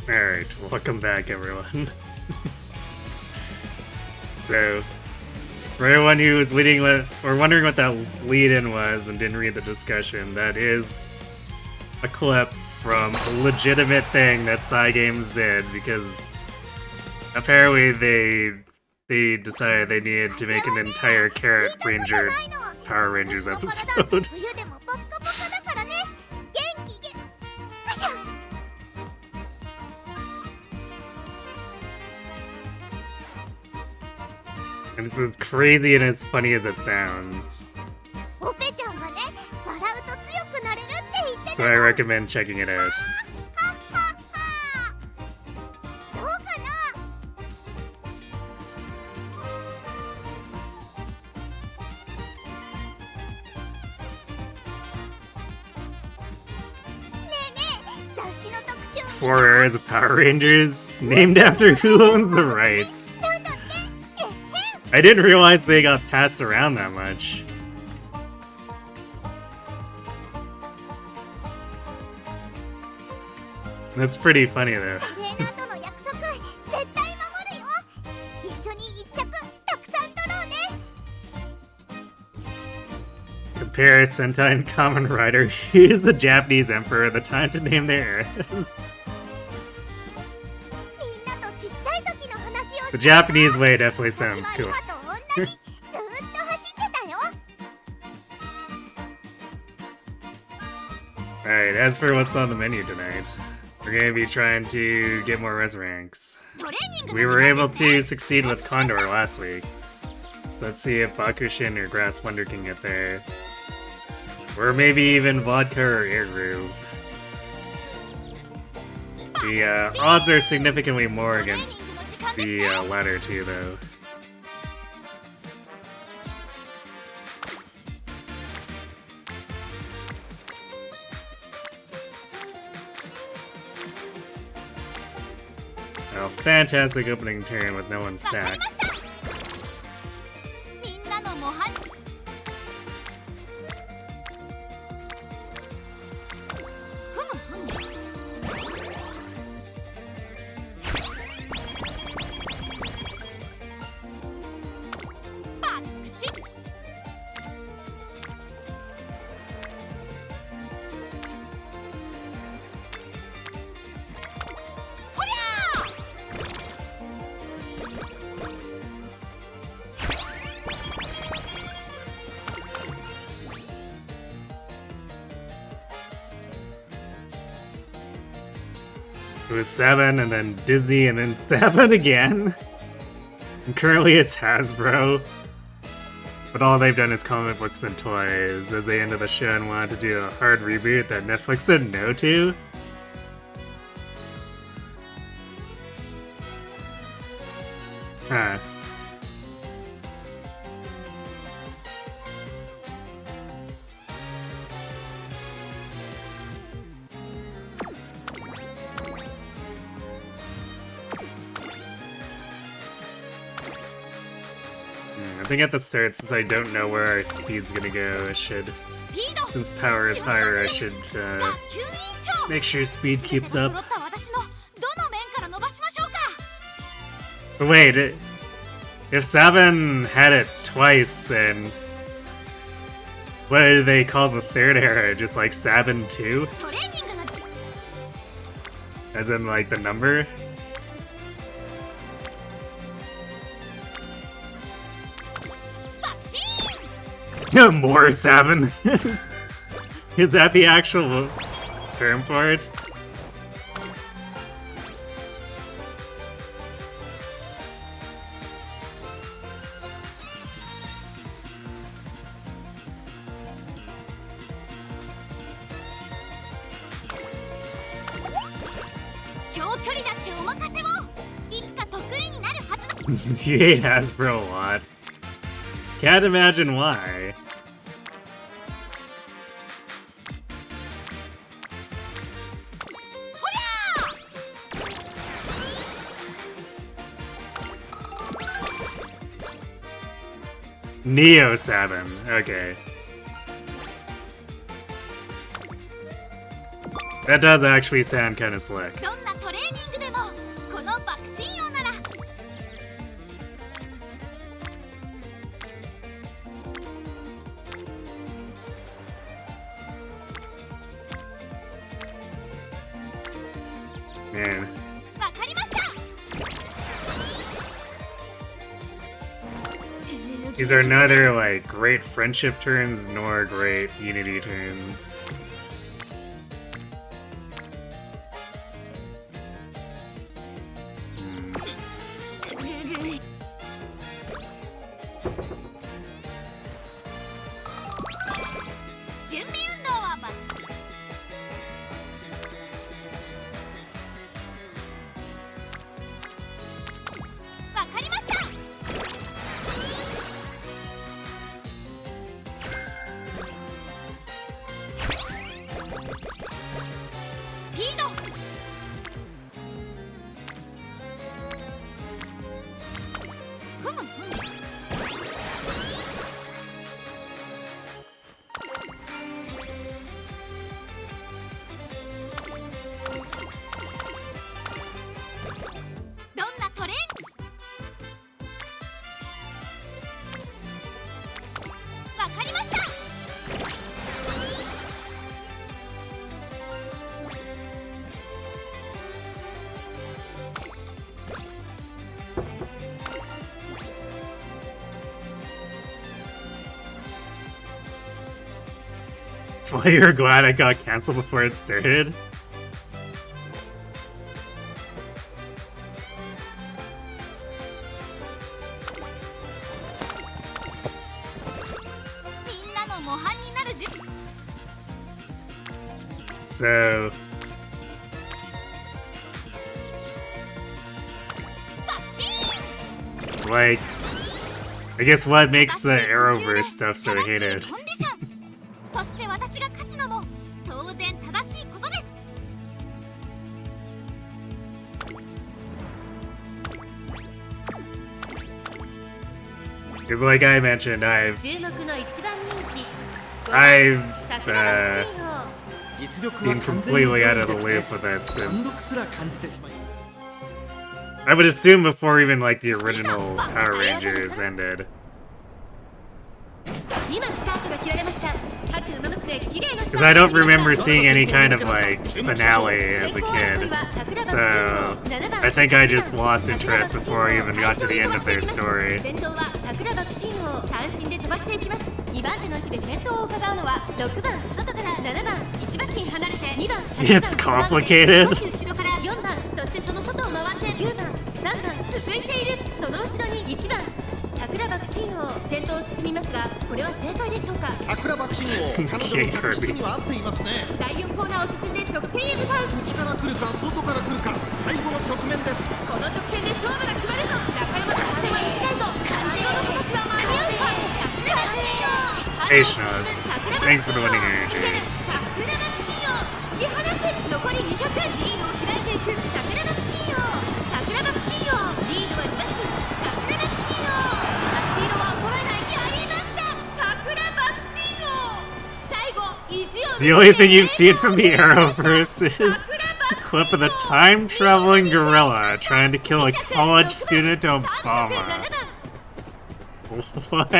Alright, welcome back everyone. So, for everyone who was wondering what that lead-in was and didn't read the discussion, that is a clip from a legitimate thing that Cygames did, because apparently they decided they needed to make an entire Carrot Ranger Power Rangers episode. And it's as crazy and as funny as it sounds. So I recommend checking it out. It's 4 eras of Power Rangers, named after who owns the rights. I didn't realize they got passed around that much. That's pretty funny though. Compare Sentai and Kamen Rider. Use the Japanese Emperor at the time to name their eras. The Japanese way definitely sounds cool. Alright, as for what's on the menu tonight, we're gonna be trying to get more res ranks. We were able to succeed with Condor last week, so let's see if Bakushin or Grass Wonder can get there. Or maybe even Vodka or Air Groove. The odds are significantly more against the latter two, though. Oh, fantastic opening turn with no one stacked. It was 7, and then Disney, and then 7 again. And currently it's Hasbro. But all they've done is comic books and toys, as they ended the show and wanted to do a hard reboot that Netflix said no to. Huh. I think at the start, since I don't know where our speed's gonna go, I should... Since power is higher, I should make sure speed keeps up. But wait, if 7 had it twice, then... What do they call the third era? Just like Sabin 2? As in like the number? More 7? Is that the actual term for it? You hate Hasbro a lot. Can't imagine why. Neo 7, okay. That does actually sound kind of slick. トレーニングでもこの爆心王なら。Man. わかりました。 These are neither, like, great friendship turns nor great unity turns. That's why you're glad I got canceled before it started? So... like... I guess what makes the Arrowverse stuff so hated? Because like I mentioned, I've been completely out of the loop with it since... I would assume before even like the original Power Rangers ended. Because I don't remember seeing any kind of like finale as a kid, so I think I just lost interest before I even got to the end of their story. It's complicated. Okay, Kirby. Hey, Schnoz. Thanks for the winning energy. The only thing you've seen from the Arrowverse is a clip of the time-traveling gorilla trying to kill a college student Obama. What?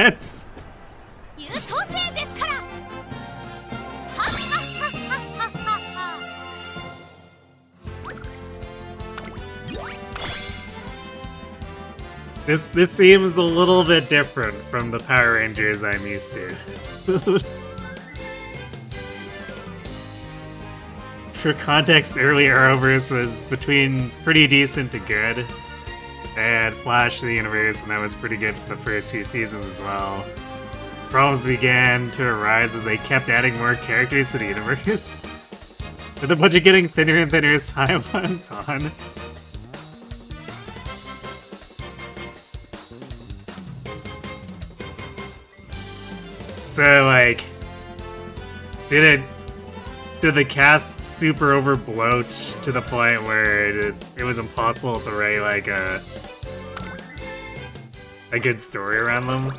This seems a little bit different from the Power Rangers I'm used to. For context, early Arrowverse was between pretty decent to good. They had Flash to the universe, and that was pretty good for the first few seasons as well. Problems began to arise as they kept adding more characters to the universe, with the budget getting thinner and thinner as time went on. So, like, did the cast super overbloat to the point where it was impossible to write, like, a good story around them?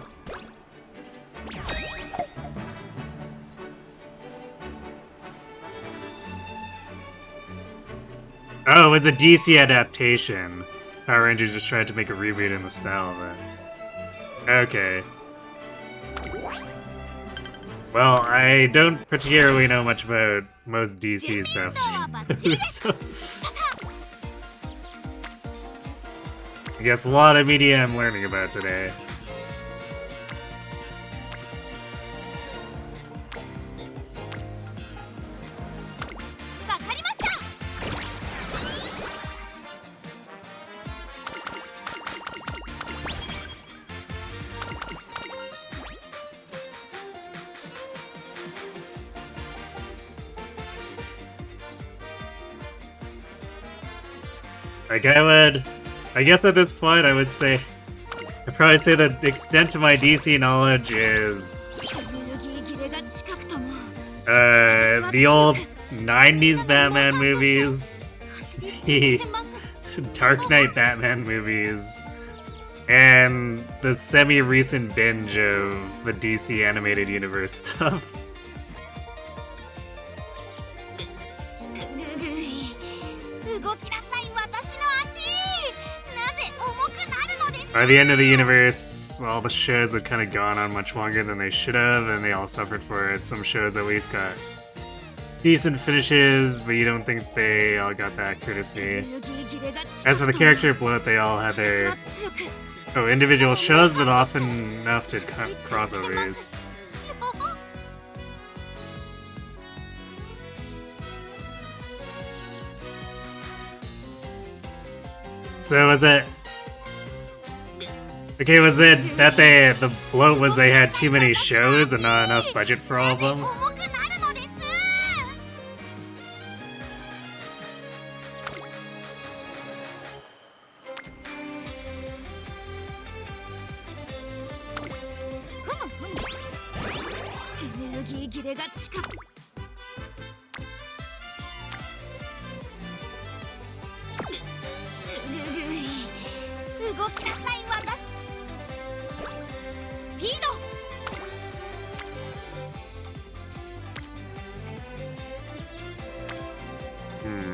Oh, it was a DC adaptation. Power Rangers just tried to make a reboot in the style of it. Okay. Well, I don't particularly know much about most DC stuff. So, I guess a lot of media I'm learning about today. Like, I guess at this point I would say, I'd probably say the extent of my DC knowledge is, the old 90s Batman movies, the Dark Knight Batman movies, and the semi-recent binge of the DC animated universe stuff. By the end of the universe, all the shows had kind of gone on much longer than they should have, and they all suffered for it. Some shows at least got decent finishes, but you don't think they all got that courtesy. As for the character bloat, they all had their individual shows, but often enough to cut crossovers. So was it... Okay, was it that the bloat was they had too many shows and not enough budget for all of them?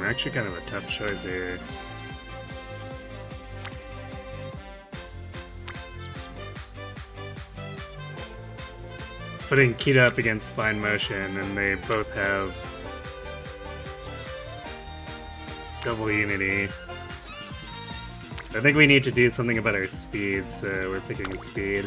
Actually kind of a tough choice here. It's putting Kita up against Fine Motion, and they both have double unity. I think we need to do something about our speed, so we're picking speed.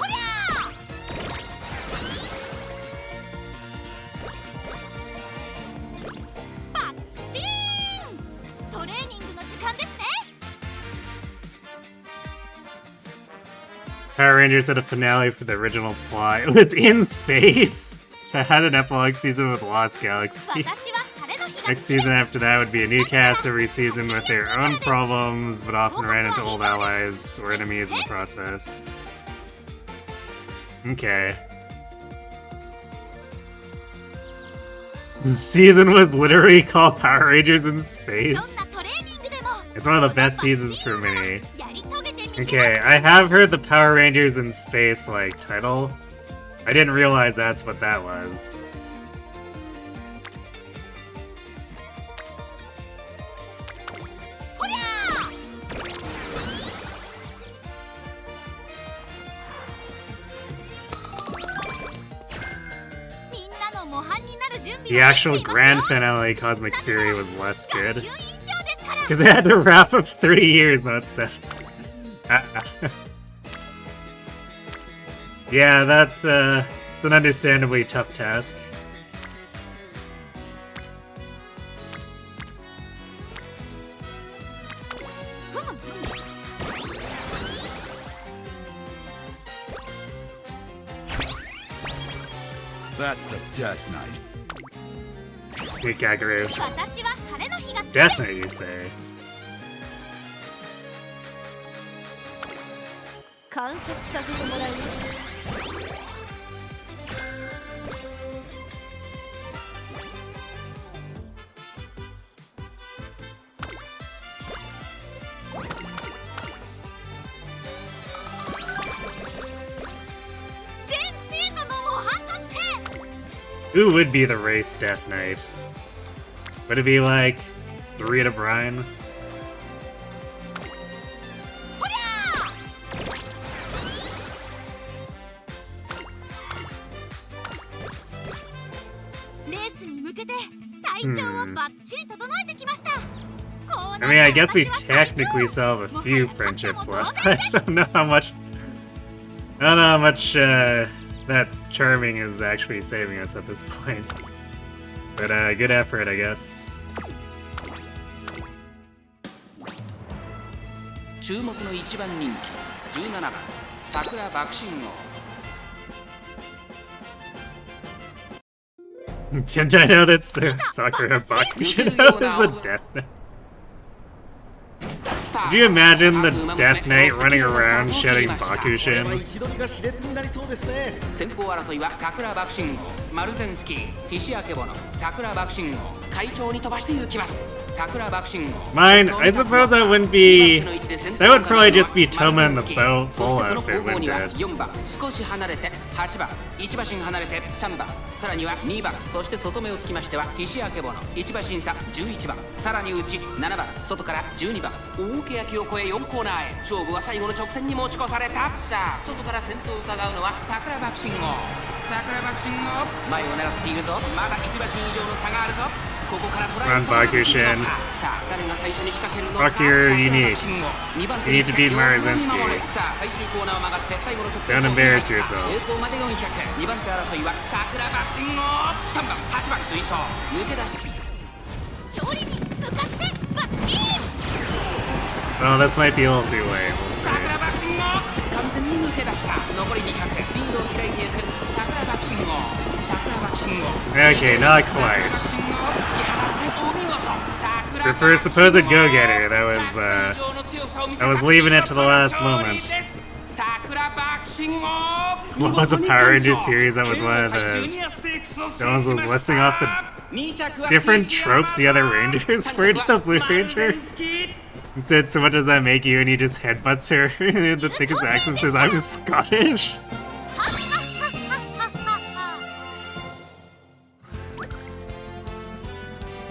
Power Rangers had a finale for the original plot. It was in space! That had an epilogue season with Lost Galaxy. Next season after that would be a new cast every season with their own problems, but often ran into old allies or enemies in the process. Okay. The season was literally called Power Rangers in Space. It's one of the best seasons for me. Okay, I have heard the Power Rangers in Space, like, title. I didn't realize that's what that was. The actual grand finale, Cosmic Fury, was less good. Because it had to wrap up 30 years, not 7. Yeah, that's it's an understandably tough task. That's the Death Knight. Good Gagaru. Death Knight, you say? Who would be the race Death Knight? Would it be like Rita Bryan? I mean, I guess we technically still have a few friendships left. I don't know how much. I don't know how much that charming is actually saving us at this point. But good effort, I guess. 注目の一番人気17番桜爆心王 Didn't I know that Sakura Bakushin was a Death Knight? Could you imagine the Death Knight running around shouting Bakushin? 先行争いは桜爆心王マルゼンスキー菱明ボの桜爆心王会長に飛ばして行きます Mine, I suppose that wouldn't be... That would probably just be Toma and the Bola if it went dead. 少し離れて8番1馬身離れて3番さらには2番そして外目をつきましては菱明ボの1馬身差11番さらに内7番外から12番大けやきを越え4コーナーへ勝負は最後の直線に持ち越されたさあ外から先頭を伺うのは桜爆心王桜爆心王前を狙っているぞまだ1馬身以上の差があるぞ Run, Bakushin. Fuck your unique. You need to beat Marazinski. Don't embarrass yourself. Well, this might be a little too late, we'll see. Okay, not quite. For a supposed go-getter, that was leaving it to the last moment. What was the Power Rangers series that was one of the... Jones was listing off the different tropes the other Rangers were to the Blue Ranger? He said, so what does that make you? And he just headbutts her in the thickest accent says, I'm Scottish.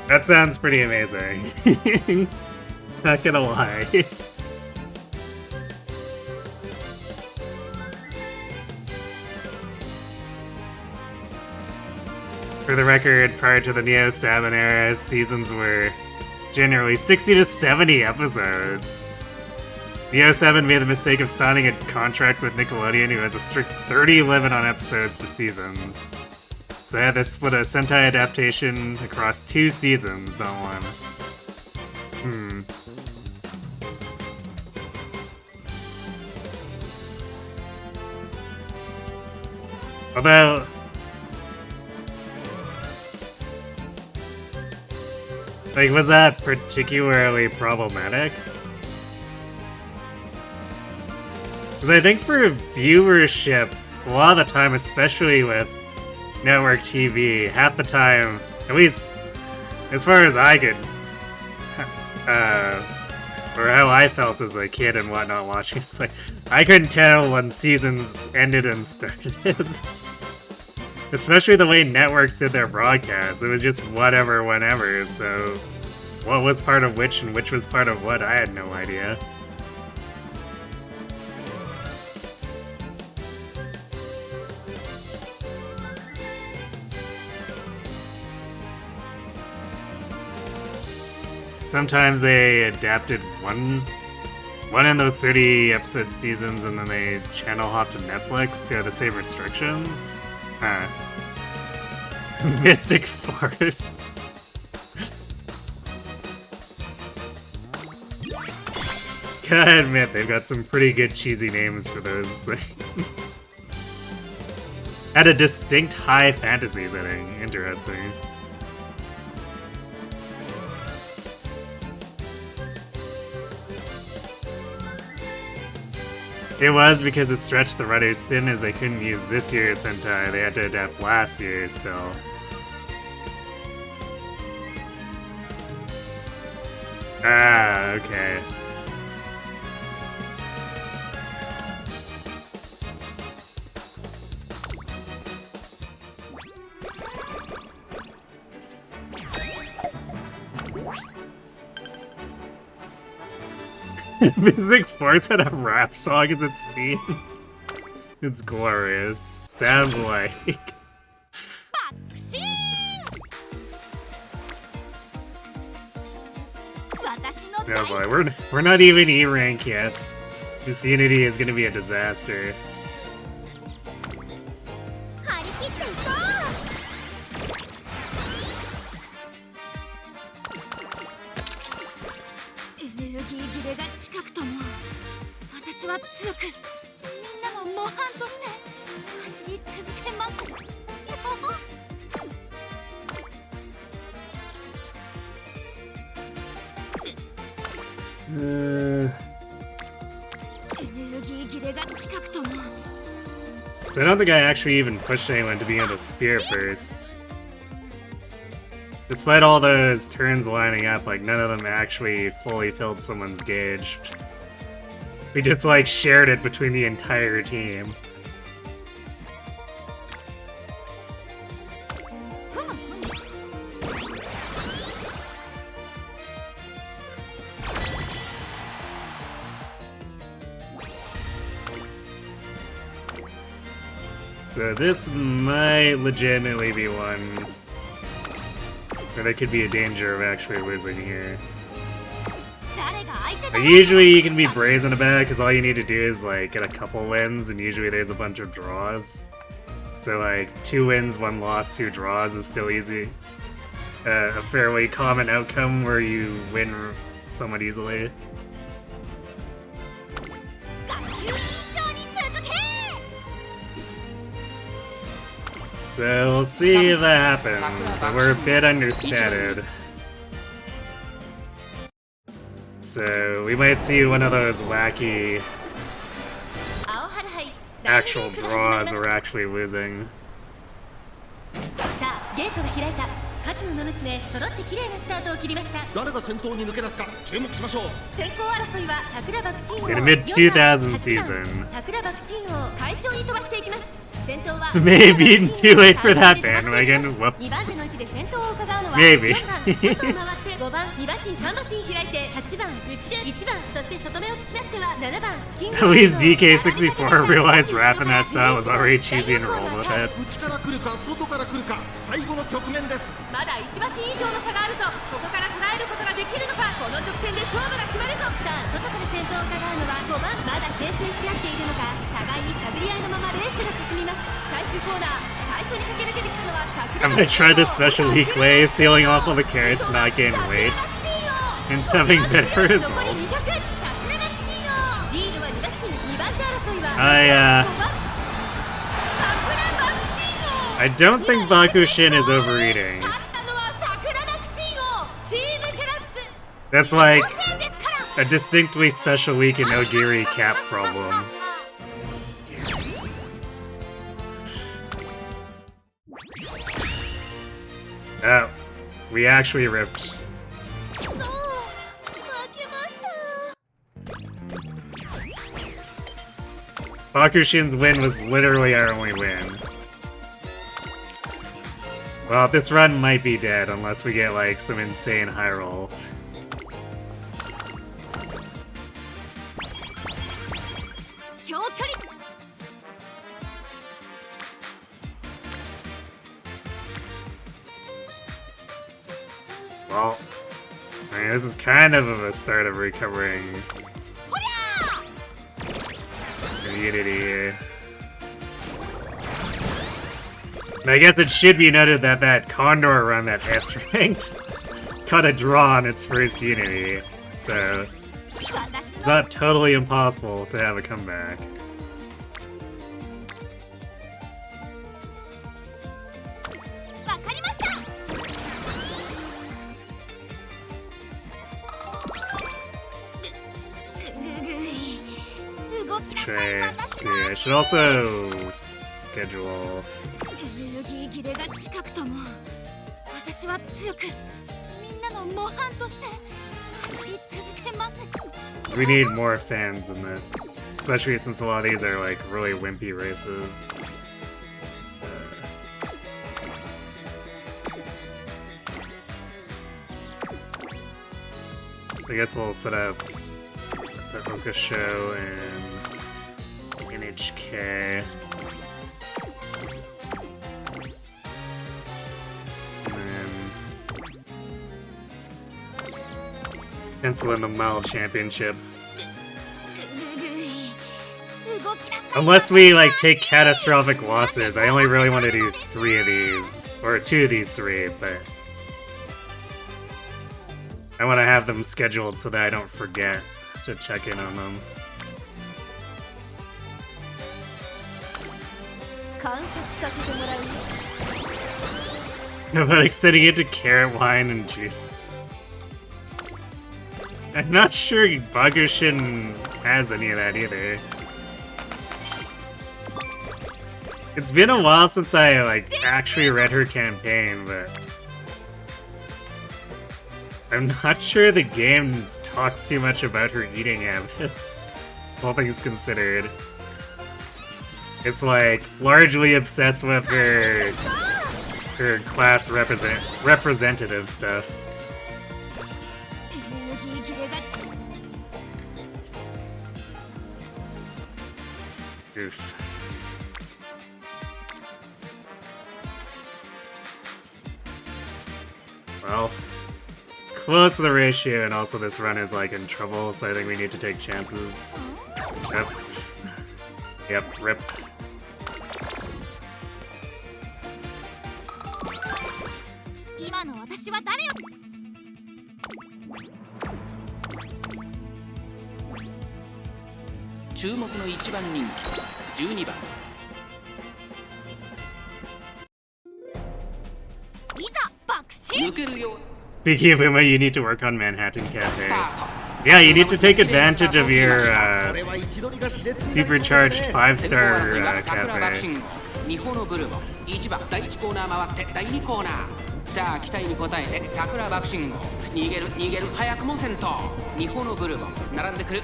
That sounds pretty amazing. Not gonna lie. For the record, prior to the Neo 7 era, seasons were generally 60 to 70 episodes. Neo 7 made the mistake of signing a contract with Nickelodeon, who has a strict 30 limit on episodes to seasons. So I had to split a Sentai adaptation across 2 seasons, not one. Although... Like, was that particularly problematic? Because I think for viewership, a lot of the time, especially with network TV, half the time, at least as far as I could, or how I felt as a kid and whatnot watching, it's like, I couldn't tell when seasons ended and started. Especially the way networks did their broadcasts, it was just whatever, whenever, so what was part of which and which was part of what, I had no idea. Sometimes they adapted one of those 30 episode seasons and then they channel hopped to Netflix, so the same restrictions. Huh. Mystic Force. Gotta admit, they've got some pretty good cheesy names for those things. Had a distinct high fantasy setting. Interesting. It was because it stretched the writers thin as they couldn't use this year's Sentai, they had to adapt last year's still. Ah, okay. Mystic Force had a rap song as its theme. It's glorious. Sounds like. No boy, we're not even E rank yet. This Unity is gonna be a disaster. 張り切っていこう。エネルギー切れが近くとも私は強くみんなの模範として走り続けます。So I don't think I actually even pushed anyone to be in the spear first. Despite all those turns lining up, like none of them actually fully filled someone's gauge. We just like shared it between the entire team. So this might legitimately be one where there could be a danger of actually losing here. But usually you can be brazen about it because all you need to do is like get a couple wins, and usually there's a bunch of draws. So like 2 wins, 1 loss, 2 draws is still easy. A fairly common outcome where you win somewhat easily. So we'll see if that happens, but we're a bit understated. So we might see one of those wacky actual draws we're actually losing. 各馬娘揃って綺麗なスタートを切りました。誰が先頭に抜け出すか注目しましょう。先行争いは桜爆心王 In the mid-2000 season. 桜爆心王会長に飛ばしていきます。 It's maybe too late for that bandwagon. Whoops. Maybe. At least DK64 realized rapping that song was already cheesy and rolled with it. 内から来るか外から来るか最後の局面です。まだ1馬身以上の差があるぞ。ここから捉えることができるのか。この直線で勝負が決まるぞ。さあ外から先頭を伺うのは5番。まだ牽制し合っているのか。互いに探り合いのままレースが進みます。 I'm gonna try this special weak way, sealing off all the carrots, not getting weight, and having better results. I don't think Bakushin is overeating. That's like a distinctly special week in Ogiri cap problem. Oh, we actually ripped. Bakushin's win was literally our only win. Well, this run might be dead unless we get like some insane high roll. Well, I mean, this is kind of a start of recovering immunity here. And I guess it should be noted that that Condor run that S-ranked got a draw on its first Unity, so it's not totally impossible to have a comeback. Let's see, I should also schedule. We need more fans in this, especially since a lot of these are like really wimpy races. So I guess we'll set up the Oka show and NHK. Pencil in the Mile Championship. Unless we, like, take catastrophic losses, I only really want to do 3 of these. Or 2 of these 3, but... I want to have them scheduled so that I don't forget to check in on them. About extending it to carrot wine and juice. I'm not sure Bakushin has any of that either. It's been a while since I, like, actually read her campaign, but... I'm not sure the game talks too much about her eating habits, all things considered. It's, like, largely obsessed with her class representative stuff. Oof. Well, it's close to the ratio, and also this run is, like, in trouble, so I think we need to take chances. Yep. Yep, rip. Speaking of Uma, you need to work on Manhattan Cafe. Yeah, you need to take advantage of your supercharged 5-star cafe. さあ期待に応えて桜爆心号逃げる逃げる早くも先頭日本のブルボン並んでくる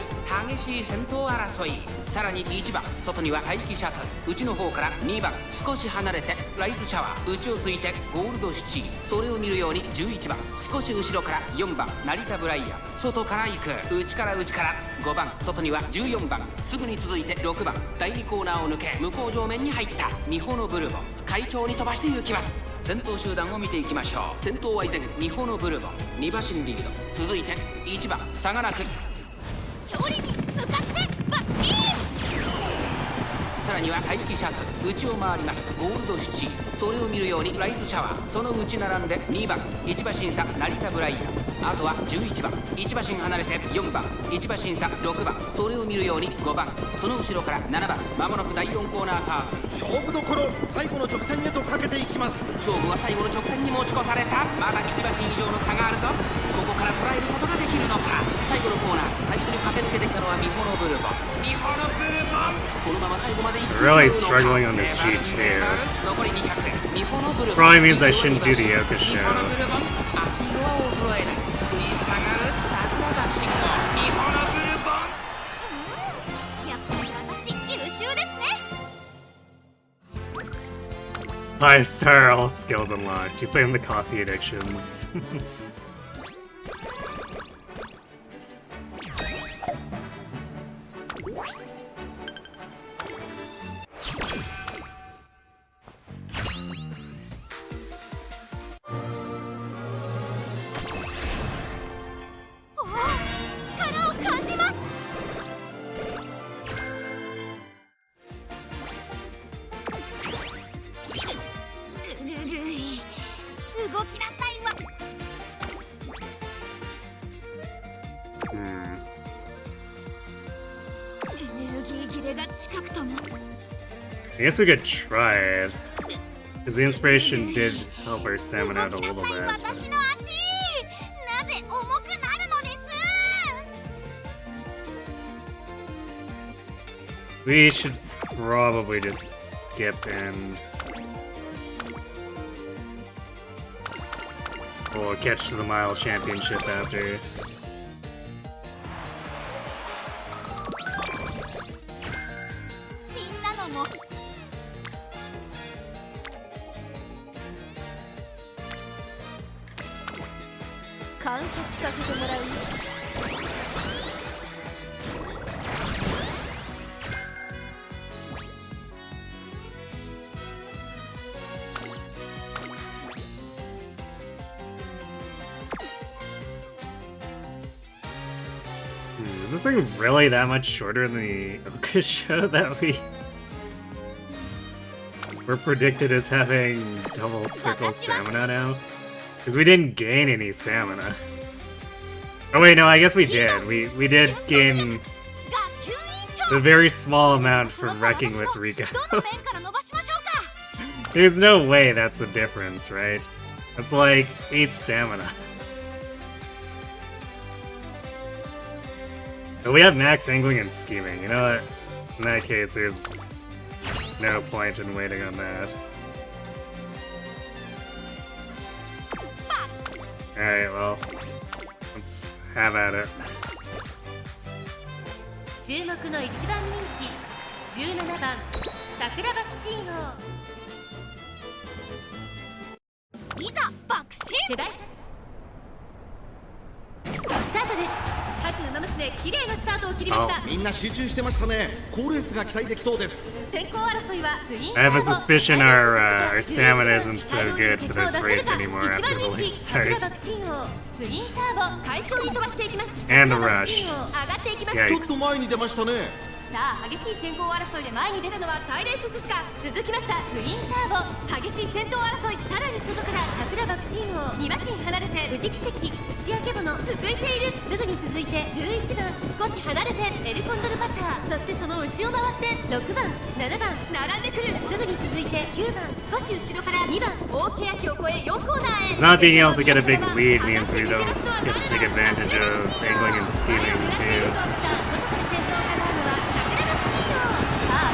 激しい先頭争いさらに1番外には待機シャトル内の方から2番少し離れてライスシャワー内をついてゴールドシチーそれを見るように11番少し後ろから4番成田ブライアン外から行く内から5番外には14番すぐに続いて6番第2コーナーを抜け向こう上面に入った日本のブルボン快調に飛ばして行きます先頭集団を見ていきましょう先頭は依然日本のブルボン2馬身リード続いて1番差がなく勝利に向かってバッチーさらには待機シャトル内を回りますゴールドシチーそれを見るようにライスシャワーその内並んで2番1馬身差成田ブライアンあとは11番1馬身離れて4番1馬身差6番それを見るように5番その後ろから7番まもなく第4コーナーカーブ勝負どころ最後の直線へとかけていきます勝負は最後の直線に持ち越されたまだ1馬身以上の差があるとここから捉えることができるのか最後のコーナー最初に駆け抜けてきたのはミホノブルボンミホノブルボンこのまま最後まで行く Really struggling on this G2. 残り200ミホノブルボン Probably means I shouldn't do the Yoka show. ミホノブルボン足色は衰えない振り下がる桜爆心号ミホノブルボンやっぱり私優秀ですね 5-star, all skills unlocked. You play in the coffee addictions. I guess we could try it. Because the inspiration did help our stamina out a little bit. We should probably just skip and we'll catch to the mile championship after. Is this thing really that much shorter than the Oka show that we were predicted as having double circle stamina now? Because we didn't gain any stamina. Oh wait, no, I guess we did. We did gain a very small amount from wrecking with Rika. There's no way that's the difference, right? That's like 8 stamina. But we have max angling and scheming. You know what? In that case, there's no point in waiting on that. Alright, well, let's have at it. 注目の1番人気17番桜爆信号いざ爆心世代スタートです各馬娘綺麗なスタートを切りましたみんな集中してましたね好レースが期待できそうです先行争いはツイン I have a suspicion our stamina isn't so good for this race anymore after the late start. ツインターボ快調に飛ばしていきます And the rush. 上がっていきます Yikes. ちょっと前に出ましたねさあ激しい先行争いで前に出たのはサイレンスススカ続きましたツインターボ激しい先頭争いさらに外から桜爆心王2馬身離れて富士奇跡串焼け物続いているすぐに続いて11番少し離れてエルコンドルパターそしてその内を回って6番7番並んでくるすぐに続いて9番少し後ろから2番大欅を越え4コーナーへ Not being able to get a big lead means we don't get to take advantage of angling and scheming too.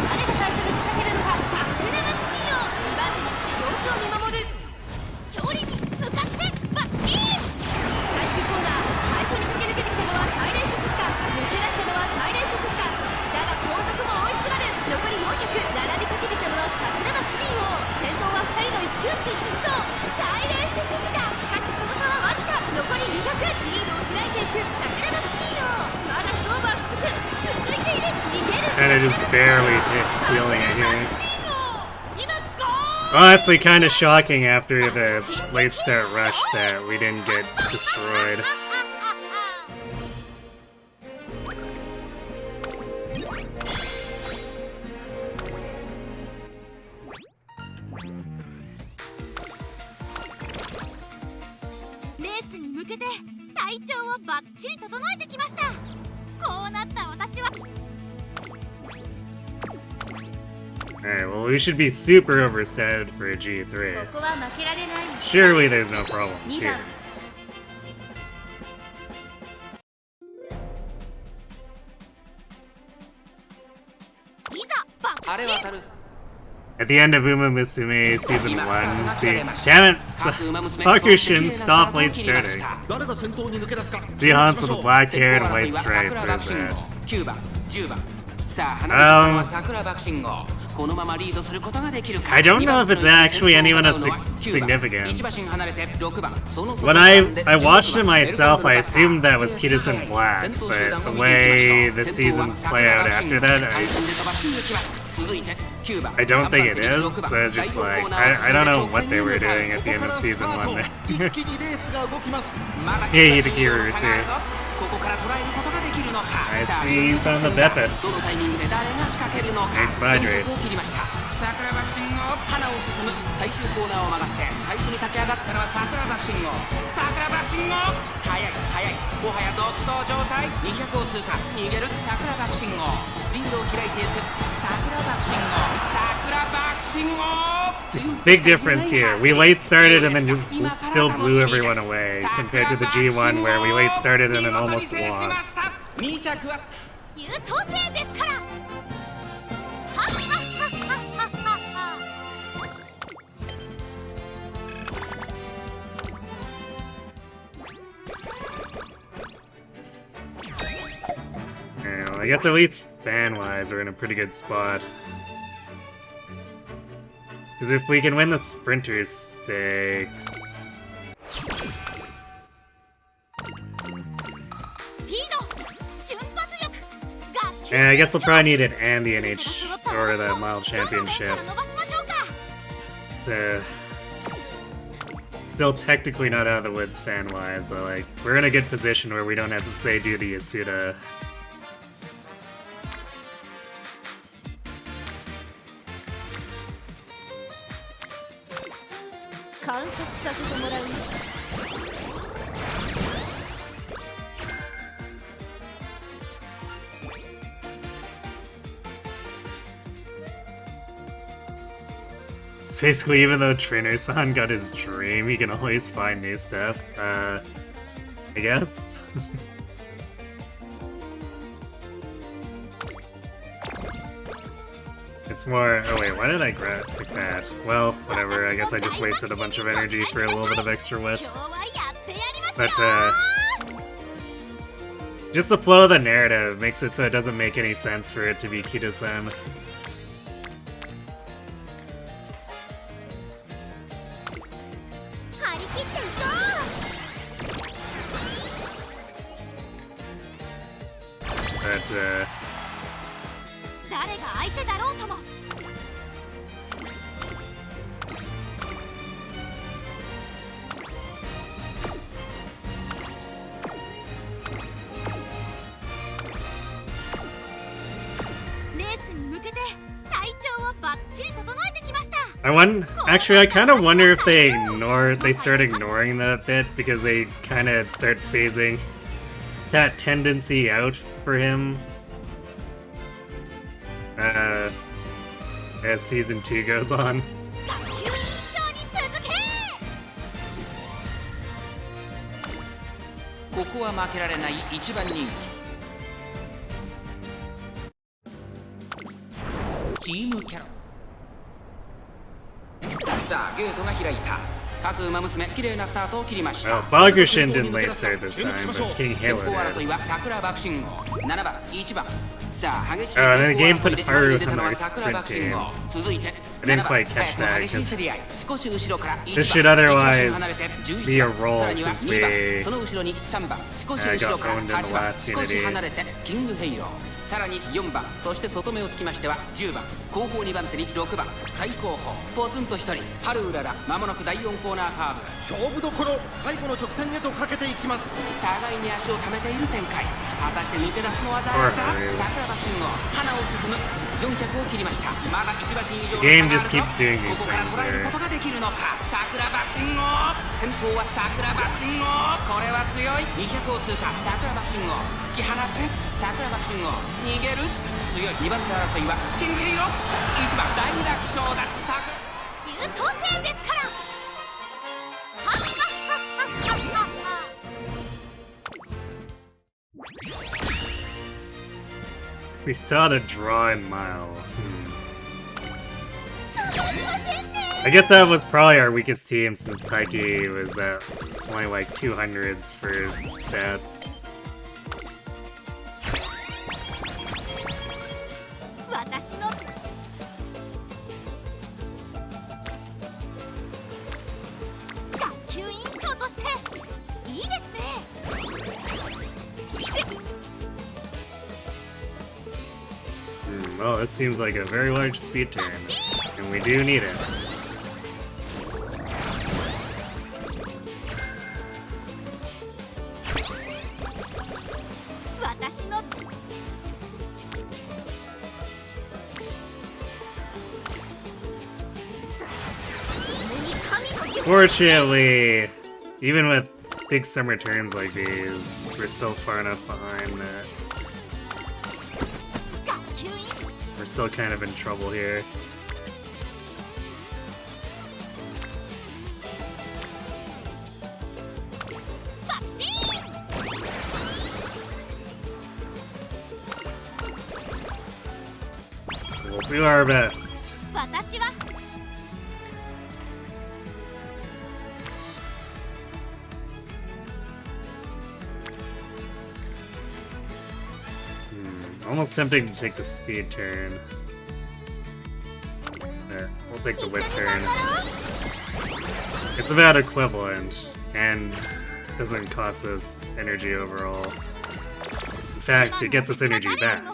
誰が最初に仕掛けるのか桜爆心王2番手に来て様子を見守る勝利に向かって爆心最終コーナー最初に駆け抜けてきたのはサイレンスススカ抜け出したのはサイレンスススカだが後続も追いすがる残り400並びかけてきたのは桜爆心王先頭は2人の一騎打ち奮闘サイレンスススカしかしその差はわずか残り200リードを開いていく桜爆心王まだ勝負は続く続いている逃げる And I just barely stealing it here. Honestly, kind of shocking after the late start rush that we didn't get destroyed. Alright, well we should be super overset for a G3. Surely there's no problems here. At the end of Umamusume Season 1, see, damn it, Bakushin, stop late starting. See Hans with the black hair and white stripe, where's that? I don't know if it's actually anyone of significance. When I watched it myself, I assumed that was Kitasen Black, but the way the seasons play out after that, I don't think it is, so it's just like, I don't know what they were doing at the end of Season 1 there. Hey, Hitakiru here. I see it's on the Pegasus. Nice hydrate. 桜爆心王花を進む最終コーナーを曲がって最初に立ち上がったのは桜爆心王桜爆心王速い速いもはや独走状態200を通過逃げる桜爆心王リードを開いていく桜爆心王桜爆心王 Big difference here. We late started and then still blew everyone away compared to the G1 where we late started and then almost lost. 2着は優等生ですから Well, I guess at least fan-wise we're in a pretty good spot. Because if we can win the Sprinters Stakes... And I guess we'll probably need it and the NH, or the Mile Championship. So... still technically not out of the woods fan-wise, but like, we're in a good position where we don't have to say do the Yasuda. It's basically, even though Trainer-san got his dream, he can always find new stuff. I guess? It's more... Oh wait, why did I pick that? Well, whatever, I guess I just wasted a bunch of energy for a little bit of extra wit. But, just the flow of the narrative makes it so it doesn't make any sense for it to be Kito-san. But, Actually, I kind of wonder if they start ignoring that bit because they kind of start phasing that tendency out for him as season 2 goes on. ここは負けられない一番人気チームキャラさあゲートが開いた各馬娘綺麗なスタートを切りました Bakushin didn't late start this time, but King Halo 先行 did. 争いは桜爆心号7番1番さあ激しい then the game 先行 put 争いで Haru 前に出たのは on our 桜 sprint 爆心 team. 号続いて I didn't 7番 quite catch 早くも that 激しい競り合い少し後ろから1番 This should otherwise 1番離れて11 be a 番 roll さらには since 2番 we その後ろに3番少し後ろから got owned in the 8番 last 少し Unity. 離れてキングヘイローさらに4番そして外目をつきましては10番後方2番手に6番最後方ポツンと1人春うらら間もなく第4コーナーカーブ勝負どころ最後の直線へとかけていきます互いに足を溜めている展開果たして抜け出すのは誰か桜爆心号花を進む400を切りましたまだ1馬身以上 Game just keeps doing こ these こから things 捉える where ことができるのか桜爆心号先頭は桜爆心号これは強い200を通過桜爆心号突き放す桜爆心号逃げる強い2番手争いはキングヘイロ1番大楽勝だ桜優等生ですからはっはっはっはっはっは we saw the draw in Mile. I guess that was probably our weakest team since Taiki was at only like 200s for stats. 私の学級委員長としていいですね Well, this seems like a very large speed turn, and we do need it. Fortunately, even with big summer turns like these, we're still far enough behind that we're still kind of in trouble here. We'll do our best. 私は Almost tempting to take the speed turn. There, we'll take the whip turn. It's about equivalent, and doesn't cost us energy overall. In fact, it gets us energy back.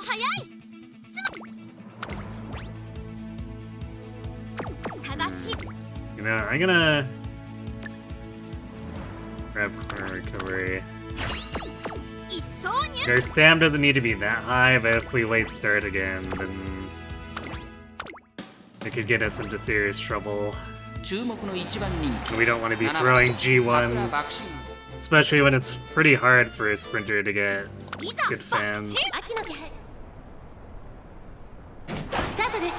You know, I'm gonna Prep or recovery. 一層に Our stam doesn't need to be that high, but if we late start again, then it could get us into serious trouble. 注目の一番人気 And we don't want to be 7番 throwing 桜爆 G1s, 心 especially when it's pretty hard for a sprinter to get いざ good fans. 秋の気配スタートです。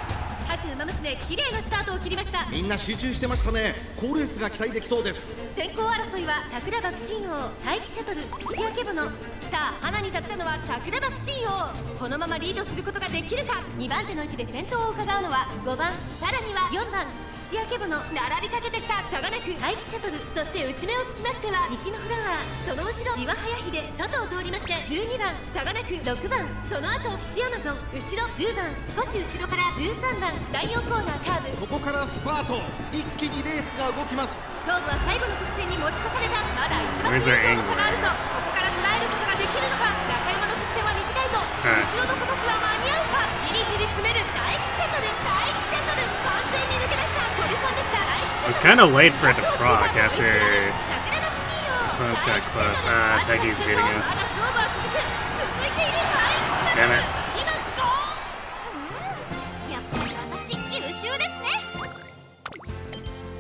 各馬娘綺麗なスタートを切りました。みんな集中してましたね。好レースが期待できそうです。先行争いは桜爆心王、待機シャトル、岸明けぼの。さあ花に立ったのは桜爆心王。このままリードすることができるか。2番手の位置で先頭を伺うのは5番、さらには4番岸明けぼの。並びかけてきた差がなく待機シャトル、そして内目をつきましては西のフラワー、その後ろ岩早秀、外を通りまして12番差がなく6番、その後岸アマゾン、後ろ10番、少し後ろから13番、第4コーナーカーブ。ここからスパート、一気にレースが動きます。勝負は最後の直線に持ち越された。まだ1番以上の差があるぞ。ここから捉えることができるのか。中山の直線は短いぞ。後ろの子たちは間に合うか。ギリギリ詰める大気シャトル、大気シャトル、完全に抜け出した。飛び込んできた大気 It was シャト kind ル。 of late for it to proc after 桜の不審王。 opponents got close. Ah, Tagi's beating まだ us. 勝負は続く。続いている大気シャト Damn ル。 it. 今ゴーン。やっぱり私優秀ですね。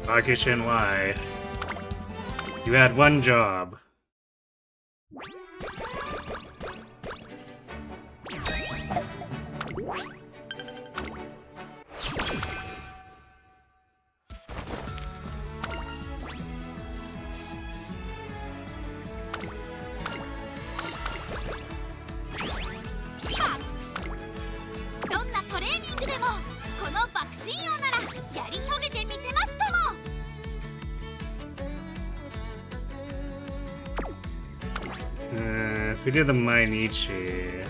Bakushin, why? You had one job.「どんなトレーニングでもこの爆心王ならやり遂げてみせますとも」If we do the Mainichi...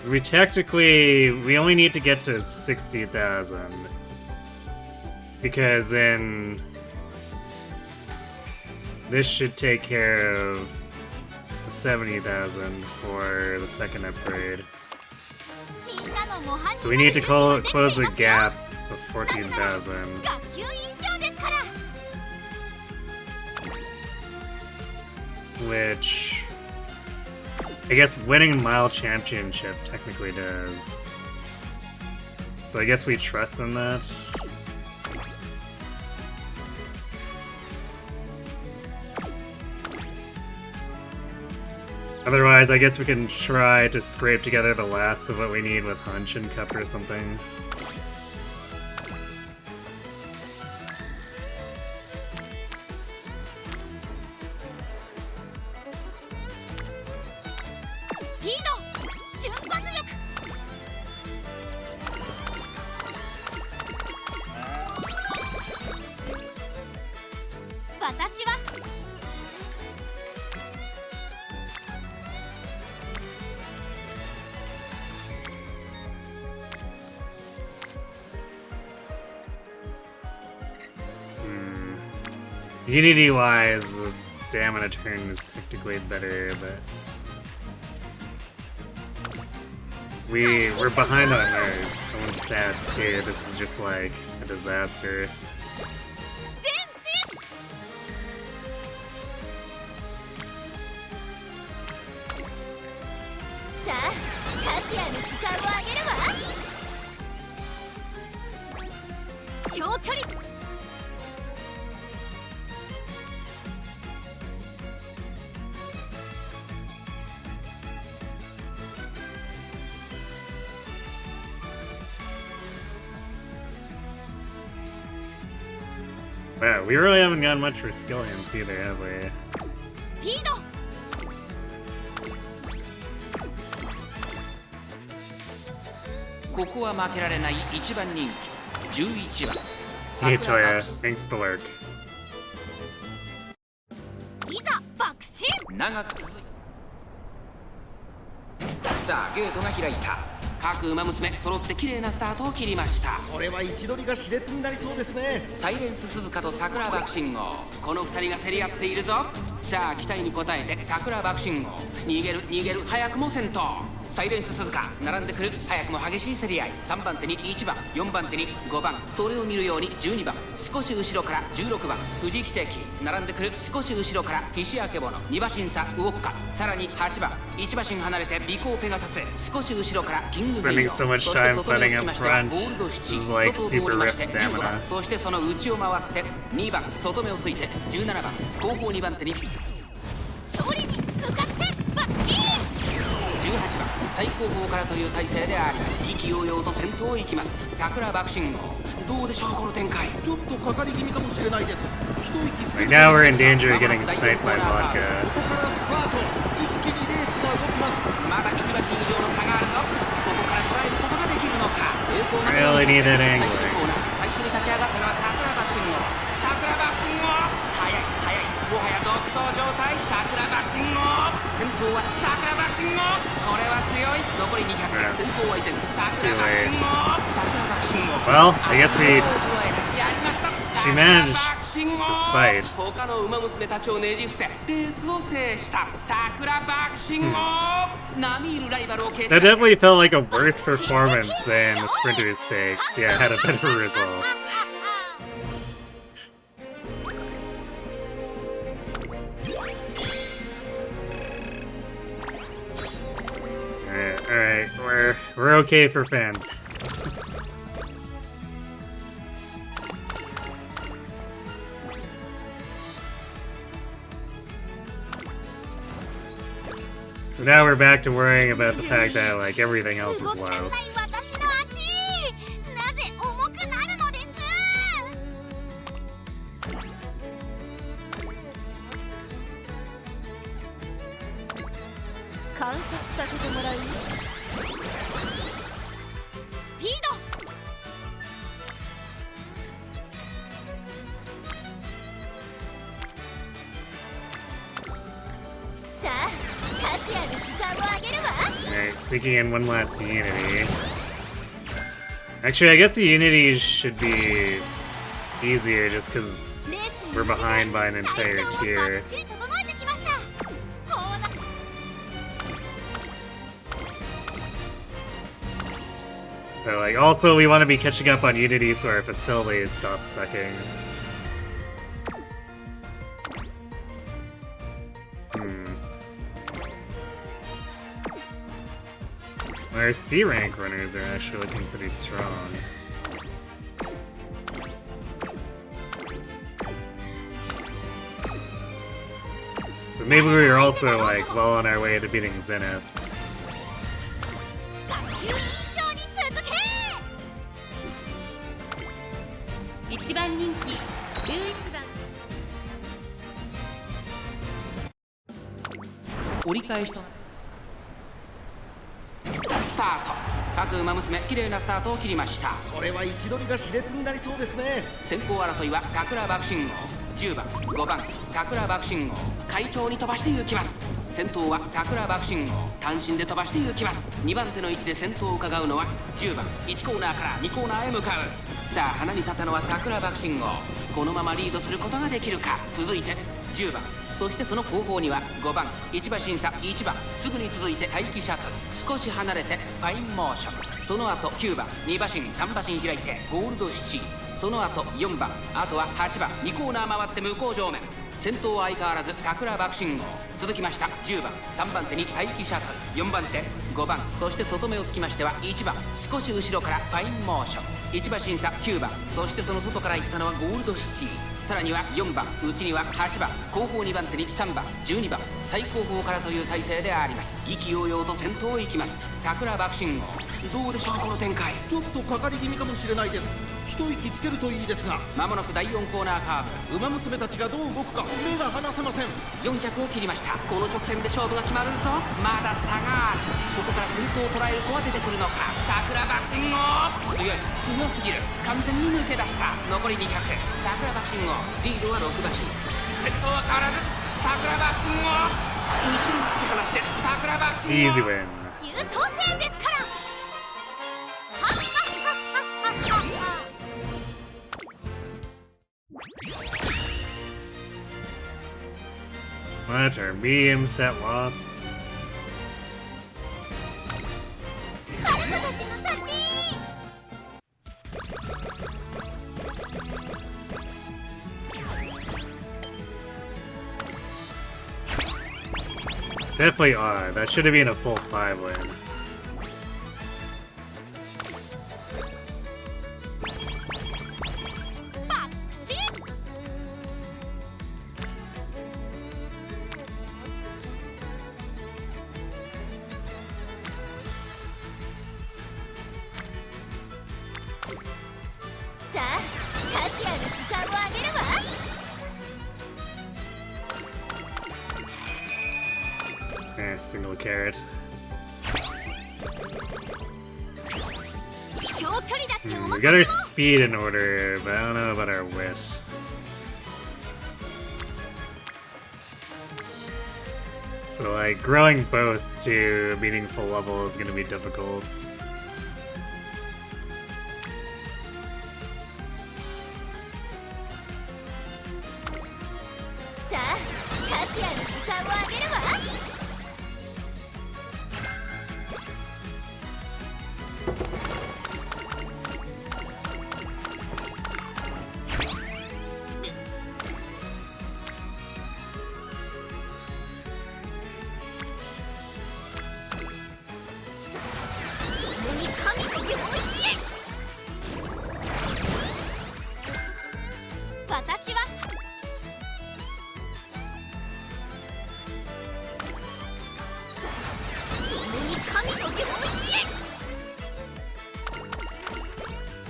we only need to get to 60,000. Because then this should take care of the 70,000 for the second upgrade. みんなの模範 So に we な need る to 準備ができてい close ます the よ。 gap of 14,000. 学級委員長ですから。 Which I guess winning mile championship technically does. So I guess we trust in that. Otherwise, I guess we can try to scrape together the last of what we need with Hunch and Cup or something. Speed! 瞬発力。私は Unity wise, the stamina turn is technically better, but we're behind on our own stats too. This is just like a disaster. 全然。さあ、勝也の時間を上げるわ。長距離。 Wow, we really haven't gotten much for skill hints either, have we? スピード。 ここは負けられない一番人気11番 Hey Toya, thanks to lurk. いざ爆心。長く続いさあゲートが開いた各馬娘揃って綺麗なスタートを切りました。これは位置取りが熾烈になりそうですね。サイレンス鈴鹿と桜爆信号、この2人が競り合っているぞ。さあ期待に応えて桜爆信号、逃げる逃げる、早くも先頭。サイレンス鈴鹿並んでくる、早くも激しい競り合い。3番手に1番、4番手に5番、それを見るように12番、少し後ろから16番藤井奇跡並んでくる。少し後ろから岸あけぼの、2馬身差ウォッカ、さらに8番1馬身離れて尾行ペガサス、少し後ろからキングフィ Spending ー so ド、 much そして time 外目 fighting を up つきましては front. ゴールド This 7、 is like 外を通 super りま rip して15番、 stamina. そしてその内を回って2番、外目をついて17番、後方2番手に勝利に向かってバッキー18番、最後方からという体勢であります。意気揚々と先頭を行きます桜爆信号。どうでしょうこの展開。ちょっとかかり気味かもしれないです。一息つけ Like る now we're in danger of getting sniped by こ vodka. こからスパート、一気にレースが動きます。まだ1馬身以上の差があるぞ。ここから捉えることができるのか。栄光まで Really need that 最 angling. 終コーナー、最初に立ち上がったのは桜爆信号。桜爆信号、速い速い、もはや独走状態。桜爆信号、先頭は桜爆信号。これは強い。残り200、先頭相手に桜爆信号、桜爆信号。 Well, I guess we やりました。 she managed 桜爆信号。 despite. 他の馬娘たちをねじ伏せレースを制した桜爆信号。並みいるライバルを蹴 That definitely felt like a worse performance than the Sprinter Stakes. Yeah, it had a better result. Alright, we're okay for fans. So now we're back to worrying about the fact that like everything else 動 is きな low. さい私の足、なぜ重くなるのです。観察させてもらう。スピード。さあ価値ある時間をあげるわ。 Alright, sneaking in one last Unity. Actually, I guess the Unities should be easier just because レースに we're behind by an entire 体調をバ tier. ッチリ整えてきました。こうな So, like, also we want to be catching up on Unity so our facilities stop sucking. Our C rank runners are actually looking pretty strong. So maybe we're also like well on our way to beating Zenith. 学級委員長に続け。一番人気11番。折り返しとスタート。各馬娘綺麗なスタートを切りました。これは位置取りが熾烈になりそうですね。先行争いは桜爆信号、10番5番桜爆信号、快調に飛ばして行きます。先頭は桜爆信号、単身で飛ばして行きます。2番手の位置で先頭を伺うのは10番、1コーナーから2コーナーへ向かう。さあ花に立ったのは桜爆信号。このままリードすることができるか。続いて10番、そしてその後方には5番1馬審査1番、すぐに続いて待機シャトル、少し離れてファインモーション。その後9番2馬身3馬身開いてゴールド7、その後4番、あとは8番2コーナー回って向こう上面。先頭は相変わらず桜爆信号。続きました10番3番手に待機シャトル、4番手5番、そして外目をつきましては1番、少し後ろからファインモーション。1馬審査9番、そしてその外から行ったのはゴールド7、さらには4番、内には8番、後方2番手に3番12番、最後方からという体勢であります。意気揚々と先頭を行きます桜爆信号。どうでしょうこの展開。ちょっとかかり気味かもしれないです。一息つけるといいですが、まもなく第4コーナーカーブ。馬娘たちがどう動くか目が離せません。400を切りました。この直線で勝負が決まるとまだ差がある。ここから先頭を捉える子は出てくるのか。桜爆信号、強い強すぎる。完全に抜け出した。残り200、桜爆信号リードは6馬身。先頭は変わらず桜爆信号、後ろに突き放して桜爆信 Easy 号。 win. 優等生ですから。What? Our medium set lost? Definitely odd. That should have been a full 5 win. Single carrot. We got our speed in order, but I don't know about our wit. So like, growing both to a meaningful level is gonna be difficult.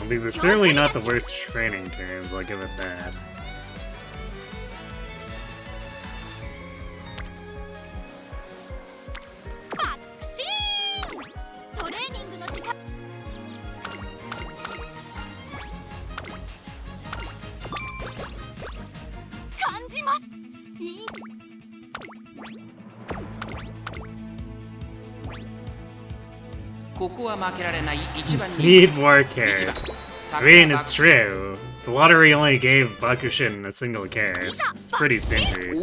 These are certainly not the worst training terms, I'll give it that. Need more carrots. I mean, it's true. The lottery only gave Bakushin a single carrot. It's pretty stingy.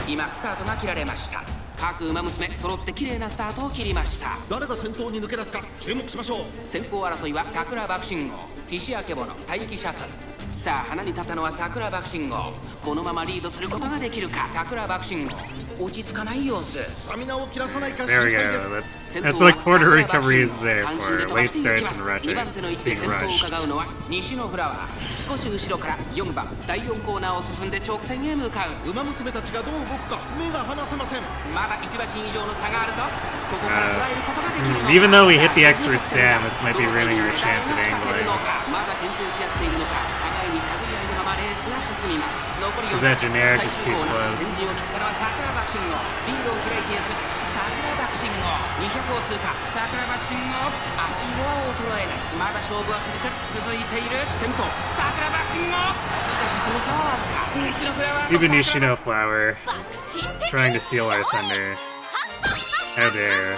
今スタートが切られました。各馬娘揃って綺麗なスタートを切りました。誰が先頭に抜け出すか注目しましょう。先行争いは桜爆心号、菱明ボの待機シャトル。さあ花に立ったのは桜爆心号。このままリードすることができるか。桜爆心号落ち着かない様子。スタミナを切らさないか心 There we 配 go. です。 That's what quarter recovery is there for. Late starts and 2番手の位置で being 先頭を rushed. 伺うのは西のフラワー。少し後ろから4番第4コーナーを進んで直線へ向かう。馬娘たちがどう動くか目が離せません。まだ1馬身以上の差があるぞ。ここから捉えることができるのか。 Even though we hit the extra stam, this might be ruining our chance at angling. まだ検討し合っているのか。互いに探り合いのままレースが進みます。残り Is that generic? It's too close. リードを開いていく桜爆心号200を通過。桜爆心号足色は衰えない。まだ勝負は続いている。先頭桜爆心号。しかしその差はわずか。西のフラワー Stupid Nishino Flower. Trying to steal our thunder. How dare.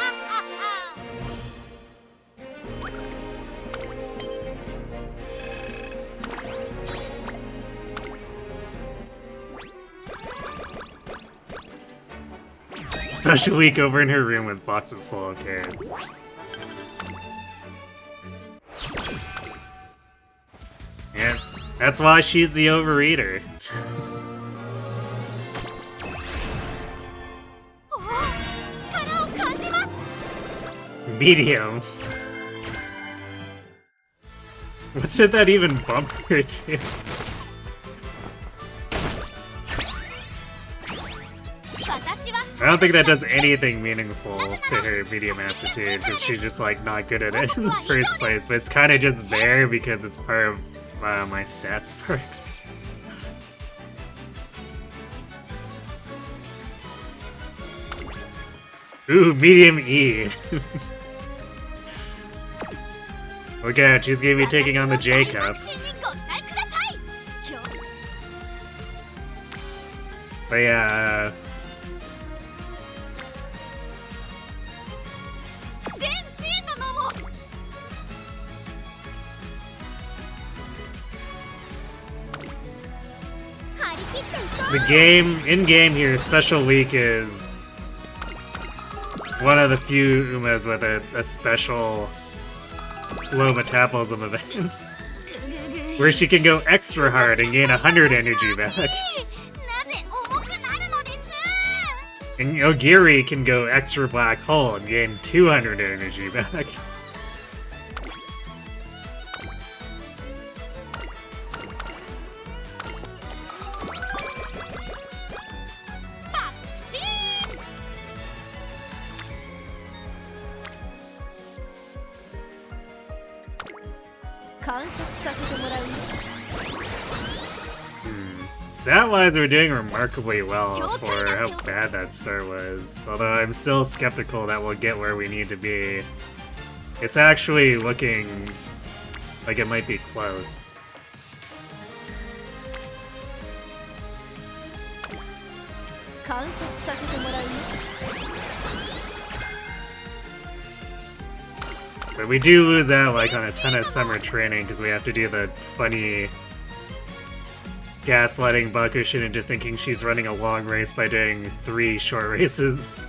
Special week over in her room with boxes full of carrots. Yes, that's why she's the overeater. Medium. What should that even bump her to? I don't think that does anything meaningful to her medium aptitude, because she's just like not good at it in the first place, but it's kind of just there because it's part of my stats perks. Ooh, medium E. Look out, she's gonna be taking on the J Cup. But yeah, The game, in-game here, Special Week is one of the few Umas with a special slow metabolism event where she can go extra hard and gain 100 energy back. And Ogiri can go extra black hole and gain 200 energy back. Stat-wise, we're doing remarkably well for how bad that start was. Although I'm still skeptical that we'll get where we need to be. It's actually looking like it might be close. But we do lose out like on a ton of summer training because we have to do the funny gaslighting Bakushin into thinking she's running a long race by doing 3 short races.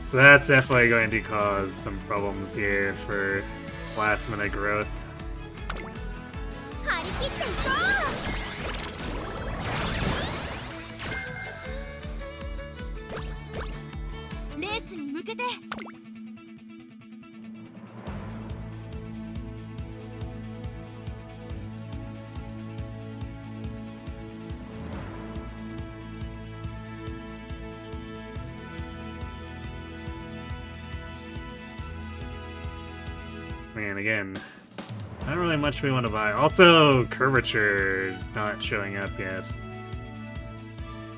So that's definitely going to cause some problems here for last minute growth. Man, again, not really much we want to buy. Also, curvature not showing up yet.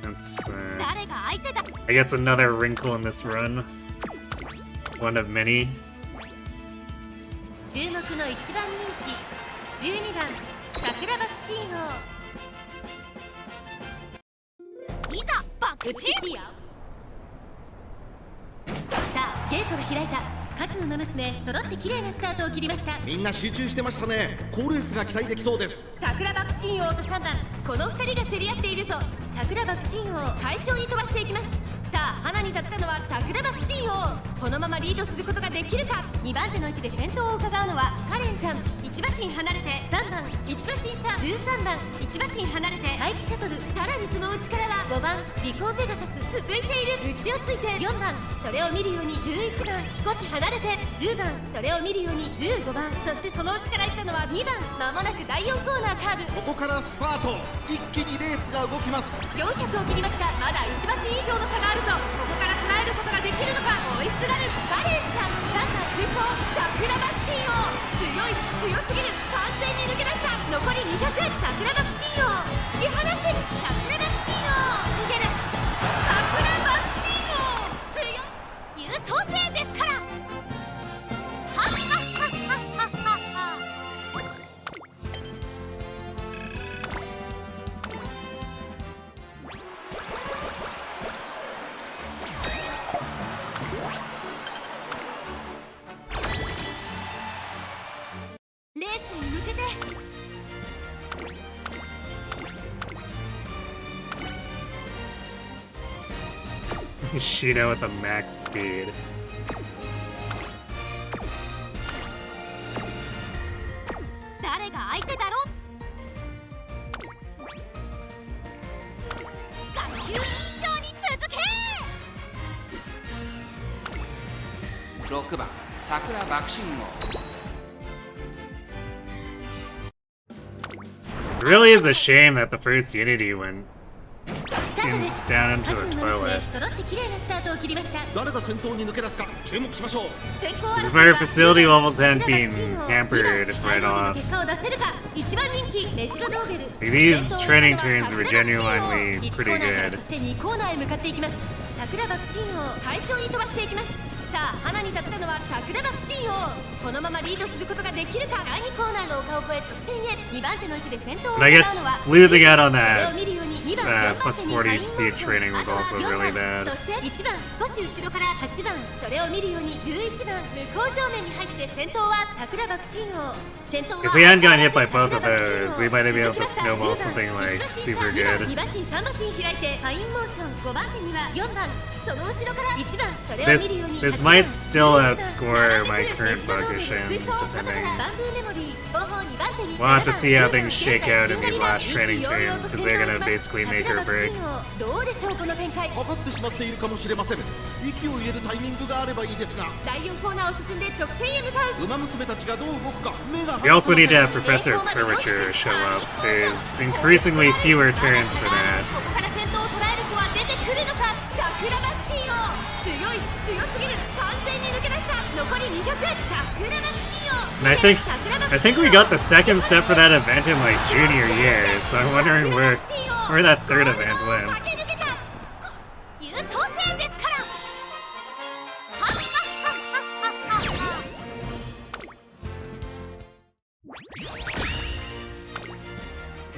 That's, I guess another wrinkle in this run. One of many. 注目の1番人気12番桜バクシーン王いざバクシーンさあゲートが開いた各馬娘揃って綺麗なスタートを切りましたみんな集中してましたね好レースが期待できそうです桜バクシーン王と3番この2人が競り合っているぞ桜バクシーン王快調に飛ばしていきますさあ花に立ったのは桜バクシーン王このままリードすることができるか2番手の位置で先頭を伺うのはカレンちゃん1馬身離れて3番1馬身差13番1馬身離れて待機シャトルさらにその内からは5番リコーペガサス続いている内をついて4番それを見るように11番少し離れて10番それを見るように15番そしてその内から行ったのは2番まもなく第4コーナーカーブここからスパート一気にレースが動きます400を切りましたまだ1馬身以上の差があるとここから捉えることができるのか追いすがるカレンちゃん3番空港桜バクシーン王強すぎる完全に抜け出した残り200桜バクシーン王突き放す桜バクシーン王逃げる桜バクシーン王強い優等生ですからはっはっはっはっはっはレースに向けて Shino with a max speed. 誰が相手だろ学級委員長に続け6番桜バクシン王 It really is a shame that the first Unity went down into the toilet. 揃って綺麗なスタートを切りました誰が先頭に抜け出すか注目しましょう This is where facility levels hadn't been hampered right off. 結果を出せるか1番人気メジロドーベル These training turns were genuinely pretty 1コーナーから good. そして2コーナーへ向かっていきます桜バクシーンを快調に飛ばしていきますさあ花に立ったのは桜爆心王。このままリードすることができるか。第2コーナーの丘を越え直線へ。2番手の位置で先頭を But I 狙 guess うのは losing out on that それを見るように2番、4番 plus 手に 40 speed training was also really bad. そして1番少し後ろから8番、それを見るように11番、向こう正面に入って先頭は桜爆心王。先頭は If we hadn't gotten hit by both of those, we might have been able to snowball something like super 2 good. 馬身3馬身開いてファインモーション。5番手には4番、その後ろから1番、それを見るように This 8番 might still 9番 outscore my current バン Bakushin, ブー depending. メモリー後方2番手に We'll have to see how things shake out in these last training turns, because they're gonna basically make or break. どうでしょうこの展開。かかってしまっているかもしれません。息を入れるタイミングがあればいいですが、第4コーナーを進んで直線へ向かう。ウマ娘たちがどう動くか目が We 離 also せ need ま to せん。 have Professor Curvature show up. There's increasingly fewer turns for that. ここから先頭を捉える子は出てくるのか。桜爆心王強い、強すぎる。完全に抜け出した。残り200。桜爆心王 And I think we got the second step for that event in like junior year, so I'm wondering where that third event went. 駆け抜けた。優等生ですから。はっはっはっはっはっは。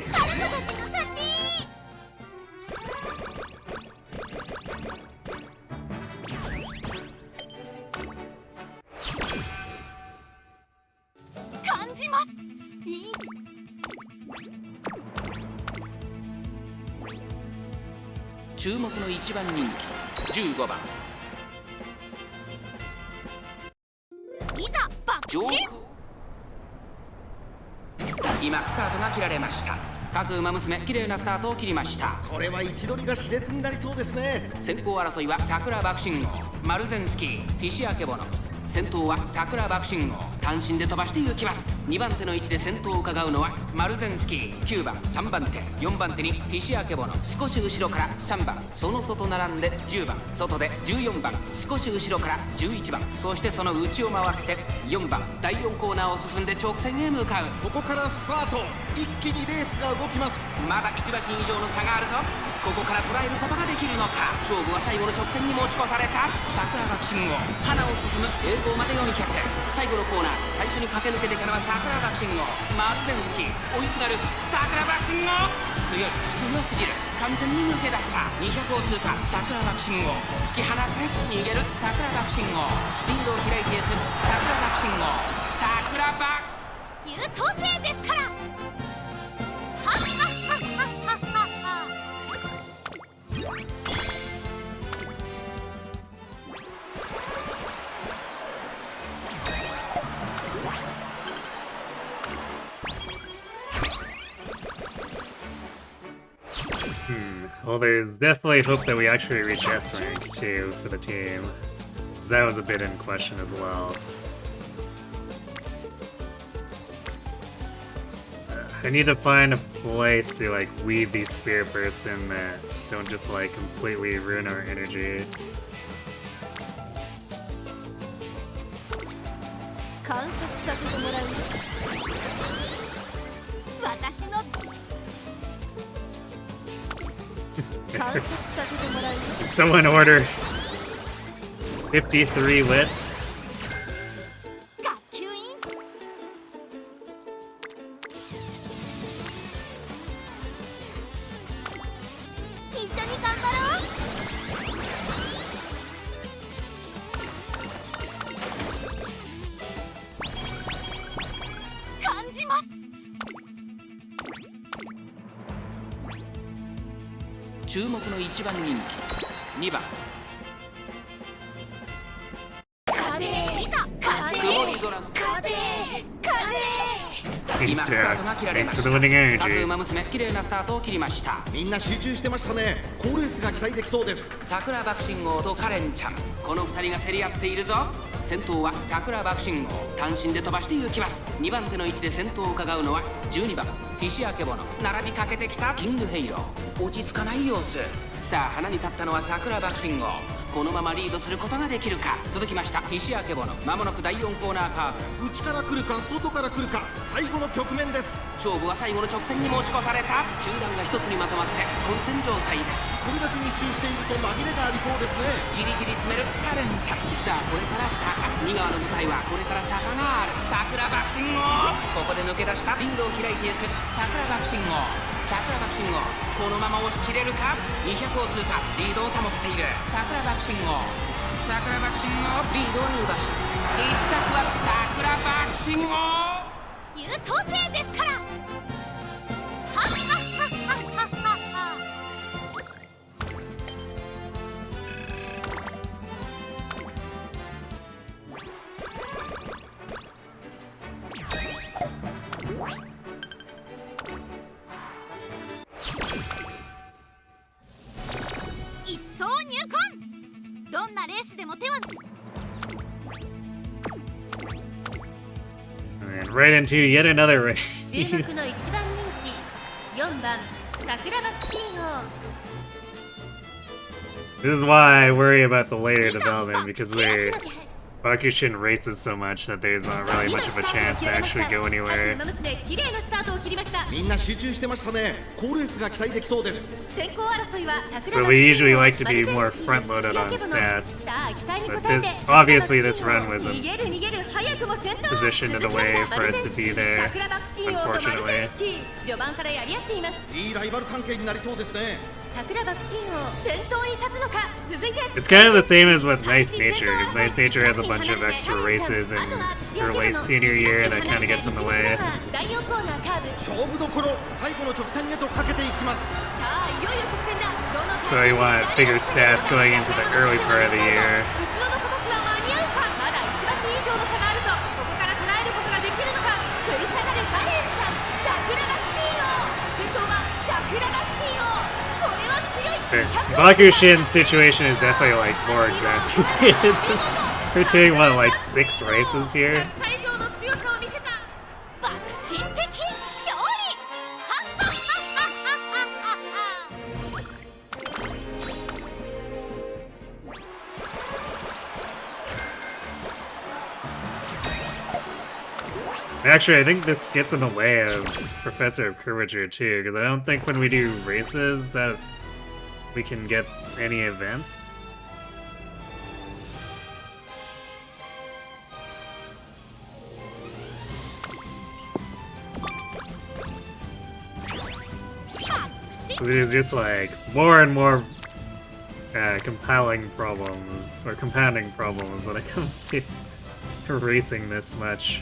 あなたたちの勝ち。感じます。いい。注目の1番人気15番いざバクシン。今スタートが切られました。各馬娘綺麗なスタートを切りました。これは位置取りが熾烈になりそうですね。先行争いは桜爆心王、マルゼンスキー、フィシアケボノ。先頭は桜爆心王、単身で飛ばして行きます。2番手の位置で先頭を伺うのはマルゼンスキー、9番、3番手、4番手にフィシアケボノ。少し後ろから3番、その外並んで10番、外で14番、少し後ろから11番、そしてその内を回って4番、第4コーナーを進んで直線へ向かう。ここからスパート、一気にレースが動きます。まだ1馬身以上の差があるぞ。ここから捉えることができるのか。勝負は最後の直線に持ち越された。桜爆心王、花を進む栄光まで400。最後のコーナー、最初に駆け抜けてからは桜爆心王、マルゼンスキー、追いすがる桜爆心王。強い、強すぎる。完全に抜け出した。200を通過。桜爆心王、突き放せ、逃げる桜爆心王。リードを開いていく桜爆心王。桜爆優等生ですから。はっはっはっはっはっはっは。Well, there's definitely hope that we actually reach S rank too for the team, 'cause that was a bit in question as well. I need to find a place to like weave these spirit bursts in that don't just like completely ruin our energy. 観察させてもらう。私の観察させてもらう。 Someone order 53 lit. 学級委員。一緒に頑張ろう。感じます。注目の1番人気2番カレーいざカレ曇り空のカレーカレー。 Thanks 今スタートが切られ thanks ま for し the winning た。各 energy. 馬娘綺麗なスタートを切りました。みんな集中してましたね。好レースが期待できそうです。桜爆心王とカレンちゃん、この2人が競り合っているぞ。先頭は桜爆心王、単身で飛ばして行きます。2番手の位置で先頭を伺うのは12番フィシアケボノ。並びかけてきたキングヘイロー、落ち着かない様子。さあ花に立ったのは桜爆心王、このままリードすることができるか。続きましたフィシアケボノ、まもなく第4コーナーカーブ。内から来るか外から来るか、最後の局面です。勝負は最後の直線に持ち越された。集団が一つにまとまって混戦状態です。これだけ密集していると紛れがありそうですね。じりじり詰めるカレンちゃん。さあこれから坂2側の舞台はこれから坂がある桜爆心号ここで抜け出したリードを開いていく桜爆心号桜爆心号このまま押し切れるか200を通過リードを保っている桜爆心号桜爆心号リードを奪し1着は桜爆心号優等生ですからはっはっはっはっはっは。一層入魂どんなレースでも手は And right into yet another 注目の race. 一番人気4番桜バクシー号 This is why I worry about the later development, because Bakushin races so much that there's not really much of a chance to actually go anywhere. 綺麗なスタートを切りましたみんな集中してましたね。好レースが期待できそうです。先行争いは So we usually like to be more front-loaded on stats, but obviously this run was positioned in a way for us to be there, unfortunately. 序盤からやり合っていますいいライバル関係になりそうですね。桜バクシー号先頭に立つのか続いて It's kind of the same as with Nice Nature, because Nice Nature has a bunch of extra races in her late senior year that kind of gets in the way. 第4コーナーカーブ勝負どころ、最後の直線へとかけていきます。さあいよいよ直線だどの So you want bigger stats going into the early part of the year. 後ろの子たちは間に合うかまだ1馬身以上の差があるぞここから捉えることができるのか食い下がるバレンちゃん桜バクシー号先頭は桜バクシー号これは強い Bakushin's situation is definitely like more exacerbated since we're doing what, like 6 races here? 100歳以上の強さを見せた爆心的勝利はっはっはっはっはっは Actually, I think this gets in the way of Professor of Curvature too, because I don't think when we do races that we can get any events. So there's just like more and more compiling problems, or compounding problems when it comes to racing this much.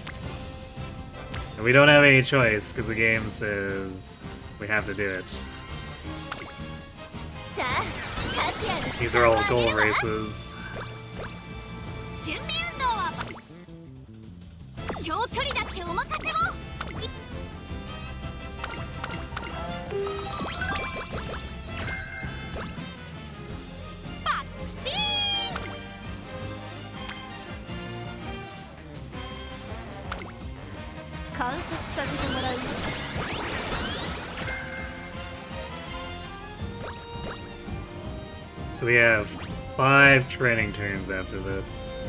And we don't have any choice, because the game says we have to do it. These are all goal races. 準備運動は長距離だってお任せをバクシーン観察させてもらうよ So we have 5 training turns after this.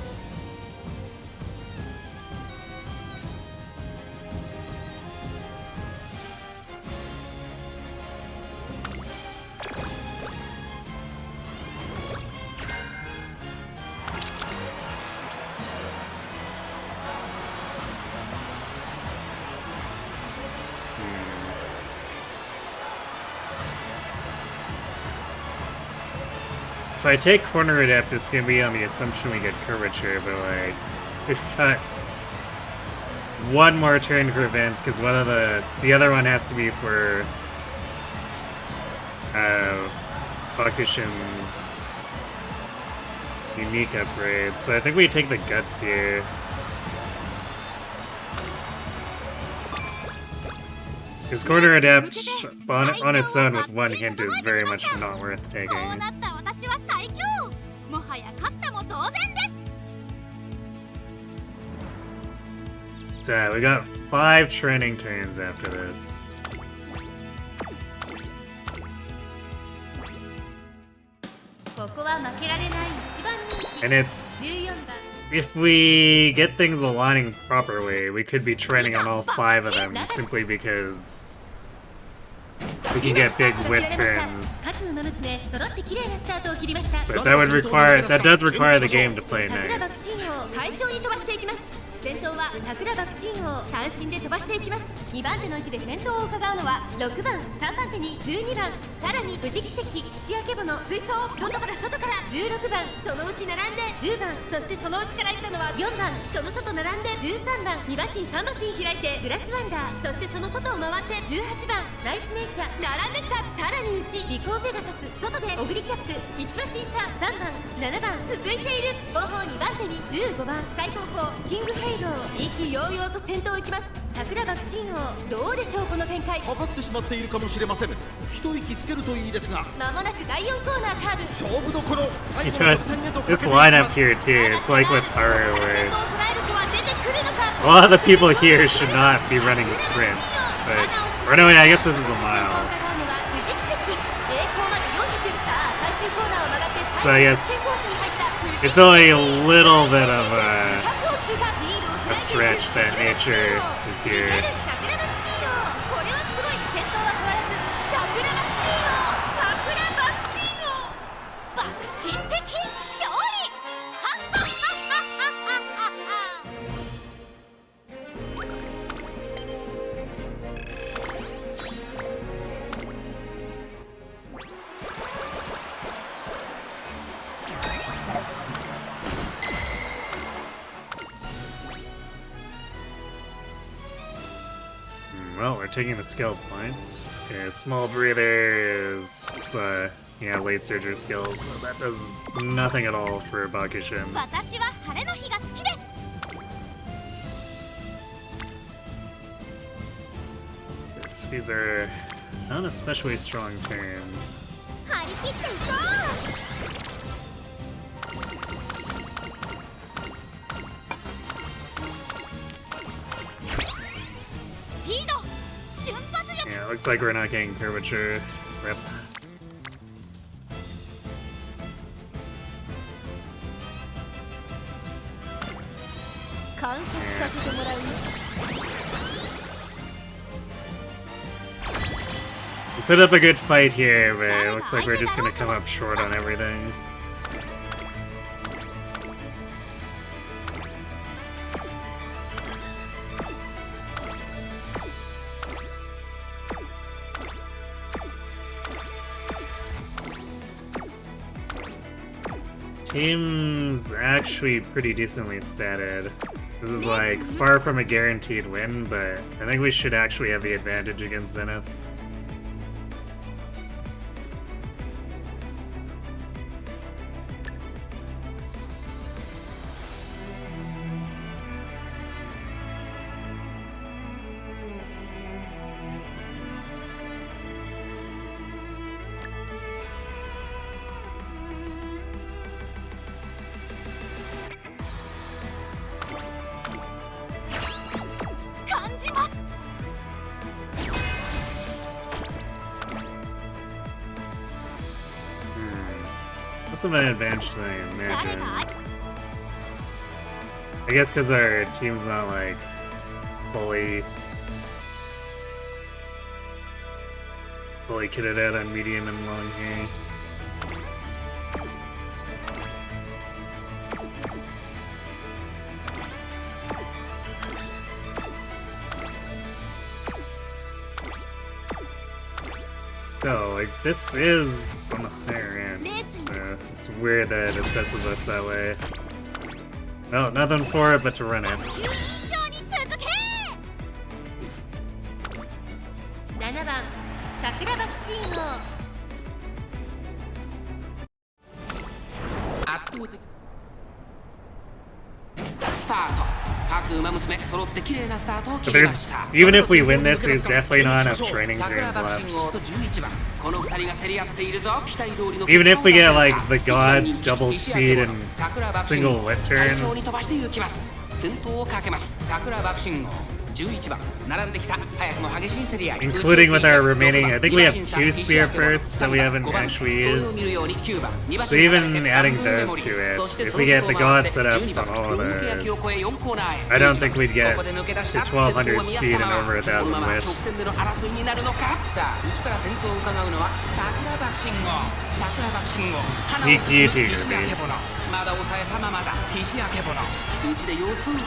If I take corner adept, it's gonna be on the assumption we get curvature, but like, we've got one more turn for events, because one of the other one has to be for Bakushin's unique upgrades. So I think we take the guts here. Because corner adept on its own with one hint is very much not worth taking. こうなった私は最強もはや勝ったも同然です So we got 5 training turns after this. ここは負けられない一番人気 And it's 14番 if we get things aligning properly, we could be training on all 5 of them simply because we can get big whip turns. 各馬娘揃って綺麗なスタートを切りました。 But that does require the game to play 桜爆 nice. 心王快調に飛ばしていきます。先頭は桜爆心王単身で飛ばしていきます。2番手の位置で先頭を伺うのは6番、3番手に12番、さらに富士奇跡、岸明ボの追走、外から16番、そのうち並んで10番、そしてそのうちから行ったのは4番、その外並んで13番、2馬身3馬身開いてグラスワンダー、そしてその外を回って18番、ナイスネイチャー並んできた。さらに内リコーペガサス、外でオグリキャップ、1馬身差3番、7番続いている。後方2番手に15番、最後方キングヘイ意気揚々と先頭行きます。桜爆心王どうでしょうこの展開。かかってしまっているかもしれません。一息つけるといいですが。まもなく第4コーナーカーブ。勝負どころ。 You know, this lineup here too, it's like with Haru where a lot of the people here should not be running sprints. But, or no, I guess this is a mile. So I guess it's only a little bit of a stretch that nature is here. Well, we're taking the skill points. Okay, small breather is yeah, late surger skills, so that does nothing at all for Bakushin. These are not especially strong turns. Yeah, looks like we're not getting curvature. Rip. We put up a good fight here, but it looks like we're just gonna come up short on everything. Team's actually pretty decently statted. This is like far from a guaranteed win, but I think we should actually have the advantage against Zenith. Must have an advantage than I imagine. I guess because our team's not like fully kitted out on medium and long here. So, like, this is on the higher end, so it's weird that it assesses us that way. Well, nothing for it but to run it. 7番桜爆心王圧倒的スタート各馬娘揃って綺麗なスタートを切りました。 Even if we win this, there's definitely not enough training turns left. Even if we get like the god double speed and single whip turn, 11番並んできた早くも激しい競り合い Including with our remaining, I think we have 2 spear firsts that we haven't actually used. So even adding those to it, if we get the god setups on all of those, I don't think we'd get to 1200 speed and over 1000 wish. Sneak GT gonna be. まだ抑えたままだ菱明けぼのうちで様子を伺う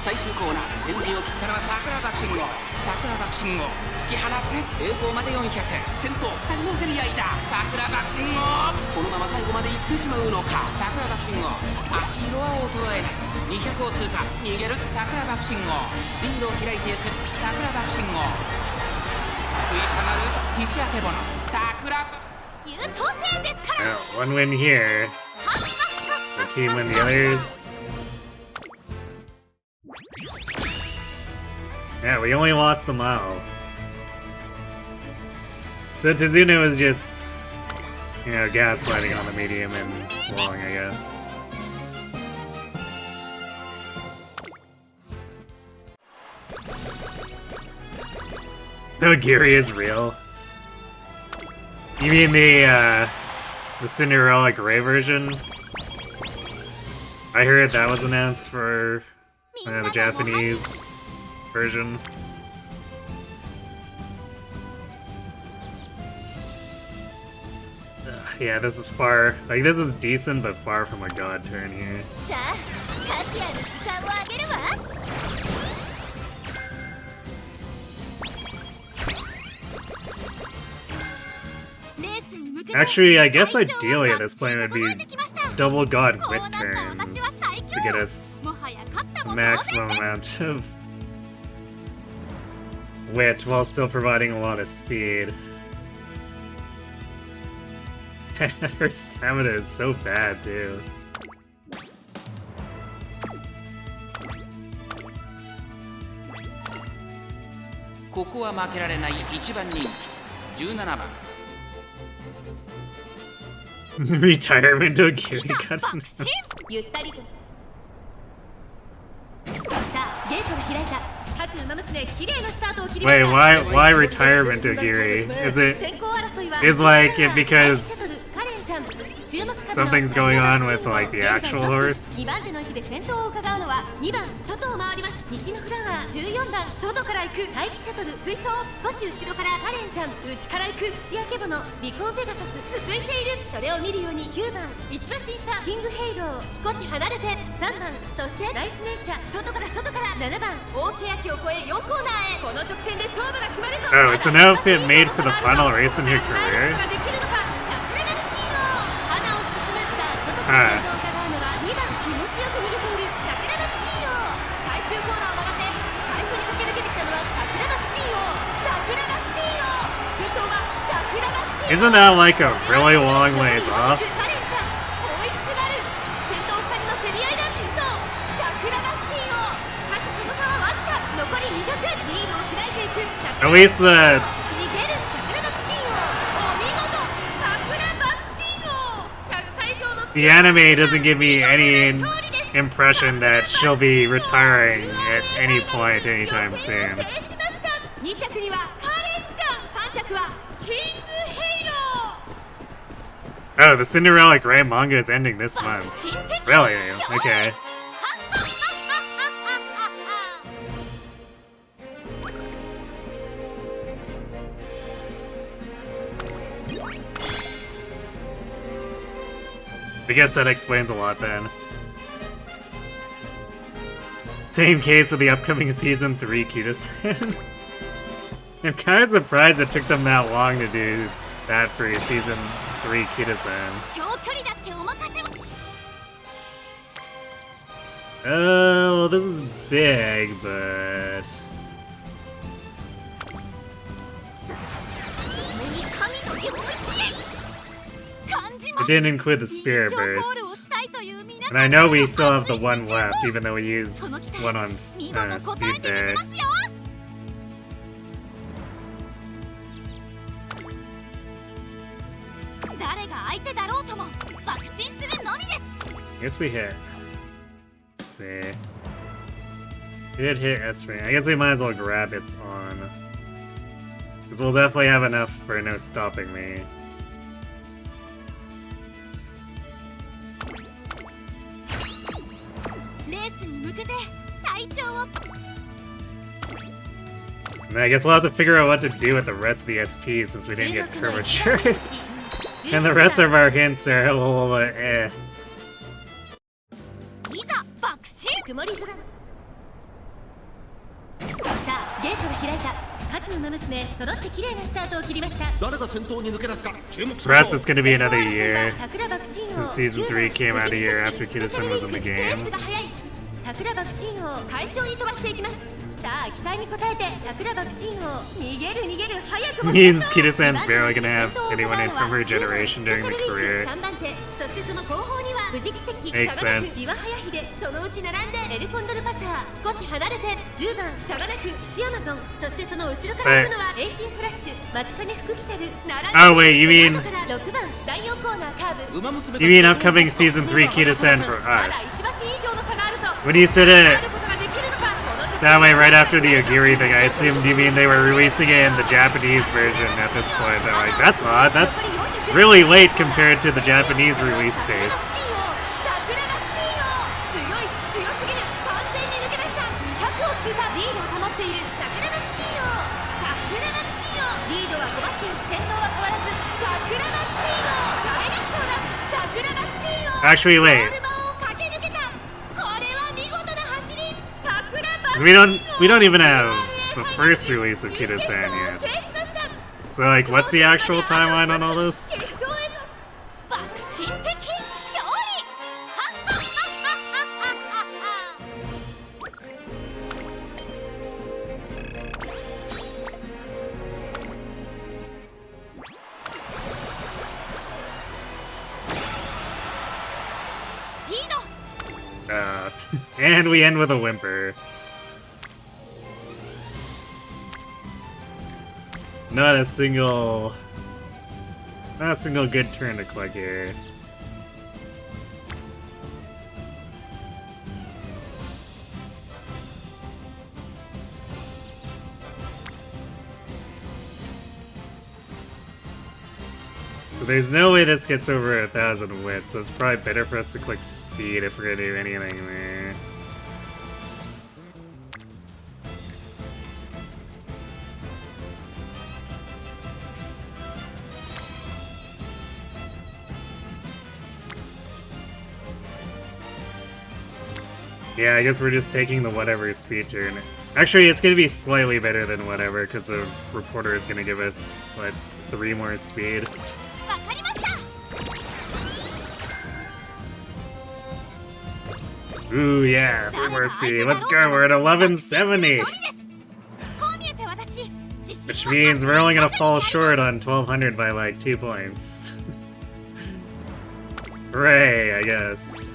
最終コーナー前輪を切ったのは桜爆信号桜爆信号突き放せ栄光まで400先頭2人の競り合いだ桜爆信号このまま最後まで行ってしまうのか桜爆信号足色は衰えない200を通過逃げる桜爆信号リードを開いていく桜爆信号食い下がる菱明けぼの桜優等生ですから One win here. The team win the others. Yeah, we only lost the mile. So Tizuna was just, you know, gaslighting on the medium and long, I guess. No, Giri is real. You mean the Cinderella Grey version? I heard that was announced for the Japanese version. Yeah, this is far. Like, this is decent, but far from a god turn here. Actually, I guess ideally at this point it would be double god wit turns to get us the maximum amount of wit while still providing a lot of speed. Her stamina is so bad too. Retirement to Giri cut. Wait, why retirement to Giri? Is like it because something's going on with like the actual horse? 2番手の位置で先頭を伺うのは2番外を回ります西のフラワー14番外から行く待機シャトル追走少し後ろからカレンちゃん内から行く節明けぼのリコーペガサス続いているそれを見るように9番一馬審査キングヘイロー少し離れて3番そしてナイスネイチャー外から7番大欅を越え4コーナーへこの直線で勝負が決まるぞ Oh, it's an outfit made for the final race in your career? Isn't that like a really long ways off? At least the anime doesn't give me any impression that she'll be retiring at any point anytime soon. Oh, the Cinderella Grey manga is ending this month. Really? Okay. I guess that explains a lot then. Same case with the upcoming Season 3 Kitasen. I'm kind of surprised it took them that long to do that for a Season 3 Kitasen. Oh, well, this is big, but... It didn't include the Spirit Burst. And I know we still have the one left, even though we used one on Speed there. I guess we hit. Let's see. It hit S rank. I guess we might as well grab its on. Because we'll definitely have enough for no stopping me. And I guess we'll have to figure out what to do with the rest of the SP since we didn't get curvature. And the rest of our hints are a little eh. 曇り空さあゲートが開いた各の馬娘揃って綺麗なスタートを切りました誰が先頭に抜け出すか注目しましょ Perhaps う it's gonna be another year since season 3 came out a year after Kida-san was in the game. 桜爆心王快調に飛ばしていきますさあ期待に応えて桜爆心王逃げる早くも Means Kida-san's barely gonna have anyone in from her generation during the career. 3番手そしてその後方には藤木関 Makes 輝く sense. 岩早秀そのうち並んでエルコンドルパター少し離れて10番輝くシアマゾンそしてその後ろから来るのはエイシンフラッシュ松金福来たる並んで Oh wait, you mean 6番第4コーナーカーブ you mean upcoming season 3 Kida-san for まだ us? 1馬身以上の差があると When you said it ることができるのかこの that way right after the Ogiri thing, I assumed you mean they were releasing it in the Japanese version at this point. I'm like, that's odd. That's really late compared to the Japanese release dates. 'Actually, wait. 'Cause we don't even have the first release of Kida-san yet. So like, what's the actual timeline on all this? And we end with a whimper. Not a single good turn to click here. So there's no way this gets over 1,000 wits, so it's probably better for us to click speed if we're gonna do anything there. Yeah, I guess we're just taking the whatever speed turn. Actually, it's gonna be slightly better than whatever, because the reporter is gonna give us, what, 3 more speed. Ooh, yeah, 3 more speed. Let's go, we're at 1170! Which means we're only gonna fall short on 1200 by like 2 points. Hooray, I guess.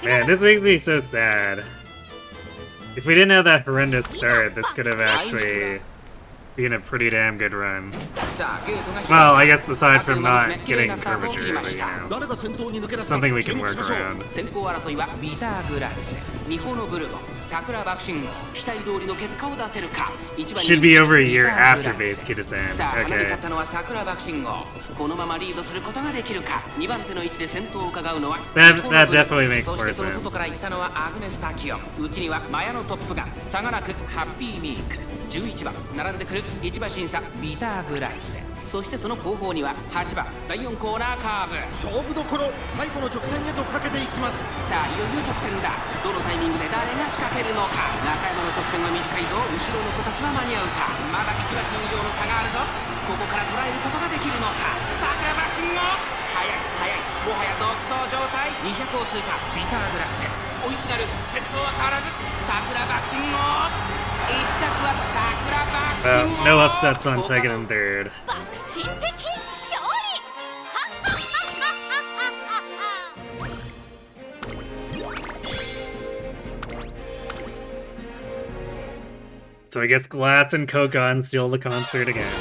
Man, this makes me so sad. If we didn't have that horrendous start, this could have actually been a pretty damn good run. Well, I guess aside from not getting curvature, but you know, 誰が先頭に抜け出すか something we 注 can 目し work ましょう around. 先行争いはビターグラス日本のブルゴン桜爆心期待通りの結果を出せるか Should be over a year after base Kida-san. さあ離れ Okay. 勝ったのは桜爆心号このままリードすることができるか2番手の位置で先頭を伺うのは That 日本のブルゴン definitely makes そし more てその外から行 sense. ったのはアグネス・タキオン内にはマヤのトップガン差がなくハッピーミーク11番並んでくる1馬審査ビターグラスそしてその後方には8番第4コーナーカーブ勝負どころ最後の直線へとかけていきますさあいよいよ直線だどのタイミングで誰が仕掛けるのか中山の直線は短いぞ後ろの子たちは間に合うかまだ1馬身以上の差があるぞここから捉えることができるのか桜マシンを速い速いもはや独走状態200を通過ビターグラス追いすがる先頭は変わらず桜マシンを1着は桜マシンを No upsets on second and third. 爆心的勝利 So I guess Glass and Kokon steal the concert again.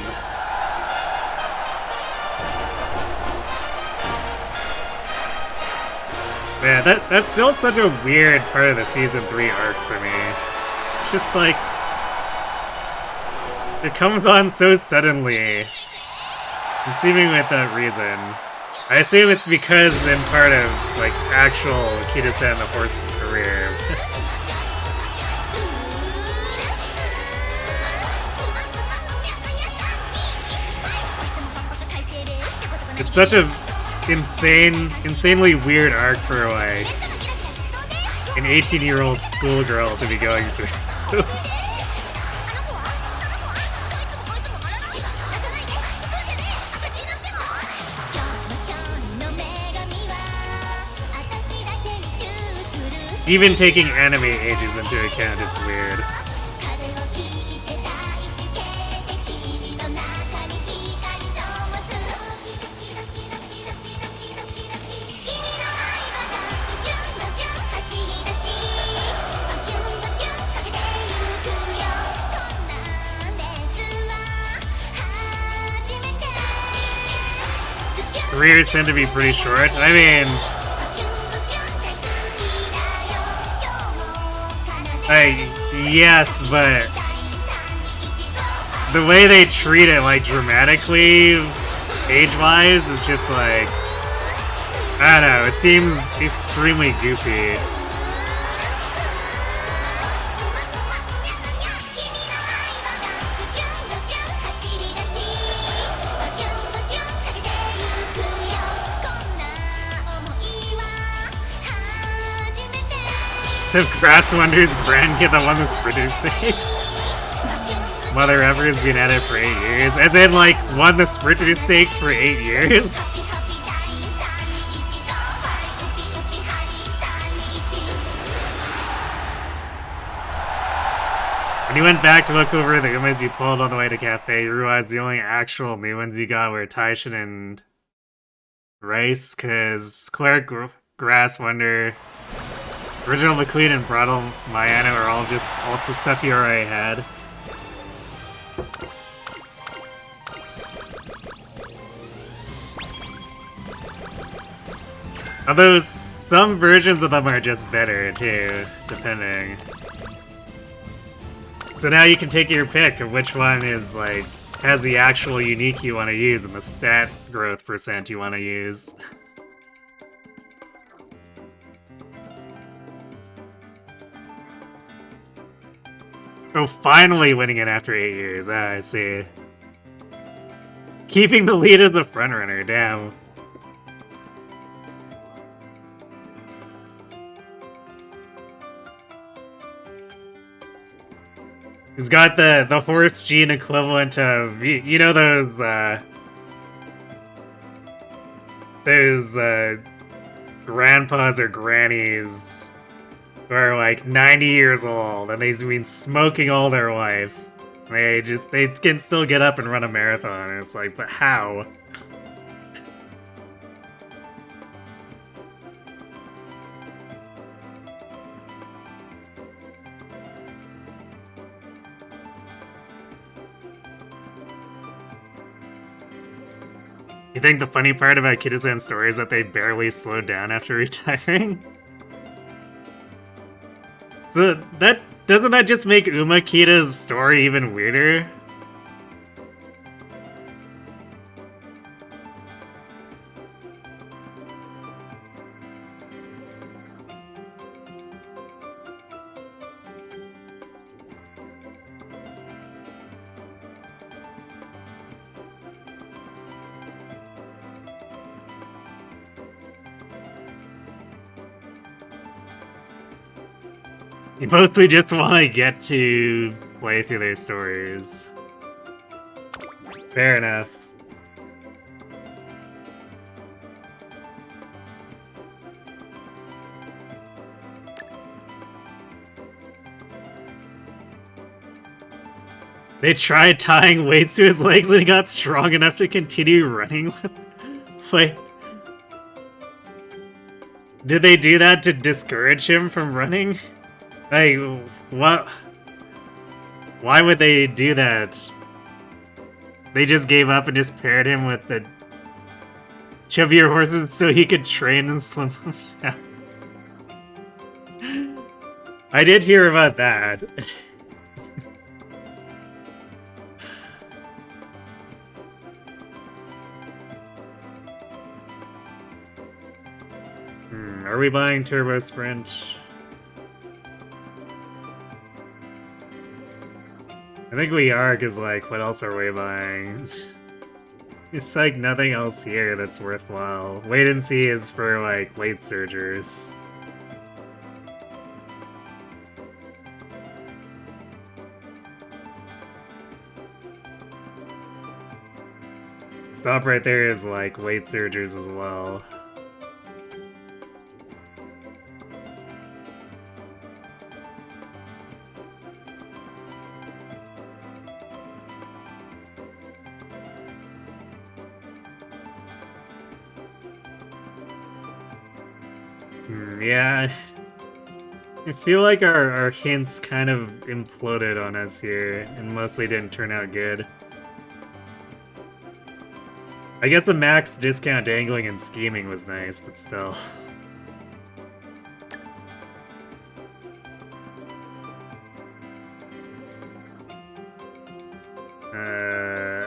Yeah, that's still such a weird part of the Season 3 arc for me. It's just like... It comes on so suddenly. And seeming with that reason. I assume it's because in part of, like, actual Kida-san the horse's career. It's such a insanely weird arc for, like, an 18-year-old schoolgirl to be going through. Even taking anime ages into account, it's weird. Careers tend to be pretty short. I mean... yes, but... the way they treat it, like, dramatically, age-wise, is just like... I don't know, it seems extremely goofy. So Grass Wonder's brand get the one that's produced 6. Mother ever has been at it for 8 years, and then like won the Sprinter Stakes for 8 years. When you went back to look over the images you pulled on the way to cafe, you realized the only actual new ones you got were Taishin and Rice, because Cleric, Grass Wonder, Original McQueen, and Brattle Mayana are all just also stuff you already had. Although some versions of them are just better too, depending. So now you can take your pick of which one is like has the actual unique you want to use and the stat growth % you want to use. Oh, finally winning it after 8 years. Ah, I see. Keeping the lead as the frontrunner, damn. He's got the horse gene equivalent of, you know those grandpas or grannies who are like 90 years old and they've been smoking all their life. They can still get up and run a marathon, and it's like, but how? You think the funny part about Kida-san's story is that they barely slowed down after retiring? So doesn't that just make Kida's story even weirder? You mostly just want to get to play through their stories. Fair enough. They tried tying weights to his legs and he got strong enough to continue running with... Wait. Did they do that to discourage him from running? Like, what? Why would they do that? They just gave up and just paired him with the chubbier horses so he could train and swim them down. I did hear about that. Are we buying Turbo Sprint? I think we are, because, like, what else are we buying? It's like nothing else here that's worthwhile. Wait and see is for, like, weight surgers. Stop right there is, like, weight surgers as well. Yeah, I feel like our hints kind of imploded on us here, and mostly didn't turn out good. I guess the max discount angling and scheming was nice, but still. I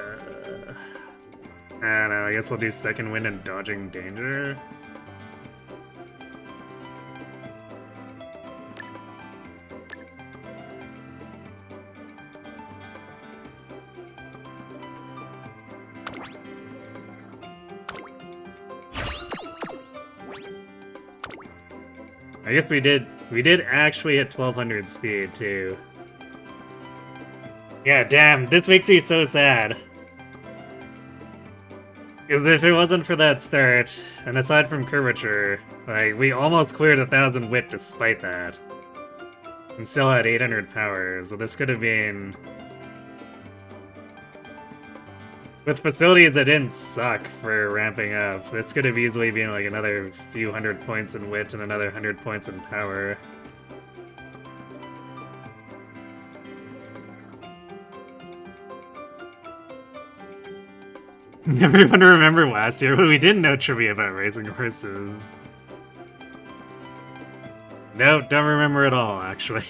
don't know, I guess we'll do second wind and dodging danger. I guess we did actually hit 1200 speed too. Yeah, damn, this makes me so sad. Because if it wasn't for that start, and aside from curvature, like, we almost cleared 1000 wit despite that. And still had 800 power, so this could have been... With facilities that didn't suck for ramping up, this could have easily been like another few hundred points in wit and another 100 points in power. Everyone remember last year when we didn't know trivia about racing horses. Nope, don't remember at all, actually.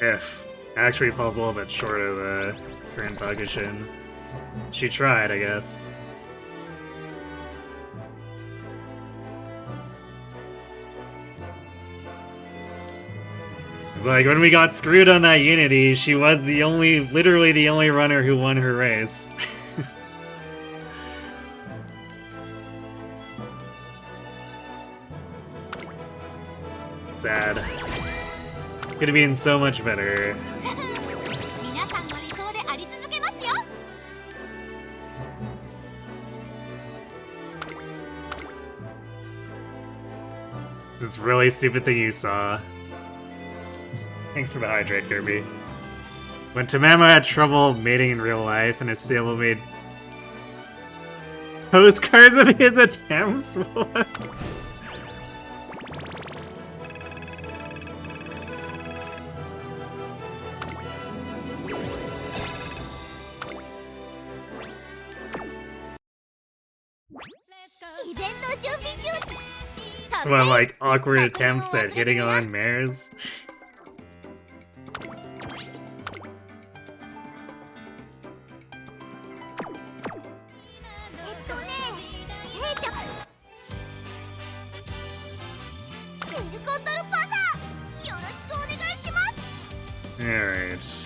If actually falls a little bit short of the current Bakushin. She tried, I guess. It's like when we got screwed on that Unity, she was literally the only runner who won her race. Sad. Could have been so much better. This really stupid thing you saw. Thanks for the hydrate, Kirby. When Tamamo had trouble mating in real life and his stablemate postcards of his attempts, what? Some like awkward attempts at hitting on mares.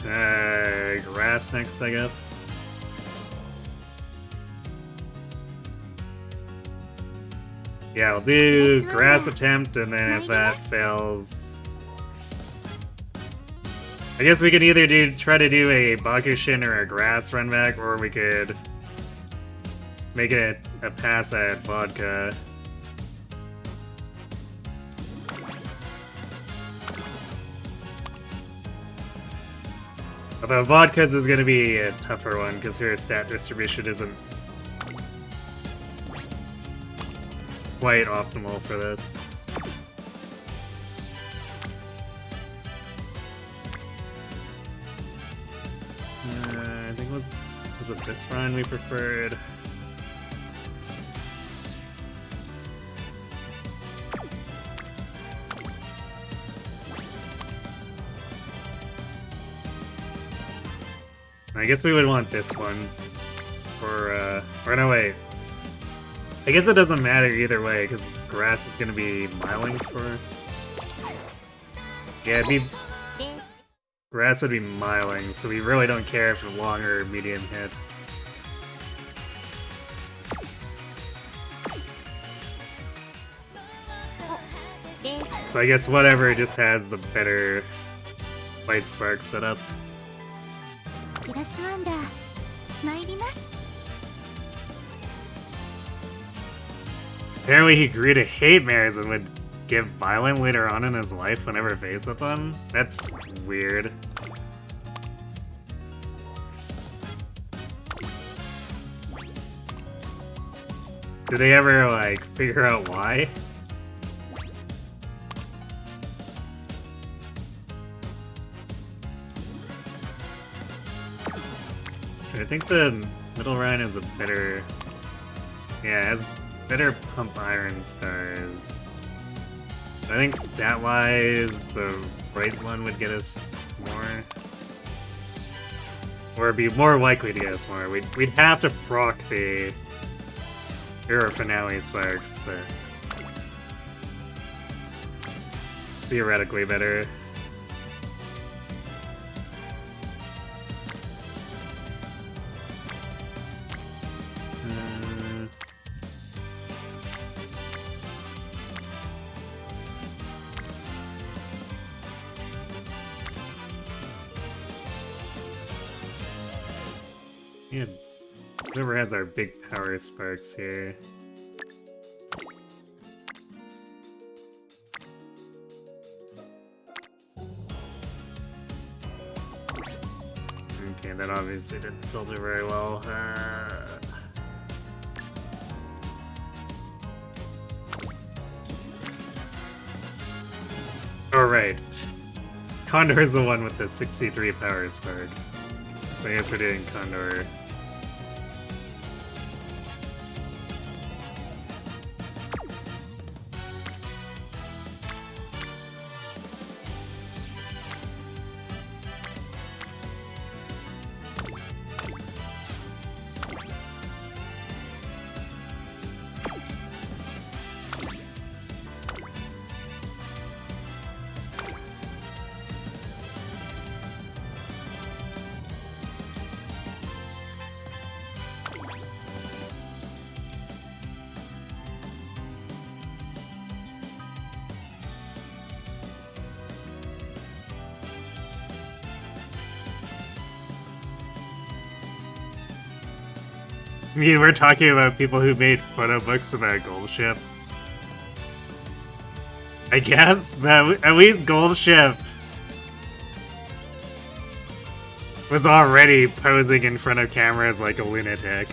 Alright, grass next, I guess. Yeah, I'll do grass attempt, and then if that fails... I guess we could either try to do a Bakushin or a grass run back, or we could make it a pass at vodka. Although vodka's is going to be a tougher one, because her stat distribution isn't quite optimal for this. I think was it this run we preferred? I guess we would want this one for, or no, wait. I guess it doesn't matter either way, because grass is going to be miling for... Yeah, grass would be miling, so we really don't care if long or medium hit. So I guess whatever just has the better light spark setup. Apparently he grew to hate mares and would give violent later on in his life whenever faced with them? That's weird. Did they ever, like, figure out why? I think the middle run is a better... Yeah, it has better pump iron stars. I think stat-wise, the right one would get us more. Or be more likely to get us more. We'd have to proc the Hero Finale sparks, but... it's theoretically better. Yeah, whoever has our big power sparks here. Okay, that obviously didn't filter very well. Oh, right. Condor is the one with the 63 power spark. So I guess we're doing Condor. I mean, we're talking about people who made photo books about Gold Ship. I guess, but at least Gold Ship was already posing in front of cameras like a lunatic.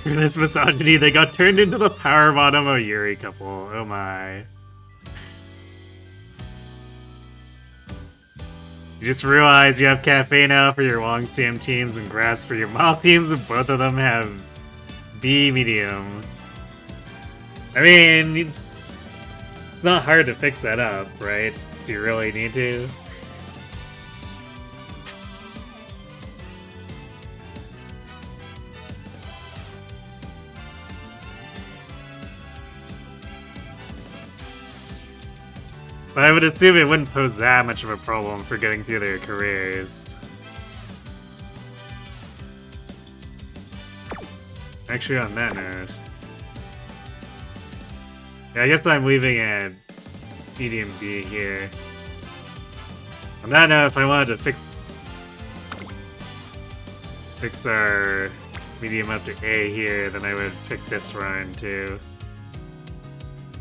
This misogyny, they got turned into the power bottom of Yuri couple. Oh my. You just realize you have Cafe now for your long CM teams and Grass for your mild teams, and both of them have B medium. I mean, it's not hard to fix that up, right? If you really need to. But I would assume it wouldn't pose that much of a problem for getting through their careers. Actually, on that note... yeah, I guess I'm leaving at medium B here. On that note, if I wanted to fix our medium up to A here, then I would pick this run too.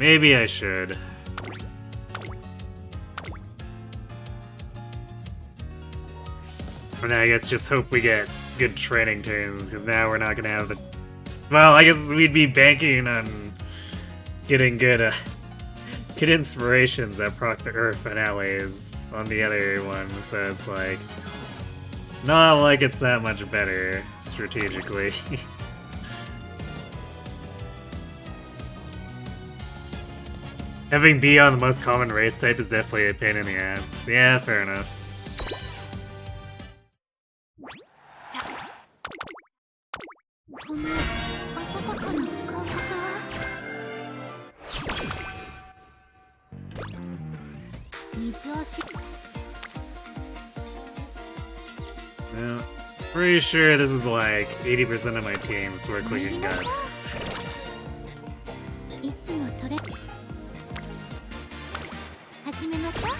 Maybe I should. And I guess just hope we get good training turns, because now we're not going to have the Well, I guess we'd be banking on getting good inspirations that proc the Earth finales on the other one, so it's like not like it's that much better strategically. Having B on the most common race type is definitely a pain in the ass. Yeah, fair enough. この温かな感覚は水をし Yeah, pretty sure this is like 80% of my teams were clicking guts. いつも取れ始めましょう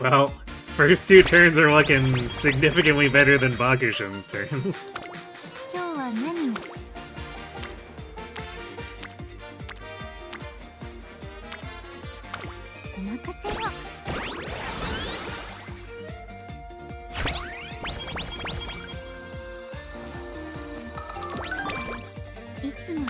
Well, first two turns are looking significantly better than Bakushin's turns. 今日は何をお任せをいつも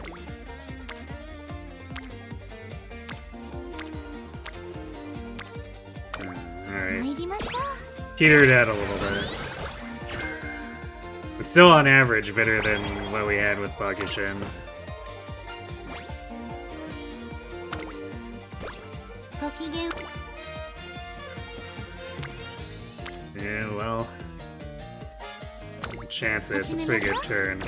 Alright. 参りましょう Teetered out a little bit. It's still on average better than what we had with Bakushin. ご機嫌 Yeah, well. Chance it, it's a pretty good turn.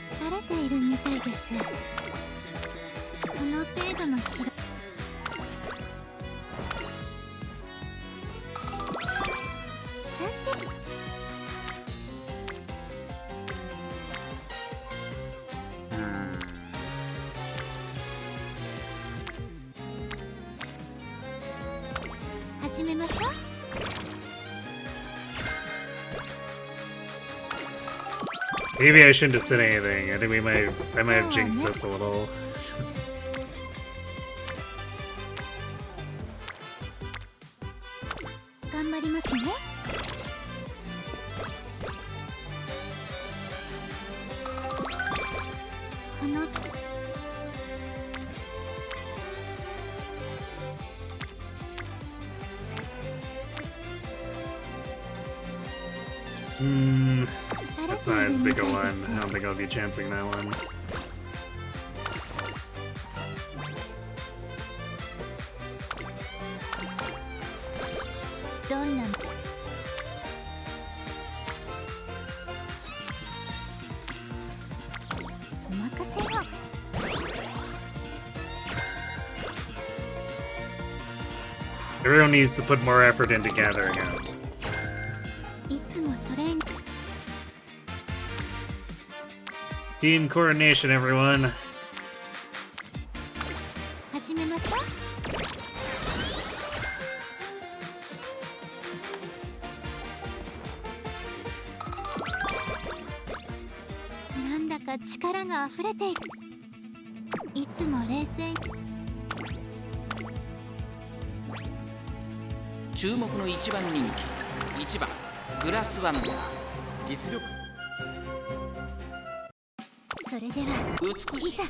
疲れているみたいですこの程度の疲労さて 始めましょう Maybe I shouldn't have said anything. I think I might have jinxed us a little. 頑張りますねこの That's not as big a one. I don't think I'll be chancing that one. どんな お任せを Everyone needs to put more effort into gathering up. いつもトレーニング Team coordination, everyone. 始めましょうなんだか力が溢れているいつも冷静注目の一番人気1番グラスワンダー実力それでは美しいいざ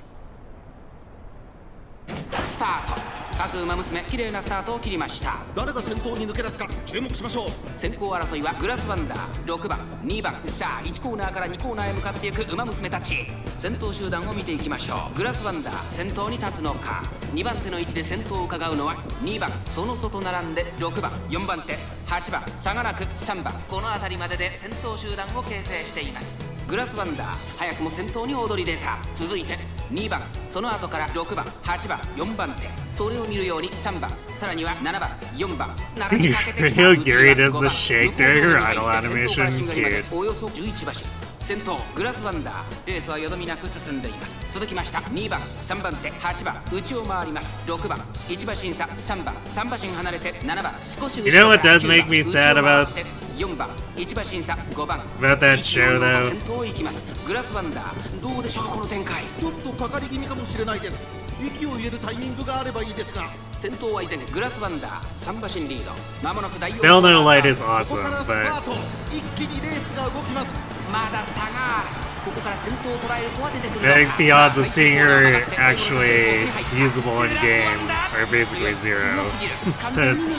スタート各馬娘綺麗なスタートを切りました。誰が先頭に抜け出すか注目しましょう。先行争いはグラスワンダー6番2番さあ1コーナーから2コーナーへ向かっていく馬娘たち。先頭集団を見ていきましょう。グラスワンダー先頭に立つのか。2番手の位置で先頭を伺うのは2番その外並んで6番4番手8番差がなく3番この辺りまでで先頭集団を形成しています。グラスワンダー早くも先頭に躍り出た。続いて2番その後から6番8番4番手それを見るように3番さらには7番4番並びかけてきたGary does the shake during her idle animation. Cute. およそ11馬身先頭グラスワンダーレースはよどみなく進んでいます。続きました2番3番手8番内を回ります。6番1馬身差3番3馬身離れて7番少し後ろ You know what does make me sad about 4番1馬身差5番 about that show though? 先頭を行きます。グラスワンダーどうでしょうこの展開。ちょっとかかり気味かもしれないです。息を入れるタイミングがあればいいですが。先頭は依然グラスワンダー3馬身リード。間もなく第4 Bell Light is ここ awesome, からスパ but ート、一気にレースが動きます。まだ差がある。ここから先頭を捉えるとは出てくるのか。 I think the odds of seeing her actually usable in game are basically zero. So it's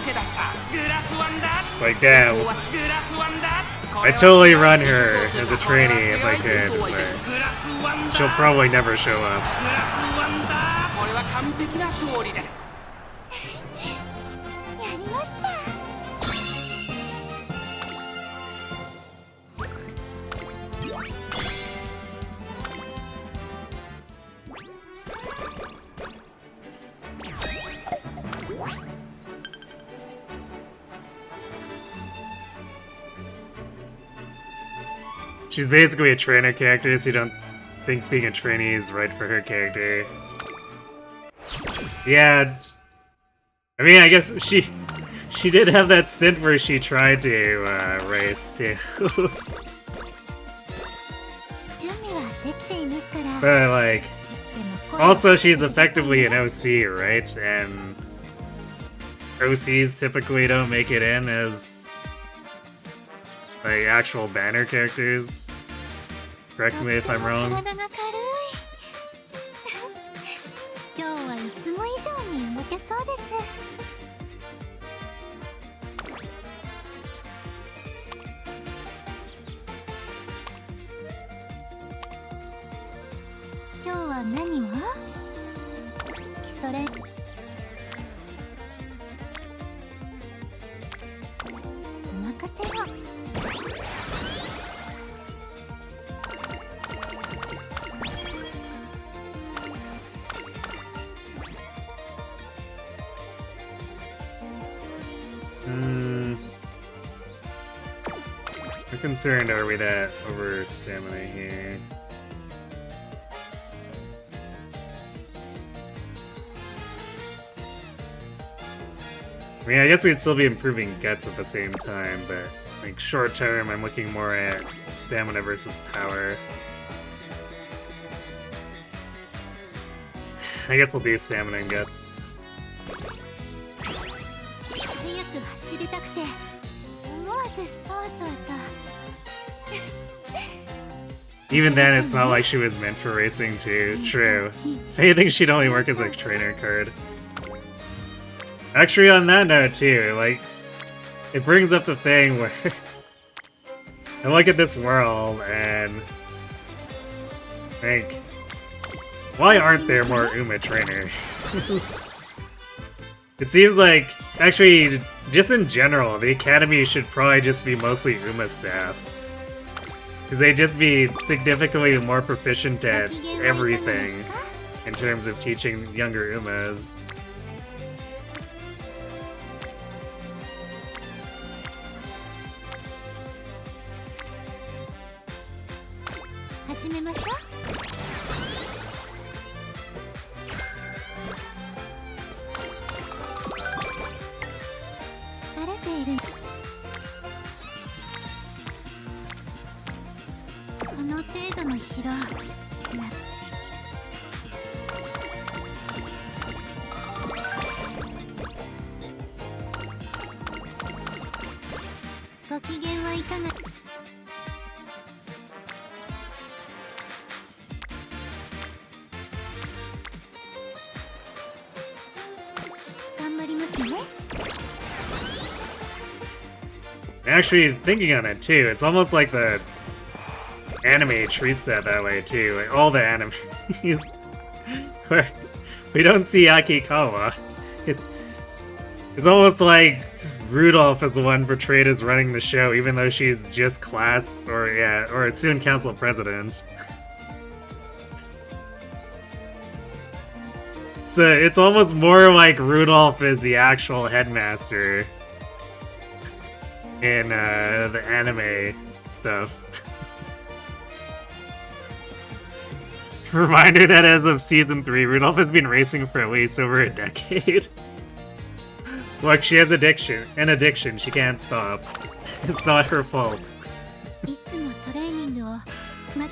like, damn. I'd totally run her as a trainee if I could, but she'll probably never show up. これは完璧な勝利です。やりました。She's basically a trainer character, so you don't think being a trainee is right for her character. Yeah. I mean, I guess she did have that stint where she tried to race too. 準備はできていますから。 But like, いつでも声を also she's effectively an OC, right? And OCs typically don't make it in as like actual banner characters. Correct me if I'm wrong. 体が軽い。今日はいつも以上に動けそうです。今日は何を？基礎練。お任せを。How concerned are we that over stamina here? I mean, I guess we'd still be improving guts at the same time, but like short term, I'm looking more at stamina versus power. I guess we'll do stamina and guts. 速く走りたくて思わずそわそわと。 Even then, it's not like she was meant for racing too. True. Faye thinks she'd only work as a trainer card. Actually, on that note too, like, it brings up the thing where I look at this world and think, why aren't there more Uma trainers? It seems like, actually, just in general, the academy should probably just be mostly Uma staff. Because they'd just be significantly more proficient at everything in terms of teaching younger Umas. 始めましょう。疲れている。この程度の疲労な。ご機嫌はいかが？頑張りますね。 Actually, thinking on it too, it's almost like the anime treats that way too. Like all the animes where we don't see Akikawa. It's almost like Rudolph is the one portrayed as running the show, even though she's just class or soon council president. So it's almost more like Rudolph is the actual headmaster in the anime stuff. Reminder that as of season 3, Rudolph has been racing for at least over a decade. Look, she has an addiction, she can't stop. It's not her fault. いつもトレーニングを間違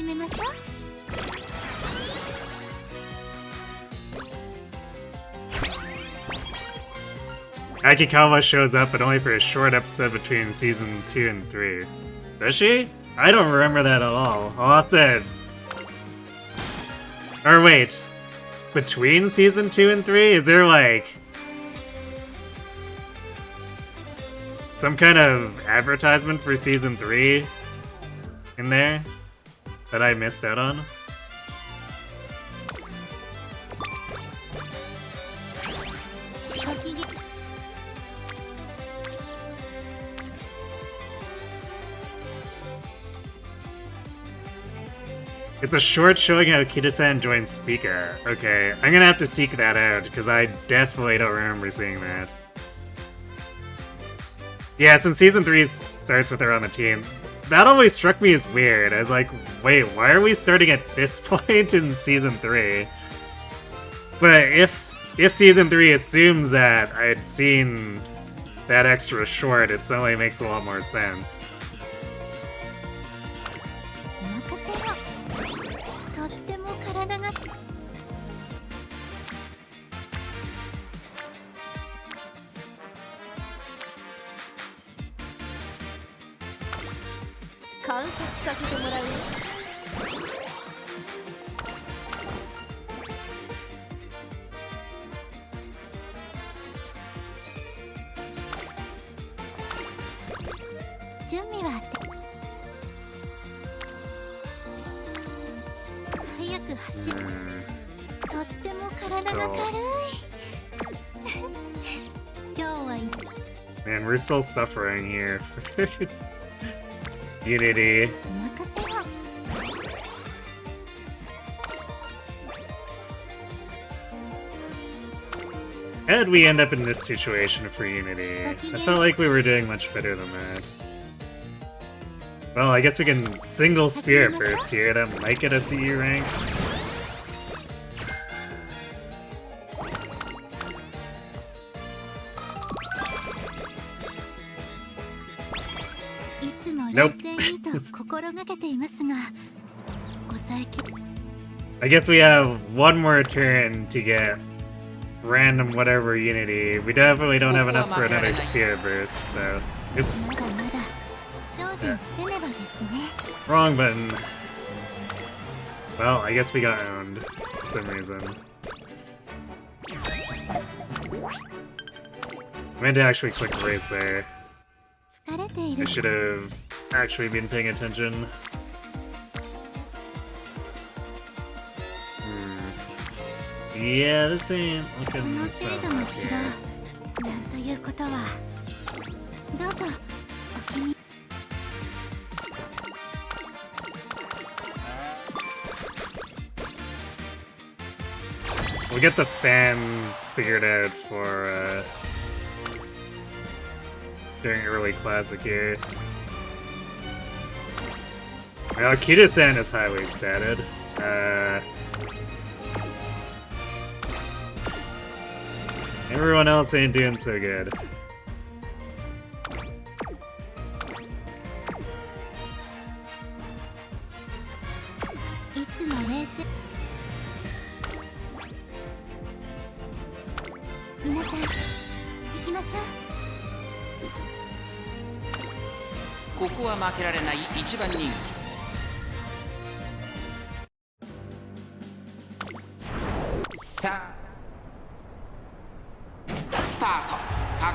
始めましょう。 Akikawa shows up, but only for a short episode between season 2 and 3. Does she? I don't remember that at all. I'll have to... Or wait. Between season 2 and 3? Is there like... some kind of advertisement for season 3 in there that I missed out on? It's a short showing how Kita-san joined Spica. Okay, I'm gonna have to seek that out, because I definitely don't remember seeing that. Yeah, since season 3 starts with her on the team, that always struck me as weird. I was like, wait, why are we starting at this point in season 3? But if season 3 assumes that I had seen that extra short, it suddenly makes a lot more sense. とっても体が 観察させてもらうよ。 準備は早く走る。とっても体が軽い。今日はいい。 Man, we're still suffering here. Unity. お任せよ。 How did we end up in this situation for Unity? I felt like we were doing much better than that. Well, I guess we can single Spirit Burst here. That might get us a U rank. Nope. I guess we have one more turn to get random whatever Unity. We definitely don't have enough for another Spirit Burst, so... Oops. Wrong button. Well, I guess we got owned for some reason. I meant to actually click race there. I should have actually been paying attention. Yeah, this ain't looking so much here. We'll get the fans figured out for during early classic here. Well, Kita-san is highly statted. Everyone else ain't doing so good.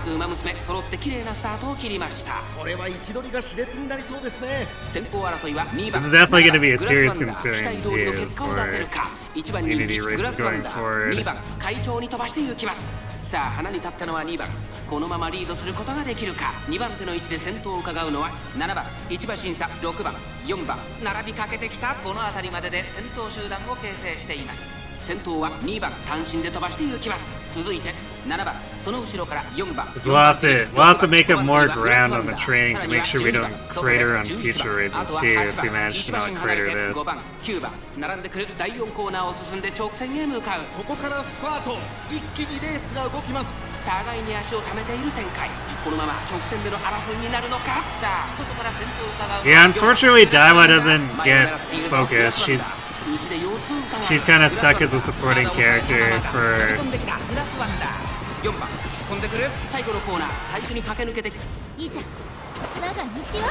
Umamusume 揃って綺麗なスタートを切りました。これは位置取りが熾烈になりそうですね。先行争いは2番。 This is definitely going to be a serious concern too for 1番人 Unity 気グ races ラスワ going ンダー forward. 2番会長に飛ばしていきます。さあ花に立ったのは2番。このままリードすることができるか。2番手の位置で先頭を伺うのは7番1馬審査6番4番並びかけてきたこの辺りまでで先頭集団を形成しています。先頭は2番単身で飛ばしていきます。続いて7番その後ろから4番 We'll have to make up more ground on the training to make sure we don't crater on future races too if we manage to not crater this. 5番9番並んでくる第4コーナーを進んで直線へ向かう。ここからスパート、一気にレースが動きます。互いに足を溜めている展開。このまま直線での争いになるのか。さあ外から先頭を伺う。 Yeah, unfortunately, Daiwa doesn't get focused. She's kind of stuck as a supporting character for 4番突っ込んでくる。最後のコーナー最初に駆け抜けてきた。いざ我が道は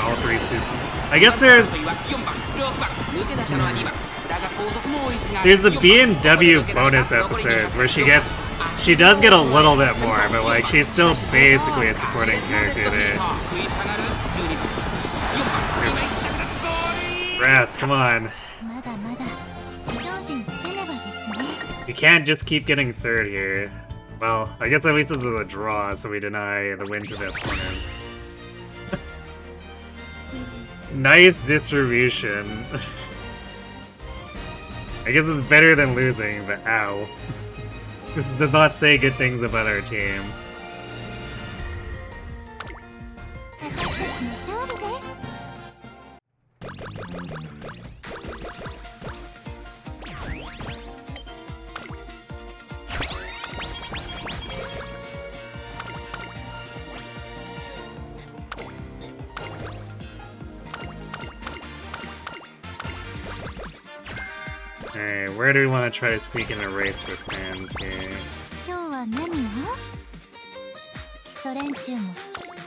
all 3 seasons. I guess there's 4番6番抜け出したのは2番。だが後続も追いすがる。 the B&W bonus episodes where she does get a little bit more, but like she's still basically a supporting character there. 食い下がる12番4番今一着だ。ゴール。 Brass, come on. まだまだ精進せねばですね。 You can't just keep getting third here. Well, I guess at least it's a draw, so we deny the win to the opponents. Nice distribution. I guess it's better than losing, but ow. This does not say good things about our team. 私たちの勝利です。 Alright, where do we want to try to sneak in a race with fans here? 今日は何を？基礎練習も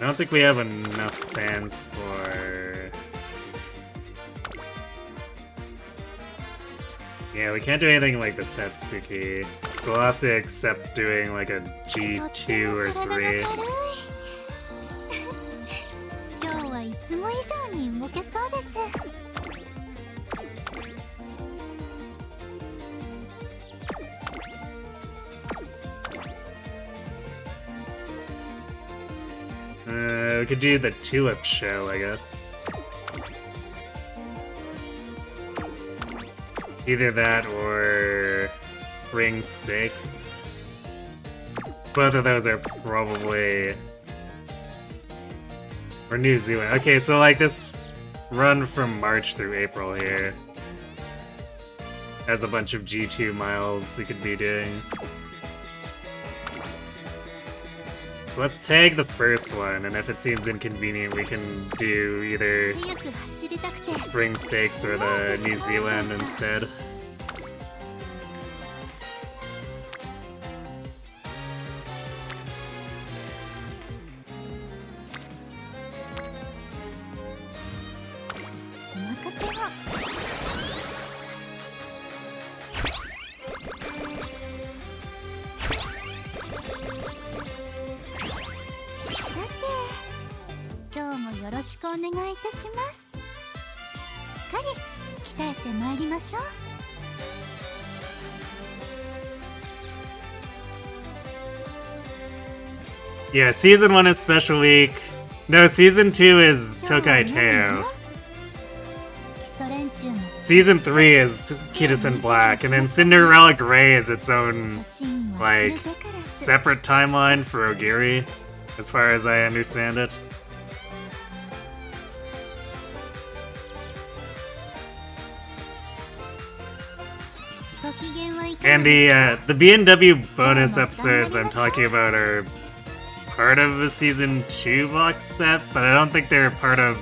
I don't think we have enough fans for... Yeah, we can't do anything like the Satsuki, so we'll have to accept doing like a とっても G2 or 体が 3. 軽い。今日はいつも以上に動けそうです。 We could do the Tulip show, I guess. Either that or Spring Stakes. Both of those are probably... Or New Zealand. Okay, so like this run from March through April here has a bunch of G2 miles we could be doing. So let's tag the first one, and if it seems inconvenient, we can do either 早く走りたくて the Spring Stakes or the New Zealand instead. Yeah, season 1 is Special Week. No, season 2 is Tokai Teo. Season 3 is Kitasen Black, and then Cinderella Grey is its own, like, separate timeline for Ogiri, as far as I understand it. And the B&W bonus episodes I'm talking about are part of the season 2 box set, but I don't think they're part of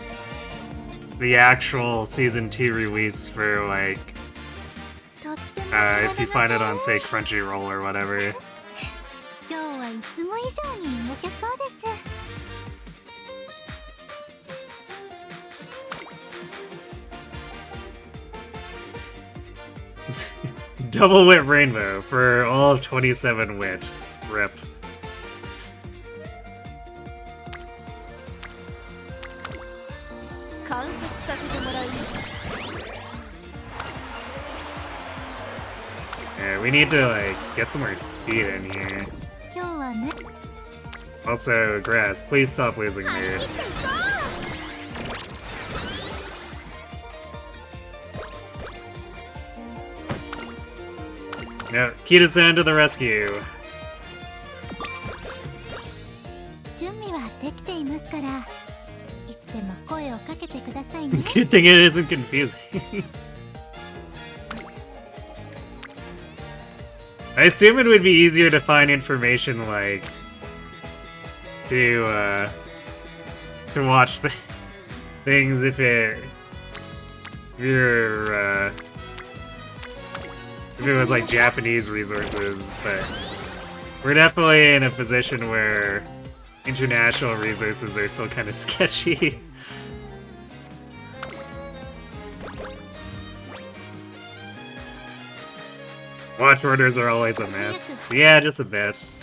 the actual season 2 release for like if you find it on say Crunchyroll or whatever. Double wit rainbow for all 27 wit. Rip. Yeah, we need to like get some more speed in here. Also, Grass, please stop losing mood. No, Kitasan to the rescue. Good thing it isn't confusing. I assume it would be easier to find information like to watch the things if it was like Japanese resources, but we're definitely in a position where international resources are still kind of sketchy. Watch orders are always a mess. Yeah, just a bit.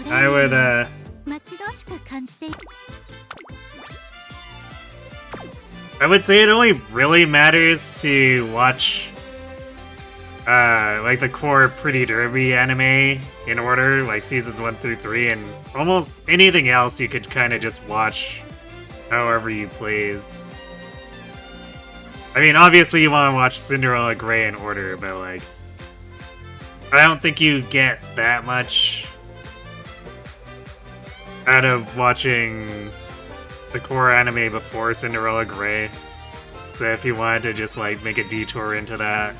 I would, I would say it only really matters to watch, like the core Pretty Derby anime in order, like seasons 1 through 3, and almost anything else you could kind of just watch however you please. I mean, obviously you want to watch Cinderella Grey in order, but like, I don't think you get that much out of watching the core anime before Cinderella Grey. So if you wanted to just like make a detour into that,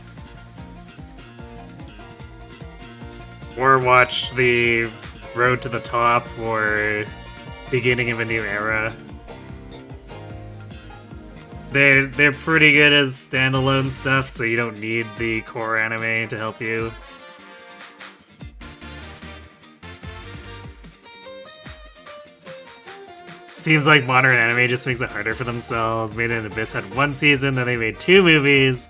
or watch the Road to the Top or Beginning of a New Era, they're pretty good as standalone stuff, so you don't need the core anime to help you. Seems like modern anime just makes it harder for themselves. Made in Abyss had 1 season, then they made 2 movies,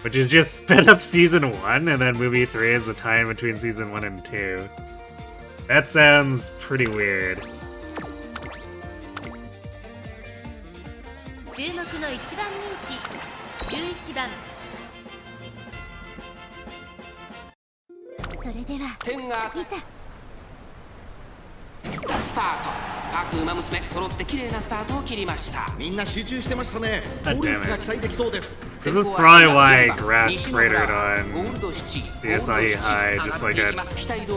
which is just sped up season 1, and then movie 3 is the tie-in between season 1 and 2. That sounds pretty weird. 注目の1番人気11番。それでは点がいざスタート。各馬娘揃って綺麗なスタートを切りました。みんな集中してましたね。好レースが期待できそうです。 This is probably why grass cratered on the Asahi High, just like a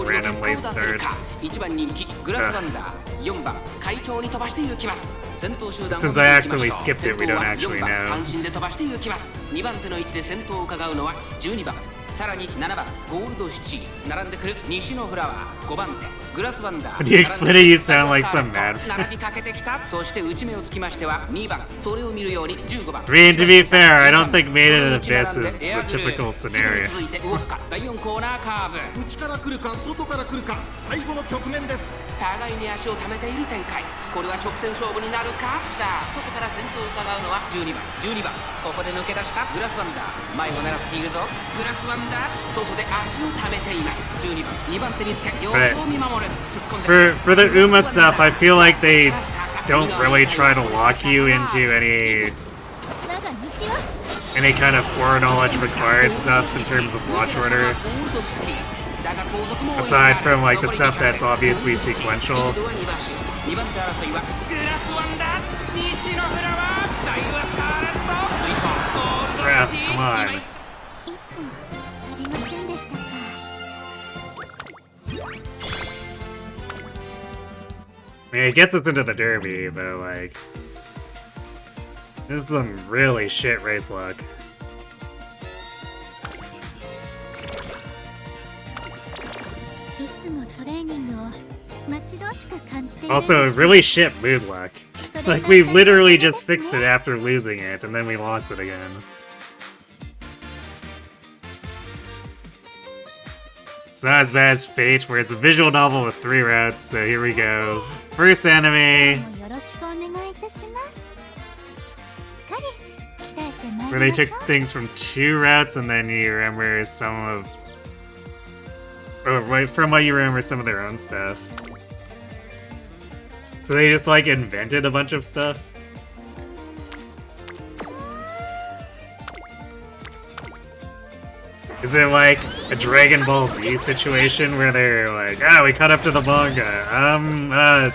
random late start. 1番人気グラスワンダー、4番会長に飛ばして行きます。先頭集団 Since I accidentally skipped it, we don't actually know. 阪神で飛ばして行きます。2番手の位置で先頭を伺うのは12番。さらに7番ゴールドシチー、並んでくる西のフラワー、5番手グラスワンダー。 When you explain it, you sound like some mad. 並びかけてきた。そして内目をつきましては2番、それを見るように15番。 I mean, to be fair, I don't think Made in Abyss is the typical scenario. 続いて動くか。第4コーナーカーブ。内から来るか外から来るか、最後の局面です。互いに足を溜めている展開。これは直線勝負になるか。さあ外から先頭を伺うのは12番。ここで抜け出したグラスワンダー、前を狙っているぞ。グラスワンダー、外で足を溜めています。12番、2番手につけ様子を見守る。突っ込んで For the Uma stuff, I feel like they don't really try to lock you into any kind of foreknowledge required stuff in terms of watch order. Aside from like the stuff that's obviously sequential. Grass, come on. I mean, it gets us into the Derby, but like, this is some really shit race luck. Also, really shit mood luck. Like, we literally just fixed it after losing it, and then we lost it again. It's not as bad as Fate, where it's a visual novel with 3 routes, so here we go. First anime, where they took things from 2 routes, and then you remember some of... Oh, right, from what you remember some of their own stuff. So they just, like, invented a bunch of stuff? Is it like a Dragon Ball Z situation where they're like, we caught up to the manga,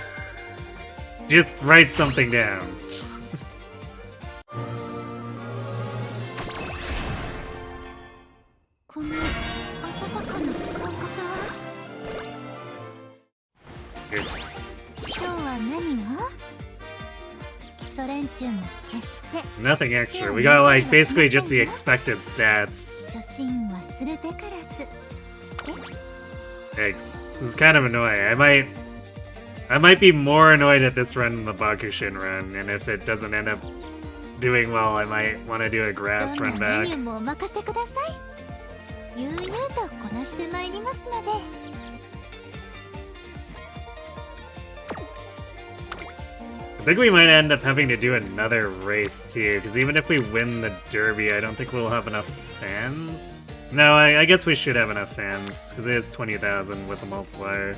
just write something down. Nothing extra. We got like basically just the expected stats. Thanks. This is kind of annoying. I might be more annoyed at this run than the Bakushin run, and if it doesn't end up doing well, I might want to do a grass run back. I think we might end up having to do another race too, because even if we win the derby, I don't think we'll have enough fans. No, I guess we should have enough fans, because it is 20,000 with a multiplier.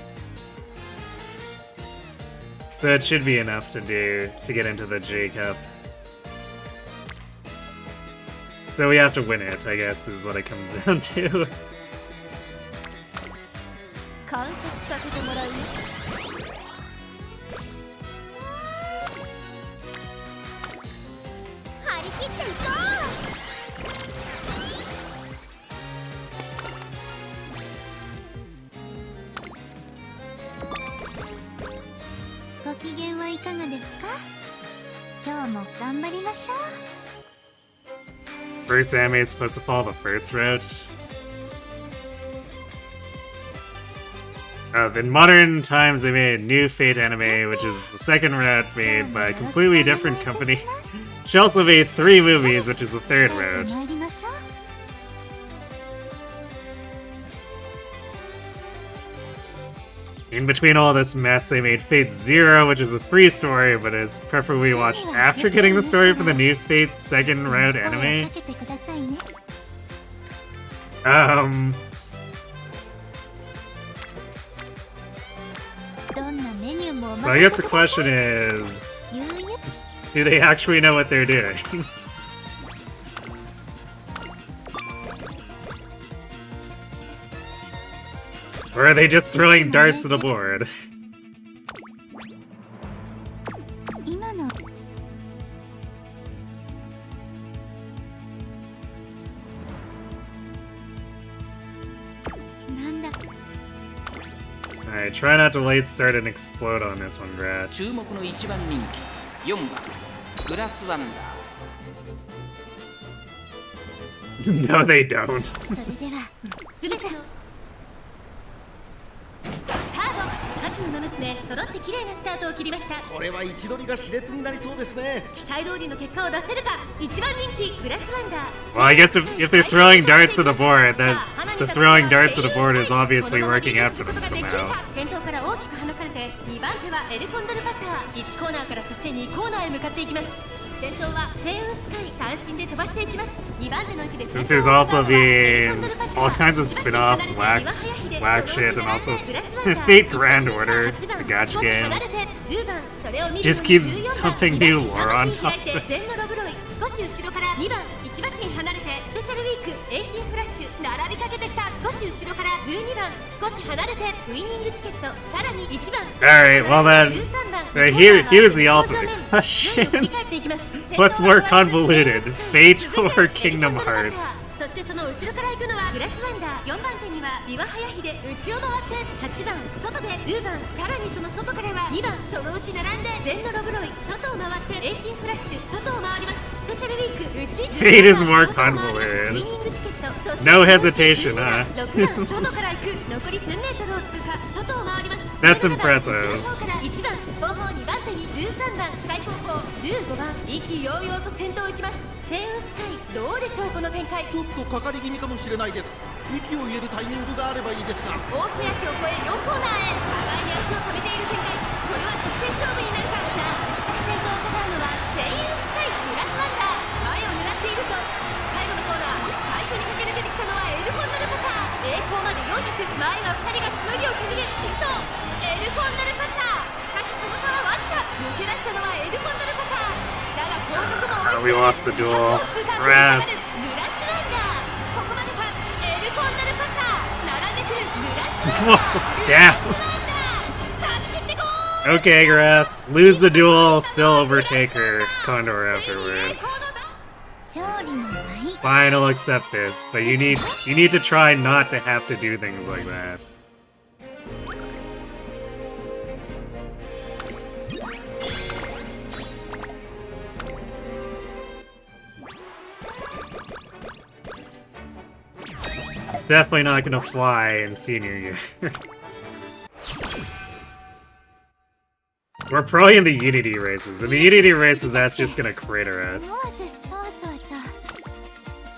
So it should be enough to get into the J Cup. So we have to win it, I guess, is what it comes down to. First anime it's supposed to follow the first route. In modern times they made a new Fate anime, which is the second route made by a completely different company. She also made 3 movies, which is the third route. In between all this mess, they made Fate Zero, which is a free story, but is preferably watched after getting the story for the new Fate second round anime. So I guess the question is, do they actually know what they're doing? Or are they just throwing darts at the board? Alright, try not to late start and explode on this one, Grass. 注目の1番人気4番グラスワンダー No, they don't. 揃って綺麗なスタートを切りました。これは位置取りが熾烈になりそうですね。期待通りの結果を出せるか。1番人気グラスワンダー。 Well, I guess if they're throwing darts at the board, then the throwing darts at the board is obviously working out for them somehow. 先頭から大きく離されて2番手はエルコンドルパサー。1コーナーからそして2コーナーへ向かっていきます。先頭は星雲スカイ単身で飛ばしていきます。2番手の位置で Since there's also been all kinds of spin-off wax shit and also Fate Grand Order, the gacha game, just keeps something new lore on top of it. 少し後ろから2番1馬身離れてスペシャルウィーク AC フラッシュ並びかけてきた。少し後ろから12番少し離れてウイニングチケットさらに1番 Alright, well then, here's the ultimate question. What's more convoluted, Fate or Kingdom Hearts? そしてその後ろから行くのはグラスワンダー。4番手にはビワハヤヒで内を回って8番外で10番さらにその外からは2番そのうち並んで全のロブロイ外を回って AC フラッシュ外を回ります。スペシャルウィーク内 Fate is more convoluted. No hesitation, huh? 6番外から行く残り1000メートルを通過外を回ります。 That's impressive. 1番後方2番手に13番最高峰15番意気揚々と先頭行きます。星雲スカイどうでしょうこの展開。ちょっとかかり気味かもしれないです。息を入れるタイミングがあればいいですが。大きな木を越え4コーナーへ互いに足を止めている展開。これは直線勝負になるか。さあ先頭を戦うのは星雲スカイグラスワンダー。前を狙っているぞ。最後のコーナー最初に駆け抜けてきたのはエルコンドルパサー。栄光まで400前は2人がしのぎを削る先頭エルコンドルパサー。しかしその差はわずか。抜け出したのはエルコンドルパサー。だが後続も We lost the duel. Rest. グラスワンダー。ここまでか。エルコンドルパサー並んでくるグラスワンダー。 Damn. 助けてこー。 Okay, Grass. Lose the duel, still overtake her. Condor afterward. Fine, I'll accept this, but you need to try not to have to do things like that. It's definitely not gonna fly in senior year. We're probably in the Unity races. In the Unity races, that's just gonna crater us.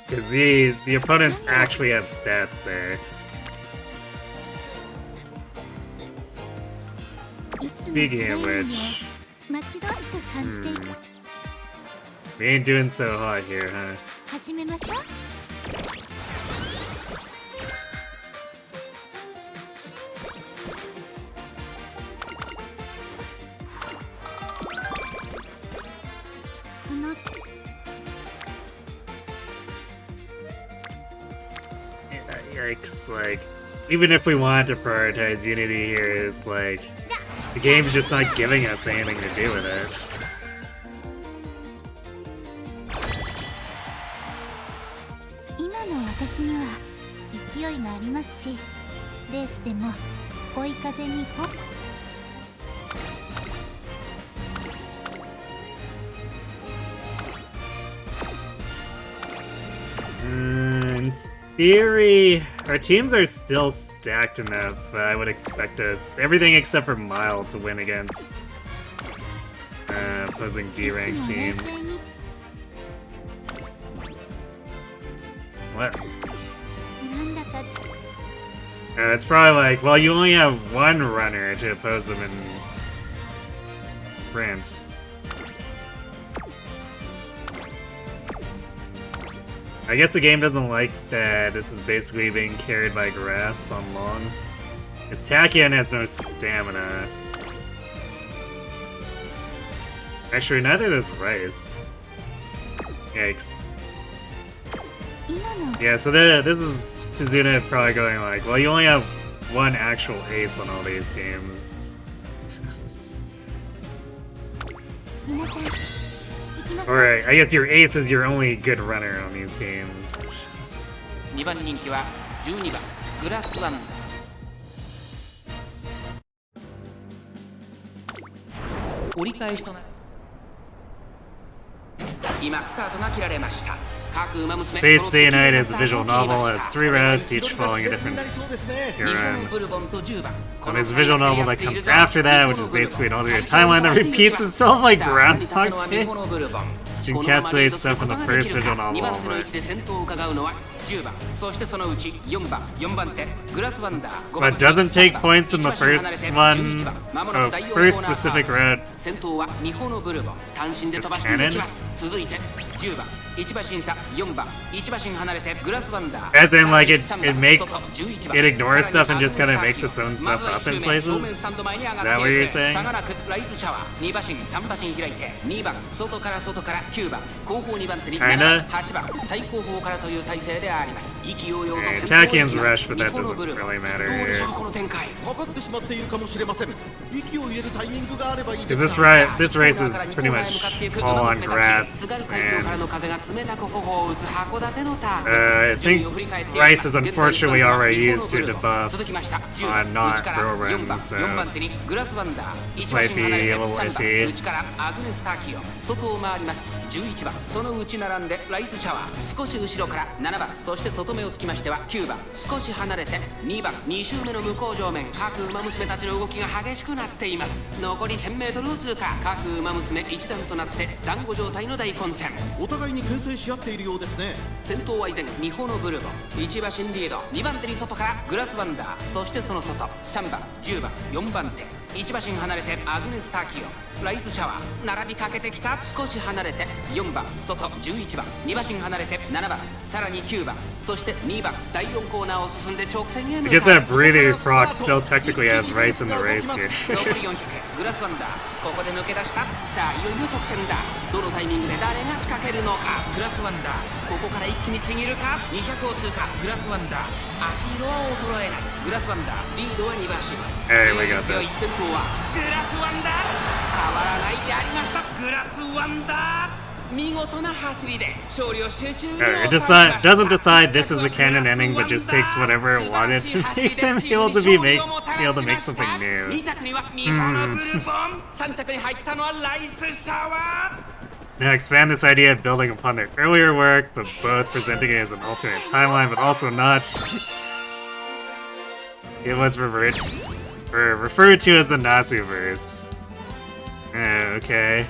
Because the opponents actually have stats there. Speaking of which... we ain't doing so hot here, huh? Yikes, like, even if we want to prioritize Unity here, it's like, the game's just not giving us anything to do with it. 今の私には勢いがありますし、レースでも追い風に行こう。In theory, our teams are still stacked enough. I would expect us, everything except for Mild, to win against opposing D-rank team. What? It's probably like, well, you only have one runner to oppose them in sprint. I guess the game doesn't like that this is basically being carried by grass on long. Because Tactician has no stamina. Actually, neither does Rice. Yikes. Yeah, so this is Kazuna probably going like, well, you only have one actual ace on all these teams. Or I guess your ace is your only good runner on these teams. 2番人気は12番グラスワン。折り返しとなる。今スタートが切られました。 Fate's Day and Night is a visual novel, has 3 routes, each following a different hero. And there's a visual novel that comes after that, which is basically an alternate timeline that repeats itself like Groundhog Day, which encapsulates stuff from the first visual novel. But doesn't take points in the first one, first specific route. Is canon? As in, like, it makes, it ignores stuff and just kind of makes its own stuff up in places? Is that what you're saying? Kinda? Yeah, Tactican's rush, but that doesn't really matter here. Because this race is pretty much all on grass, and I think Rice is unfortunately already used to debuff on not bro run, so this might be a little iffy. 11番その内並んでライスシャワー少し後ろから7番そして外目をつきましては9番少し離れて2番2周目の向こう上面各馬娘たちの動きが激しくなっています残り 1000m を通過各馬娘一段となって団子状態の大混戦お互いに牽制し合っているようですね先頭は依然ミホのブルボン1馬身リード2番手に外からグラスワンダーそしてその外3番10番4番手1馬身離れてアグネス・ターキオライスシャワー並びかけてきた少し離れて4番外11番2馬身離れて7番さらに9番そして2番第4コーナーを進んで直線へ向かう I guess that breeder Proc still technically has Rice in the race here. 残り400グラスワンダーここで抜け出したさあいよいよ直線だどのタイミングで誰が仕掛けるのかグラスワンダーここから一気にちぎるか200を通過グラスワンダー足色は衰えないグラスワンダーリードは2馬身 Hey, we got this. 先頭はグラスワンダー変わらないやりましたグラスワンダー It doesn't decide this is the canon ending, but just takes whatever it wanted to make them able to make something new. Now expand this idea building upon their earlier work, but both presenting it as an alternate timeline, but also not. It was referred to as the Nasuverse. Okay.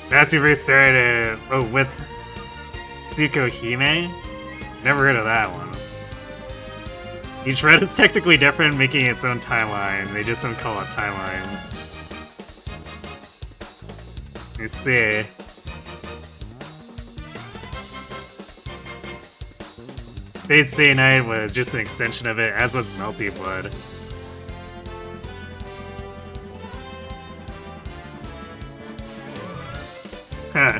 Nasuverse started with Tsukuhime? Never heard of that one. Each thread is technically different, making its own timeline. They just don't call it timelines. Let's see. Fate Stay Night was just an extension of it, as was Melty Blood. Huh.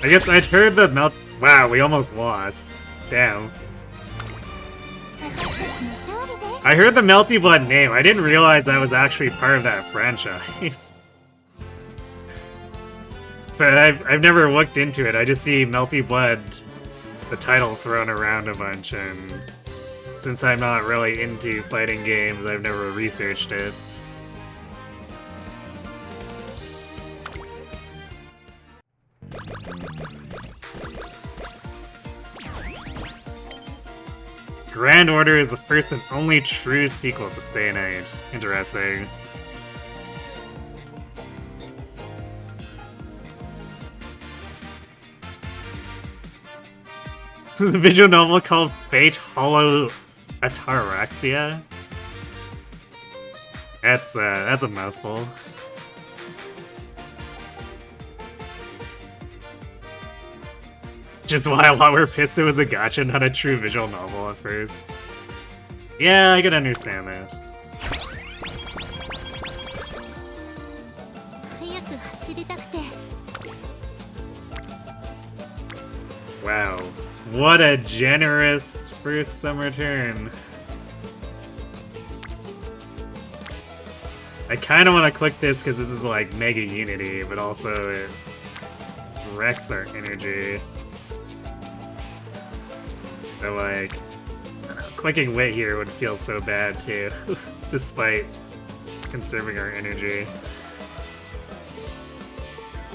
I guess I'd heard the melt. Wow, we almost lost. Damn. I heard the Melty Blood name. I didn't realize that was actually part of that franchise. But I've never looked into it. I just see Melty Blood, the title, thrown around a bunch, and since I'm not really into fighting games, I've never researched it. Grand Order is the first and only true sequel to Stay Night. Interesting. This is a visual novel called Fate Hollow Ataraxia. That's a mouthful. Which is why a lot were pissed it was a gacha, not a true visual novel at first. Yeah, I could understand that. Wow. What a generous first summer turn. I kind of want to click this because this is like Mega Unity, but also it wrecks our energy. So like, clicking wit here would feel so bad too, despite conserving our energy.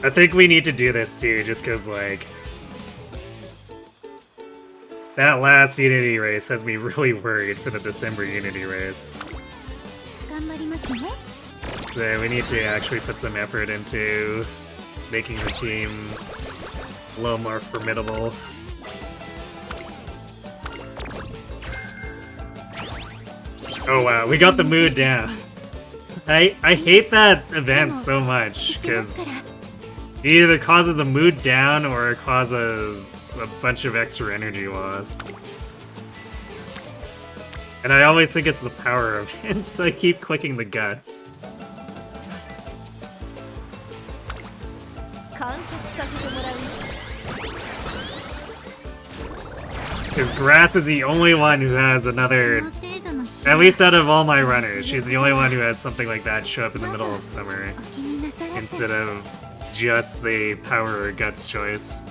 I think we need to do this too, just because like, that last Unity race has me really worried for the December Unity race. So we need to actually put some effort into making the team a little more formidable. Oh wow, we got the mood down. I hate that event so much, because it either causes the mood down or it causes a bunch of extra energy loss. And I always think it's the power of it, so I keep clicking the guts. Because Grass is the only one who has another... At least out of all my runners, she's the only one who has something like that show up in the middle of summer, instead of just the power or guts choice.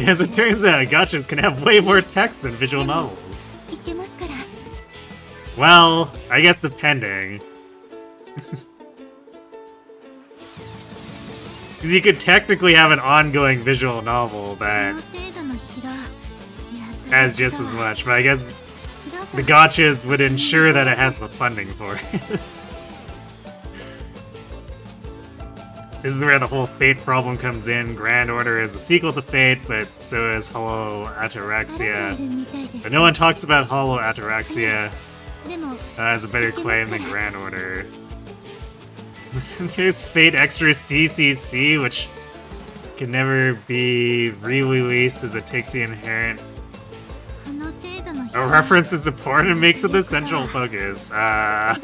As it turns out, gachas can have way more text than visual novels. Well, I guess depending. Because you could technically have an ongoing visual novel that has just as much, but I guess the gachas would ensure that it has the funding for it. This is where the whole Fate problem comes in. Grand Order is a sequel to Fate, but so is Hollow Ataraxia. But no one talks about Hollow Ataraxia as a better claim than Grand Order. There's Fate Extra CCC, which can never be re-released as it takes the inherent... A reference is important and makes it the central focus. Huh.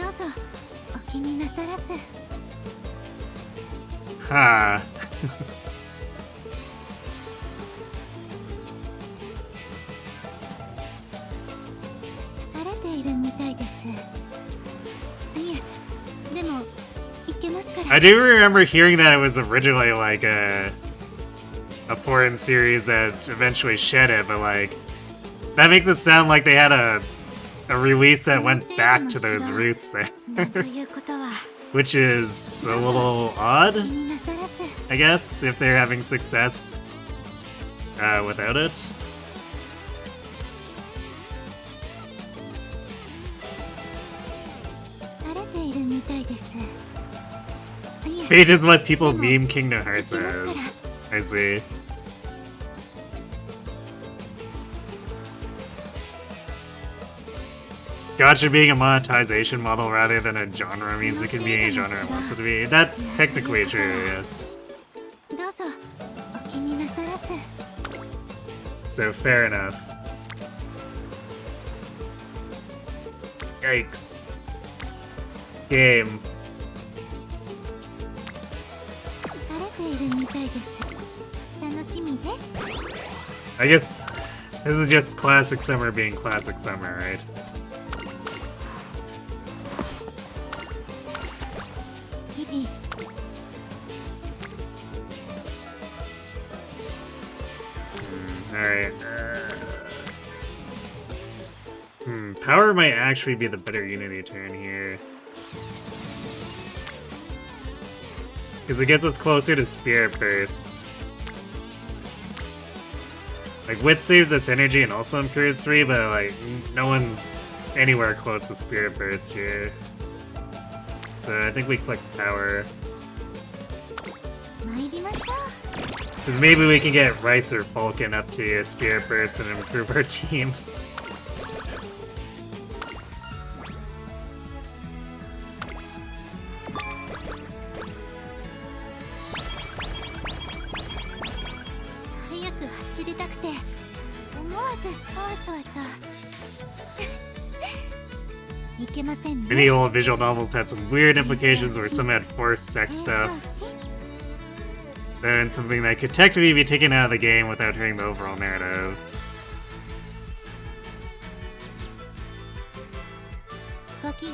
I do remember hearing that it was originally like a porn series that eventually shed it, but like that makes it sound like they had a release that went back to those roots there. なんということは Which is a little odd, 気になさらず I guess, if they're having success without it. 疲れているみたいです。いえ They just let people meme Kingdom Hearts as. I see. Gacha being a monetization model rather than a genre means it can be any genre it wants it to be. That's technically true, yes. どうぞお気になさらず。 So fair enough. Yikes. Game. 疲れているみたいです。楽しみです。 I guess this is just classic summer being classic summer, right? 日々 Alright. Power might actually be the better Unity turn here. Because it gets us closer to Spirit Burst. Like, Wit saves us energy and also improves 3, but like, no one's anywhere close to Spirit Burst here. So I think we click Power. 参りましょう。 Because maybe we can get Rice or Falcon up to a Spirit Burst and improve our team. Many old visual novels had some weird implications where some had forced sex stuff. Then something that could technically be taken out of the game without hurting the overall narrative.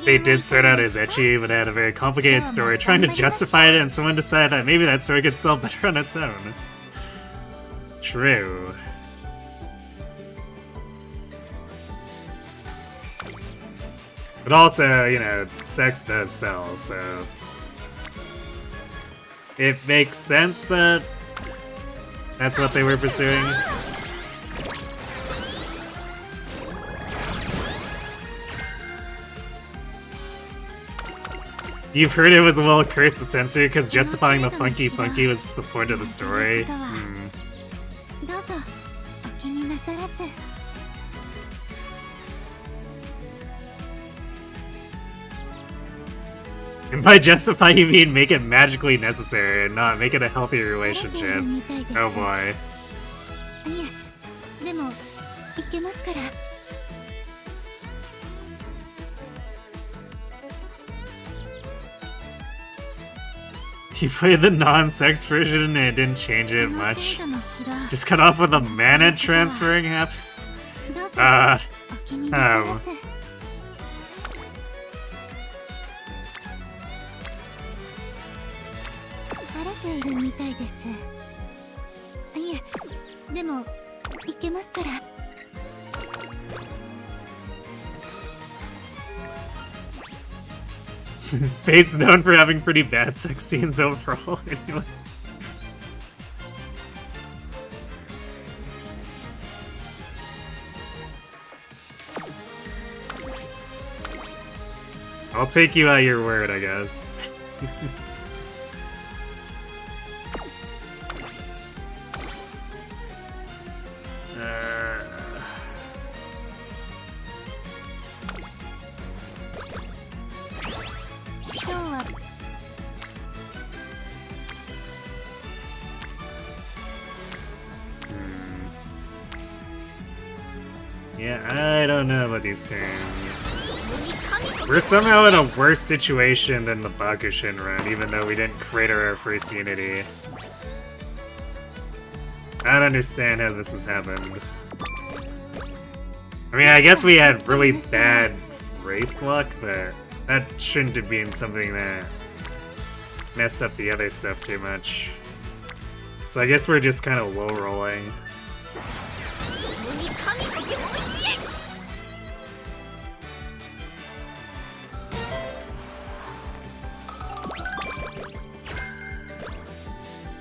They did start out as ecchi, but had a very complicated story, trying to justify it, and someone decided that maybe that story could sell better on its own. True. But also, you know, sex does sell, so... It makes sense that that's what they were pursuing. You've heard it was a little cursed to censor because justifying the funky funky was the point of the story. And by justify, you mean make it magically necessary and not make it a healthy relationship. Oh boy. You played the non-sex version and it didn't change it much. Just cut off with the mana transferring happened. Fate's known for having pretty bad sex scenes overall, anyway. I'll take you at your word, I guess. Yeah, I don't know about these terms. We're somehow in a worse situation than the Bakushin run, even though we didn't crater our first Unity. I don't understand how this has happened. I mean, I guess we had really bad race luck, but that shouldn't have been something that mess up the other stuff too much. So I guess we're just kind of low rolling. 共に神ポケモンひえ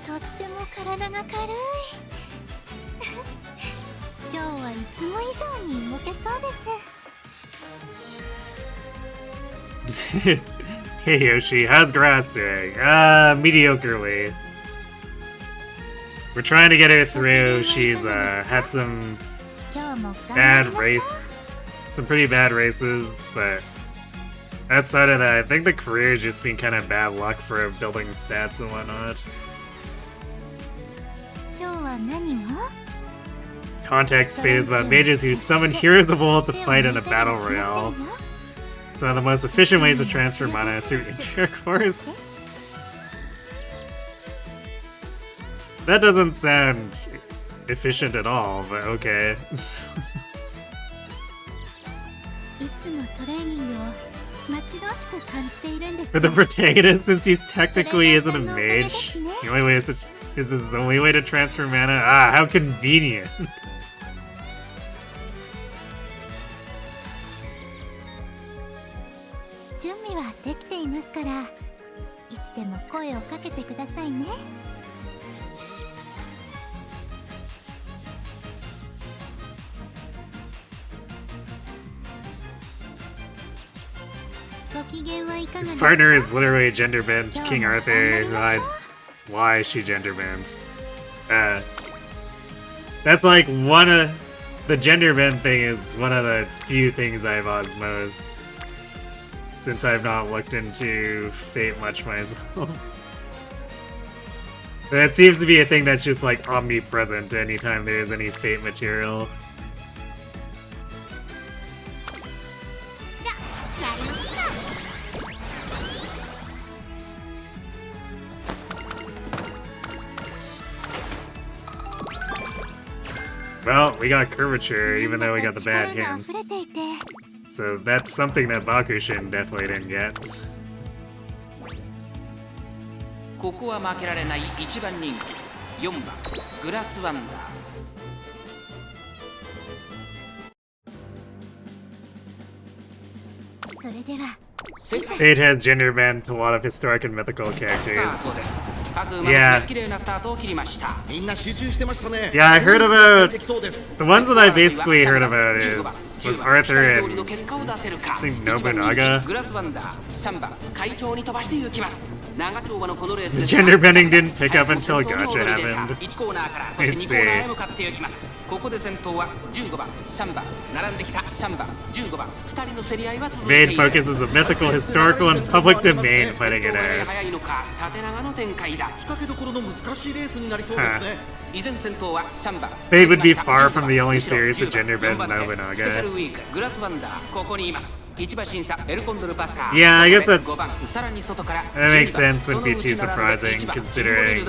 とっても体が軽い今日はいつも以上に動けそうです Hey Yoshi, how's grass doing? Mediocrely. We're trying to get her through. She's had some 今日も頑張 bad りましょう race, some pretty bad races, but outside of that, I think the career's just been kind of bad luck for building stats and whatnot. 今日は何を Context phase about mages who summon heroes of old to fight in a battle royale. It's one of the most efficient ways to transfer mana through intercourse. That doesn't sound efficient at all, but okay. いつもトレーニングを待ち遠しく感じているんです For the protagonist, since he technically isn't a mage, the only way is the only way to transfer mana. Ah, how convenient. 準備はできていますからいつでも声をかけてくださいねご機嫌はいかがで His すか partner is literally gender bent King Arthur. That's why she gender bent. That's like one of the gender bent thing is one of the few things I've osmosed since I've not looked into Fate much myself. That seems to be a thing that's just like omnipresent anytime there's any Fate material. じゃあやりましょうか Well, we got curvature, even though we got the bad 力が溢れ hints. ていて So that's something that Bakushin definitely didn't get. ここは負けられない一番人気4番グラスワンダー それでは Fate has gender bent a lot of historic and mythical スタート characters. です各馬の Yeah. 綺麗なスタートを切りました みんな集中してましたね Yeah, I heard about できそうです the ones that I basically heard about is was Arthur 通りの and 結果を出せるか I think 1番 Nobunaga. 人気グラスワンダー3番会長に飛ばして行きます長丁場のこのレース The gender bending didn't pick up until Gacha happened. 1コーナーからそして2コーナーへ向かって行きますここで先頭は15番3番並んできた3番15番2人の競り合いは続いてい Main る focuses on mythical, historical, and public domain fighting it 先頭が out. 速いのか縦長の展開だ仕掛けどころの難しいレースになりそうですね依然先頭は3番 Fate would be far from the only series to gender bend スペシャル Nobunaga. ウィークグラスワンダーここにいます1馬審査エルコンドルパサー Yeah, I guess that's- 5番さらに外から That makes 12番 sense, wouldn't be too surprising, considering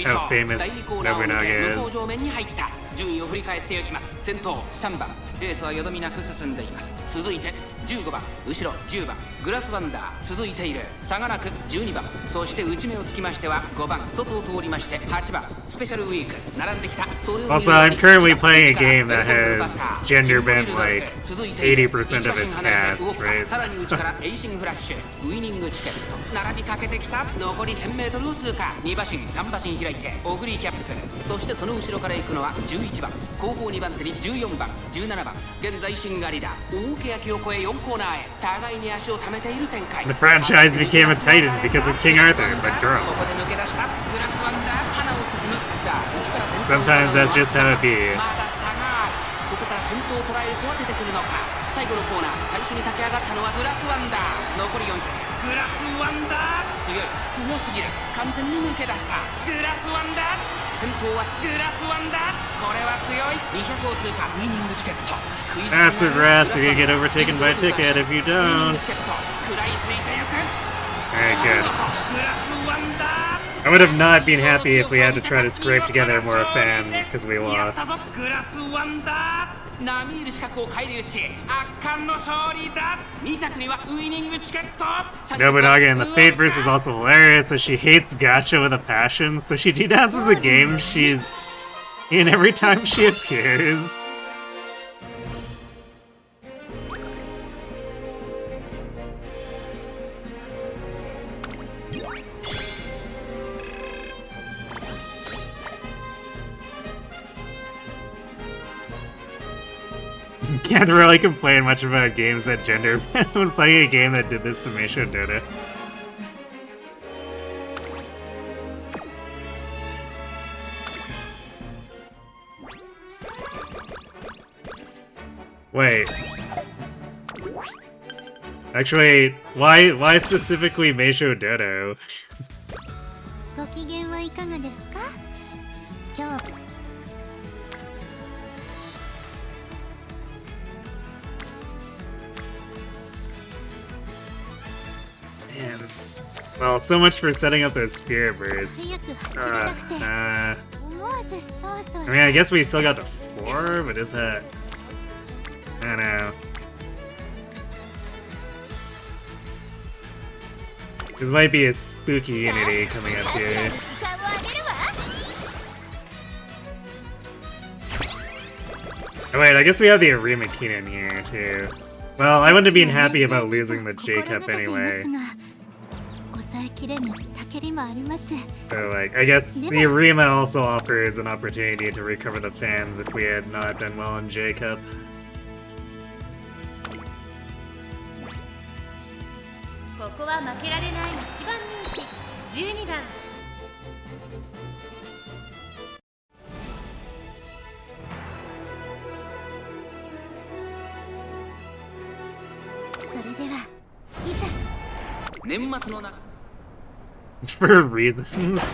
how famous Nobunaga is. 上面に入った順位を振り返っていきます先頭3番レースはよどみなく進んでいます続いて15番後ろ10番グラスワンダー続いている差がなく12番そして内目をつきましては5番外を通りまして8番スペシャルウィーク並んできたそれを Also, I'm currently playing a game that has gender bent like 80% of its cast, right? さらに内からエイシングフラッシュウイニングチケット並びかけてきた残り 1000m を通過2馬身3馬身開いてオグリーキャップそしてその後ろから行くのは11番後方2番手に14番17番現在シンガリだ大欅を越え4コーナーへ互いに足を溜めている展開 The franchise became a titan because of King Arthur, but girl. ここで抜け出したグラスワンダー花を進むさあ内から先頭 Sometimes that's just how it be. まだ差があるここから先頭を捉えるとは出てくるのか最後のコーナー最初に立ち上がったのはグラスワンダー残り400グラスワンダー強すぎる完全に抜け出したグラスワンダー先頭はグラスワンダーこれは強い200を通過ウイニングチケット That's a rat, you're gonna get overtaken by a ticket if you ウイニング don't. チケット食らいついてゆく Alright, good. グラスワンダー I would have not been happy if we had to try to scrape together more fans because we やったぞ lost. グラスワンダー並み入る資格を返り討ち圧巻の勝利だ。2着にはウイニングチケット。 Nobunaga in the Fate verse is also hilarious, as she hates gacha with a passion, so she denounces the game she's in every time she appears. Can't really complain much about games that gender when playing a game that did this to Meisho Dota. Wait. Actually, why specifically Meisho Dodo? ご機嫌はいかがですか？今日 Man. Well, so much for setting up those spirit bursts. 早く走りたくて I 思わずそうそう mean, I guess we still got to 4, but is that... I don't know. This might be a spooky unity coming up here. 時間をあげるわ Oh wait, I guess we have the Arima Keenan here, too. Well, I wouldn't have been happy about losing the J Cup anyway. 抑えきれぬたけりもあります So, like, I guess the Arima also offers an opportunity to recover the fans if we had not done well in J Cup. ここは負けられない一番人気12番。それではいざ年末のな For reasons.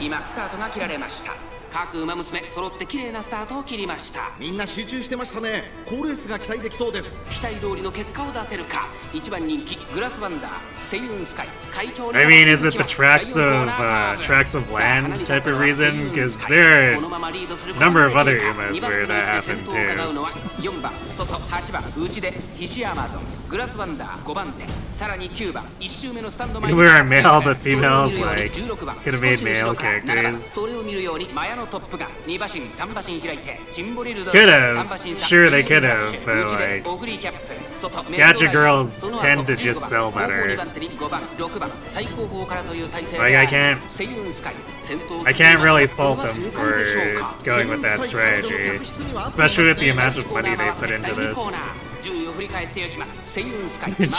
今スタートが切られました。各馬娘揃って綺麗なスタートを切りました。みんな集中してましたね。好レースが期待できそうです。期待通りの結果を出せるか。1番人気グラスワンダーセイウンスカイ会長に I mean, is it the tracks of land type of reason? Because there are a number of other Umas where that happened too. 4番外8番内で菱アマゾングラスワンダー5番手さらに9番1周目のスタンド前 We were male, but females, like, could have made male characters. それを見るようにマヤのトップが2馬身3馬身開いてチンボリルド Could have. Sure, they could have, but like, gacha girls tend to just sell better. Like, I can't really fault them for going with that strategy, especially with the amount of money they put into this.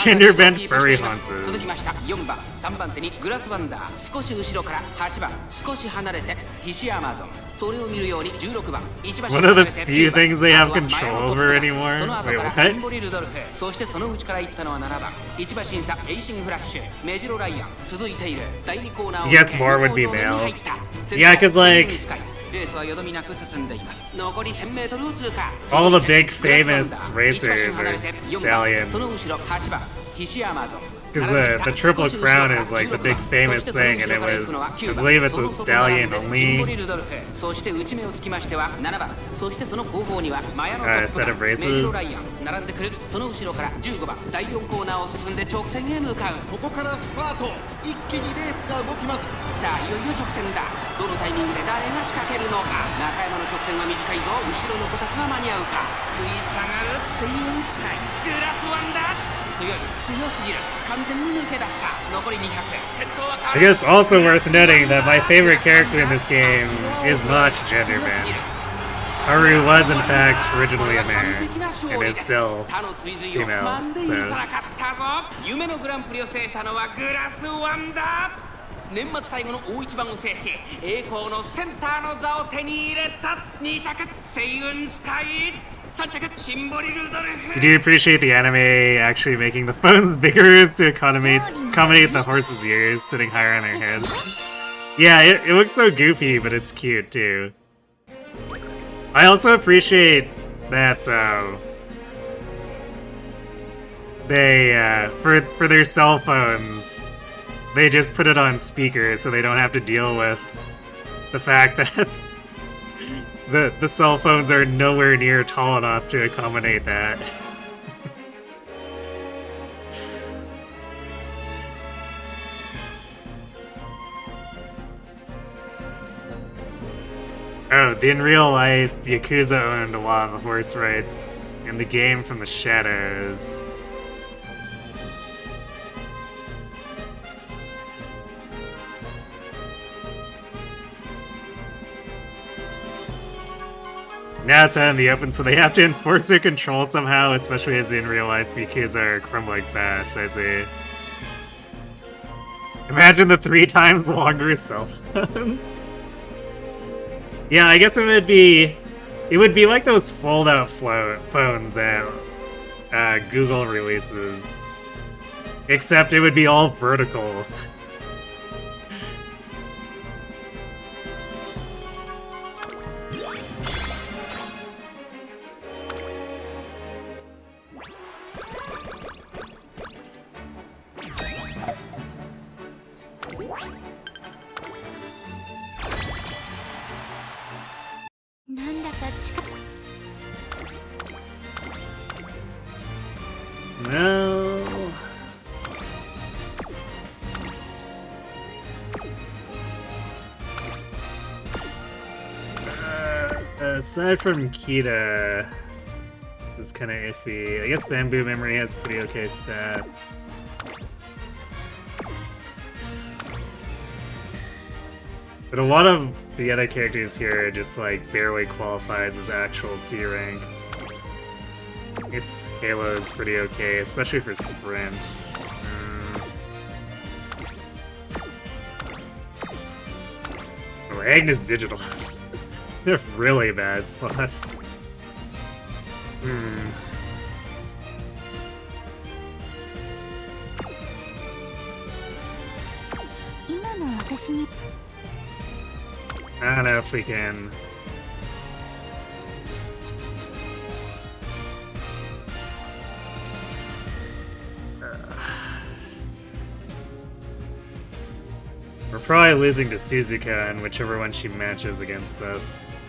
Gender bent furry hunters. 続きました4番3番手にグラスワンダー少し後ろから8番少し離れて菱アマゾンそれを見るように16番1馬身 One of the few things they have control over anymore. その後 Wait, から what? チンボリルドルフそしてその内から行ったのは7番1馬審査エイシングフラッシュメジロライアン続いている第2コーナーを Yes, more would be male. Yeah, 'cause like, レースはよどみなく進んでいます残り 1000m を通過 all the big famous racers are stallions. その後ろ8番菱アマゾン Because the Triple Crown is like the big famous thing, and it was, I believe it's a stallion only そして内目をつきましては7番そしてその後方にはマヤのト set ッ of プがメジロ races. ライアン並んでくるその後ろから15番第4コーナーを進んで直線へ向かうここからスパート。一気にレースが動きます。さあいよいよ直線だどのタイミングで誰が仕掛けるのか中山の直線は短いぞ後ろの子たちは間に合うか食い下がるセイウンスカイグラスワンダー強すぎる完全に抜け出した残り200先頭は I guess it's also worth noting that my favorite character in this game is not gender bent. Haru was in fact originally a man, and is still female, so... 夢のグランプリを制したのはグラスワンダー年末最後の大一番を制し栄光のセンターの座を手に入れた2着セイウンスカイ I do appreciate the anime actually making the phones bigger to accommodate the horse's ears sitting higher on their heads. Yeah, it looks so goofy, but it's cute too. I also appreciate that they for their cell phones, they just put it on speaker so they don't have to deal with the fact that The cell phones are nowhere near tall enough to accommodate that. Oh, in real life, Yakuza owned a lot of the horse rights in the game from the shadows. Now it's out in the open, so they have to enforce their control somehow, especially as in real life Yakuza are crumbling fast, I see. Imagine the 3 times longer cell phones. Yeah, I guess it would be like those fold-out phones that Google releases. Except it would be all vertical. No. Aside from Kita, this is kind of iffy. I guess Bamboo Memory has pretty okay stats. But a lot of the other characters here just like barely qualifies as actual C rank. I guess Halo is pretty okay, especially for Sprint. Oh, Agnes Digital's a really bad spot. I don't know if we can. We're probably losing to Suzuka in whichever one she matches against us.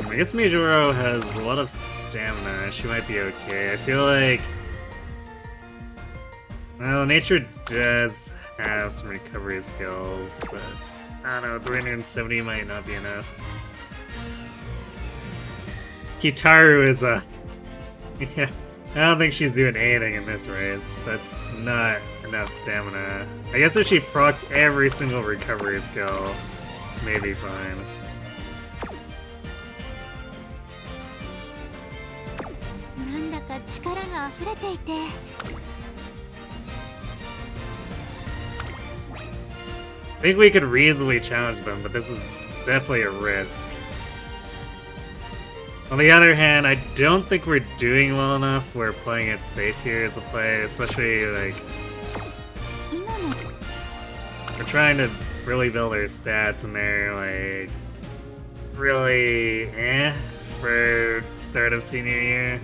I guess Mijuro has a lot of stamina. She might be okay. I feel like... Well, Nature does have some recovery skills, but I don't know, 370 might not be enough. Kitaru is a... Yeah, I don't think she's doing anything in this race. That's not enough stamina. I guess if she procs every single recovery skill, this may be fine. I think we could reasonably challenge them, but this is definitely a risk. On the other hand, I don't think we're doing well enough. We're playing it safe here as a play, especially like... We're trying to really build our stats and they're like... really for start of senior year.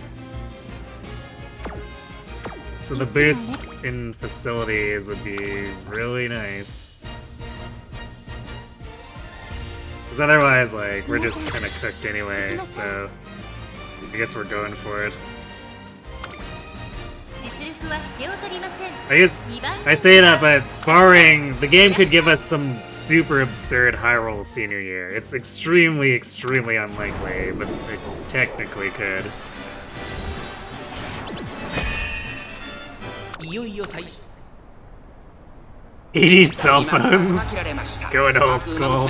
So the boost in facilities would be really nice. Because otherwise, like, we're just kind of cooked anyway, so I guess we're going for it. I say that, but barring, the game could give us some super absurd high roll senior year. It's extremely, extremely unlikely, but it technically could. 80 cell phones going old school.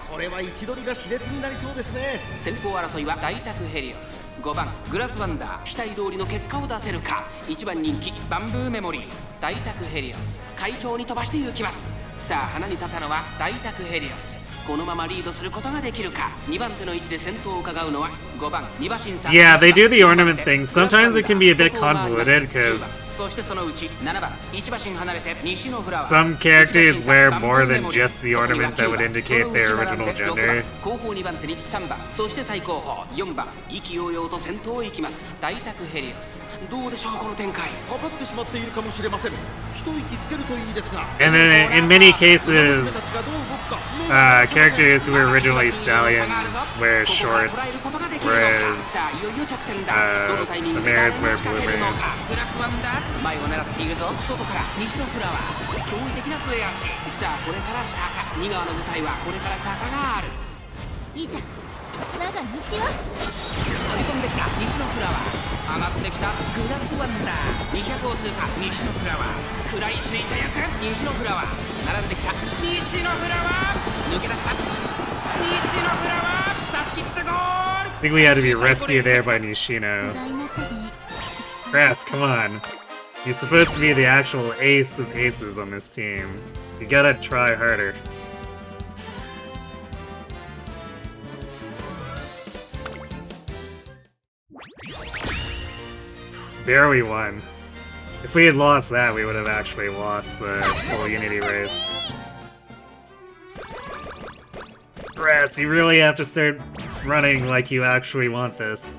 これは位置取りが熾烈になりそうですね。先行争いは大宅ヘリオス、5番グラスワンダー、期待通りの結果を出せるか。1番人気バンブーメモリー、大宅ヘリオス快調に飛ばして行きます。さあ花に立ったのは大宅ヘリオス。このままリードすることができるか。2番手の位置で先頭を伺うのは5番2馬審査。 Yeah, they do the ornament thing. Sometimes it can be a bit convoluted because そしてそのうち7番1馬身離れて西のフラワー。 some characters wear more than just the ornament that would indicate their original gender. 後方2番手に3番、そして最後方4番、意気揚々と先頭を行きます大宅ヘリオス。どうでしょうこの展開。かかってしまっているかもしれません。一息つけるといいですが。 And then in many cases, 娘たちがどう動くか。 characters who were originally stallions wear shorts, whereas the mares wear blue mares. グラスワンダー前を狙っているぞ。外から西のフラワー、驚異的な末足。さあこれから坂、2側の舞台はこれから坂がある。いざ我が道は。飛び込んできた西のフラワー、上がってきたグラスワンダー、200を通過西のフラワー、食らいついた役西のフラワー、並んできた西のフラワー、抜け出した西のフラワー、差し切ってゴール。 I think we had to be rescued there by Nishino. 大なさで Grass, come on. You're supposed to be the actual ace of aces on this team. You gotta try harder. There we won. If we had lost that, we would have actually lost the full Unity race. Grass, you really have to start running like you actually want this.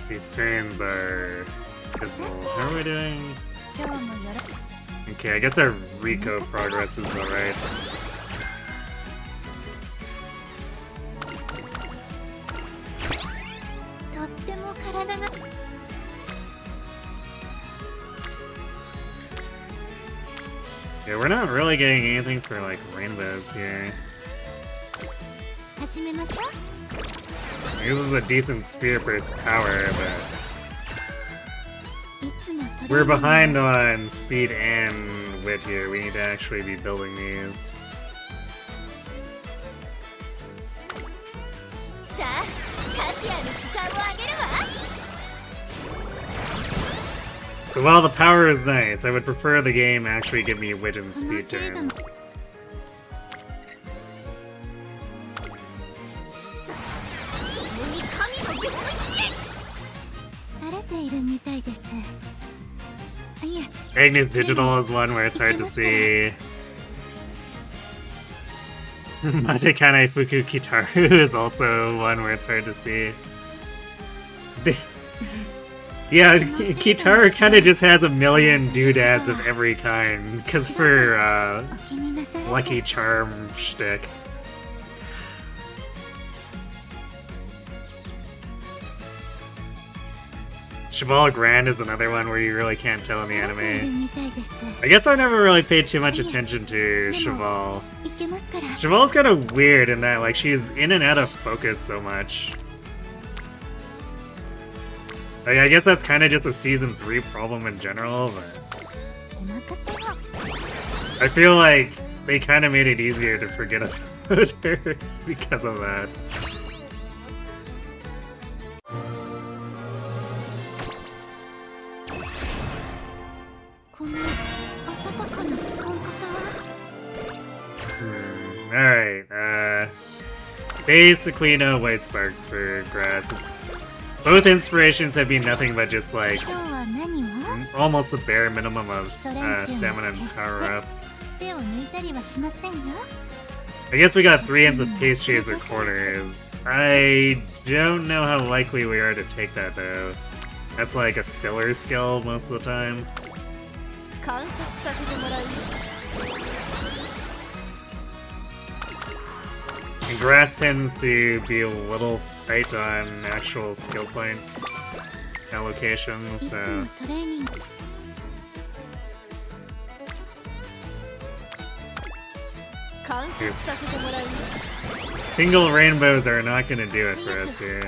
These turns are dismal. How are we doing? 今日もよろ Okay, I guess our Rico progress is alright. Yeah, we're not really getting anything for like rainbows here. 始めましょう。 This is a decent spear for his power, but いつもトレーニング we're behind on speed and wit here. We need to actually be building these. さあカシアの膝を上げるわ。 So while the power is nice, I would prefer the game actually give me wit and speed turns. 共に神の領域へ。疲れているみたいです。いえ、 Agnes Digital is one where it's hard to see. Matekane Fuku Kitaru is also one where it's hard to see. Yeah, Kitaru kind of just has a million doodads of every kind, because for お気になさらず Lucky Charm shtick. Cheval Grand is another one where you really can't tell in the 疲れている anime. みたいです。 I guess I never really paid too much attention to Cheval. いけますから。 Cheval's kind of weird in that, like, she's in and out of focus so much. Like, I guess that's kind of just a Season 3 problem in general, but お任せを。 I feel like they kind of made it easier to forget about her because of that. この温かな感覚は Alright, basically no white sparks for grass. Both inspirations have been nothing but just like 今日は何を almost the bare minimum of それ以上に stamina and 決して power up. 手を抜いたりはしませんよ。 I guess we got 3 ends of Pace Chaser corners. I don't know how likely we are to take that though. That's like a filler skill most of the time. 観察させてもらうよ。And grass tends to be a little tight on actual skill point allocation, いつ so もトレーニング 観察させてもらうよ single rainbows are not gonna do it for us here.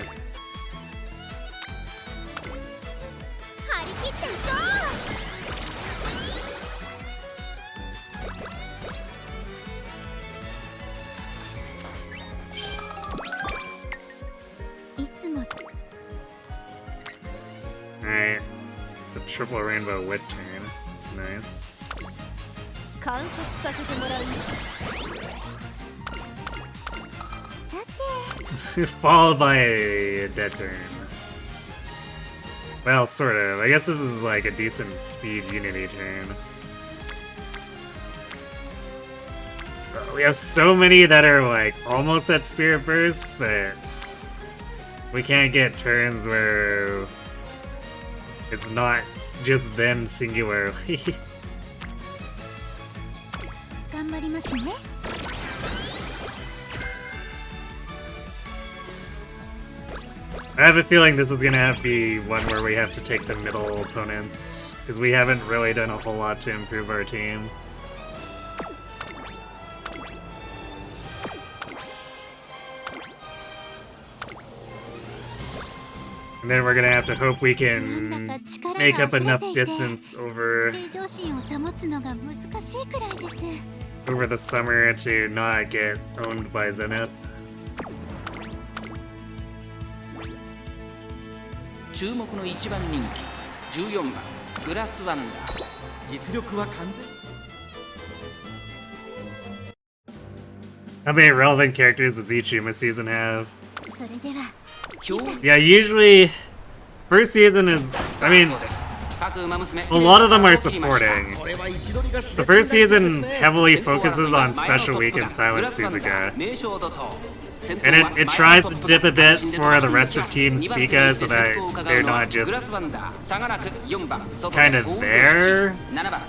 張り切っていこういつも Alright, it's a triple rainbow wit turn. That's nice. 観察させてもらうよ Followed by a dead turn. Well, sort of. I guess this is like a decent speed unity turn. We have so many that are like almost at Spirit Burst, but we can't get turns where it's not just them singularly. 頑張りますね I have a feeling this is gonna have to be one where we have to take the middle opponents, because we haven't really done a whole lot to improve our team. And then we're gonna have to hope we なんだ can か力 make が up 溢れ enough ていて distance over 平常心を保つのが難しいくらいです over the summer to not get owned by Zenith. 注目の一番人気14番グラスワンダー実力は完全 How many relevant characters does each Uma season have? それでは Yeah, usually first season is, I mean, 各馬娘 a lot of them are supporting. これは位置取りが知 The れていない first season ですね heavily focuses on Special Week and Silent Suzuka. 名称怒涛 And it tries to dip a bit for the rest of Team Spica so that they're not just kind of there.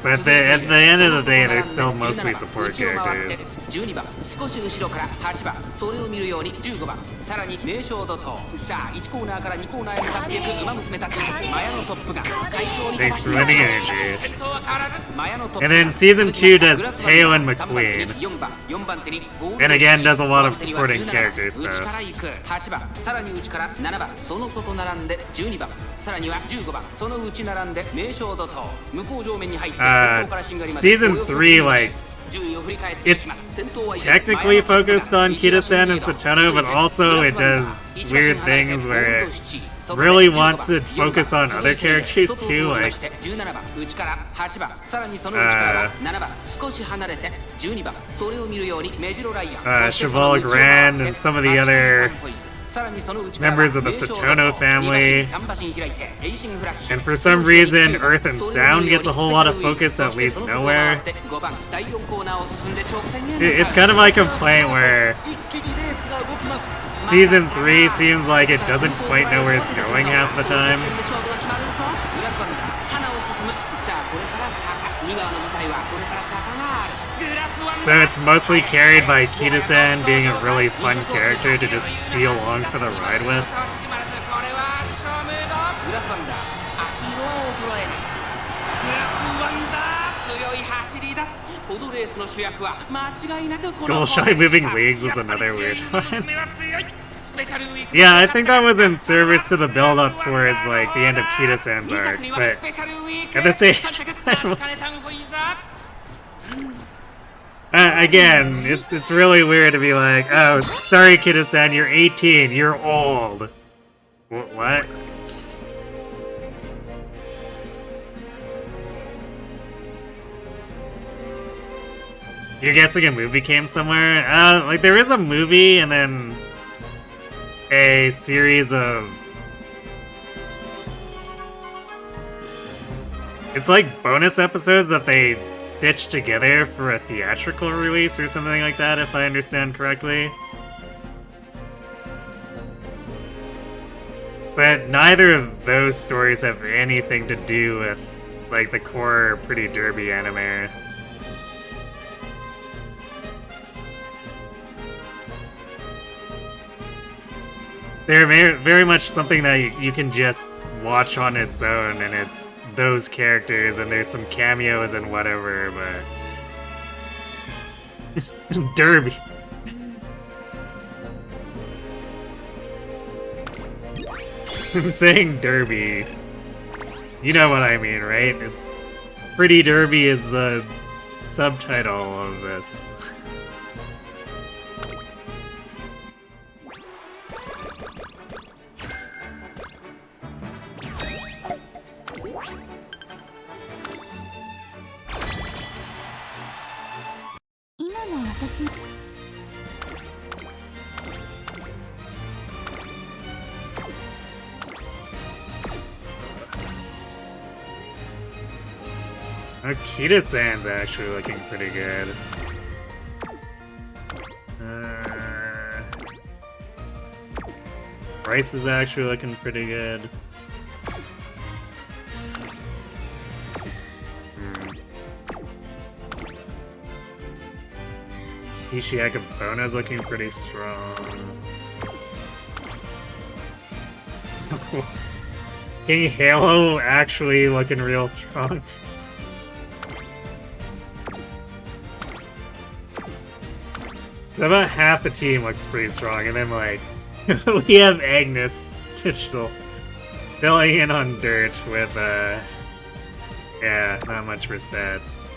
But at the end of the day, they're still mostly support characters. 12番少し後ろから8番それを見るように15番さらに名称怒涛さあ1コーナーから2コーナーへ向かっていく馬娘たちマヤのトップが会長に Thanks for lending energy. 先頭は変わらずマヤのトップ And then Season 2 does Teo and McQueen. 4番手に And again does a lot of supporting characters, 内 so から行く8番さらに内から7番その外並んで12番さらには15番その内並んで名称怒涛向こう上面に入って先頭からしんがりまで Season 3, like, 順位を振り返っていきます it's 先頭は依然 technically focused on Kida-san and Satono, but also it does weird things where it really wants to focus on other characters too, like 17番内から8番さらにその内から7番少し離れて12番それを見るようにメジロライアン Cheval Grand and some of the other members of the Satono family. And for some reason, Earth and Sound gets a whole lot of focus that leads nowhere. It's kind of my complaint where 一気にレースが動きます Season 3 seems like it doesn't quite know where it's going half the time. So it's mostly carried by Kida-san being a really fun character to just be along for the ride with. 強い走りだこのレースの主役は間違いなくこ Goal の Shy Moving Leagues was another weird one. Yeah, I think that was in service to the build-up towards like the end of Kida-san's arc, but at the same time, again, it's really weird to be like, oh, sorry Kida-san, you're 18, you're old. What? You're guessing a movie came somewhere? Like there is a movie and then a series of... It's like bonus episodes that they stitched together for a theatrical release or something like that, if I understand correctly. But neither of those stories have anything to do with, like, the core Pretty Derby anime. 「They're very much something that you can just watch on its own, and it's those characters, and there's some cameos and whatever, but... Derby. I'm saying Derby. You know what I mean, right? It's... Pretty Derby is the subtitle of this. Akita-san's actually looking pretty good. Rice is actually looking pretty good. Ishiaka Bona's looking pretty strong. King Halo actually looking real strong. So about half the team looks pretty strong, and then like we have Agnes Digital filling in on dirt with yeah, not much for stats.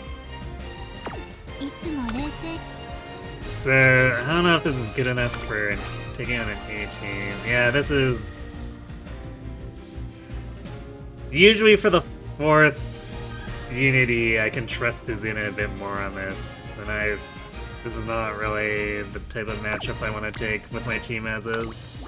So I don't know if this is good enough for taking on an A team. Yeah, this is usually for the 4th Unity. I can trust Izuna a bit more on this, and this is not really the type of matchup I want to take with my team as is.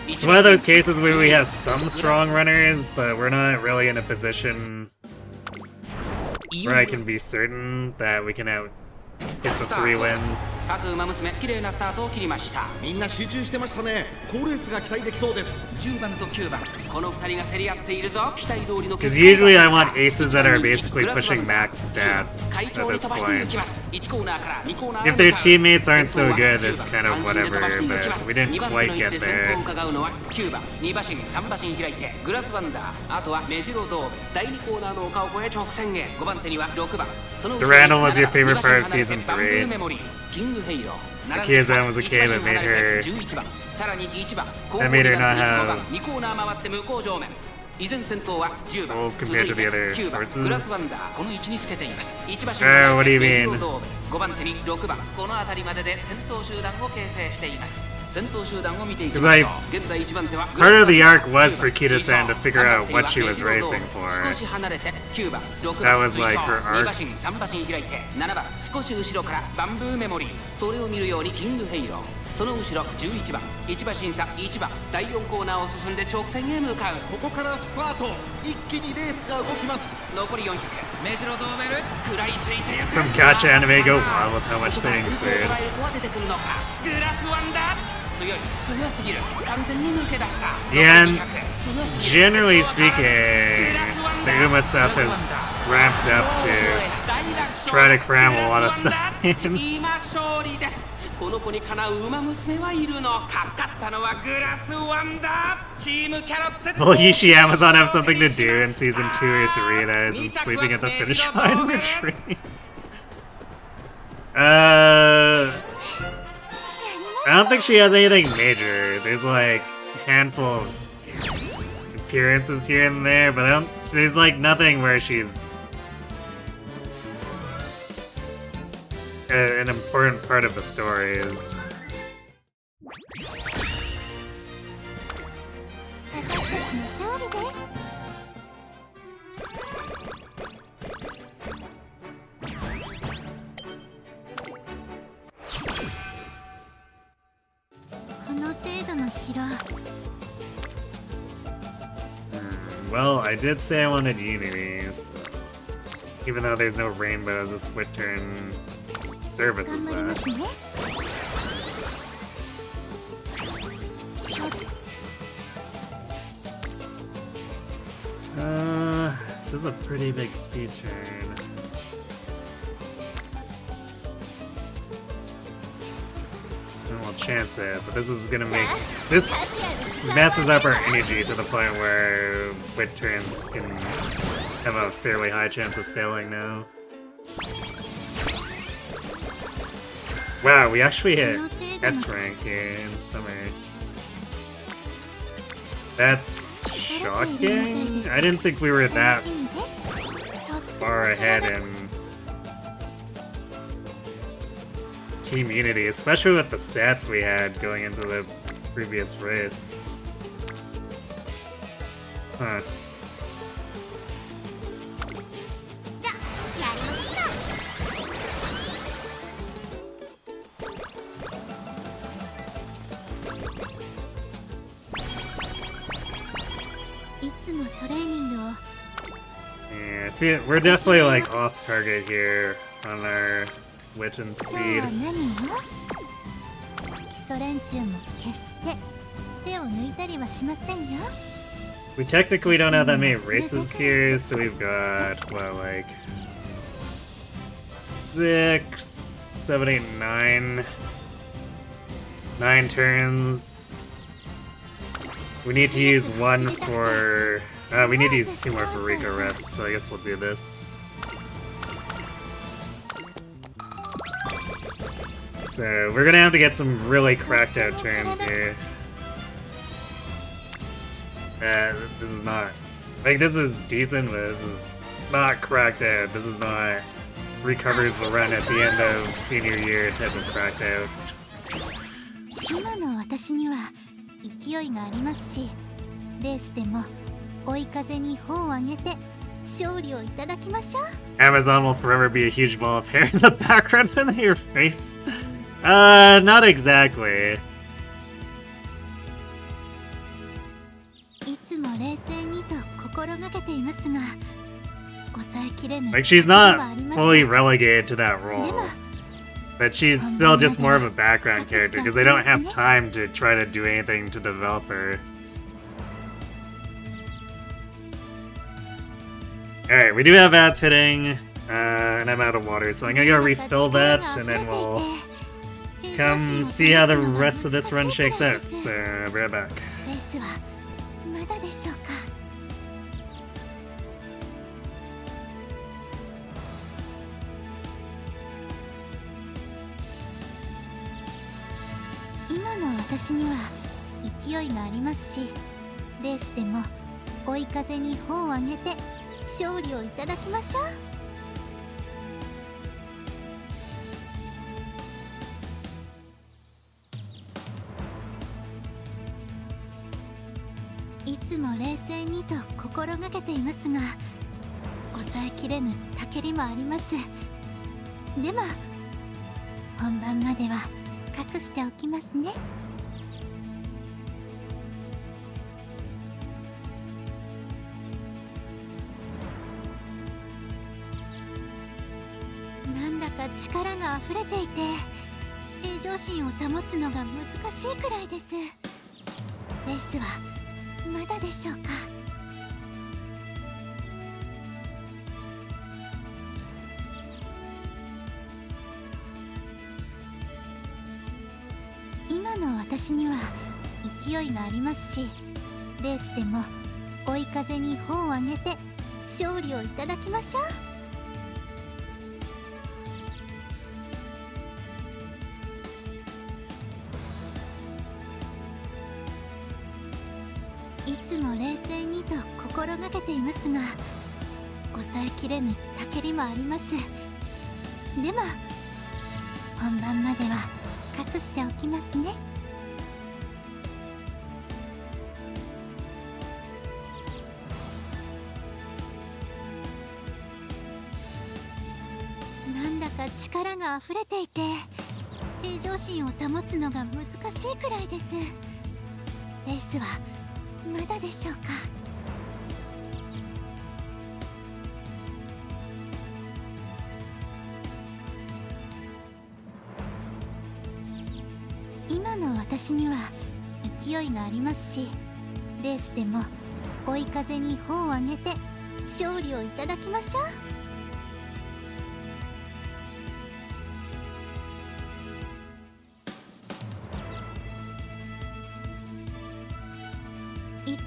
It's one of those cases where we have some strong runners, but we're not really in a position where I can be certain that we can hit the 3 wins. 各馬娘綺麗なスタートを切りました。みんな集中してましたね。好レースが期待できそうです。10番と9番、この2人が競り合っているぞ。期待通りの Because usually I want aces that are basically pushing max stats at this point. If their teammates aren't so good, it's kind of whatever, but we didn't quite get there. 9番、2馬身、3馬身開いてグラスワンダー、あとはメジロドーム、第2コーナーの丘を越え直線へ。5番手には6番。Durandal was your favorite part of season 3. Akiyazan was okay, but made her... That made her not have goals compared to the other horses. What do you mean? 5番手に6番、この辺りまでで先頭集団を形成しています。 Because part of the arc was for Kita-san to figure out what she was racing for. That was like her arc. その後ろ11番、1馬審査1番、第4コーナーを進んで直線へ向かう。ここからスパート。一気にレースが動きます。残り400、メジロドーベル、食らいついていく。 Some gacha anime go wild with how much they include. 出てくるのか。グラスワンダー。 強すぎる。完全に抜け出した。 And generally speaking, the Uma stuff has ramped up to try to cram a lot of stuff in. 今勝利です。 この子にかなう馬娘はいるのか。勝ったのはグラスワンダー。チームキャロッツ。 Will Yishi Amazon have something to do in season 2 or 3 that isn't sleeping at the finish line of a tree? I don't think she has anything major. There's like a handful of appearances here and there, but there's like nothing where she's an important part of the story is. Well, I did say I wanted Unities. Even though there's no rainbows, this split turn services that. This is a pretty big speed turn. chance it, but this is gonna make this messes up our energy to the point where wit turns can have a fairly high chance of failing now. Wow, we actually hit S rank here in summer. That's shocking. I didn't think we were that far ahead in Team Unity, especially with the stats we had going into the previous race. Huh. Yeah, we're definitely like off target here on our wit and speed. We technically don't have that many races here, so we've got, what, like 6, 7, 8, 9 turns. We need to use one for we need to use 2 more for Rico Rest, so I guess we'll do this. So we're gonna have to get some really cracked out turns here. This is not, like, this is decent, but this is not cracked out. This is not recovers the run at the end of senior year type of cracked out. Amazon will forever be a huge ball of hair in the background in your face. Not exactly. Like, she's not fully relegated to that role, but she's still just more of a background character because they don't have time to try to do anything to develop her. Alright, we do have ads hitting, and I'm out of water, so I'm gonna go refill that, and then we'll come see how the rest of this run shakes out. So, I'll be right back.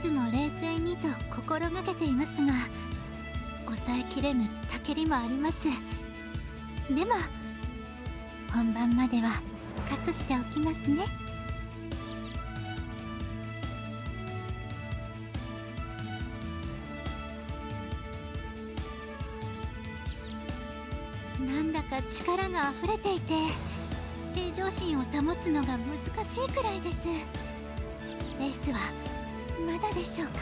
つも冷静にと心がけていますが、抑えきれぬたけりもあります。でも本番までは隠しておきますね。なんだか力が溢れていて、平常心を保つのが難しいくらいです。レースはまだでしょうか。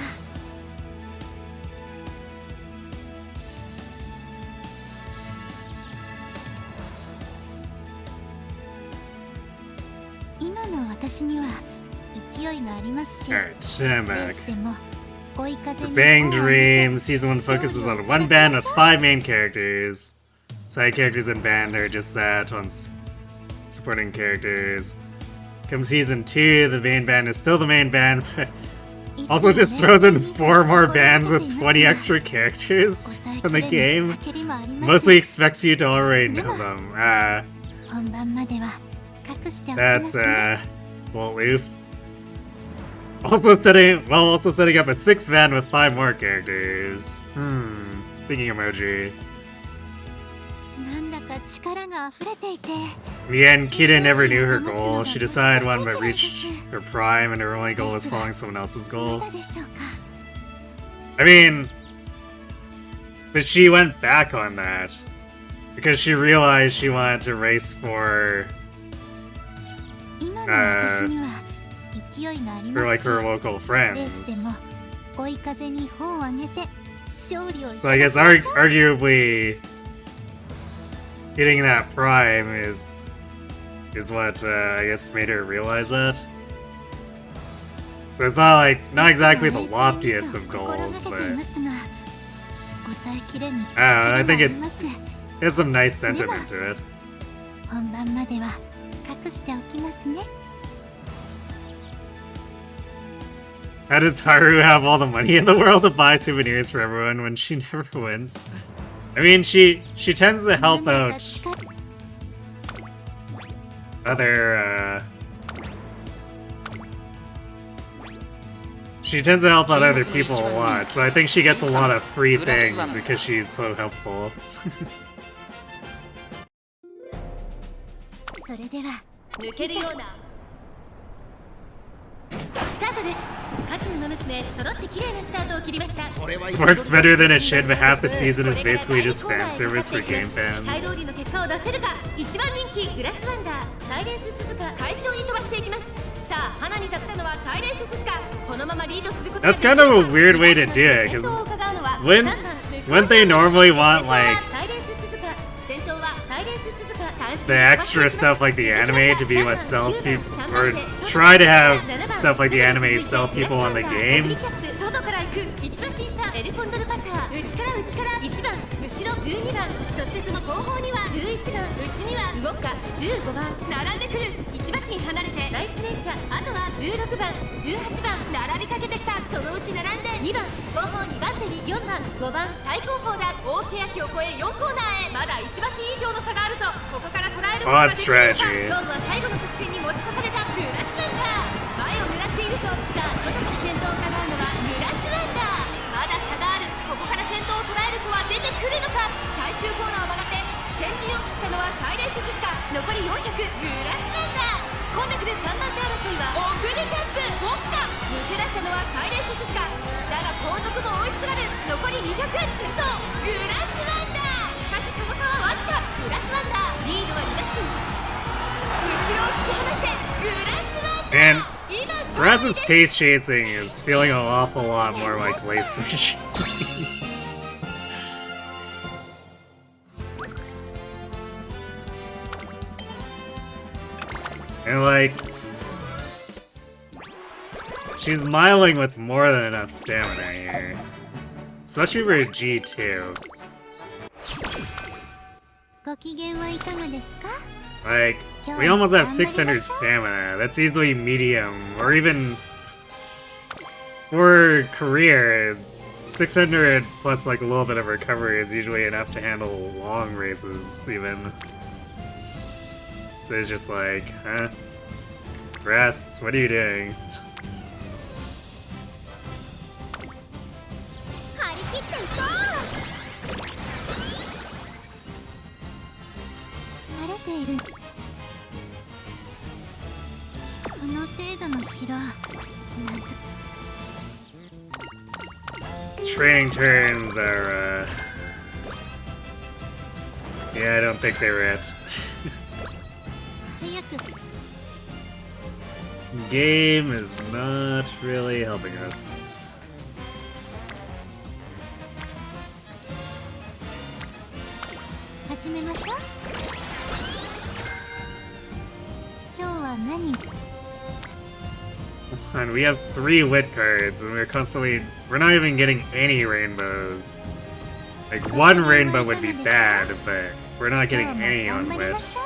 今の私には勢いがありますし、レ Alright, ー Tiamat. スでも追い風 The に Bang 帆を上げて Dream Season 1 focuses on one band with 5 main characters. Side characters in band are just sat on supporting characters. Come Season 2, the main band is still the main band, but also just throws in 4 more bands with 20 extra characters in the game. Mostly expects you to already know them. 本番までは隠しておきま That's すね。 well, oof. Also setting up a 6 band with 5 more characters. Thinking emoji. なんだか力が溢れていて、 In the end, Kita never knew her goal. She decided one but reached her prime, and her only goal was following someone else's ま goal. だでしょうか。 I mean, but she went back on that because she realized she wanted to race for 今の私には勢いがあり for ま like すし、 her local レースで friends. も追い風に帆を上げて勝利をい So た I だ guess きましょう。 arguably getting that prime is what I guess made her realize that. So it's not exactly the loftiest of goals, but I think it has some nice sentiment to it. 本番までは隠しておきますね。 How does Haru have all the money in the world to buy souvenirs for everyone when she never wins? I mean, she tends to help なんだか out 力 other she tends to help out other people a lot, so I think she gets a lot of free things because she's so helpful. それでは抜けるようなスタートです。各馬娘揃って綺麗なスタートを切りました。 Works better than it should, but half the season is basically just fan service for game 期待 fans. 通りの結果を出せるか。一番人気グラスワンダーサイレンススズカ快調に飛ばしていきます。さあ花に立ったのはサイレンススズカ。このままリードすることが That's kind of a weird way to do it, because wouldn't they normally want like サイレンススズカ。先頭はサイレンススズカ。 the extra stuff like the anime to be what sells people, or try to have stuff like the anime sell people in the game? 外から行く一馬審査エルコンドルパター内から1番後ろ12番そしてその後方には11番内には動くか15番並んでくる1馬身離れてライスレンチャあとは16番18番並びかけてきたそのうち並んで2番後方2番手に4番5番最高峰だ大欅を越え4コーナーへまだ1馬身以上の差があるぞここから捉えることができるのか勝負は最後の直線に持ち越されたグラスランダー前を狙っているぞさあ外から先頭を伺うのはグラスランダーまだ差があるここから先頭を捉える子は出てくるのか最終コーナーを曲がって先陣を切ったのはサイレンススズカ残り400グラスランダー今度来る3番手争いはオブリキャップウォッカ抜け出したのはサイレンススズカだが後続も追いすがる残り200先頭グラスランダーしかしその差はわずかグラスランダーリードは2馬身後ろを突き放してグラスランダー And Raz's pace chasing is feeling an awful lot more like late stage. And like, she's miling with more than enough stamina here. Especially for G2. ご機嫌はいかがですか？ Like, we almost have 600 stamina. That's easily medium, or even for career, 600 plus like a little bit of recovery is usually enough to handle long races, even. So it's just like, huh? Grass, what are you doing? る。この程度の疲労なんか His training turns are, yeah, I don't think they were it. 早く Game is not really helping us. 始めましょう。今日は何 And we have 3 wit cards, and we're not even getting any rainbows. Like, 1 rainbow would be bad, but we're not getting 今日も any 頑 on 張り wit. ましょう。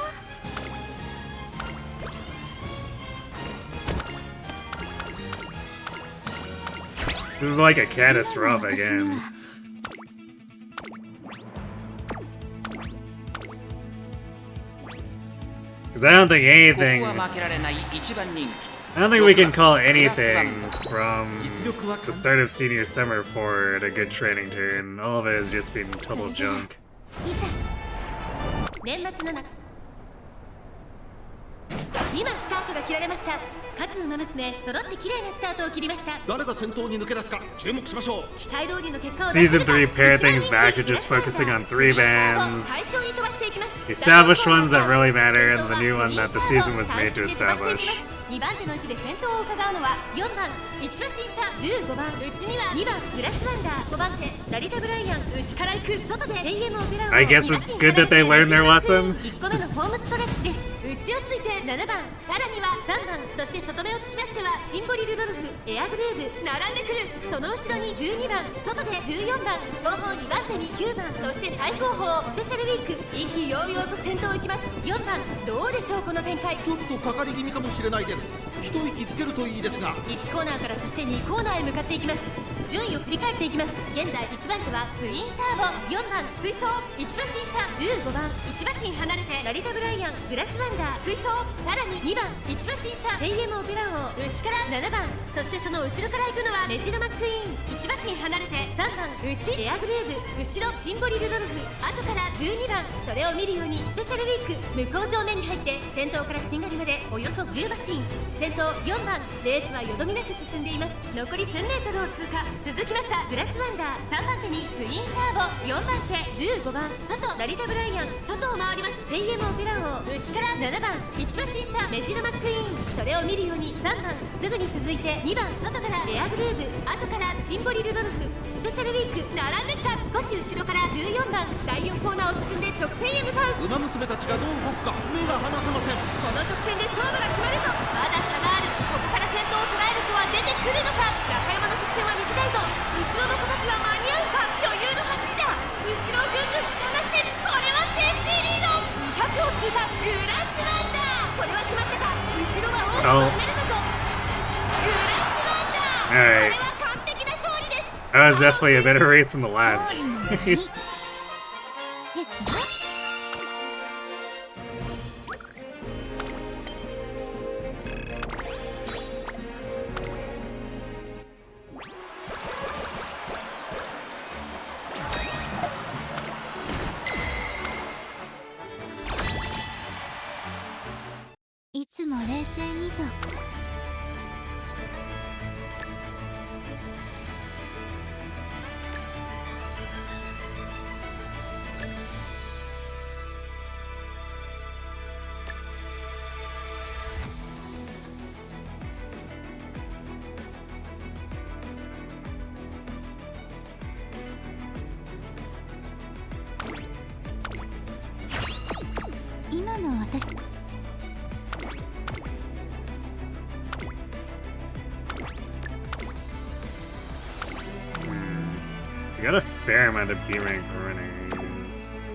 This is like a catastrophe again. Because I don't think こ anything... こは負けられない一番人気 I don't think we can call anything from 実力は the start of senior summer forward a good training turn. All of it has just been total junk. 年末のな今スタートが切られました。各馬娘揃って綺麗なスタートを切りました。誰が先頭に抜け出すか注目しましょう。期待通りの結果を出せ Season 3 pair things back to just focusing on 3 bands. 快調に飛ばしていきます。 The established ones that really matter and the new one that the season was made to establish. 2番手の位置で先頭を伺うのは4番市場審査、15番内には2番グラスワンダー、5番手成田ブライアン、内から行く外で AM オペラを I guess it's good that they learned their lesson. 1個目のホームストレッチです。内をついて7番、さらには3番、そして外目をつきましてはシンボリルドルフ、エアグルーブ並んでくる。その後ろに12番、外で14番、後方2番手に9番、そして最後方スペシャルウィーク、意気揚々と先頭を行きます。4番、どうでしょうこの展開。ちょっとかかり気味かもしれないです。一息つけるといいですが。1コーナーからそして2コーナーへ向かっていきます。順位を振り返っていきます。現在1番手はツインターボ、4番追走市場審査、15番市場審離れて成田ブライアン、グラスワンダー追走、さらに2番市場審査 AM オペラ王、内から7番、そしてその後ろから行くのはメジロマックイーン、市場審離れて3番内エアグルーブ、後ろシンボリルドルフ、後から12番、それを見るようにスペシャルウィーク向こう上面に入って先頭からしんがりまでおよそ10馬身、先頭4番、レースはよどみなく進んでいます。残り1000メートルを通過。続きましたグラスワンダー、3番手にツインターボ、4番手15番外成田ブライアン、外を回ります。 AM オペラ王、内から7番市場審査メジロマックイーン、それを見るように3番、すぐに続いて2番外からエアグルーブ、後からシンボリルドルフ、スペシャルウィーク並んできた。少し後ろから14番、第4コーナーを進んで直線へ向かう。馬娘たちがどう動くか目が離せません。この直線で勝負が決まるぞ。まだ差がある。ここから先頭を捉える子は出てくるのか。中山の直線は短いぞ。後ろの子たちは間に合うか。余裕の走りだ。後ろをぐんぐん探して、これはセーフティーリード。200を通過、グラスワンダー、これは決まったか。後ろは大きく離れたぞ。グラスワンダー、これは完璧な勝利です。 That was definitely a better race than the last race. ですね。いつも冷静にと。今の私We got a fair amount of B rank runners.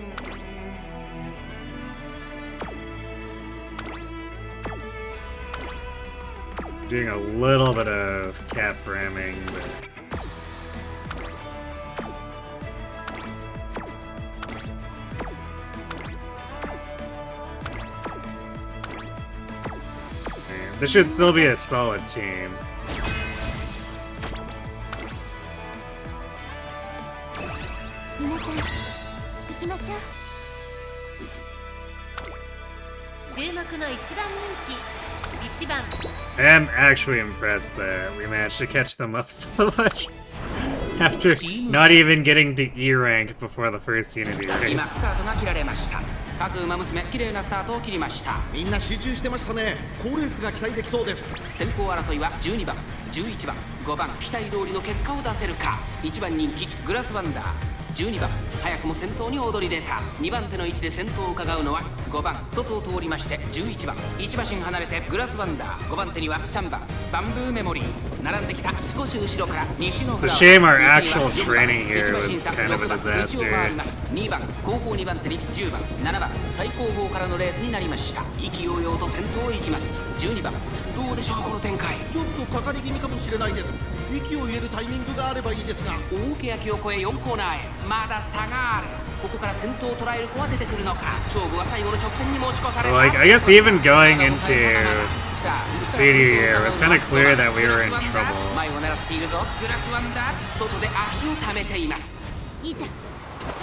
Doing a little bit of cap ramming, but man, this should still be a solid team. 皆さん行きましょう。注目の一番人気1番 I am actually impressed that we managed to catch them up so much after not even getting to E rank before the first Unity 今 race. スタートが切られました。各馬娘綺麗なスタートを切りました。みんな集中してましたね。好レースが期待できそうです。先行争いは12番11番5番期待通りの結果を出せるか。1番人気グラスワンダー、12番早くも先頭に躍り出た。2番手の位置で先頭を伺うのは5番外を通りまして11番1馬身離れてグラスワンダー、5番手には3番バンブーメモリー、並んできた少し後ろから西の It's a shame our actual training here was kind of a disaster. 2番後方2番手に10番7番最後方からのレースになりました。意気揚々と先頭を行きます。12番どうでしょうこの展開。ちょっとかかり気味かもしれないです。息を入れるタイミングがあればいいですが。大欅を越え4コーナーへまだ差がある。ここから先頭を捉える子は出てくるのか。勝負は最後の直線に持ち越された。 Like, I guess even going into senior year, it was kind of clear that we were in trouble. 前を狙っているぞグラスワンダー。外で足を溜めています。いざ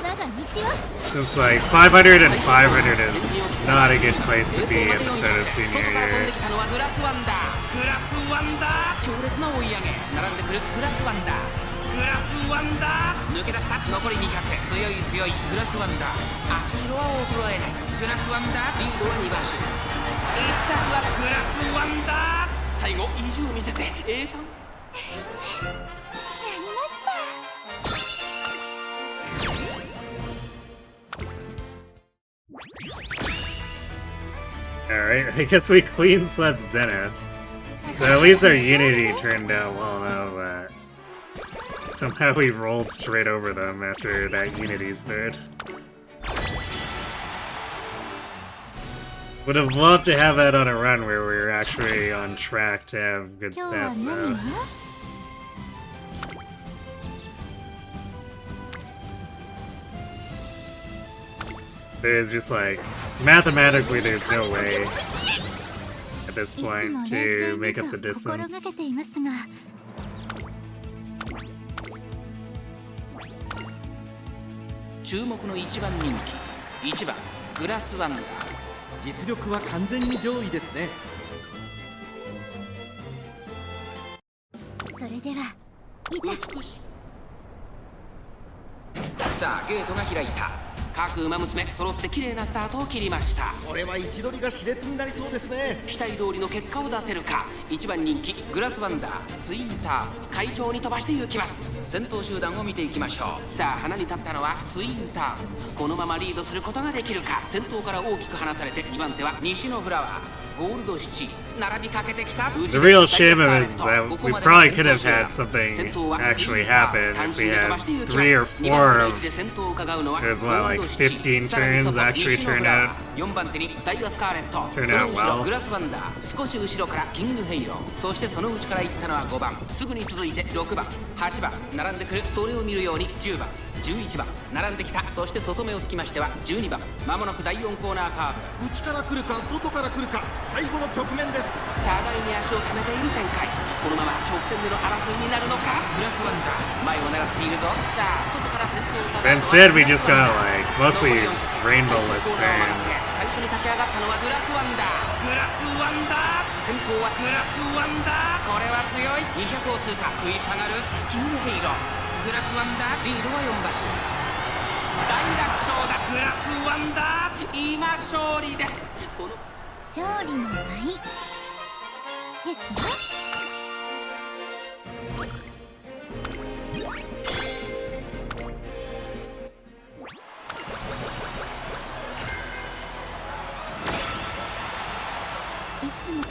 我が道は Since like 500 and 500 is not a good place to be at the start of senior 外から飛んで year. きたのはグラスワンダー。グラスワンダー強烈な追い上げ。並んでくるグラスワンダー。グラスワンダー抜け出した。残り200。強い強いグラスワンダー。足色は衰えない。グラスワンダーリードは2馬身。1着はグラスワンダー。最後意地を見せて栄冠。やりました。 Alright, I guess we clean swept Zenith. So at least our Unity turned out well enough that somehow we rolled straight over them after that Unity start. Would have loved to have that on a run where we were actually on track to have good 今日は stats 何 though. が There's just like, mathematically there's no way at this いつも point 冷 to 静 make に up the と心が distance. けていますが、注目の1番人気1番グラスワンダー。実力は完全に上位ですね。それではいざ美しい。さあゲートが開いた。各馬娘揃って綺麗なスタートを切りました。これは位置取りが熾烈になりそうですね。期待通りの結果を出せるか。1番人気グラスワンダー、ツインター快調に飛ばして行きます。先頭集団を見ていきましょう。さあ花に立ったのはツインター。このままリードすることができるか。先頭から大きく離されて2番手は西のフラワー、ゴールドシチ並びかけてきた。 The real shame of it is that we probably could have had something actually happen if we had 3 or 4 of there's what, like 15 turns actually turned out 4番手にダイワスカーレット、 Turned そ out の後ろ well. グラスワンダー、少し後ろからキングヘイロー、そしてその内から行ったのは5番、すぐに続いて6番8番並んでくる。それを見るように10番11番並んできた。そして外目をつきましては12番。まもなく第4コーナーカーブ。内から来るか外から来るか、最後の局面です。互いに足を溜めている展開。このまま直線での争いになるのか。グラスワンダー前を狙っているぞ。さあ外から先頭を Instead, we just got like mostly rainbowless turns. 最初に立ち上がったのはグラスワンダー。グラスワンダー先頭はグラスワンダー。これは強い。200を通過。食い下がるキングヘイロー。グラスワンダーリードは4馬身。大楽勝だ。グラスワンダー今勝利です。この勝利の舞ですね。いつも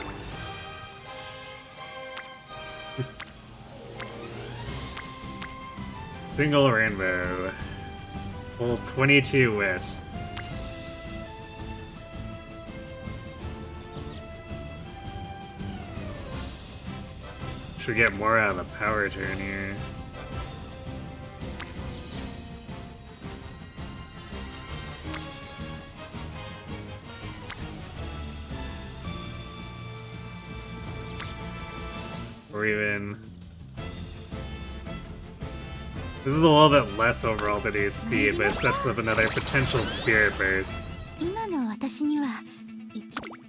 Single rainbow. Full 22 wit. Should get more out of the power turn here. Or even... This is a little bit less overall today's speed, but it sets up another potential spirit burst. 今の私には生き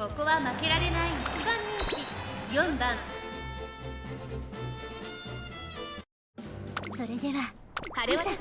ここは負けられない一番人気4番。それでは晴れ渡る。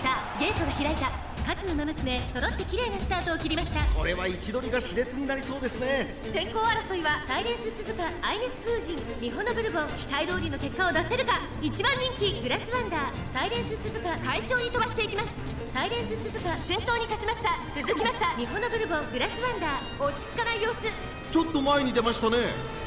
さあゲートが開いた。各馬娘揃って綺麗なスタートを切りました。これは位置取りが熾烈になりそうですね。先行争いはサイレンス鈴鹿、アイネス風神、ミホノブルボン。期待通りの結果を出せるか。1番人気グラスワンダー、サイレンス鈴鹿快調に飛ばしていきます。サイレンス鈴鹿先頭に勝ちました。続きましたミホノブルボン、グラスワンダー。落ち着かない様子。ちょっと前に出ましたね。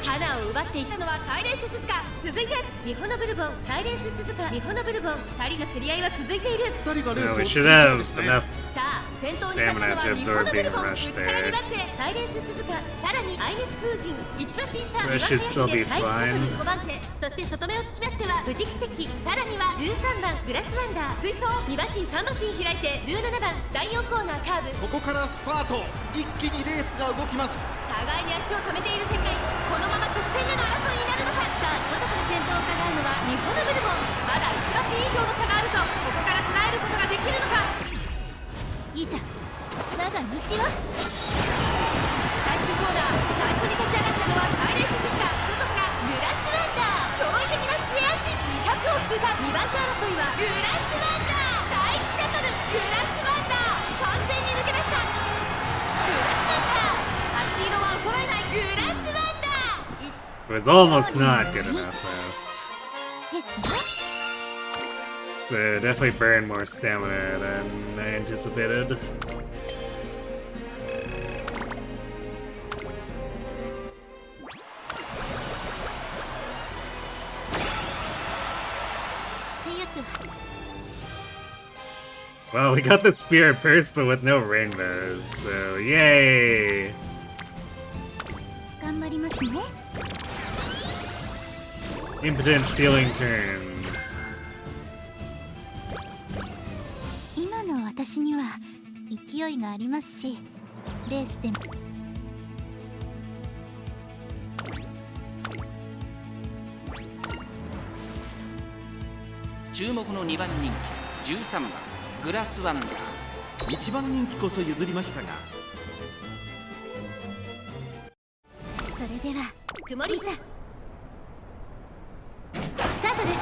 花を奪っていたのはサイレンス鈴鹿。続いてミホノブルボン、サイレンス鈴鹿、ミホノブルボン。2人の競り合いは続いている。2人がレー No, ス we を should 作り have そうですね。 enough さあ先頭に立ったのは stamina to ミホノ absorb ブ being ルボン。 rushed 内から2 there. 番手サイレンス鈴鹿、さらにアイネス風神、一馬審査 So it should still be fine. 5番手、そして外目をつきましては富士奇跡、さらには13番グラスワンダー。追走2馬身3馬身開いて17番第4コーナーカーブ。ここからスパート、一気にレースが動きます。互いに足を止めている展開。このまま直線での争いになるのか。さあ外から先頭を伺うのはミホノブルボン。まだ1馬身以上の差があるぞ。ここから捉えることができるのか。いざ我が道は。最終コーナー最初に立ち上がったのはサイレンス鈴鹿、外からグラスワンダー。驚異的な末脚200を通過。2番手争いはグラスワンダー、第1セトルグラスワンダー。完全に抜け出したグラスワンダー。足色は衰えないグラスワンダー。 It was almost not good enough though. ですね。 So definitely burn more stamina than I anticipated. 早く Well, we got the spirit purse, but with no rainbows, so yay! 頑張りますね。 Impotent feeling turns. 今の私には勢いがありますし、レースでも注目の2番人気13番グラスワンダー。1番人気こそ譲りましたが、それでは曇りさスタートです。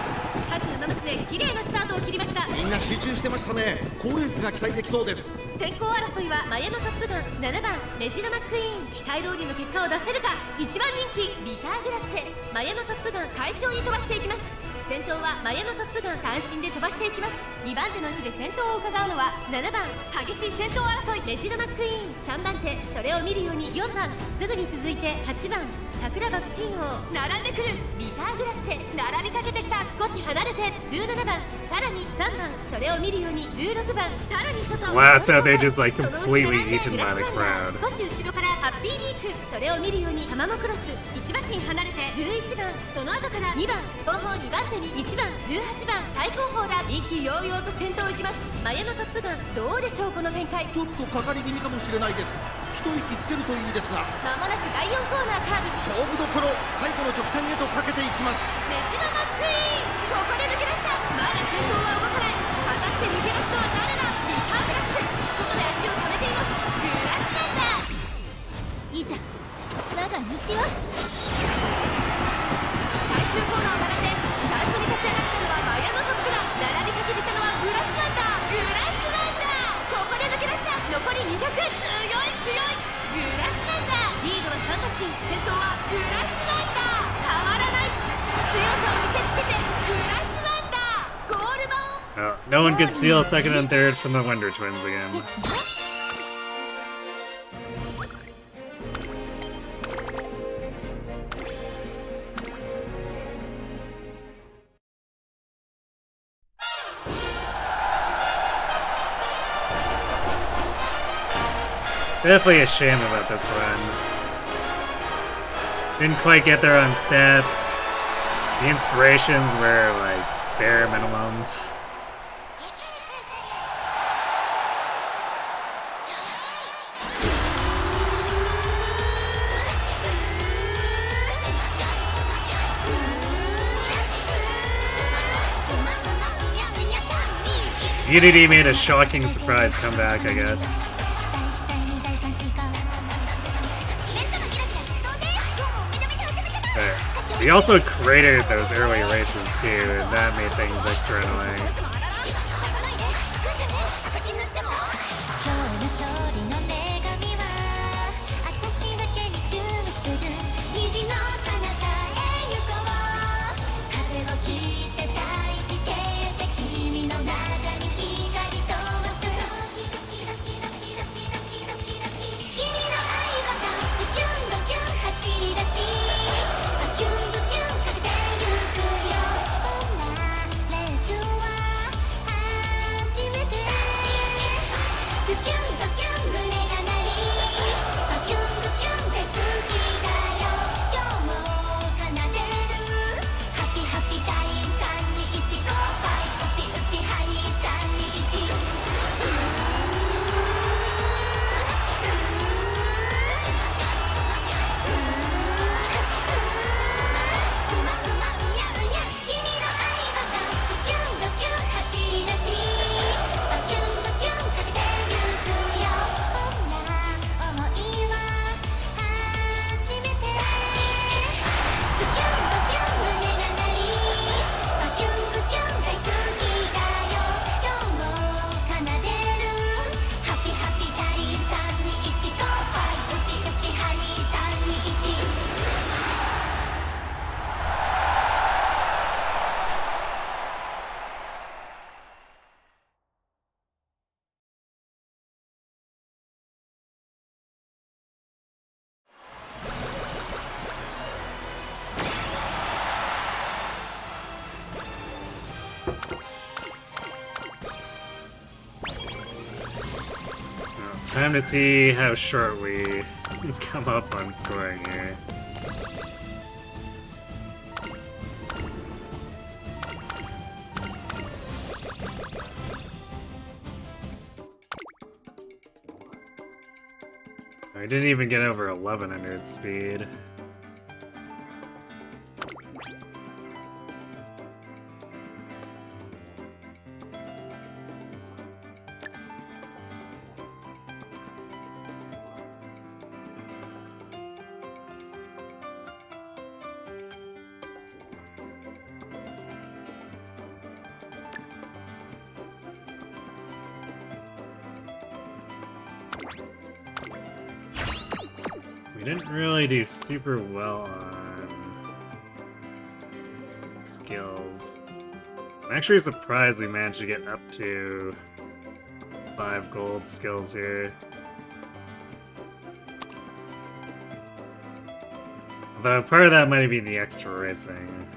各馬娘綺麗なスタートを切りました。みんな集中してましたね。好レースが期待できそうです。先行争いはマヤのトップガン7番メジロマックイーン。期待通りの結果を出せるか。1番人気ビターグラッセ、マヤのトップガン快調に飛ばしていきます。先頭はマヤのトップガン単身で飛ばしていきます。2番手の位置で先頭を伺うのは7番激しい先頭争いメジロマックイーン。3番手それを見るように4番、すぐに続いて8番桜爆心王。並んでくるビターグラッセ並びかけてきた。少し離れて17番、さらに3番それを見るように16番、さらに外。 Wow, so they just like そのうち completely 並んで eaten グラ by ス the ワンダー。 crowd. 少し後ろからハッピーウィーク、それを見るようにタマモクロス1馬身離れて11番、その後から2番後方2番手に1番18番最高峰だ。意気揚々と先頭を行きます。マヤのトップガンどうでしょうこの展開。ちょっとかかり気味かもしれないです。一息つけるといいですが、まもなく第4コーナーカーブ。勝負どころ、最後の直線へとかけていきます。メジロマックイーン、ここで抜け出した。まだ先頭は動かない。果たして抜け出すのは誰だ。ビターグラッセ外で足を止めています。グラスワンダー。いざ我が道は。最終コーナーを曲がって最初に立ち上がったのはマヤのトップガン。並びかけてきたのはグラスワンダー。グラスワンダー、ここで抜け出した。残り200、強い強いグラスワンダー。リードは3馬身、先頭はグラスワンダー。変わらない強さを見せつけてグラスワンダー。ゴール板。 Oh, no one could steal second and third from the Wonder Twins again. ですね。 Definitely a shame about this one. Didn't quite get there on stats. The inspirations were like bare minimum. Unity made a shocking surprise comeback, I guess. 第1第2第3シーカー But we also cratered those early races too, and that made things extra annoying. 今日の勝利の女神は私だけに注意する虹の彼方へ行こう風を切って大地形で君の中に光とわす君の愛はダンスキュンドキュン走り出しキュンドキュンかけてゆくよこんなレースは初めてキュンドキュン胸が鳴りキュンドキュン大好きだよ今日も奏でるハッピーハッピー第321ゴーバイウッピウッピハニー321君の愛はダンスキュンドキュン走り出しキュンドキュンかけてゆくよこんな想いは初めてキュンドキュン胸が鳴りキュンドキュン大好きだよ今日も奏でるハッピーハッピー第321ゴーバイウッピウッピハニー321Time to see how short we come up on scoring here. I didn't even get over 1100 speed. We didn't really do super well on skills. I'm actually surprised we managed to get up to 5 gold skills here. Though part of that might have been the extra racing.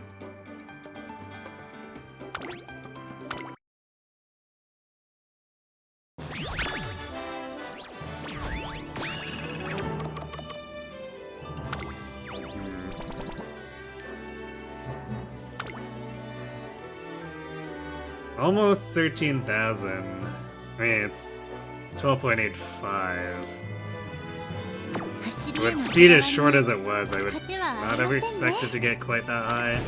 Almost 13,000. I mean, it's 12.85. With speed as short as it was, I would not have expected to get quite that high.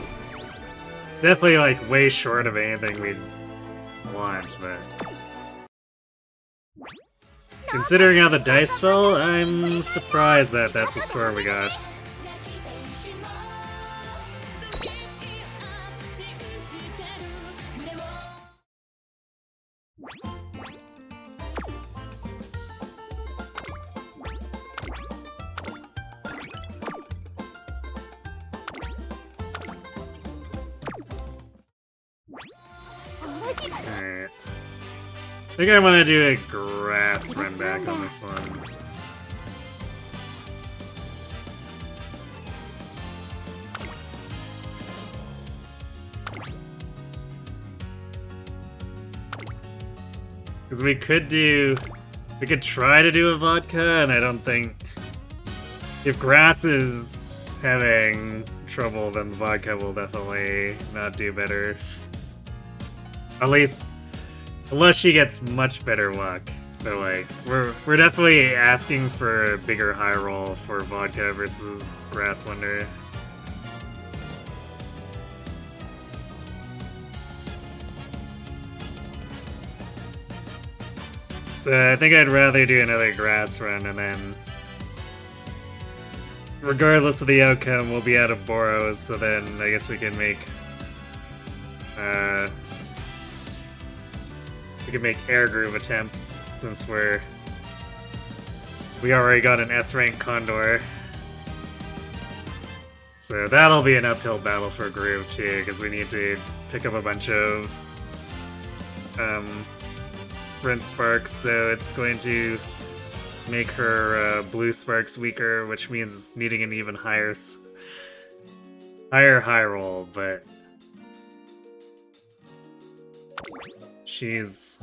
It's definitely like way short of anything we'd want, but considering how the dice fell, I'm surprised that that's the score we got. Alright. I think I want to do a grass run back on this one. Because we could try to do a vodka, and I don't think... If grass is having trouble, then the vodka will definitely not do better. At least, unless she gets much better luck. But like, we're definitely asking for a bigger high roll for vodka versus Grass Wonder. So I think I'd rather do another grass run and then regardless of the outcome, we'll be out of Boros, so then I guess we can make air groove attempts since we already got an S rank Condor. So that'll be an uphill battle for Groove too, because we need to pick up a bunch of sprint sparks, so it's going to make her blue sparks weaker, which means needing an even higher high roll, but it's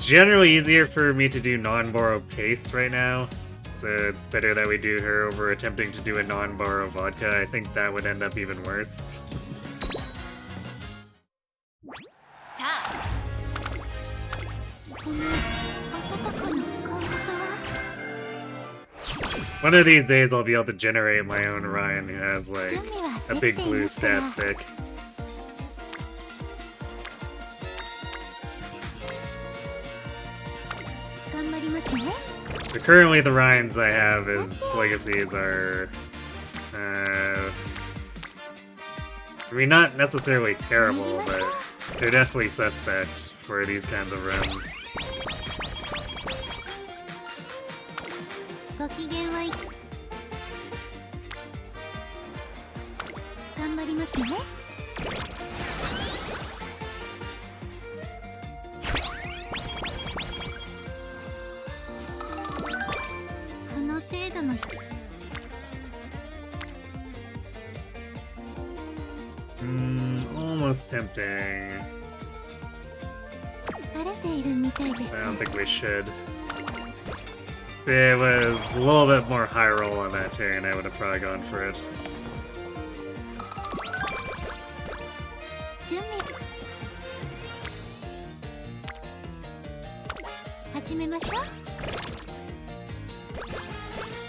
generally easier for me to do non-borrow pace right now, so it's better that we do her over attempting to do a non-borrow vodka. I think that would end up even worse. One of these days I'll be able to generate my own Ryan who has like a big blue stat stick. So currently the Ryans I have as legacies are I mean, not necessarily terrible, but they're definitely suspect for these kinds of runs. Almost tempting. I don't think we should. If it was a little bit more high roll on that turn, I would have probably gone for it.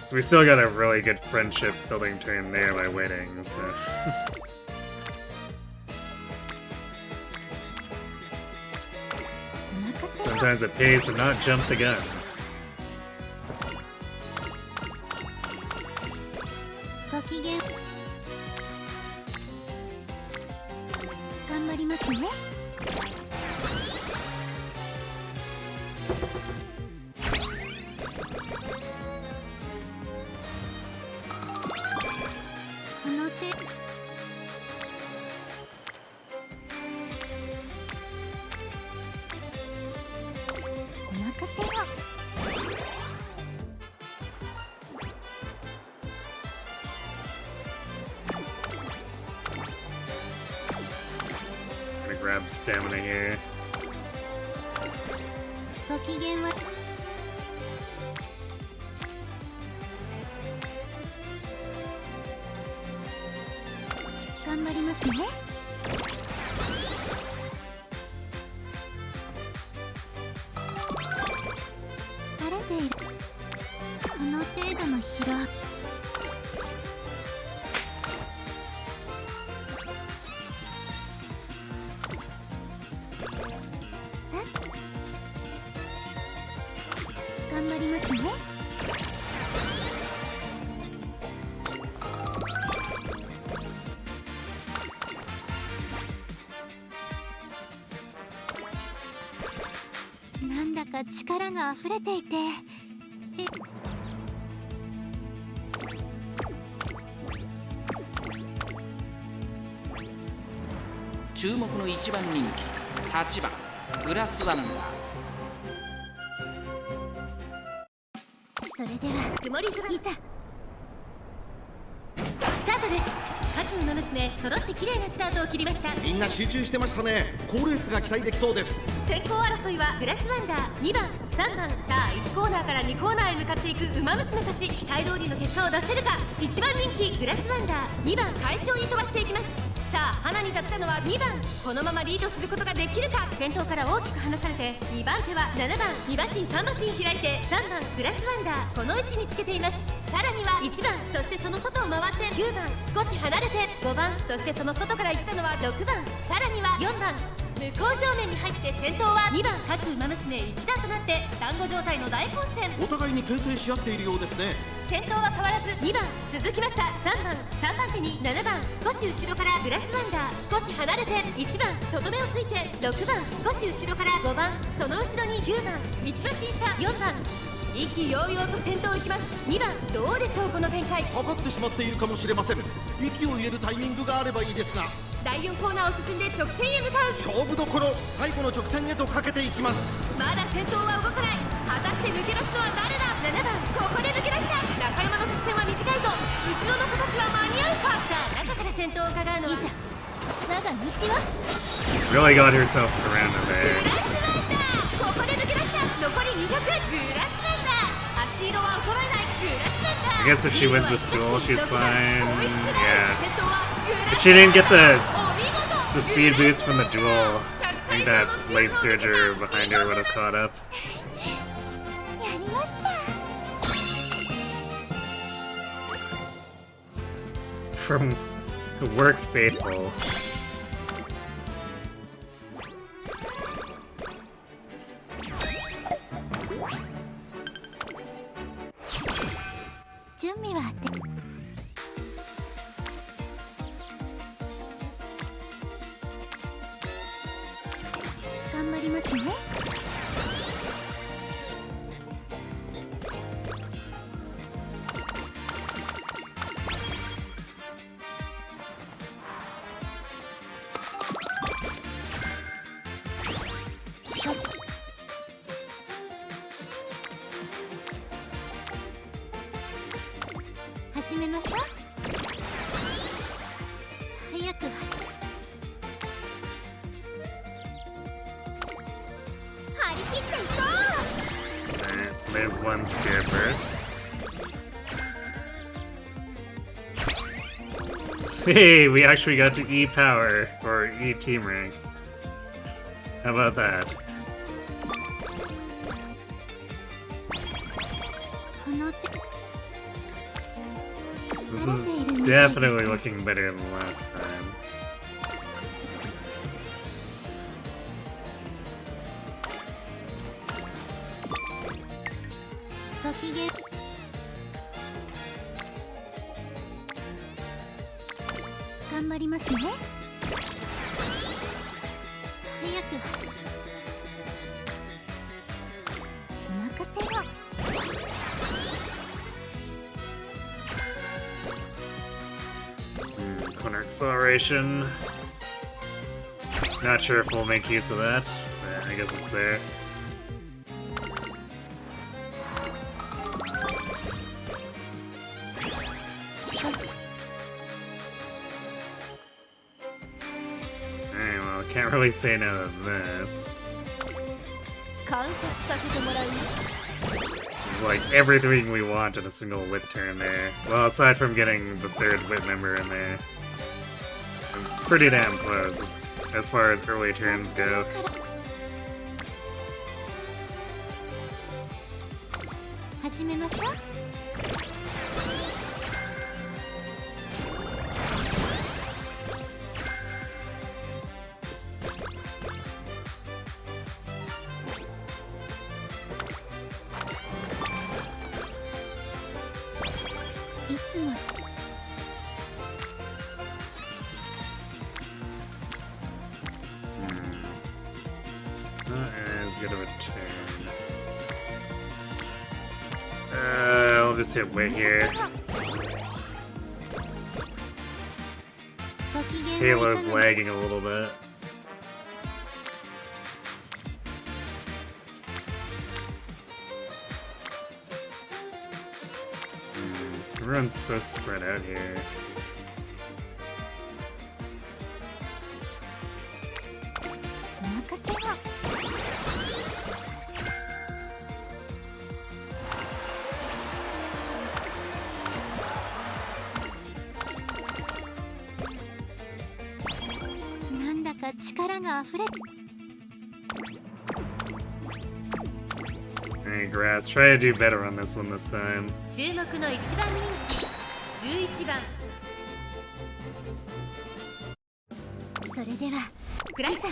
So we still got a really good friendship building turn there by winning, so... Sometimes it pays to not jump the gun. Grab stamina here.なんだか力が溢れていて、注目の1番人気8番グラスワンダー。それでは曇り空いざスタートです。各馬娘揃って綺麗なスタートを切りました。みんな集中してましたね。好レースが期待できそうです。先行争いはグラスワンダー2番3番、さあ1コーナーから2コーナーへ向かっていく馬娘たち、期待通りの結果を出せるか。1番人気グラスワンダー2番快調に飛ばしていきます。さあ花に立ったのは2番、このままリードすることができるか。先頭から大きく離されて2番手は7番2馬身3馬身開いて3番グラスワンダー、この位置につけています。さらには1番、そしてその外を回って9番、少し離れて5番、そしてその外から行ったのは6番、さらには4番、6向こう正面に入って先頭は2番各馬娘1段となって団子状態の大混戦。お互いに牽制し合っているようですね。先頭は変わらず2番続きました。3番手に7番少し後ろからグラスワンダー少し離れて1番外目をついて6番少し後ろから5番その後ろに9番道橋イサ4番意気揚々と先頭行きます。2番どうでしょうこの展開。かかってしまっているかもしれません。息を入れるタイミングがあればいいですが。第4コーナーを進んで直線へ向かう。勝負どころ最後の直線へとかけていきます。まだ先頭は動かない。果たして抜け出すのは誰だ。7番ここで抜け出した。中山の直線は短いぞ。後ろの子たちは間に合うか。さあ中から先頭を伺うのは我が道は Really got herself surrounded グ there. ラスワンダー。ここで抜け出した。残り200。グラスワンダー足色は衰えない。グラスワンダー I guess if she wins this duel, she's fine. 追いつくな Yeah. 先頭はグラ If ス she didn't get お見事 the speed boost from the duel, I think that late surger behind her would have caught up. やりました。 From work faithful. 準備は頑張りますね。始めましょう。早く張り切っていこ Alright, live one spear burst. Hey, we actually got to E power, or E team rank. How about that? う。この手 This is definitely looking better than last time. ご機嫌。頑張りますね。早くお任せを。Corner acceleration. Not sure if we'll make use of that, but I guess it's there. Alright, well, can't really say no to this. 観察させてもらうよ。 It's like everything we want in a single wit turn there. Well, aside from getting the third wit member in there. It's pretty damn close as far as early turns go. 始めましょう。いつも Is gonna return. I'll just hit wait here. ご機嫌を Halo's いかが lagging a little bit. Everyone's so spread out here. お任せを。なんだか力があふれ。 Alright, Grass, try to do better on this one this time. 注目の1番人気11番それではクライサ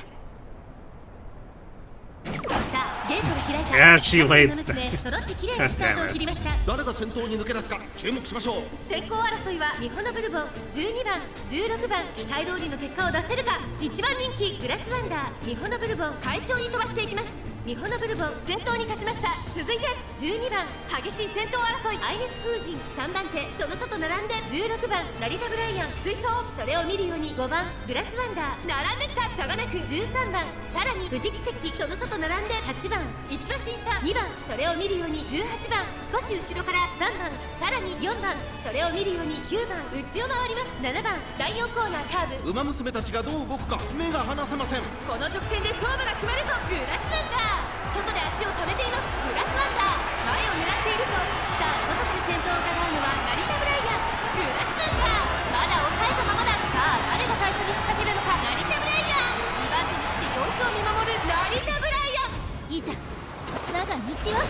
Yeah, she waits. 揃って綺麗なスタートを切りました。誰が先頭に抜け出すか注目しましょう。先行争いはミホノブルボン、12番、16番、期待通りの結果を出せるか。1番人気グラスワンダー、ミホノブルボン快調に飛ばしていきます。ミホノブルボン先頭に勝ちました。続いて12番、激しい先頭争い、アイネス風神3番手、その外並んで16番、成田ブライアン追走、それを見るように5番、グラスワンダー並んできた。差がなく13番、さらに富士奇跡、その外並んで8番、一馬審査2番、それを見るように18番、少し後ろから3番、さらに4番、それを見るように9番、内を回ります。7番、第4コーナーカーブ。ウマ娘たちがどう動くか目が離せません。この直線で勝負が決まるぞ。グラスワンダー外で足を止めています。グラスワンダー前を狙っているぞ。さあ外から先頭を伺うのは成田ブライアン。グラスワンダーまだ抑えたままだ。さあ誰が最初に仕掛けるのか。成田ブライアン2番手に来て様子を見守る成田ブライアン。いざ我が道は。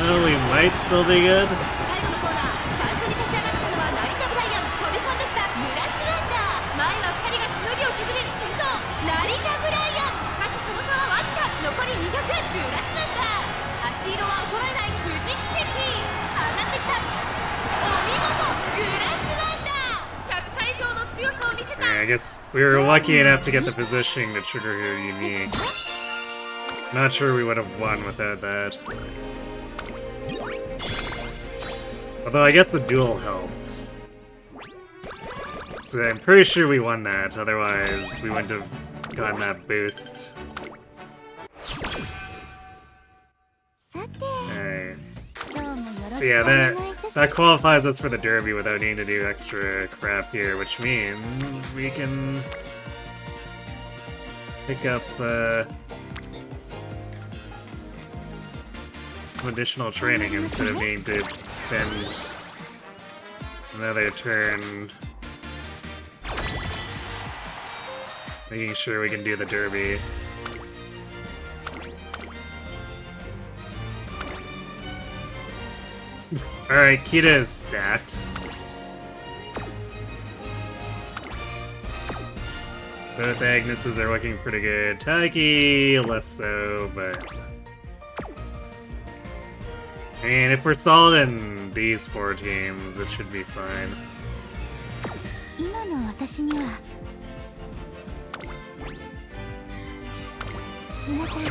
Well, we might still be good. 最後のコーナー最初に立ち上がったのは成田ブライアン。飛び込んできたグラスワンダー前は2人がしのぎを削る。先頭成田ブライアン。しかしその差はわずか。残り200。グラスワンダー足色は衰えない。富士奇跡上がってきた。お見事グラスワンダー着差以上の強さを見せた。 I guess we were lucky enough to get the positioning to trigger her unique. Not sure we would have won without that. Although I guess the duel helps. So I'm pretty sure we won that, otherwise we wouldn't have gotten that boost. Alright. So yeah, that qualifies us for the derby without needing to do extra crap here, which means we can pick up some additional training instead of needing to spend another turn making sure we can do the derby. Alright, Kita is stacked. Both Agneses are looking pretty good. Taiki, less so, but... I mean, if we're solid in these 4 teams, it should be fine. 今の私には皆さん行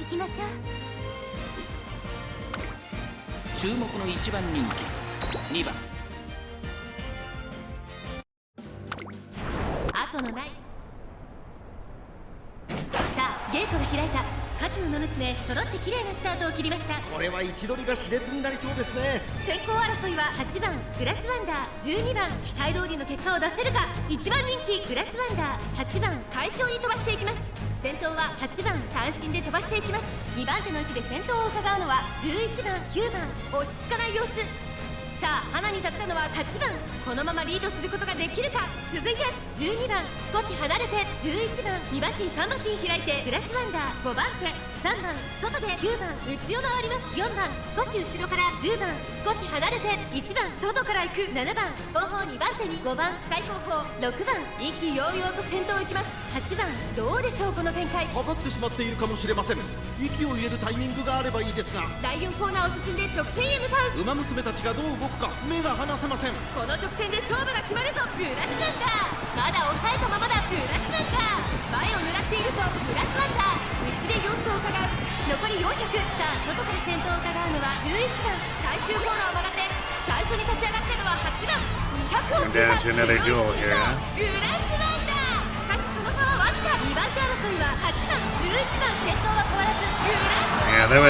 きましょう。注目の1番人気2番。後のない。さあゲートが開いた。各の娘揃って綺麗なスタートを切りました。これは位置取りが熾烈になりそうですね。先行争いは8番グラスワンダー、12番期待通りの結果を出せるか。1番人気グラスワンダー8番快調に飛ばしていきます。先頭は8番単身で飛ばしていきます。2番手の位置で先頭を伺うのは11番9番落ち着かない様子。さあ花に立ったのは8番。このままリードすることができるか。続いて12番少し離れて11番2馬身3馬身開いてグラスワンダー5番手3番外で9番内を回ります。4番少し後ろから10番少し離れて1番外から行く7番後方2番手に5番最後方6番意気揚々と先頭を行きます。8番どうでしょうこの展開。かかってしまっているかもしれません。息を入れるタイミングがあればいいですが。第4コーナーを進んで直線へ向かう。ウマ娘たちがどう動くか目が離せません。この直線で勝負が決まるぞ。グラスワンダーまだ抑えたままだ。グラスワンダー前を狙っているぞ。グラスワンダー内で様子を伺う。残り400。さあ外から先頭を伺うのは11番最終コーナーを曲がって最初に立ち上がったのは8番200を通過。 Down to another duel here. グラスワンダーしかしその差はわずか。2番手争いは8番11番先頭は変わらず。グラスワン Yeah, ダー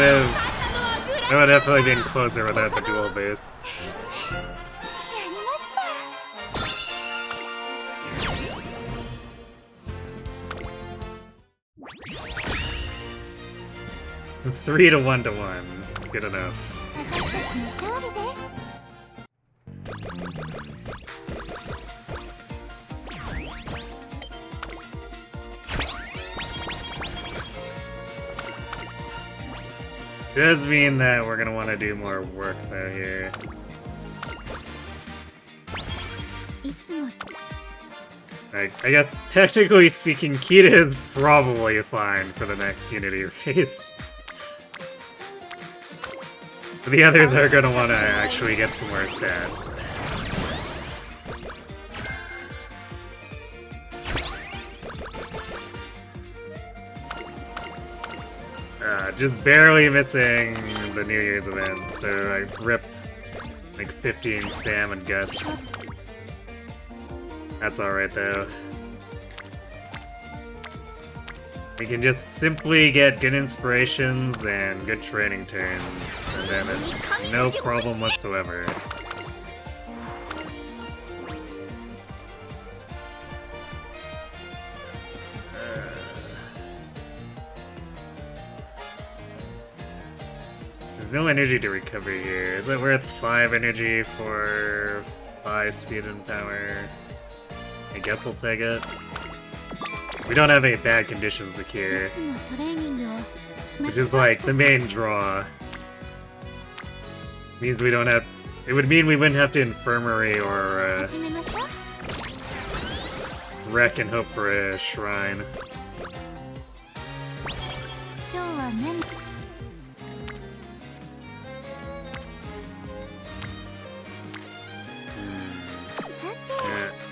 that would have definitely been closer without the dual boost. やりました。 3 to 1 to 1. Good enough. 私たちの勝利です。 Does mean that we're gonna want to do more work though here. いつも I guess technically speaking, Kita is probably fine for the next Unity race. The others are gonna want to actually get some more stats. Just barely missing the New Year's event, so I rip like 15 stam and guts. That's alright though. We can just simply get good inspirations and good training turns, and then it's no problem whatsoever. There's no energy to recover here. Is it worth 5 energy for 5 speed and power? I guess we'll take it. We don't have any bad conditions to cure, which is like the main draw. Means we don't have. It would mean we wouldn't have to infirmary or wreck and hope for a shrine.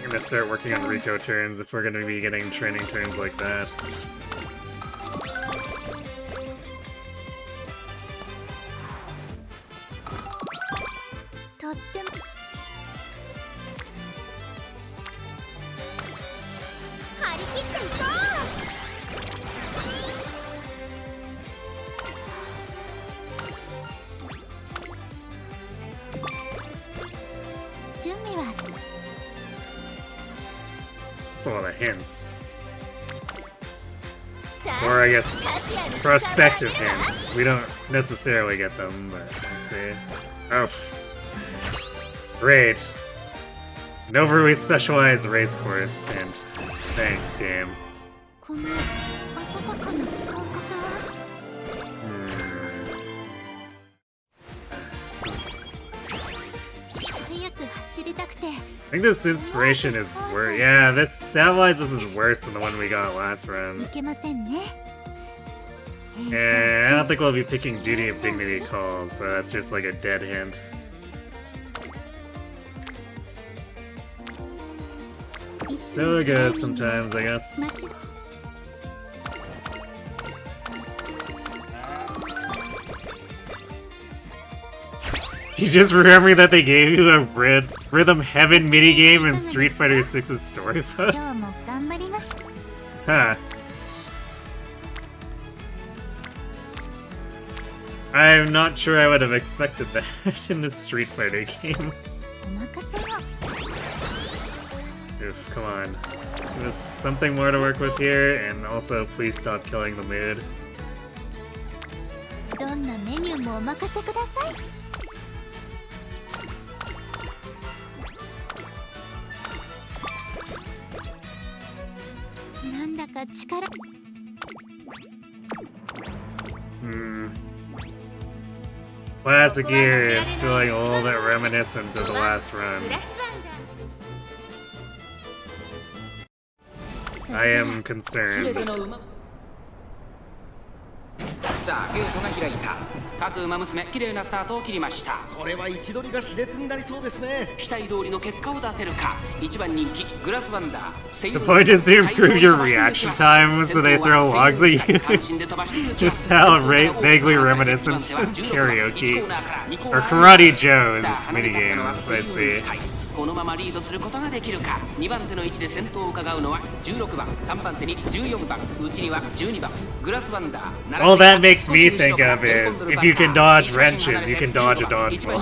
I'm gonna start working on Rico turns if we're gonna be getting training turns like that. That's a lot of hints. Or I guess prospective hints. We don't necessarily get them, but let's see. Oh. Great. An overly specialized race course, and thanks, game. I think this inspiration is worse. Yeah, this stabilizes is worse than the one we got last run. Yeah, I don't think we'll be picking Duty of Dignity calls, so that's just like a dead hint. So it goes sometimes, I guess. You just remember that they gave you a Rhythm Heaven minigame in Street Fighter 6's story mode? Huh. I'm not sure I would have expected that in this Street Fighter game. Oof, come on. There's something more to work with here, and also please stop killing the mood. Classic Gear is feeling a little bit reminiscent of the last run. I am concerned. さあゲートが開いた。各馬娘綺麗なスタートを切りました。これは位置取りが熾烈になりそうですね。期待通りの結果を出せるか。一番人気グラスワンダー。 The point is to improve your reaction time so they throw logs at you. Just sound vaguely reminiscent of karaoke or Karate Joe in minigames, I'd say. このままリードすることができるか。2番手の位置で先頭を伺うのは16番、3番手に14番、うちには12番、グラスワンダー。 All that makes me think of is if you can dodge wrenches, you can dodge a dodgeball.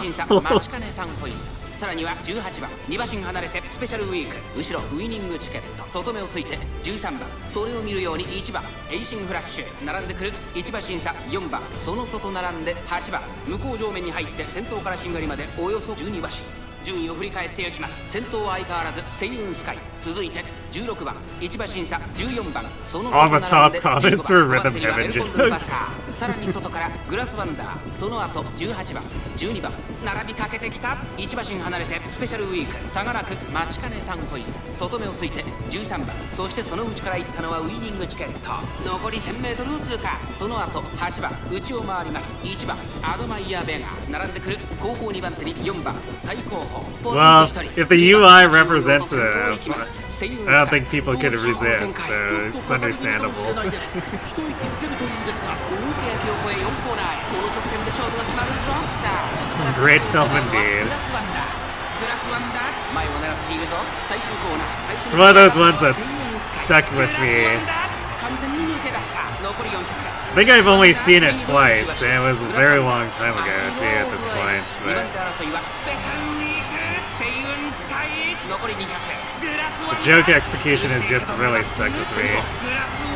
さらには18番、2馬身離れてスペシャルウィーク、後ろウイニングチケット、外目をついて13番、それを見るように1番、エイシングフラッシュ、並んでくる1馬身差4番、その外並んで8番、向こう上面に入って先頭からしんがりまでおよそ12馬身。順位を振り返っていきます。先頭は相変わらずセイウンスカイ、続いて16番1馬審査14番その All the 外並ん top で comments 15 were 番 rhythm 川瀬には heaven エルコンドルバスタ jokes. ーさらに外からグラスワンダーその後18番12番並びかけてきた1馬身離れてスペシャルウィーク差がなく待ちかねタンホイ外目をついて13番そしてその内から行ったのはウイニングチケット残り 1000m を通過その後8番内を回ります1番アドマイヤーベガ並んでくる後方2番手に4番最後方ポツン Well, と1人 if the UI represents 2 it, I don't think people could resist, so it's understandable. 一息つけるといいですが大けやきを越え4コーナーへこの直線で勝負が決まるぞさあ Great film indeed. グラスワンダー前を狙っているぞ最終コーナー It's one of those ones that's stuck with me. 完全に抜け出した残り400 I think I've only seen it twice, and it was a very long time ago, too, at this point, 2 番 but 手争いはスペシャルウィーク星雲使い残り200 the joke execution has just really stuck with me.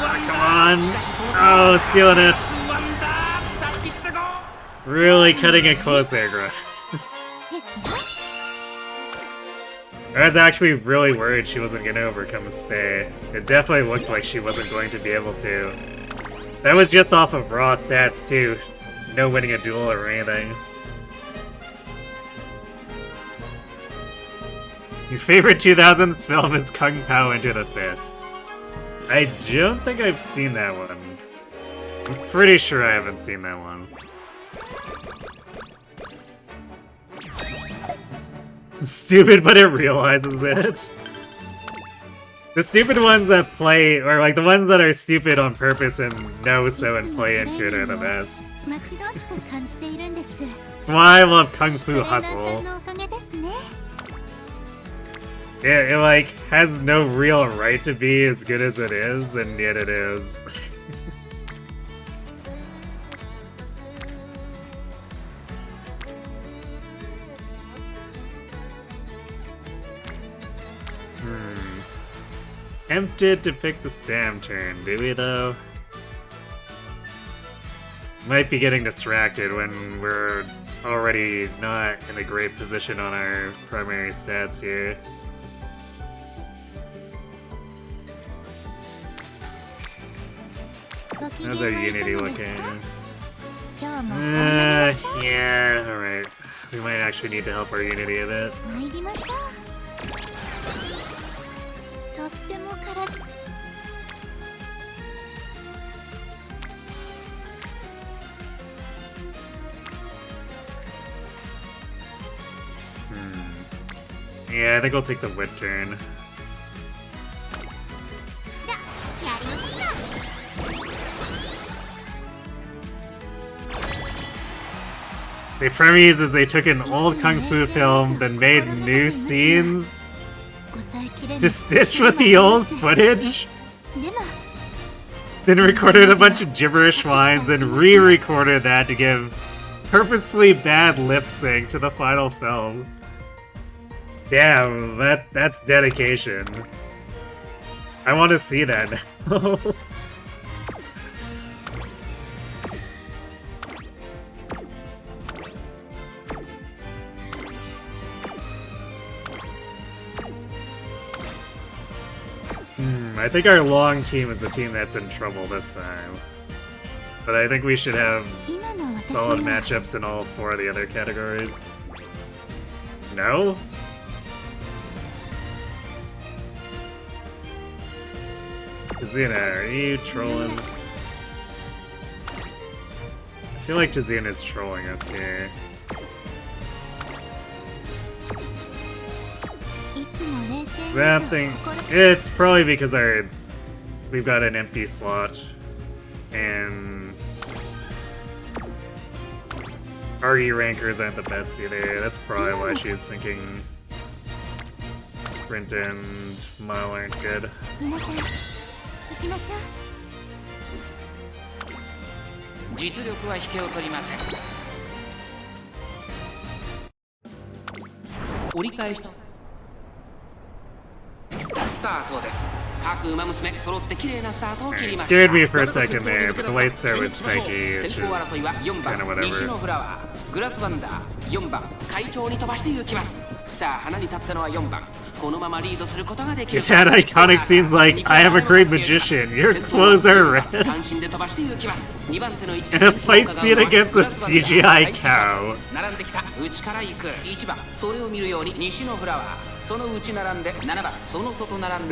Come on! Oh, stealing it! Really cutting it close there, Gruff. I was actually really worried she wasn't going to overcome Spay. It definitely looked like she wasn't going to be able to. That was just off of raw stats, too. No winning a duel or anything. Your favorite 2000s film is Kung Pao Into the Fist. I don't think I've seen that one. I'm pretty sure I haven't seen that one. Stupid, but it realizes it. The stupid ones that play, or like the ones that are stupid on purpose and know so and play into it are the best. 待ち遠しく感じているんです。 Why I love Kung Fu それがさ Hustle. んのおかげですね。 It like has no real right to be as good as it is, and yet it is. Tempted to pick the Stam turn, do we though? Might be getting distracted when we're already not in a great position on our primary stats here. How's our Unity looking? Yeah, alright. We might actually need to help our Unity a bit. 参りましょう。とってもからYeah, I think I'll take the Wit turn. じゃあやりましょうか。 The premise is they took an old kung fu film, then made new scenes 抑えきれぬ to stitch with the old footage, でも then recorded a bunch of gibberish lines and re-recorded that to give purposefully bad lip sync to the final film. Damn, that's dedication. I want to see that now. I think our long team is the team that's in trouble this time. But I think we should have 今の私 solid は matchups in all 4 of the other categories. No? Tazina, are you trolling? I feel like Tazina's trolling us here. いつも冷静 Is に that と thing? 心 It's probably because we've got an empty slot, and our E rankers aren't the best either. That's probably why she's thinking sprint and mile aren't good. 皆さん行きましょう。実力は引けを取りません折り返しとスタートです各馬娘揃って綺麗なスタートを切り It ました scared me for a second there, but the late start was tanky, which 先行争いは is 4 kind of 番西の whatever. フラワーグラスワンダー4番会長に飛ばして行きますさあ花に立ったのは4番 It had iconic scenes like, I am a great magician, your clothes are red, and a fight scene against a CGI cow. This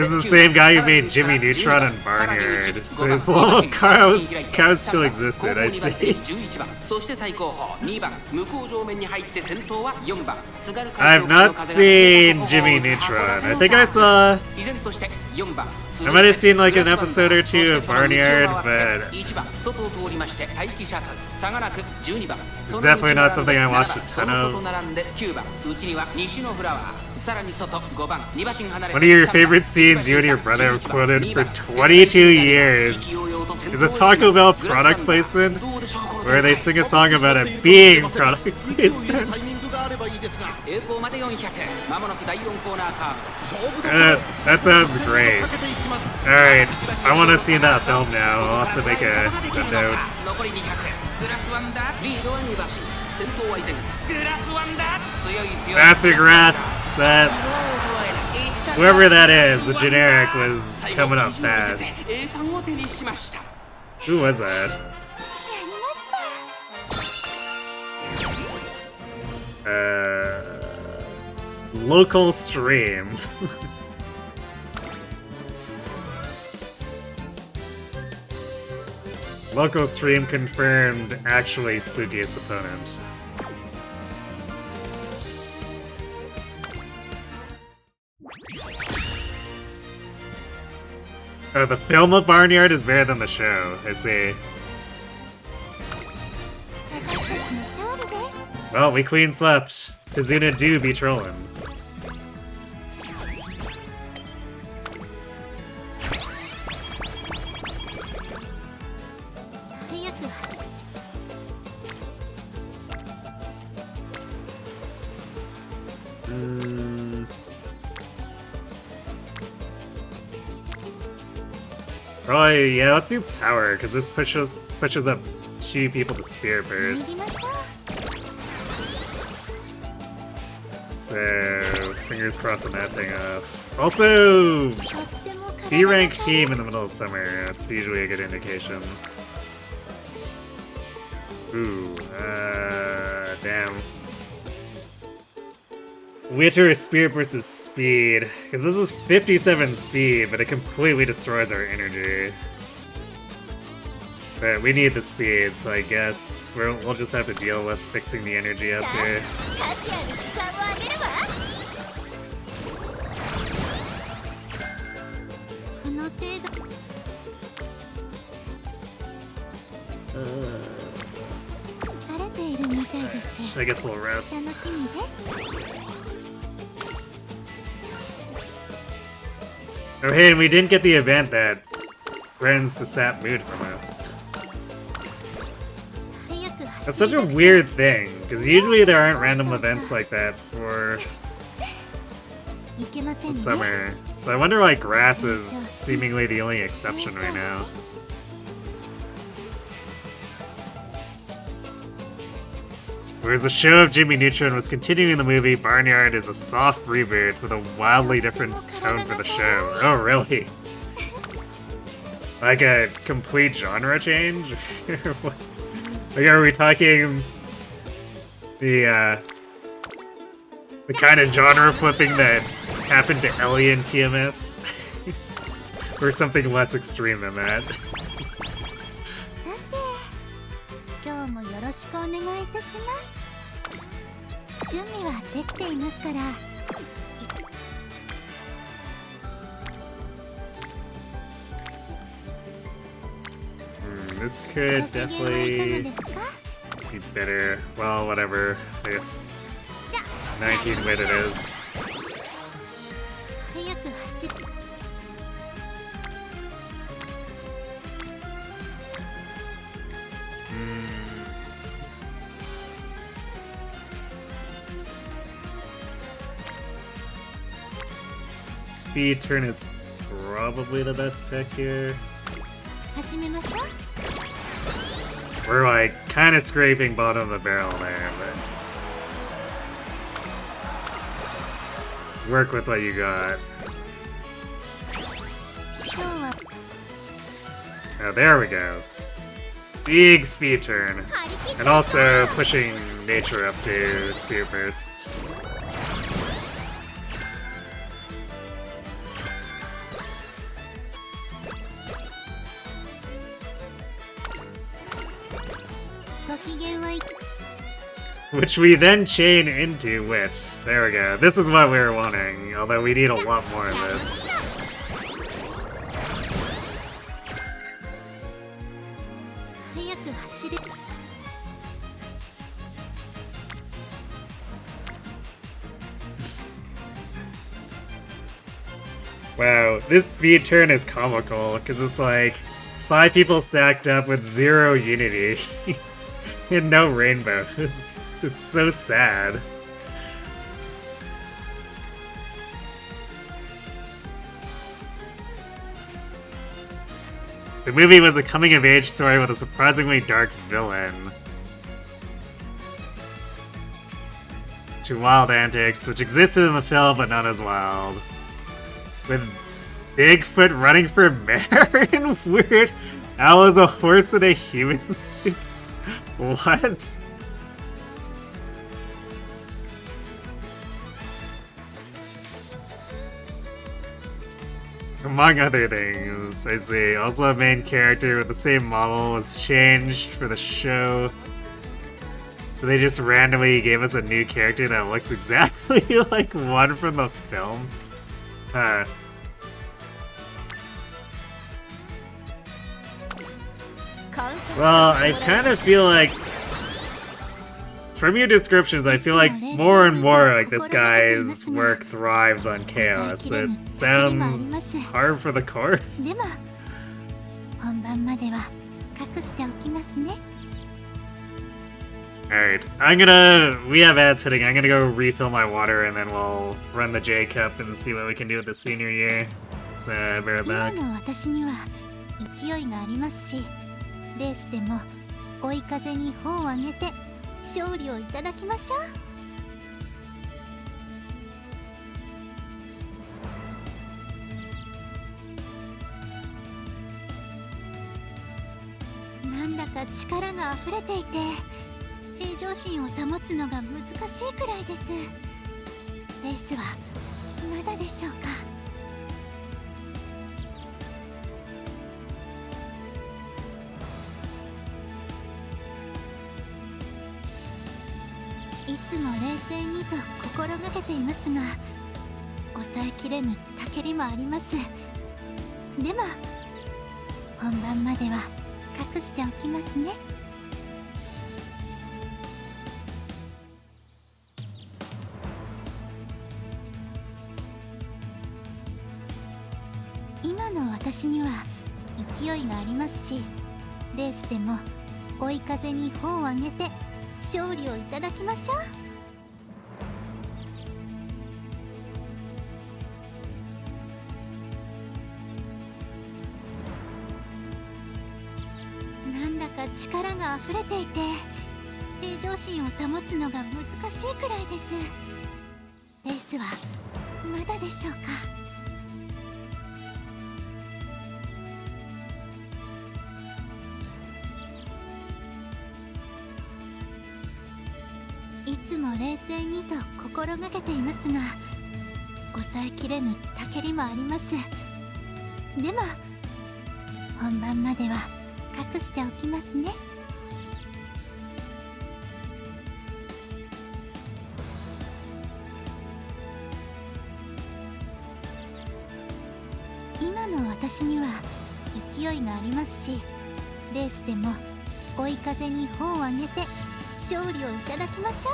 is the same guy who made Jimmy Neutron and Barnyard, so his little cows still existed, I see. I've not seen Jimmy Neutron. I think I saw... I might have seen like an episode or two of Barnyard, but... it's definitely not something I watched a ton of. One of your favorite scenes you and your brother have quoted for 22 years is a Taco Bell product placement where they sing a song about it being product placement. That sounds great. Alright, I want to see that film now. I'll have to make a note. Master Grass, that... whoever that is, the generic was coming up fast. Who was that? Local stream. Local stream confirmed, actually spookiest opponent. Oh, the film of Barnyard is better than the show, I see. Well, we queen swept. Kazuna do be trolling. Probably, yeah, let's do power, because this pushes up 2 people to spear first. So, fingers crossed on that thing off. Also, B-rank team in the middle of summer, that's usually a good indication. Ooh, damn. Witcher is spirit versus speed, because this is 57 speed, but it completely destroys our energy. But we need the speed, so I guess we'll just have to deal with fixing the energy up here. I guess we'll rest. Oh hey, and we didn't get the event that threatens to sap mood from us. That's such a weird thing, because usually there aren't random events like that for the summer. So I wonder why grass is seemingly the only exception right now. Whereas the show of Jimmy Neutron was continuing the movie, Barnyard is a soft reboot with a wildly different tone for the show. Oh, really? Like a complete genre change? Like, are we talking the kind of genre flipping that happened to Ellie in TMS? Or something less extreme than that? This could definitely be better. Well, whatever. I guess 19 wit it is. Speed turn is probably the best pick here. We're like kind of scraping bottom of the barrel there, but work with what you got. 今日は Oh, there we go. Big speed turn. And also pushing nature up to spear burst. Which we then chain into wit. There we go. This is what we were wanting, although we need a lot more of this. Wow, this speed turn is comical, because it's like 5 people stacked up with 0 unity and no rainbows. It's so sad. The movie was a coming-of-age story with a surprisingly dark villain. To wild antics, which existed in the film but not as wild. With Bigfoot running for mayor and weird owl as a horse in a human suit. What? Among other things, I see. Also, a main character with the same model was changed for the show. So they just randomly gave us a new character that looks exactly like one from the film. Huh. Well, I kind of feel like, from your descriptions, I feel like more and more like this guy's work thrives on chaos. It sounds hard for the course. でも本番までは隠しておきますね。 Alright, we have ads hitting. I'm gonna go refill my water and then we'll run the J Cup and see what we can do with the senior year. So, bear 今 back. の私には勢いがありますし、レースでも追い風に帆を上げて勝利をいただきましょう。なんだか力が溢れていて平常心を保つのが難しいくらいです。レースはまだでしょうか。いつも冷静にと心がけていますが、抑えきれぬたけりもあります。でも本番までは隠しておきますね。今の私には勢いがありますし、レースでも追い風に帆を上げて勝利をいただきましょう。なんだか力が溢れていて平常心を保つのが難しいくらいです。レースはまだでしょうか。いつも冷静にと心がけていますが、抑えきれぬたけりもあります。でも本番までは隠しておきますね。今の私には勢いがありますし、レースでも追い風に帆を上げて勝利をいただきましょう。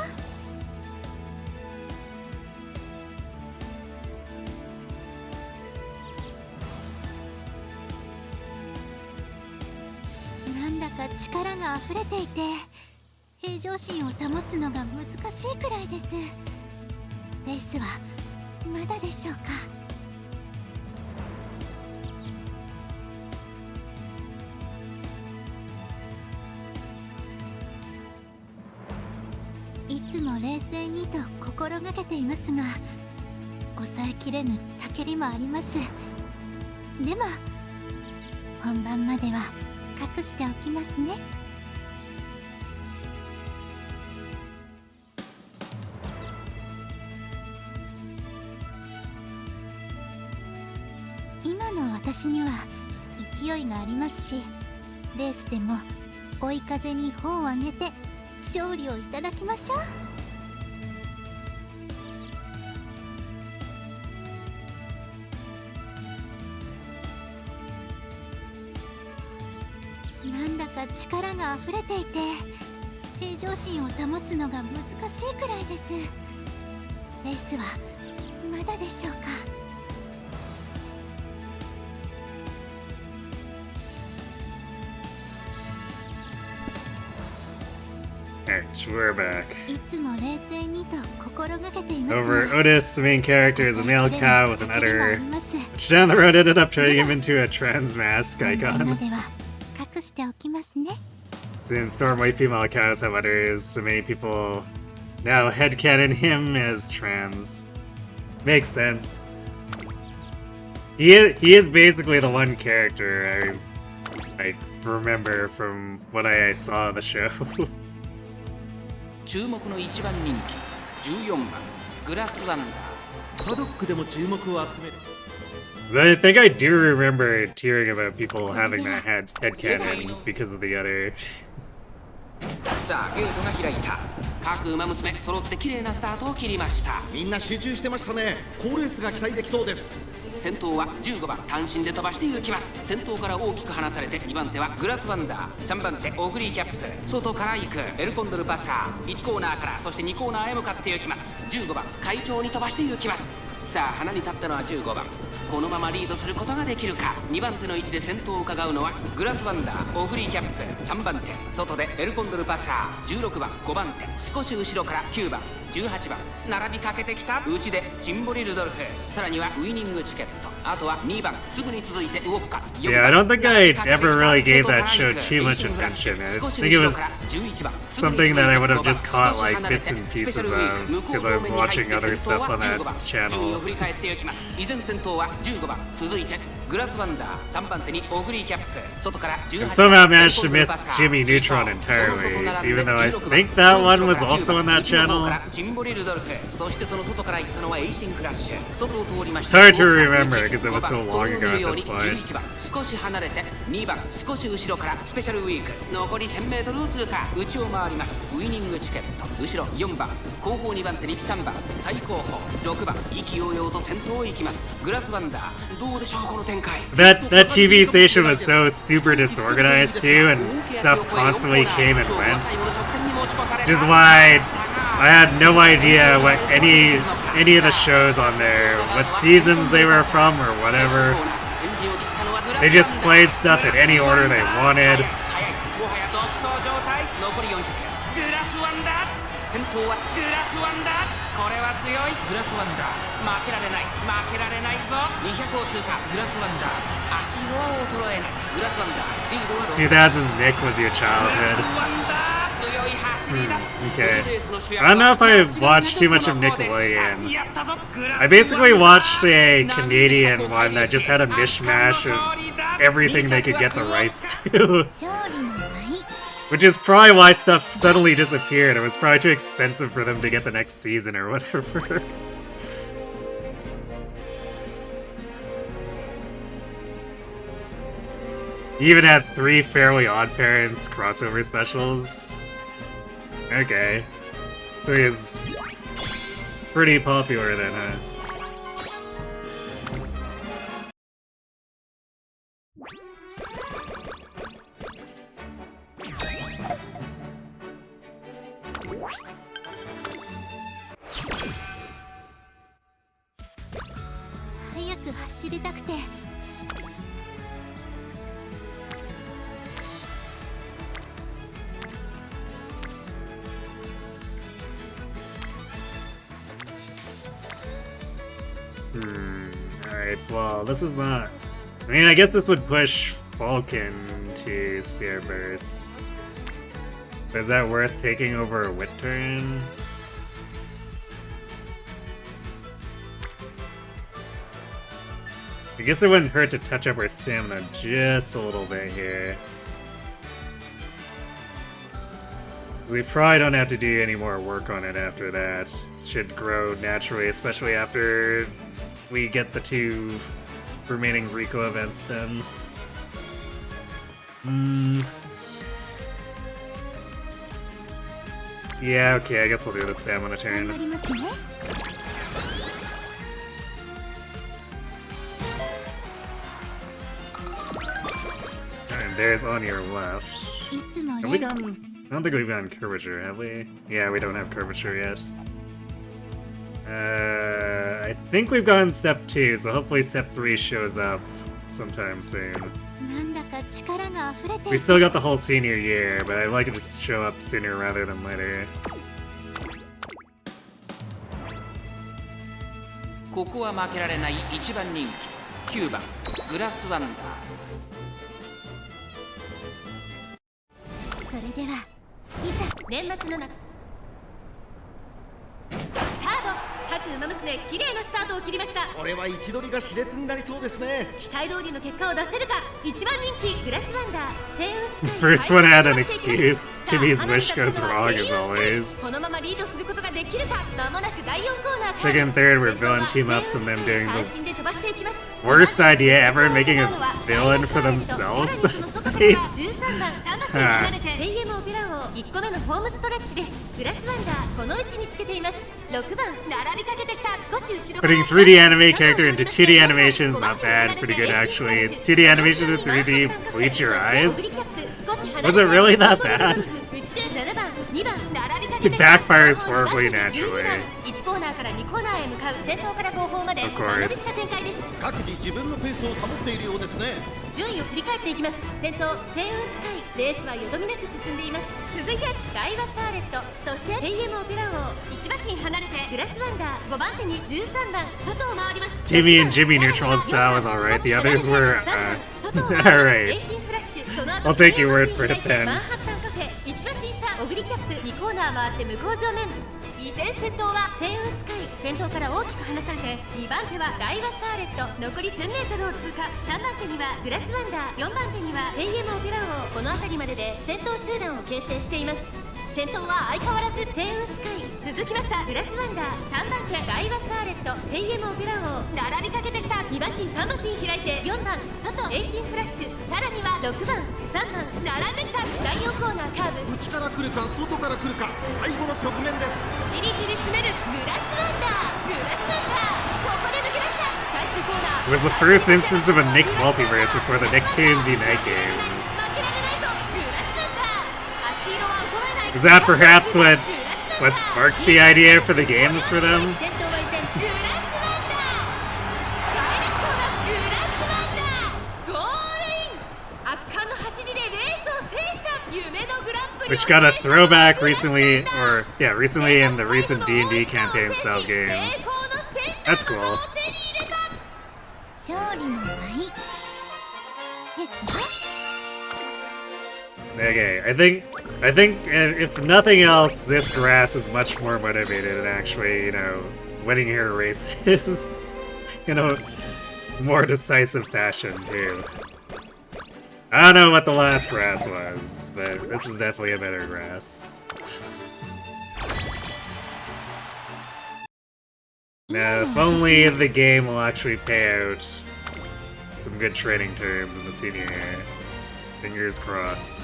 なんだか力が溢れていて平常心を保つのが難しいくらいです。レースはまだでしょうか。いつも冷静にと心がけていますが、抑えきれぬたけりもあります。でも本番までは隠しておきますね。今の私には勢いがありますし、レースでも追い風に帆を上げて勝利をいただきましょう。なんだか力が溢れていて平常心を保つのが難しいくらいです。レースはまだでしょうか。Alright, we're back. いつも冷静にと心がけています Over が Otis, the main character, is a male cow with an たけりもあ udder, ります。 which down the road ended up turning him into a trans mask 本番ま icon. では隠しておきますね。 Since storm white female cows have udders, so many people now headcanon him as trans. Makes sense. He is basically the one character I remember from what I saw in the show. 注目の1番人気14番グラスワンダー。パドックでも注目を集める。 But I think I do remember hearing about people having that headcanon because of the udder. さあゲートが開いた。各馬娘揃って綺麗なスタートを切りました。みんな集中してましたね。好レースが期待できそうです。先頭は15番単身で飛ばしていきます。先頭から大きく離されて2番手はグラスワンダー、3番手オグリーキャップ、外から行くエルコンドルパッサー、1コーナーからそして2コーナーへ向かっていきます。15番会長に飛ばしていきます。さあ花に立ったのは15番。このままリードすることができるか。2番手の位置で先頭を伺うのはグラスワンダー、オグリーキャップ、3番手外でエルコンドルパッサー、16番5番手少し後ろから9番18番並びかけてきた内でチンボリルドルフ、さらにはウイニングチケット、あとは2番すぐに続いて動くか。 Yeah, I don't think I ever really gave that show too much attention. I think it was something that I would have just caught like bits and pieces of because I was watching other stuff on that channel. 依然先頭は15番続いてグラスワンダー、3番手にオグリーキャップ、外から18 And somehow managed to miss Jimmy Neutron entirely, even though I think that one was also on that channel. チンボリルドルフ、そしてその外から行ったのはエイシンクラッシュ、外を通りました。 It's hard to remember because it was so long ago at this point. 11番少し離れて2番少し後ろからスペシャルウィーク、残り 1000m を通過、内を回ります。ウイニングチケット、後ろ4番後方2番手に3番最後方6番意気揚々と先頭を行きます。グラスワンダー、どうでしょうこの展開。 That TV station was so super disorganized too, and stuff constantly came and went. Which is why I had no idea what any of the shows on there, what seasons they were from or whatever. They just played stuff in any order they wanted. 先頭はグラスワンダー、これは強い。グラスワンダー負けられない負けられないぞ。200を通過、グラスワンダー足色は衰えない。グラスワンダーリードは 2000 Nick was your グラ childhood. スワンダー強い走りだ。 Okay. I don't know if I watched too much of Nickelodeon. I basically watched a Canadian one that just had a mishmash of everything they could get the rights to. 勝利の舞。 Which is probably why stuff suddenly disappeared. It was probably too expensive for them to get the next season or whatever. You even had 3 Fairly Odd Parents crossover specials. Okay. 3 is pretty popular then, huh? Faster 走りたくて。Alright, well, this is not... I mean, I guess this would push Falcon to Spear Burst. Is that worth taking over a Wit turn? I guess it wouldn't hurt to touch up our stamina just a little bit here. Because we probably don't have to do any more work on it after that. Should grow naturally, especially after we get the 2 remaining Rico events done. Yeah, okay, I guess we'll do the stamina turn. And there's on your left. Have we gotten... I don't think we've gotten curvature, have we? Yeah, we don't have curvature yet. I think we've gotten step 2, so hopefully step 3 shows up sometime soon. We still got the whole senior year, but I'd like it to show up sooner rather than later. ここは負けられない1番人気9番グラスワンダー。それではいざ年末のなスタート。各馬娘綺麗なスタートを切りました。これは位置取りが熾烈になりそうですね。期待通りの結果を出せるか。1番人気グラスワンダー。 First one had an excuse. Timmy's wish goes wrong as always. このままリードすることができるか。まもなく第4コーナー。 Second, third were villain team-ups and them doing 関 the 心で飛ばしていきます。 worst idea ever, making a villain for themselves. 13番3馬身離れてPMオペラ王1個目のホームストレッチです。グラスワンダーこの位置につけています。6番並びかけてきた。少し後ろから Putting 3D anime character into 2D animation is not bad, pretty good actually. 2D animation to 3D, bleach your eyes? Was it really that bad? It backfires horribly naturally. 1コーナーから2コーナーへ向かう先頭から後方まで Of 間延び course. した展開です。各自自分のペースを保っているようですね。順位を振り返っていきます。先頭セイウンスカイ、レースはよどみなく進んでいます。続いてダイワスターレット、そして PM オペラ王1馬身離れてグラスワンダー5番手に13番外を回ります。 Jimmy and Jimmy neutrals, that was alright. The others were, alright. I'll take your word for it then. マンハッタンカフェ1馬身差、オグリキャップ2コーナー回って向こう正面。依然先頭はセイウンスカイ、先頭から大きく離されて2番手はダイワスターレット、残り1000メートルを通過。3番手にはグラスワンダー、4番手には PM オペラ王。この辺りまでで先頭集団を形成しています。先頭は相変わらずセイウンスカイ、続きましたグラスワンダー、3番手ダイワスターレット、 PM オペラ王並びかけてきた。2馬身3馬身開いて4番外エイシンフラッシュ、さらには6番3番並んできた。第4コーナーカーブ、内から来るか外から来るか、最後の局面です。じりじり詰めるグラスワンダー、グラスワンダーここで抜け出した。最終コーナー It was the first instance of a Nick multiverse before the Nicktoons Unite games. 負けられないとグラスワンダー、足色は衰えない。 Is that perhaps what sparked the idea for the games for them? 先頭は依然グラスワンダー、ダイレクションだ。グラスワンダーゴールイン。圧巻の走りでレースを制した夢のグランプリを Which got a throwback recently, or yeah, recently in the recent D&D campaign style game. That's cool. 勝利の舞ですね。 Okay, I think if nothing else, this grass is much more motivated in actually, you know, winning her races in a more decisive fashion too. I don't know what the last grass was, but this is definitely a better grass. Now, if only the game will actually pay out some good training terms in the senior year. Fingers crossed.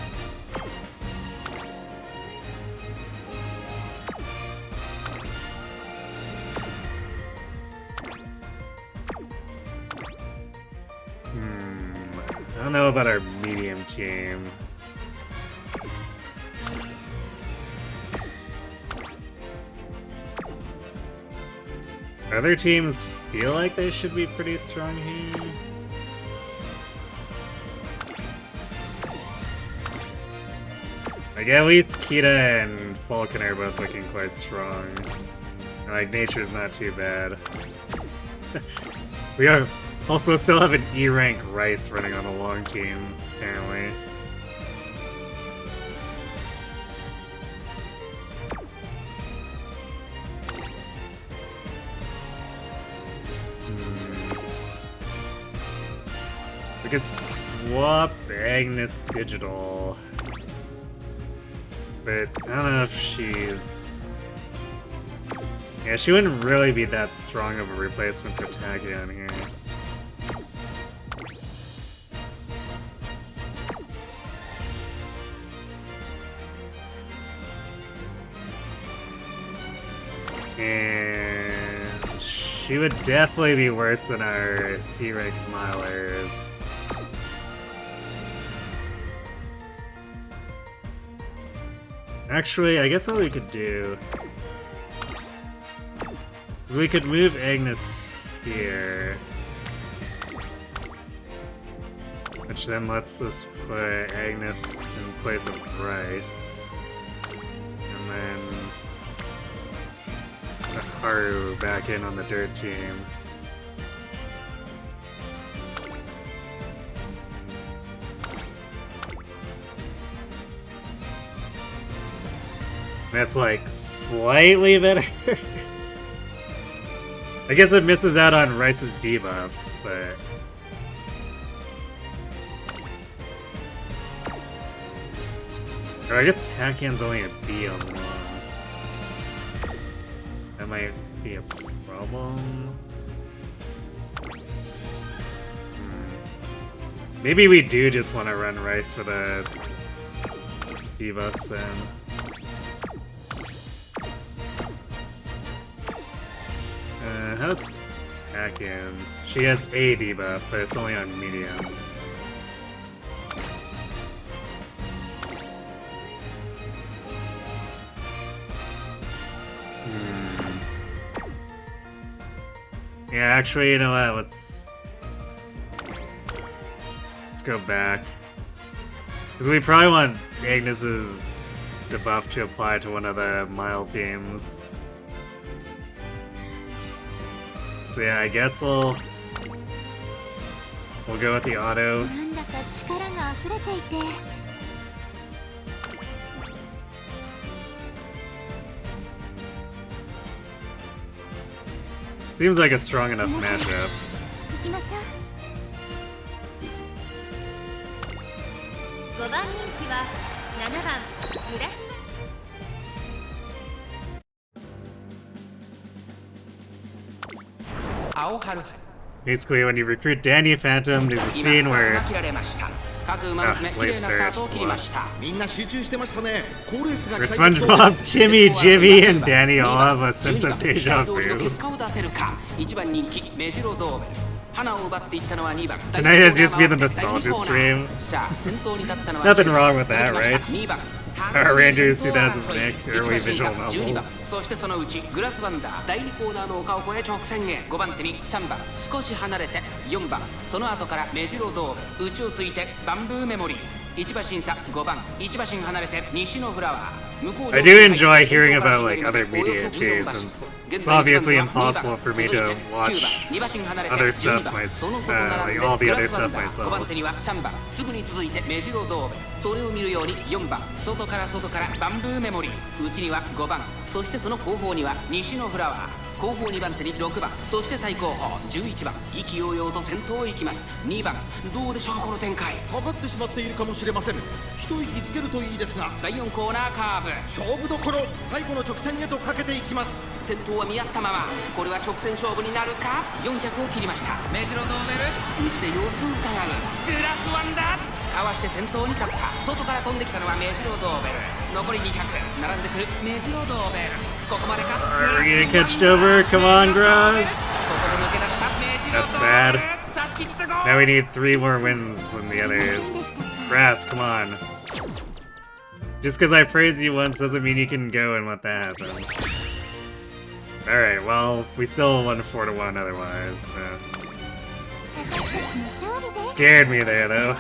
I don't know about our medium team. Other teams feel like they should be pretty strong here. Like, at least Kita and Falcon are both looking quite strong. Like, Nature's not too bad. We also still have an E-rank Rice running on a long team, apparently. We could swap Agnes Digital. But I don't know if she's... Yeah, she wouldn't really be that strong of a replacement for Tactician here. And she would definitely be worse than our C-rank milers. Actually, I guess what we could do is we could move Agnes here, which then lets us put Agnes in place of Bryce, and then put Haru back in on the dirt team. That's like slightly better. I guess it misses out on Wright's debuffs, but or I guess Tactican's only a B on one. That might be a problem. Maybe we do just want to run Rice for the debuffs then. How's Tactican? She has a debuff, but it's only on medium. Yeah, actually, you know what? Let's go back. Because we probably want Agnes's debuff to apply to one of the mile teams. So yeah, I guess we'll go with the auto. Seems like a strong enough matchup. 5番人気は7番グラス。 Basically, when you recruit Danny Phantom, there's a scene where... Where SpongeBob, Jimmy, Jimmy, and Danny all have a sense of deja vu. Tonight has just been the nostalgia stream. Nothing wrong with that, right? Power Rangers 2000 Nick, early visual novels. そしてそのうちグラスワンダー第2コーナーの丘を越え直線へ5番手に3番少し離れて4番その後からメジロドーム内をついてバンブーメモリー1馬身差5番1馬身離れて西のフラワー I do enjoy hearing about like other media cheese, and it's obviously impossible for me to watch other stuff myself, like all the other stuff myself. すぐに続いてメジロドームそれを見るように4番外からバンブーメモリー内には5番そしてその後方には西のフラワー 後方2番手に6番そして最後方11番意気揚々と先頭を行きます2番どうでしょうこの展開かかってしまっているかもしれません一息つけるといいですが第4コーナーカーブ勝負どころ最後の直線へとかけていきます先頭は見合ったままこれは直線勝負になるか400を切りましたメジロドーベル内で様子を疑うグラスワンダー 合わせて先頭に立った外から飛んできたのはメジロドーベル残り200並んでくるメジロドーベルここまでか Are we getting catched over? Come on, Gross! That's bad. Now we need 3 more wins than the others. Grass, come on. Just because I praise you once doesn't mean you can go and let that happen. Alright, well, we still won 4-1 otherwise, so... Scared me there, though.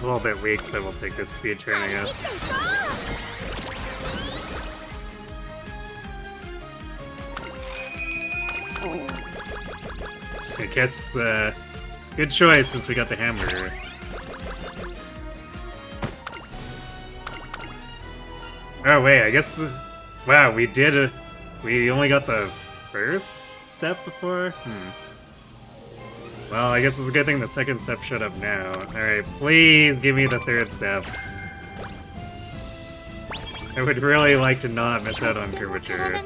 little bit weak, but we'll take this speed turn, I guess. I guess, good choice since we got the hamburger. Oh wait, I guess, wow, we only got the first step before? Well, I guess it's a good thing the second step showed up now. Alright, please give me the third step. I would really like to not miss out on curvature.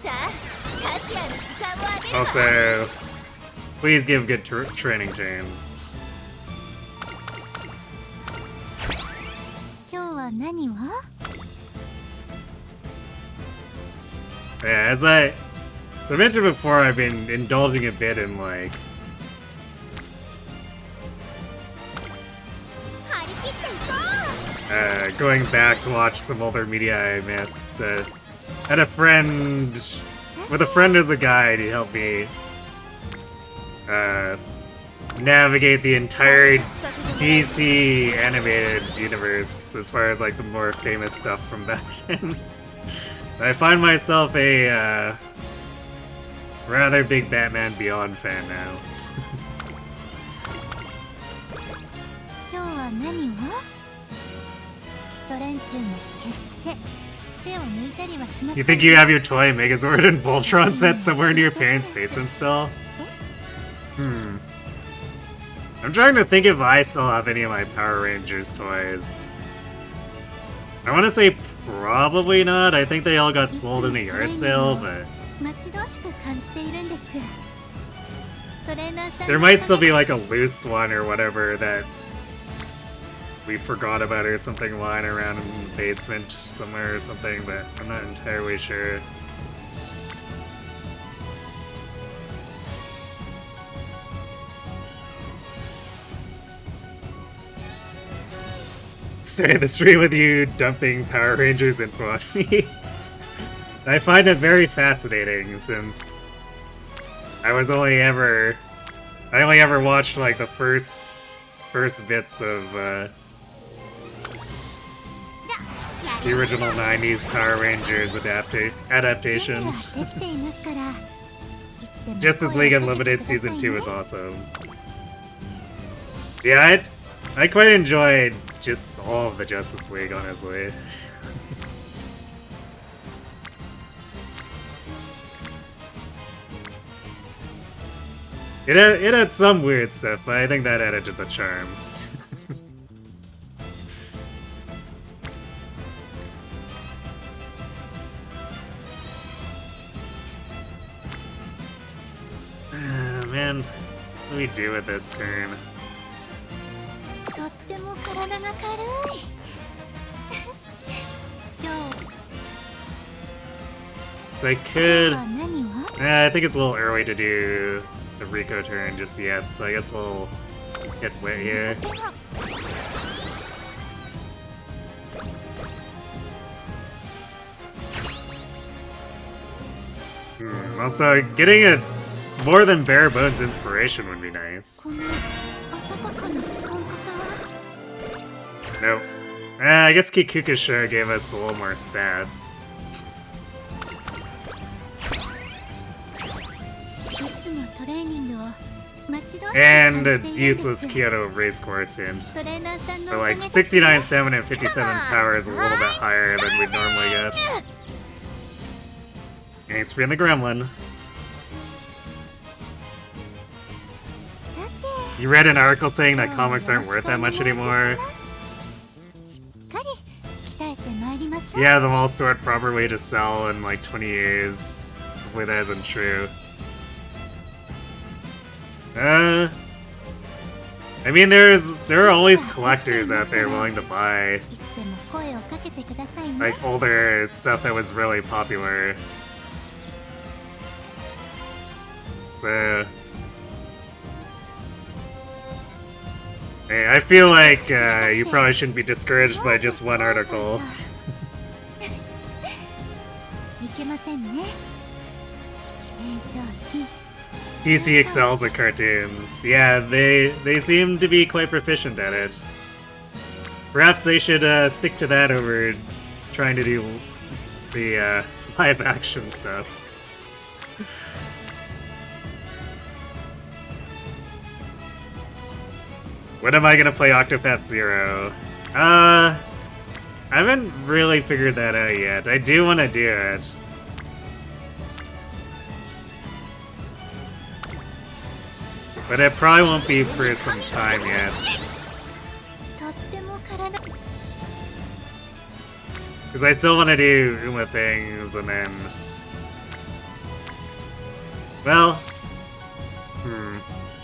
さあ達也の時間をあげるわ Also, please give good training chains. 今日は何を？ Yeah, as I mentioned before, I've been indulging a bit in like 張り切っていこう going back to watch some older media I missed. Had a friend with a friend as a guide. He helped me navigate the entire DC animated universe as far as like the more famous stuff from back then. I find myself a rather big Batman Beyond fan now. 今日は何を？基礎練習も決して手を抜いたりはしません。 You think you have your toy Megazord and Voltron set somewhere in your parents' basement still? I'm trying to think if I still have any of my Power Rangers toys. I want to say probably not. I think they all got sold in a yard sale, but 待ち遠しく感じているんです。トレーナーさん there might still be like a loose one or whatever that we forgot about or something lying around in the basement somewhere or something, but I'm not entirely sure. Stay the stream with you dumping Power Rangers info on me. I find it very fascinating since I only ever watched like the first bits of the original 90s Power Rangers adaptation. Justice League Unlimited Season 2 is awesome. Yeah, I quite enjoyed just all of the Justice League, honestly. It had some weird stuff, but I think that added to the charm. Man, what do we do with this turn? とっても体が軽い。今日 So I could... は何を？ I think it's a little early to do the Rico turn just yet, so I guess we'll get wet here. Also, getting a more than bare bones inspiration would be nice. この温かな感覚は？ Nope. I guess Kikukusha gave us a little more stats. いつもトレーニングを待ち遠しく And 感 a じているんです。 useless Kyoto race course hint. トレーナーさんの So おかげ like です。 69, 7, and 57 power is a little bit higher than we'd normally get. Thanks for being the gremlin. さて You read an article saying that comics aren't worth that much anymore. しっかり鍛えてまいりましょう。 You have them all stored properly to sell in like 20 years. Hopefully that isn't true. I mean, there are always collectors out there willing to buy いつでも声をかけてくださいね。 like older stuff that was really popular. So, hey, I feel like you probably shouldn't be discouraged by just one article. いけませんね。DC excels at cartoons. Yeah, they seem to be quite proficient at it. Perhaps they should stick to that over trying to do the live action stuff. When am I gonna play Octopath Zero? I haven't really figured that out yet. I do want to do it. But it probably won't be for some time yet. Because I still want to do Uma things, and then... Well...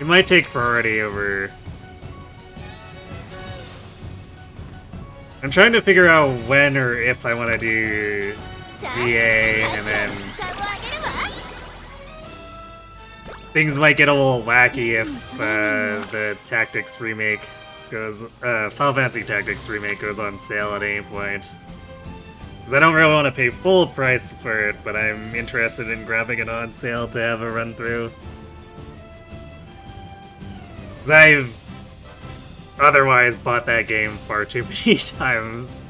It might take priority over... I'm trying to figure out when or if I want to do ZA, and then... Things might get a little wacky if the Tactics remake goes... Final Fantasy Tactics remake goes on sale at any point. Because I don't really want to pay full price for it, but I'm interested in grabbing it on sale to have a run through. Because I've otherwise bought that game far too many times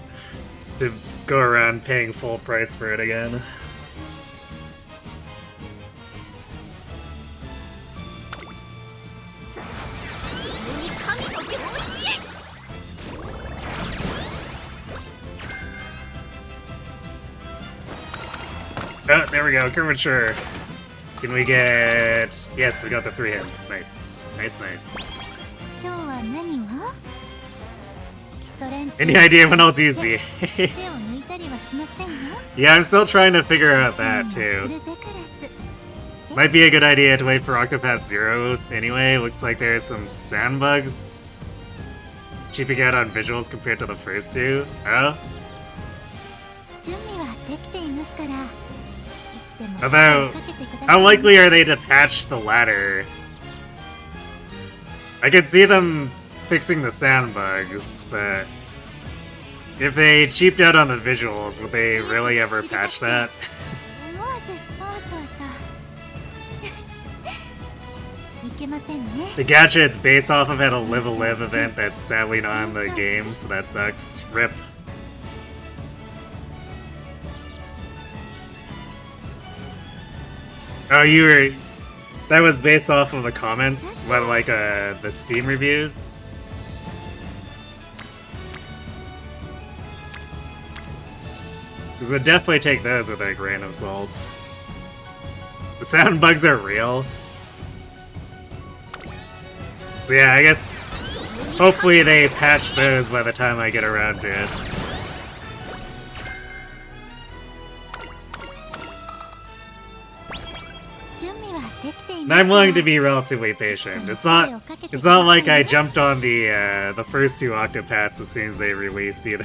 to go around paying full price for it again. Oh, there we go, curvature. Can we get... Yes, we got the 3 hits. Nice. Nice, nice. Any idea when I'll do Z? Yeah, I'm still trying to figure out that, too. Might be a good idea to wait for Octopath Zero anyway. Looks like there's some sandbugs cheaping out on visuals compared to the first two. Oh? Although, how likely are they to patch the ladder? I could see them fixing the sandbugs, but if they cheaped out on the visuals, would they really ever patch that? The gacha it's based off of had a Live a Live event that's sadly not in the game, so that sucks. RIP. Oh, you were... That was based off of the comments? What, like, the Steam reviews? Because we'd definitely take those with a grain of salt. The sound bugs are real. So yeah, I guess... Hopefully they patch those by the time I get around to it. And I'm willing to be relatively patient. It's not like I jumped on the first two Octopaths as soon as they released either.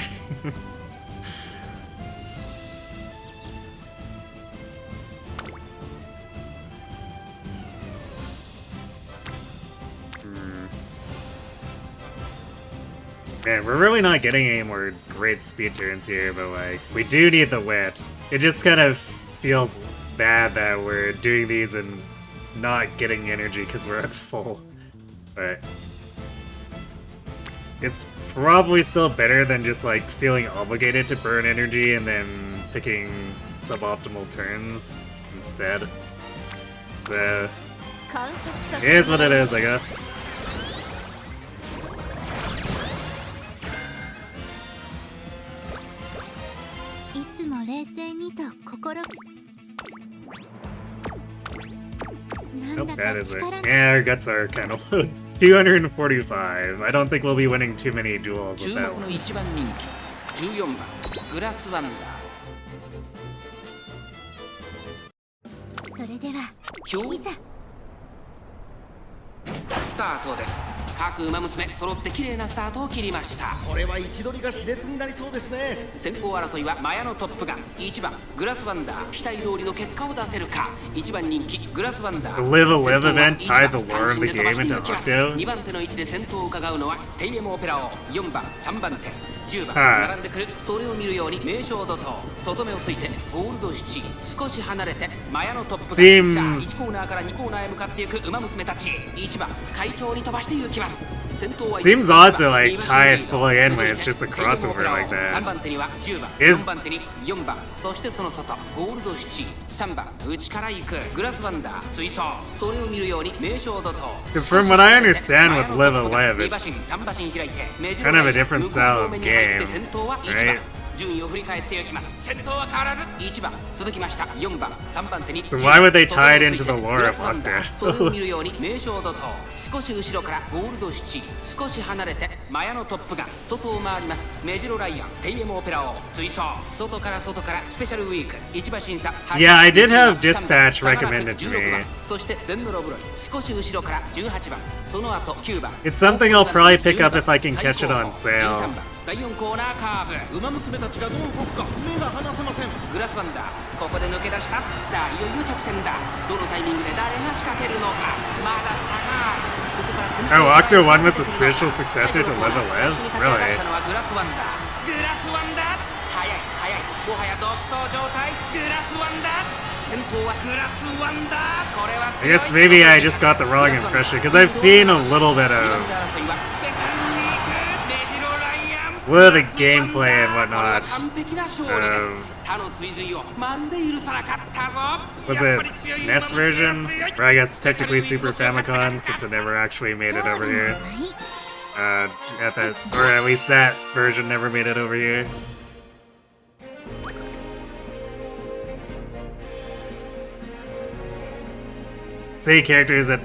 Man, we're really not getting any more great speed turns here, but like, we do need the wit. It just kind of feels bad that we're doing these and not getting energy because we're at full, but it's probably still better than just like feeling obligated to burn energy and then picking suboptimal turns instead. So it is what it is, I guess. Nope, that is it. Yeah, our guts are kind of low. 245. I don't think we'll be winning too many duels with that one. 14番グラスワンダー。それでは、いざスタートです。各馬娘揃って綺麗なスタートを切りました。これは位置取りが熾烈になりそうですね。先行争いはマヤのトップガン1番グラスワンダー、期待通りの結果を出せるか。1番人気グラスワンダー。The Live a Live event tied the lore of the game into Octo. 2番手の位置で先頭を伺うのはテイエムオペラ王。4番3番手10番並んでくる。それを見るように名称怒涛。外目をついてゴールド7、少し離れてマヤのトップが Seems- さあ1コーナーから2コーナーへ向かっていく馬娘たち1番会長に飛ばして行きます Seems odd to like tie it fully in when it's just a crossover like 3 that. 番手には10番 Is- 4番手に4番そしてその外ゴールドシチ3番内から行くグラスワンダー追走それを見るように名将怒涛 Because from what I understand with Live a Live, 2馬身 it's 3馬身開いて kind of a different style of game, 先頭は1 right? 番順位を振り返っていきます先頭は変わらず1番続きました4番3番手に So why would they tie it into the lore of Octa? それを見るように名将怒涛少し後ろからゴールドシチ少し離れてマヤのトップガン外を回りますメジロライアンテイエムオペラ王追走外から外からスペシャルウィーク1馬審査 Yeah, I did have Dispatch recommended to me. そしてゼンノロブロイ少し後ろから18番その後9番 It's something I'll probably pick up if I can catch it on 13 sale. 番第4コーナーカーブ馬娘たちがどう動くか目が離せません。グラスワンダーここで抜け出したさあいよいよ直線だどのタイミングで誰が仕掛けるのかまだ差があるここから先頭 Oh, Octo 1 was a spiritual successor to Live a Live? 最初に Really? 立ち上がったのはグラスワンダーグラスワンダー速い速いもはや独走状態グラスワンダー先頭はグラスワンダーこれは I guess maybe I just got the wrong impression, because I've seen a little bit of the gameplay and whatnot. Was it SNES version? Or I guess technically Super Famicom, since it never actually made it over here. Or at least that version never made it over here. Say characters that,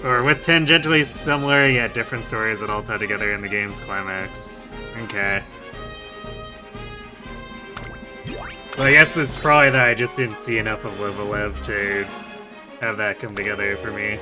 or with tangentially similar yet different stories that all tie together in the game's climax. Okay. So I guess it's probably that I just didn't see enough of Live a Live to have that come together for me.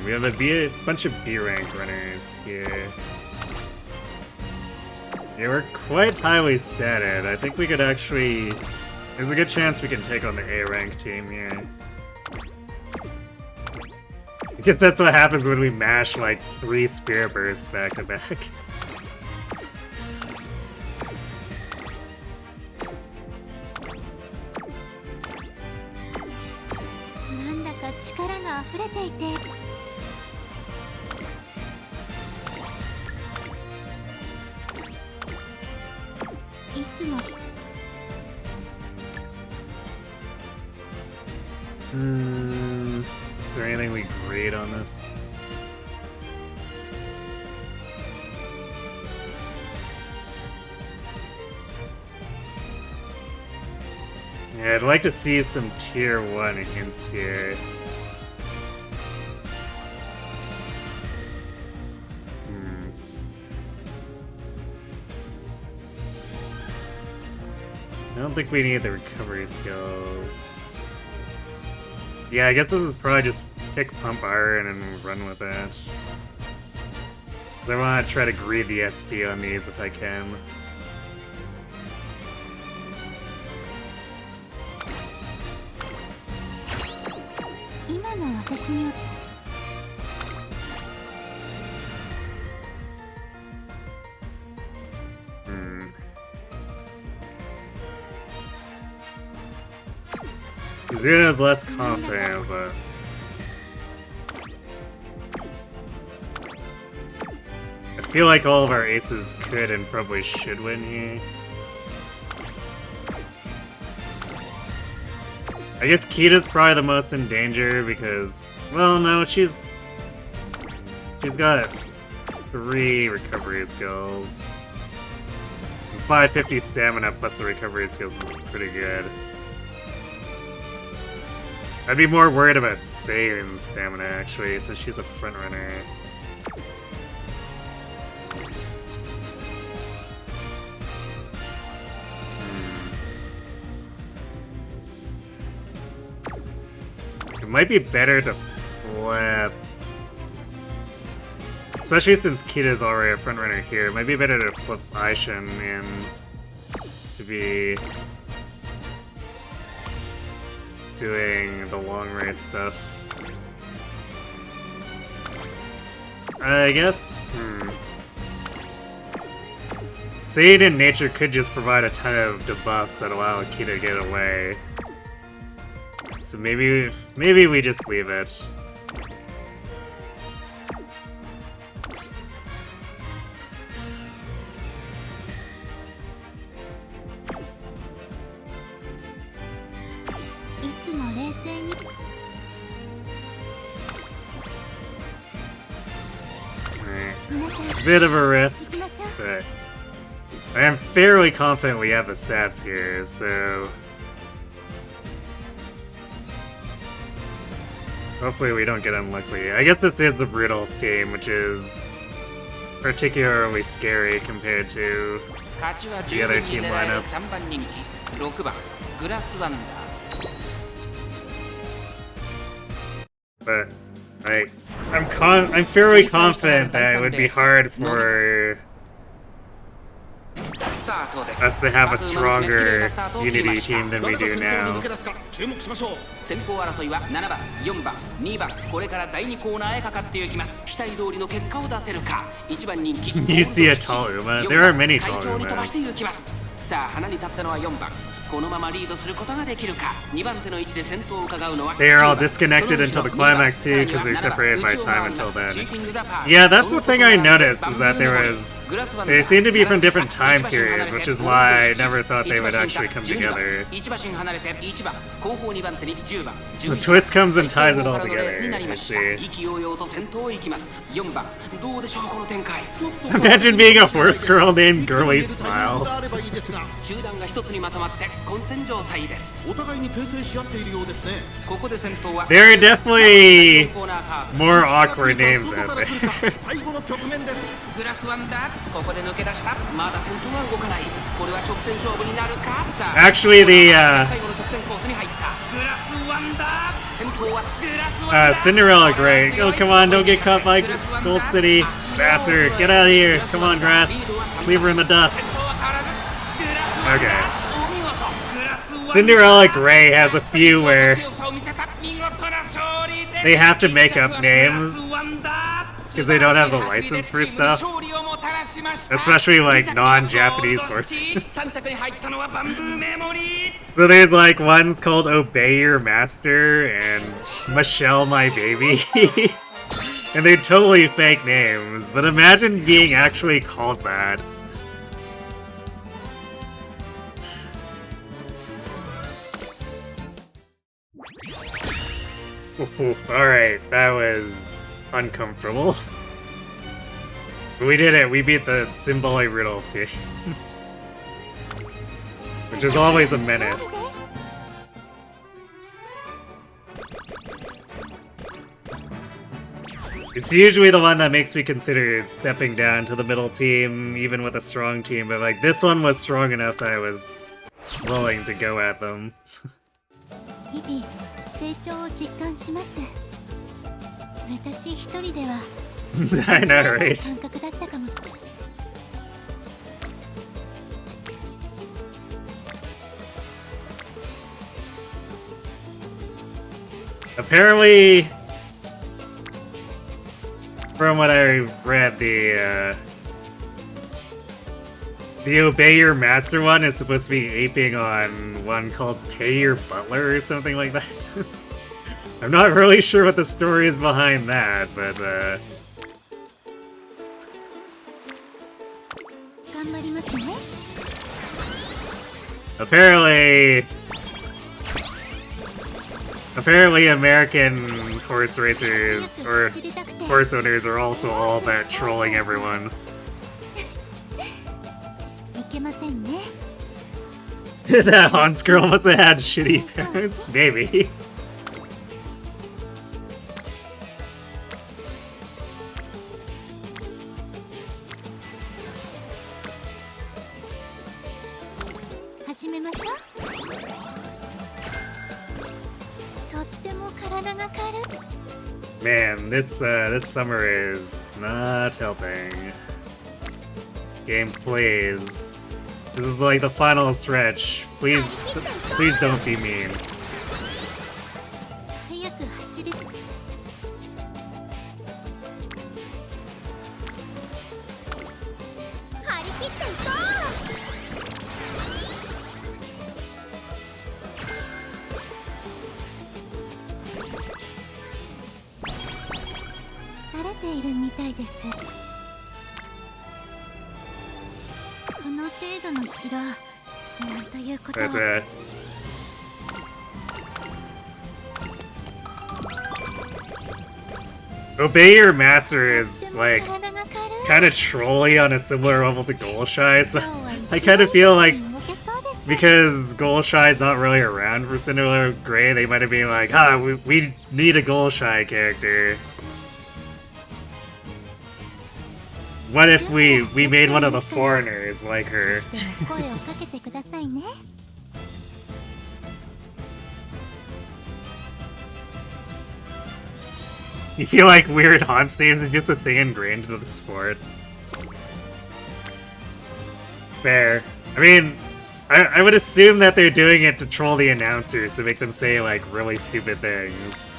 We have a bunch of B rank runners here. Yeah, we're quite highly statted. I think we could actually... There's a good chance we can take on the A rank team here. I guess that's what happens when we mash like 3 Spirit Bursts back to back. Is there anything we grade on this? Yeah, I'd like to see some tier 1 hints here. I don't think we need the recovery skills. Yeah, I guess this is probably just pick Pump Iron and run with that. Because I want to try to greed the SP on these if I can. Zero is less confident, but... I feel like all of our aces could and probably should win here. I guess Kita's probably the most in danger because... Well, no, she's got 3 recovery skills. 550 stamina plus the recovery skills is pretty good. I'd be more worried about saving stamina, actually, since she's a front runner. It might be better to flip. Especially since Kita's already a front runner here, it might be better to flip Aishin in to be... doing the long race stuff. I guess? Seed in nature could just provide a ton of debuffs that allow Akita to get away. So maybe we just leave it. It's a bit of a risk, but I am fairly confident we have the stats here, so hopefully we don't get unlucky. I guess this is the brutal team, which is particularly scary compared to the other team lineups. But I'm fairly confident that it would be hard for us to have a stronger Unity team than we do now. 先行争いは7番、4番、2番、これから第2コーナーへかかっていきます。期待通りの結果を出せるか。1番人気。You see a tall Uma? There are many tall 会長に飛ばしてい Umas. きます。さあ、花に立ったのは4番。このままリードすることができるか。2番手の位置で先頭を伺うのは They are all disconnected until the climax too, because they're separated by time until then. Yeah, that's the thing I noticed, is that they seem to be from different time periods, which is why I never thought they would actually come together. The twist comes and ties it all together, I see. Imagine being a horse girl named Girly Smile. 集団が一つにまとまって混戦状態です。お互いに訂正し合っているようですね。ここで先頭は There are definitely more awkward names out there. 最後の局面です。グラフワンダー、ここで抜け出した。まだ先頭は動かない。これは直線勝負になるか。さあ Actually, the 最後の直線コースに入った。グラフワンダー。先頭はグラフワンダー。Cinderella Gray. Oh, come on, don't get caught by Gold City. Bastard, get out of here. Come on, Grass. Leave her in the dust. Okay. Cinderella Gray has a few where they have to make up names because they don't have the license for stuff, especially like non-Japanese horses. So there's like one called Obey Your Master and Michelle My Baby. And they're totally fake names, but imagine being actually called that. Alright, that was uncomfortable. We did it, we beat the Symbolic Riddle team. Which is always a menace. It's usually the one that makes me consider stepping down to the middle team, even with a strong team, but like this one was strong enough that I was willing to go at them. 日々成長を実感します。私一人では I know, right? 感覚だったかもしれない。Apparently, from what I read, the Obey Your Master one is supposed to be aping on one called Pay Your Butler or something like that. I'm not really sure what the story is behind that, but apparently American horse racers or horse owners are also all about trolling everyone. That Hans girl must have had shitty parents, maybe. Man, this summer is not helping. Game plays. This is like the final stretch. Please don't be mean. 切っていこう。疲れているみたいです。この程度の疲労、なんということを。 That's right. Obey your master is like kind of trolly on a similar level to Golshai, so I kind of feel like because Golshai is not really around for Cinderella Grey, they might have been like, we need a Golshai character. What if we made one of the foreigners like her? You feel like weird Hans names are just a thing ingrained into the sport. Fair. I mean, I would assume that they're doing it to troll the announcers to make them say, like, really stupid things.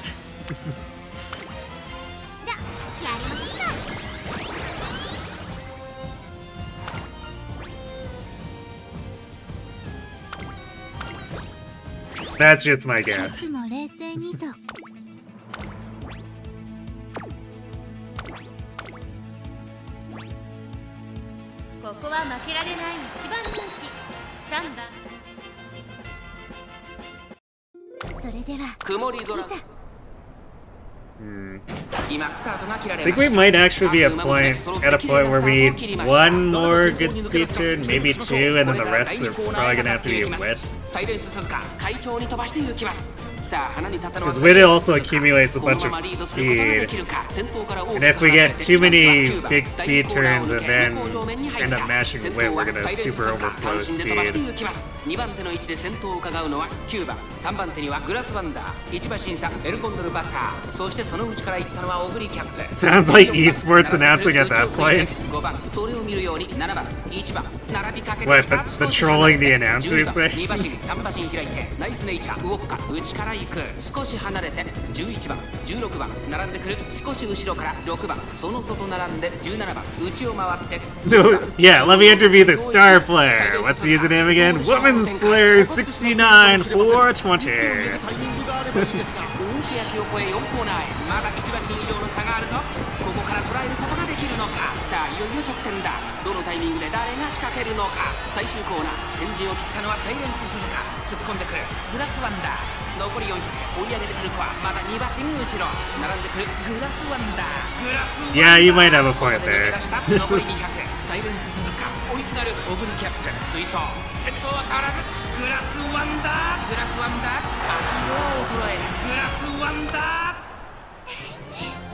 That's just my guess. ここは負けられない一番人気3番。それでは曇り空。今スタートが切ら I れ think ま we す。 might actually be at a point where we need one more good speed turn, maybe two, and then the rest are probably gonna have to be wet. サイレンス鈴鹿快調に飛ばしていきます。さあ花に立ったのは Because wit also accumulates a bunch of speed, and if we get too many big speed turns and then end up mashing wit, we're gonna super overflow speed. 2番手の位置で先頭を伺うのは9番、3番手にはグラスワンダー、1馬審査エルコンドルバサー、そしてその内から行ったのはオグリキャップ。 Sounds like esports announcing at that point. 5番、それを見るように7番、1番、並びかけて What, the trolling the announcers say? 2馬身、3馬身開いてナイスネイチャー動くか内から行く少し離れて11番、16番並んでくる少し後ろから6番その外並んで17番内を回って Yeah, let me interview the star player. What's the username again? Woman Slayer 69420. タイミングがあればいいですが大欅を越え4コーナーへまだ1馬身以上の差があるとここから捉えることができるのか。さあいよいよ直線だ。どのタイミングで誰が仕掛けるのか。最終コーナー先陣を切ったのはサイレンス鈴鹿突っ込んでくるグラスワンダー残り400追い上げてくる子はまだ2馬身後ろ並んでくるグラスワンダーグラスワンダー Yeah, you might have a point there. 残り200サイレンス鈴鹿追いすがるオグリキャップ追走先頭は変わらずグラスワンダーグラスワンダー足色を衰えるグラスワンダー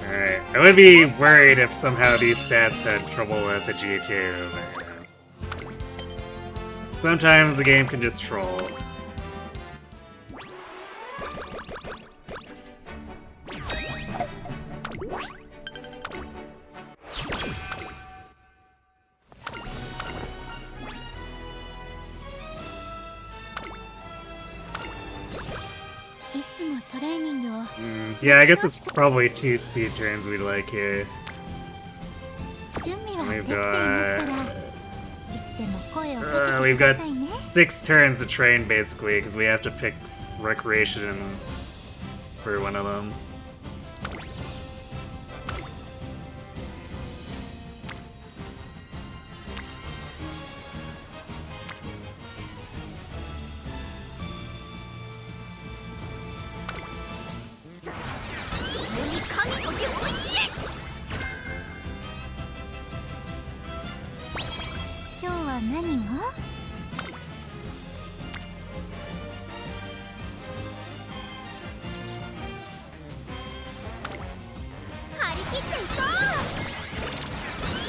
Alright, I would be worried if somehow these stats had trouble with the G2. Sometimes the game can just troll. Yeah, I guess it's probably 2 speed turns we'd like here. We've got 6 turns to train basically, because we have to pick recreation for one of them.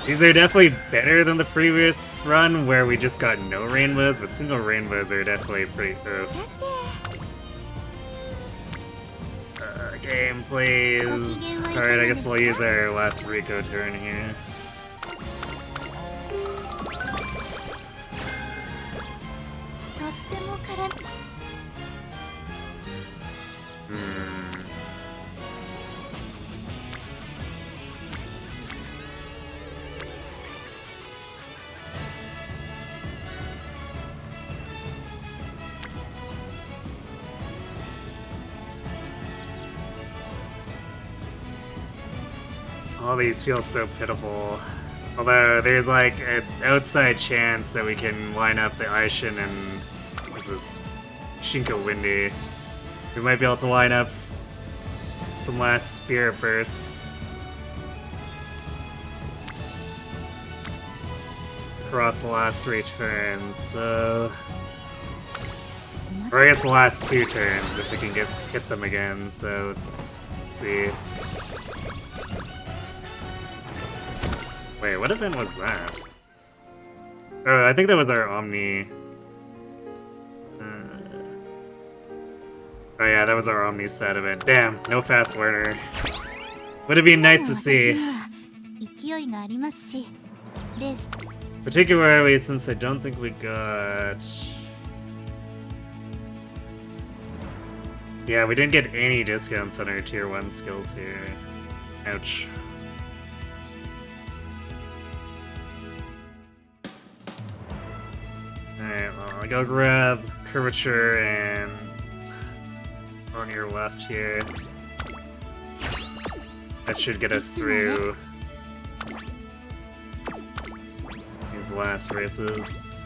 These are definitely better than the previous run where we just got no rainbows, but single rainbows are definitely pretty oof. Game please. Alright, I guess we'll use our last Rico turn here. All these feel so pitiful. Although there's like an outside chance that we can line up the Aishin and what's this Shinko Windy. We might be able to line up some last Spirit Bursts across the last 3 turns, so... Or I guess the last 2 turns if we can hit them again, so let's see. Wait, what event was that? Oh, I think that was our Omni. Oh yeah, that was our Omni set event. Damn, no fast learner. Would have been nice to see. Particularly since I don't think we got... Yeah, we didn't get any discounts on our tier 1 skills here. Ouch. Alright, well, I'll go grab Curvature and on your left here. That should get us through these last races.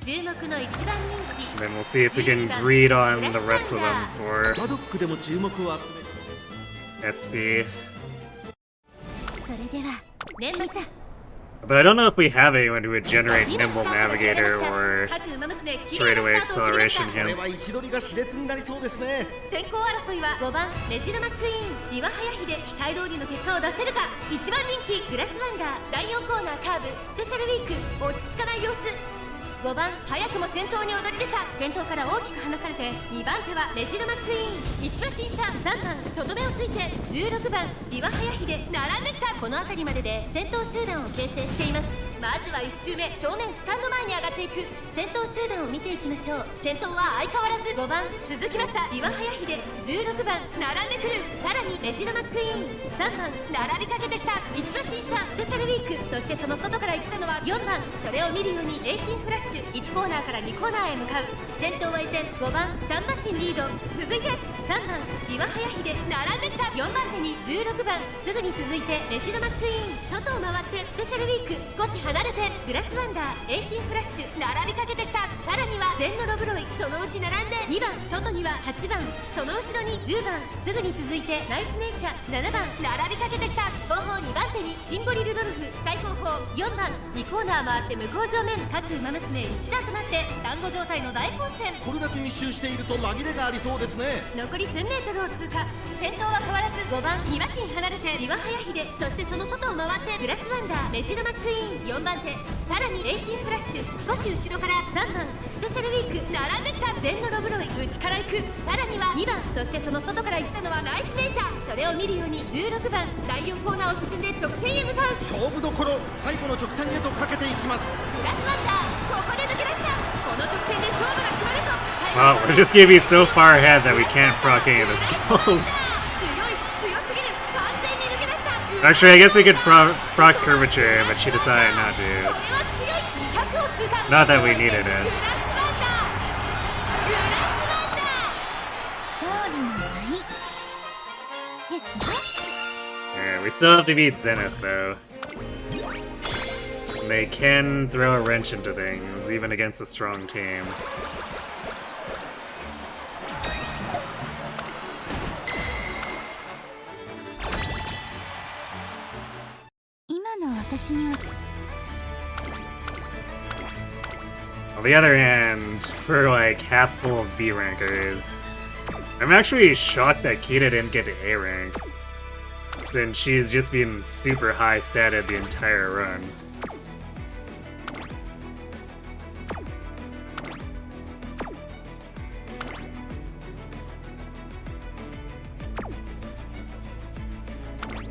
And then we'll see if we can greed on the rest of them for SB. But I don't know if we have anyone who would generate Nimble Navigator or straightaway acceleration hints. 先行争いは5番メジロマクイーンビワハヤヒで期待通りの結果を出せるか。1番人気グラスワンダー第4コーナーカーブスペシャルウィーク落ち着かない様子。5番早くも先頭に躍り出た。先頭から大きく離されて2番手はメジロマクイーン1馬審査3番外目をついて16番ビワハヤヒで並んできた。この辺りまでで先頭集団を形成しています。まずは1周目正面スタンド前に上がっていく。先頭集団を見ていきましょう。先頭は相変わらず5番続きましたビワハヤヒで16番並んでくる。さらにメジロマクイーン3番並びかけてきた。1馬審査スペシャルウィークそしてその外から行ったのは4番。それを見るようにレーシンフラッシュ1コーナーから2コーナーへ向かう。先頭は依然5番3馬身リード。続いて3番ビワハヤヒで並んできた。4番手に16番すぐに続いてメジロマクイーン外を回ってスペシャルウィーク少し離れてグラスワンダーエイシンフラッシュ並びかけてきた。さらには全のロブロイそのうち並んで2番外には8番その後ろに10番すぐに続いてナイスネイチャー7番並びかけてきた。後方2番手にシンボリルドルフ最後方4番2コーナー回って向こう正面各馬娘一段となって団子状態の大混戦。これだけ密集していると紛れがありそうですね。残り1000メートルを通過。先頭は変わらず5番2馬身離れてビワハヤヒデそしてその外を回ってグラスワンダーメジロマクイーン4番手さらにレーシンフラッシュ少し後ろから3番スペシャルウィーク並んできた。全のロブロイ内から行く。さらには2番そしてその外から行ったのはナイスネイチャー。それを見るように16番第4コーナーを進んで直線へ向かう。勝負どころ最後の直線へとかけていきます。グラスワンダーここで抜け出した。この直線で勝負が決まると。 Wow, we're just gonna be so far ahead that we can't proc any of the skills. Actually, I guess we could proc Curvature, but she decided not to. Not that we needed it. Yeah, we still have to beat Zenith, though. And they can throw a wrench into things, even against a strong team. On the other hand, we're like half full of B rankers. I'm actually shocked that Kita didn't get to A rank, since she's just been super high statted the entire run.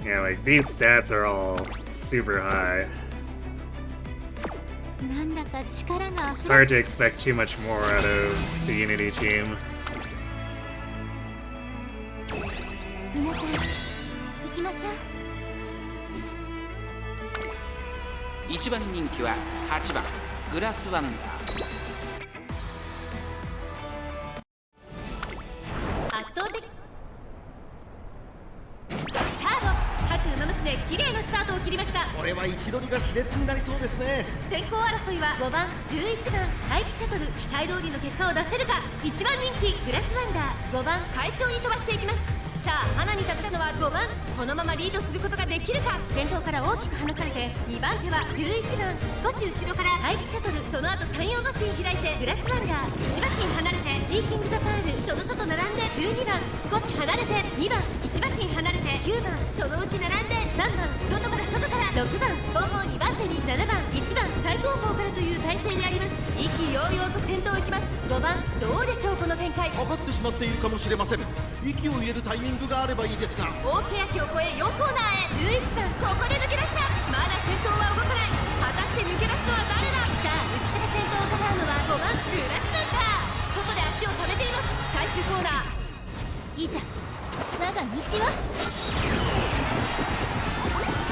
Yeah, like these stats are all super high. It's hard to expect too much more out of the Unity team. 1番人気は8番グラスワンダー。圧倒的綺麗なスタートを切りました。これは位置取りが熾烈になりそうですね。先行争いは5番11番待機シャトル、期待通りの結果を出せるか。1番人気グラスワンダー、5番快調に飛ばしていきます。さあ花に立ったのは5番、このままリードすることができるか。先頭から大きく離されて2番手は11番、少し後ろから待機シャトル、その後3、4馬身開いてグラスワンダー、1馬身離れてシーキングザパール、その外並んで12番、少し離れて2番、1馬身離れて9番、そのうち並んで3番、外から6番、後方2番手に7番、1番最後方からという体勢であります。意気揚々と先頭を行きます。5番どうでしょうこの展開。かかってしまっているかもしれません。息を入れるタイミングがあればいいですが。大欅を越え4コーナーへ。11番ここで抜け出した。まだ先頭は動かない。果たして抜け出すのは誰だ。さあ内から先頭を飾るのは5番グラスワンダー、外で足を止めています。最終コーナー、いざ我が道は。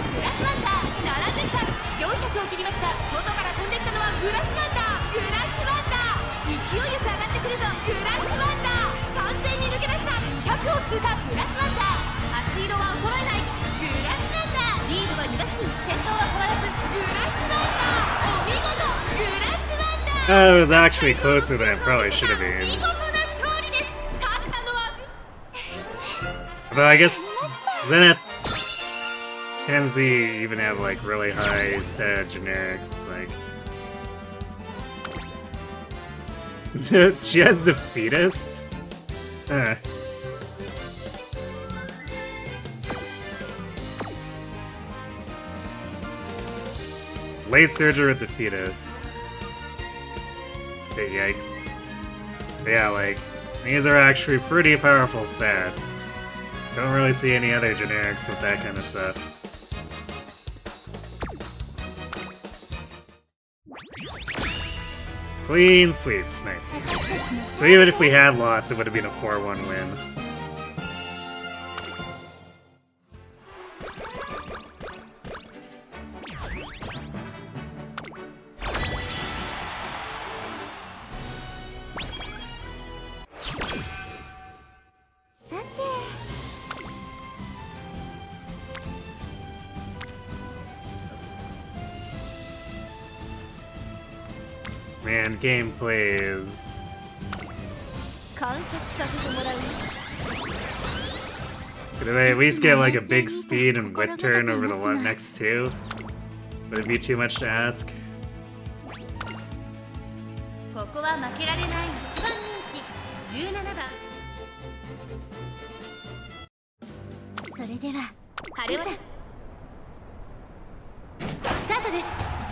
グラスワンダー並んできた。400を切りました。外から飛んできたのはグラスワンダー、グラスワンダー、勢いよく上がってくるぞグラスワンダー、完全に抜け出した。200を通過グラスワンダー、足色は衰えないグラスワンダー、リードは2馬身、先頭は変わらずグラスワンダー、お見事グラスワンダー。 That was actually closer than it probably should have 見 been. 事な勝利です。勝ったのは But I guess Zenith tends to even have like really high stat generics. Like she has the fetus. Late surgery with the fetus. Okay, yikes. But yeah, like these are actually pretty powerful stats. Don't really see any other generics with that kind of stuff. Clean sweep, nice. So even if we had lost, it would have been a 4-1 win. Man, gameplay is... 観察させてもらう。 Could they at least get like a big speed and whip turn over the next two? Would it be too much to ask? ここは負けられない1番人気17番。それでは晴れはスタートです。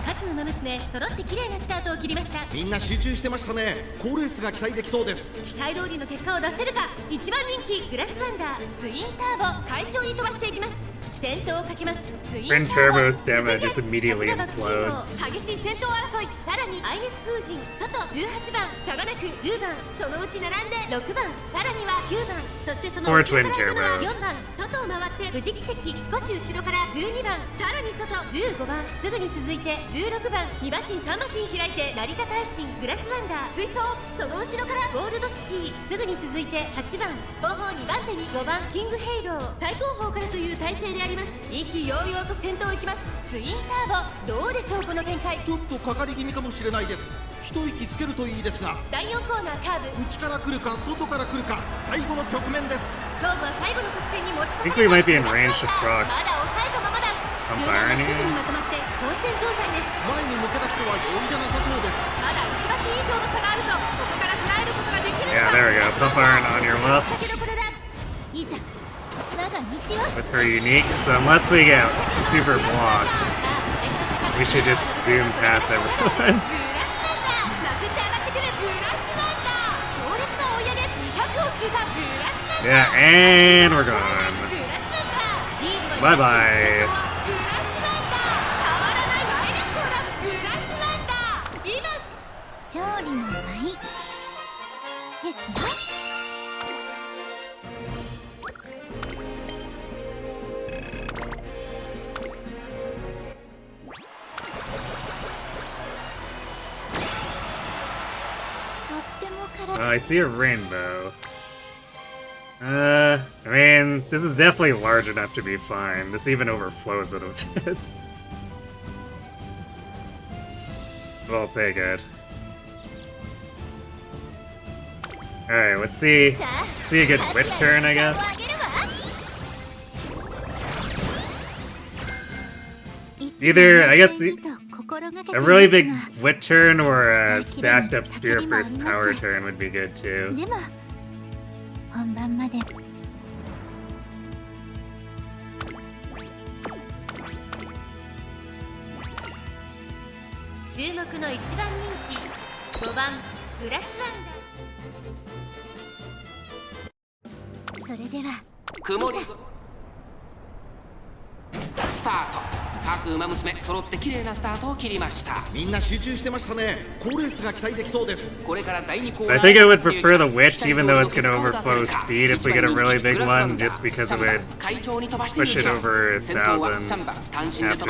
各馬娘揃って綺麗なスタートを切りました。みんな集中してましたね。好レースが期待できそうです。期待通りの結果を出せるか。1番人気グラスワンダー、ツインターボ快調に飛ばしていきます。先頭をかけますツインタ Twin ーボ。 turbo stamina just immediately 桜爆心の implodes. 激しい先頭争い。さらにアイネス風神外18番、差がなく10番、そのうち並んで6番、さらには9番、そしてその Poor 後ろからのは twin turbo. 4番、外を回って富士奇跡、少し後ろから12番、さらに外15番、すぐに続いて16番、2馬身3馬身開いて成田大神グラスワンダー追走、その後ろからゴールドシティ、すぐに続いて8番、後方2番手に5番キングヘイロー、最高峰からという体勢であります。意気揚々と先頭を行きますツインターボ。どうでしょうこの展開。ちょっとかかり気味かもしれないです。一息つけるといいですが。第4コーナーカーブ、内から来るか外から来るか、最後の局面です。勝負は最後の直線に持ち I 込 think ま we れ might be in range to proc. まだ抑えたままだ。I'm 柔軟な firing 一つ it. にまとまって混戦状態です。前に抜け出しては容易じゃなさそうです。まだ1馬身以上の差があるぞ。ここから捉えることができるのか。 Yeah, there we go. Pump iron on your か left けどこれだ。いざ我が道は with her unique, so unless we get super blocked, we should just zoom past everyone. グラスワンダー、まくって上がってくるグラスワンダー、強烈な追い上げ200を通過グラスワンダー。 Yeah, and we're グラ gone. スワンダー、リード Bye は bye. グラスワンダー、変わらない大力勝だグラスワンダー。今勝利の舞ですね。とっても Oh, I see a rainbow. I I mean, this is definitely large enough to be fine. This even overflows it a bit. But I'll take it. Alright, let's see a good wit turn, I guess. Either, I guess, a really big wit turn or a stacked up spear first power turn would be good too. でも本番まで注目の一番人気5番グラスワンダー。それでは曇りスタート。各馬娘揃って綺麗なスタートを切りました。みんな集中してましたね。好レースが期待できそうです。これから第2コーナー I think I would prefer the witch even though it's gonna overflow speed if we get a really big one just because it would push it over 1,000 after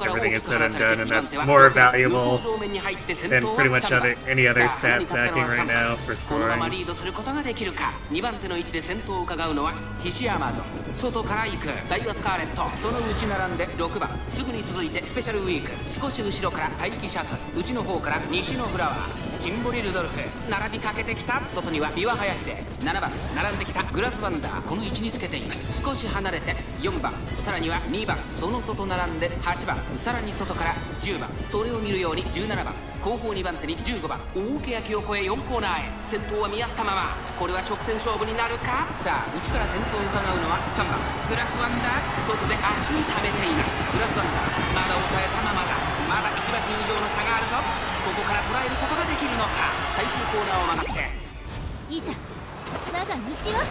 everything is said and done, and that's more valuable than pretty much any other stat stacking right now for このまま scoring. リードすることができるか。2番手の位置で先頭を伺うのは菱山ぞ。外から行くダイワスカーレット、その内並んで6番。すぐに続いてスペシャルウィーク、少し後ろから待機シャトル、内の方から西のフラワー、シンボリルドルフ並びかけてきた。外にはビワハヤヒデ、7番並んできたグラスワンダー、この位置につけています。少し離れて4番、さらには2番、その外並んで8番、さらに外から10番、それを見るように17番、後方2番手に15番、大けやきを越え4コーナーへ。先頭は見合ったまま、これは直線勝負になるか。さあ内から先頭を伺うのは3番グラスワンダー、外で足に溜めています。グラスワンダーまだ抑えたままだ。まだ1馬身以上の差があるぞ。ここから捉えることができるのか。最終コーナーを曲がっていざ我が道は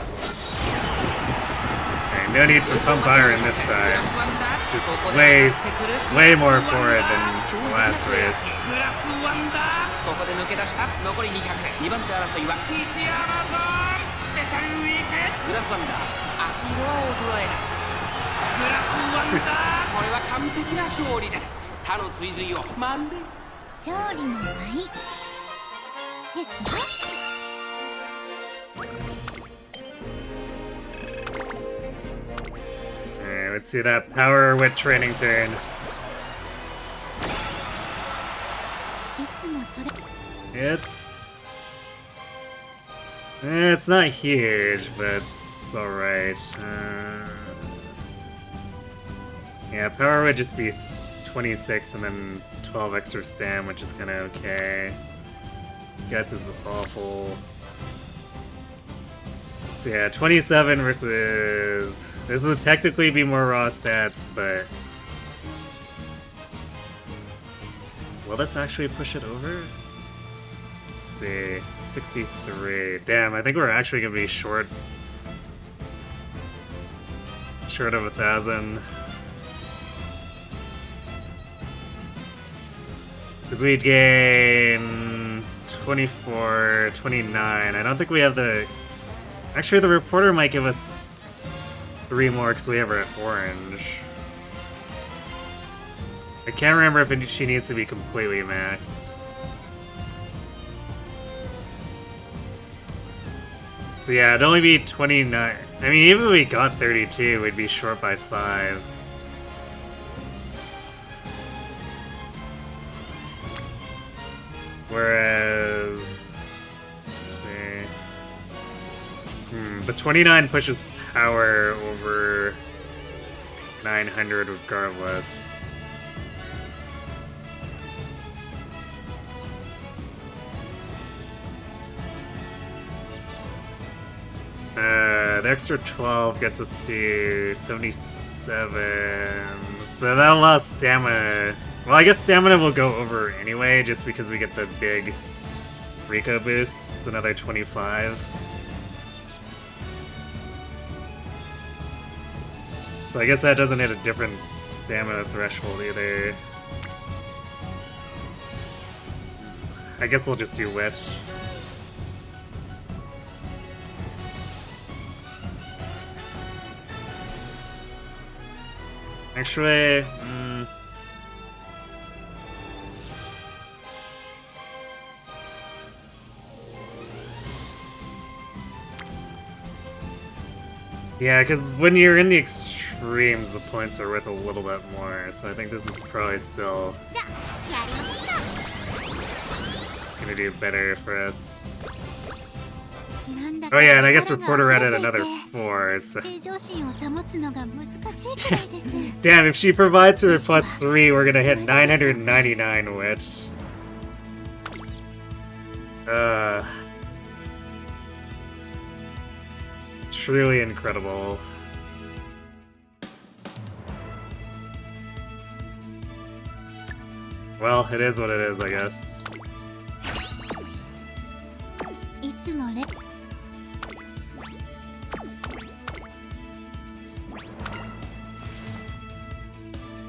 Okay, no need for pump iron this time. Just way more for it than the last race. グラスワンダー、ここで抜け出した。残り200、2番手争いは西山ゾーン。スペシャルウィーク、グラスワンダー足色は衰えない。グラスワンダー、これは完璧な勝利です。他の追随をまるで勝利の舞ですね。Alright, let's see that power wit training turn. いつも取れ It's not huge, but it's alright. Yeah, power would just be 26 and then 12 extra stam, which is kind of okay. Guts is awful. So yeah, 27 versus... This would technically be more raw stats, but... Will this actually push it over? Let's see, 63. Damn, I think we're actually gonna be short of 1,000. Because we'd gain 24, 29. I don't think we have the... Actually, the reporter might give us 3 more because we have her at orange. I can't remember if she needs to be completely maxed. So yeah, it'd only be 29. I mean, even if we got 32, we'd be short by 5. Whereas... Let's see... But 29 pushes power over 900 regardless. The extra 12 gets us to 77, but that allows stamina. Well, I guess stamina will go over anyway, just because we get the big Rico boost. It's another 25. So I guess that doesn't hit a different stamina threshold either. I guess we'll just do Wish. Actually, Yeah, because when you're in the extremes, the points are worth a little bit more, so I think this is probably still じゃあやりましょうか。 gonna do better for us. なんだ Oh か yeah, and I guess 力が Reporter 溢れ added ていて another 4, so... 平常心を保つのが難しいくらいです。 Damn, if she provides her with plus 3, we're gonna hit 999, which... Truly incredible. Well, it is what it is, I guess. いつもレ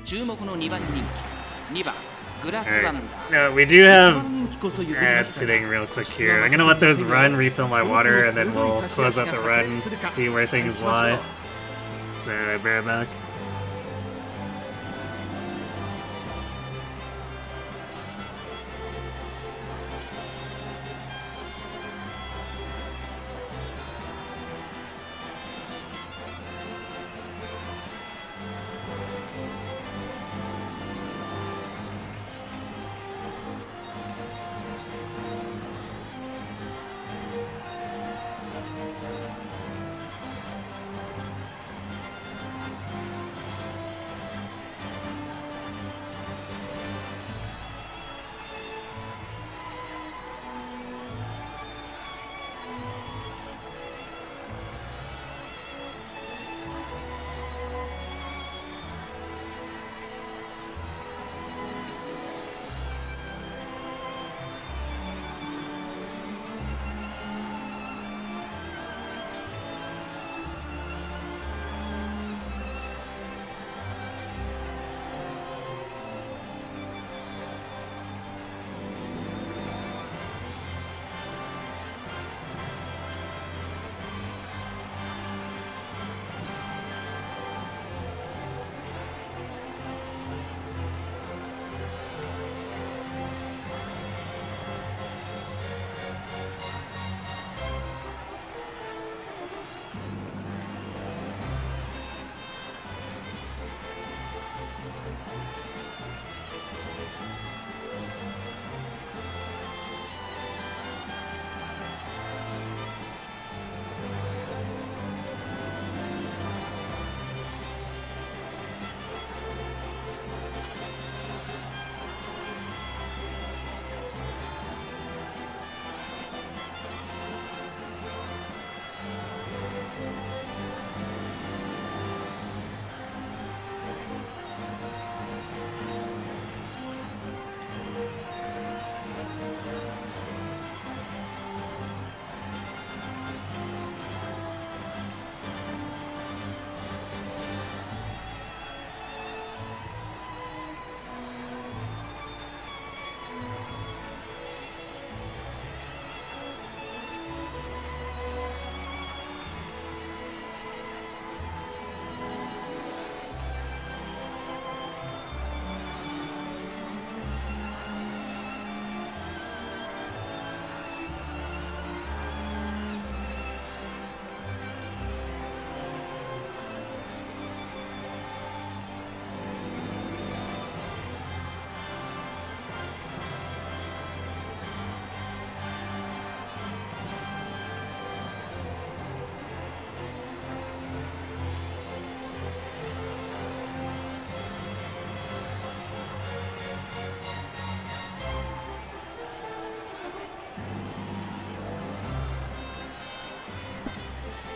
注目の2番人気2番グラスワン Alright. ダー No, we do have 人気こそ譲りま ads したが sitting real quick here. I'm gonna let those run, refill my water, and then we'll close out the run, see where things lie. So, bear back.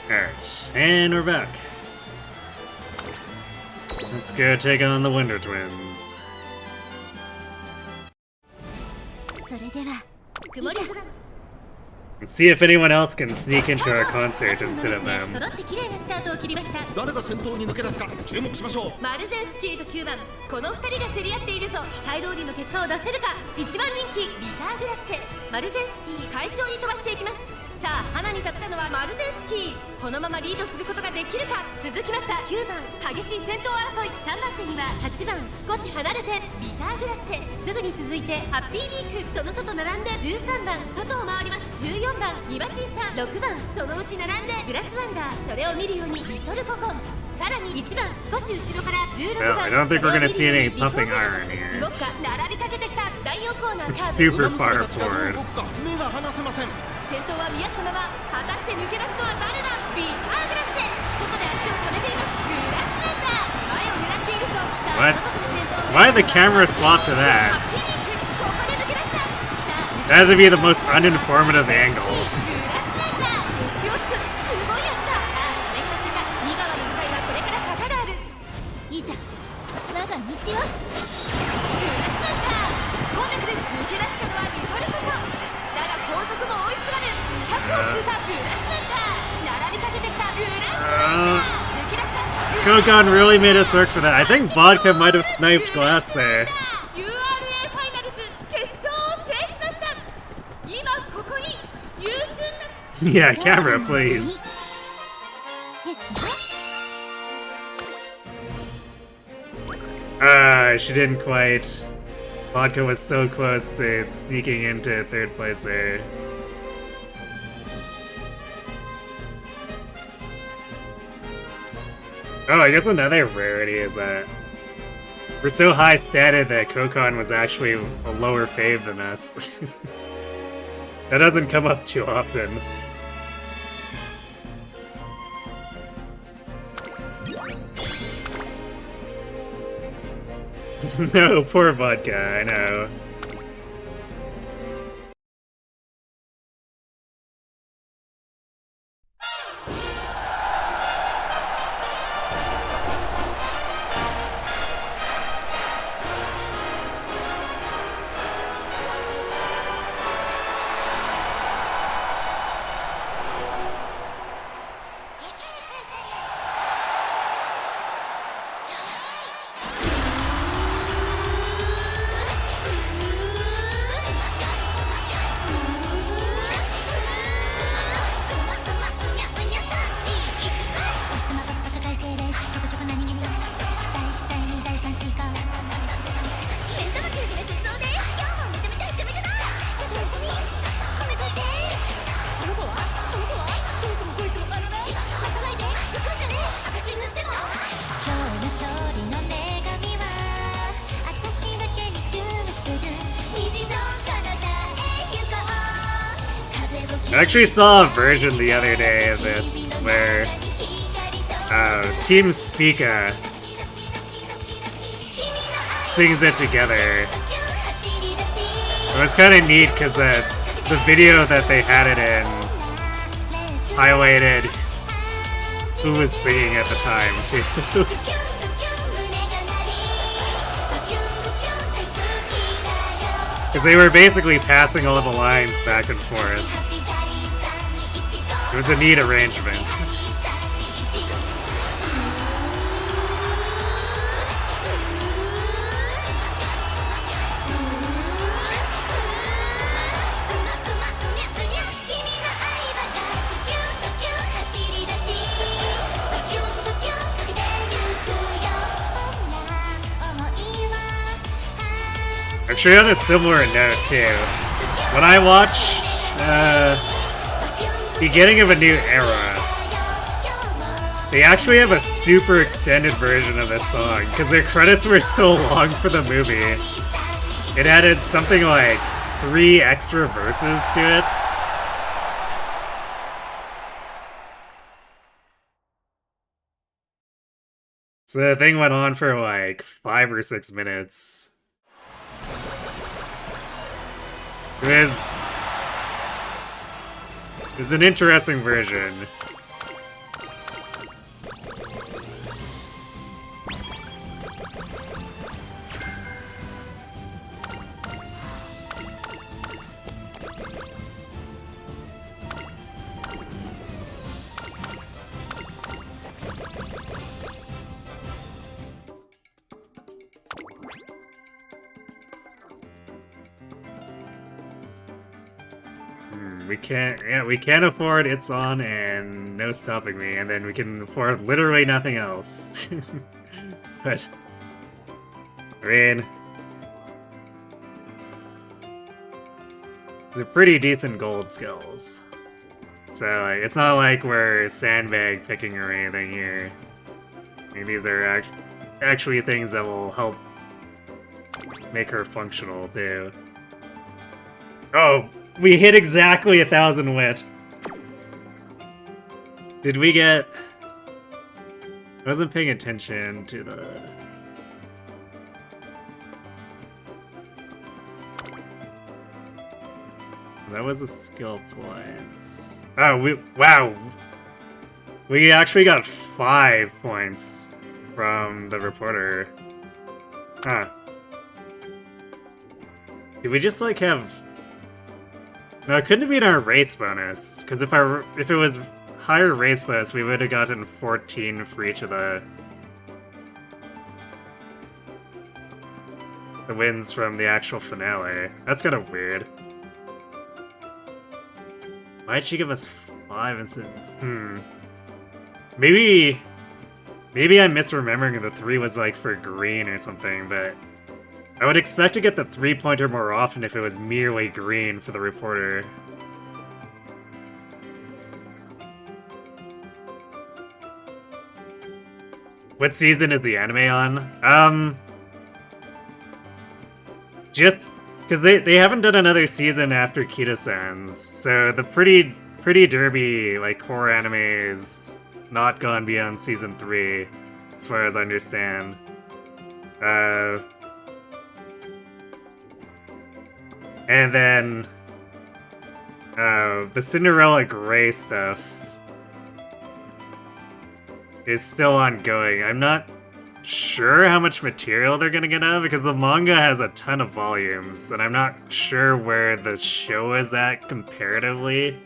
Alright, and we're back. Let's go take on the Wonder Twins. それでは 曇り空 Let's see if anyone else can sneak into our concert instead of them. 揃って綺麗なスタートを切りました。誰が先頭に抜け出すか注目しましょう。マルゼンスキーと9番、この2人が競り合っているぞ。期待通りの結果を出せるか。1番人気ビターグラッツェ、マルゼンスキー快調に飛ばしていきます。さあ花に立ったのはマルゼンスキー。このままリードすることができるか。続きました9番激しい戦闘争い。3番手には8番少し離れてビターグラッセ。すぐに続いてハッピービーク。その外並んで13番外を回ります。14番ニバシンさん。6番そのうち並んでグラスワンダー。それを見るようにリトルココン。さらに1番少し後ろから16 Well, 番 I don't think we're gonna see any pumping iron here. 動くか並びかけてきた第4コーナー It's カーブ。 super 馬 far 娘たちがどう forward. 動くか目が離せません。先頭は見合ったまま果たして抜け出すのは誰だ。ビターグラッセ。外で足を止めています。グラスワンダー前を狙っているぞ。さあ What? 外から先頭 Why did the camera swap to that? ハッピーリンクここで抜け出した。さあ That would be the most uninformative angle. グラスワンダー打ちをつくすごい足だ。さあこれから坂2川の舞台はこれから坂がある。いざ我が道を。グラスワンダー飛んでくる。抜け出したのはリトルココ。だが後続も追いすがる。100を通過グラスワンダー並びかけてきたグラスワンダー抜き出した。 Kogon really made us work for that. I think Vodka might have sniped glass there. URA ファイナルズ決勝を制しました。今ここに優秀な Yeah, camera, please. ですね。 She didn't quite. Vodka was so close to sneaking into third place there. Oh, I guess another rarity is that we're so high statted that Kokon was actually a lower fave than us. That doesn't come up too often. No, poor Vodka, I know. I actually saw a version the other day of this where Team Spica sings it together. It was kind of neat because the video that they had it in highlighted who was singing at the time too. Because they were basically passing all the lines back and forth. It was a neat arrangement. Actually, on a similar note too, when I watched Beginning of a New Era, they actually have a super extended version of this song because their credits were so long for the movie. It added something like 3 extra verses to it. So the thing went on for like 5 or 6 minutes. It was an interesting version. we can't afford It's On and No Stopping Me, and then we can afford literally nothing else. But, I mean, these are pretty decent gold skills. So, like, it's not like we're sandbag picking or anything here. I mean, these are actually things that will help make her functional, too. Oh, we hit exactly 1,000 wit. Did we get... I wasn't paying attention to the... That was a skill points. Oh, wow. We actually got 5 points from the reporter. Huh. Did we just, like, have... No, it couldn't have been our race bonus, because if it was higher race bonus, we would have gotten 14 for each of the wins from the actual finale. That's kind of weird. Why'd she give us 5 instead? Maybe I'm misremembering the 3 was like for green or something, but I would expect to get the 3-pointer more often if it was merely green for the reporter. What season is the anime on? Just because they haven't done another season after Kita-san's, so the pretty derby like core anime is not gone beyond season 3, as far as I understand. And then the Cinderella Grey stuff is still ongoing. I'm not sure how much material they're gonna get out of it, because the manga has a ton of volumes, and I'm not sure where the show is at comparatively.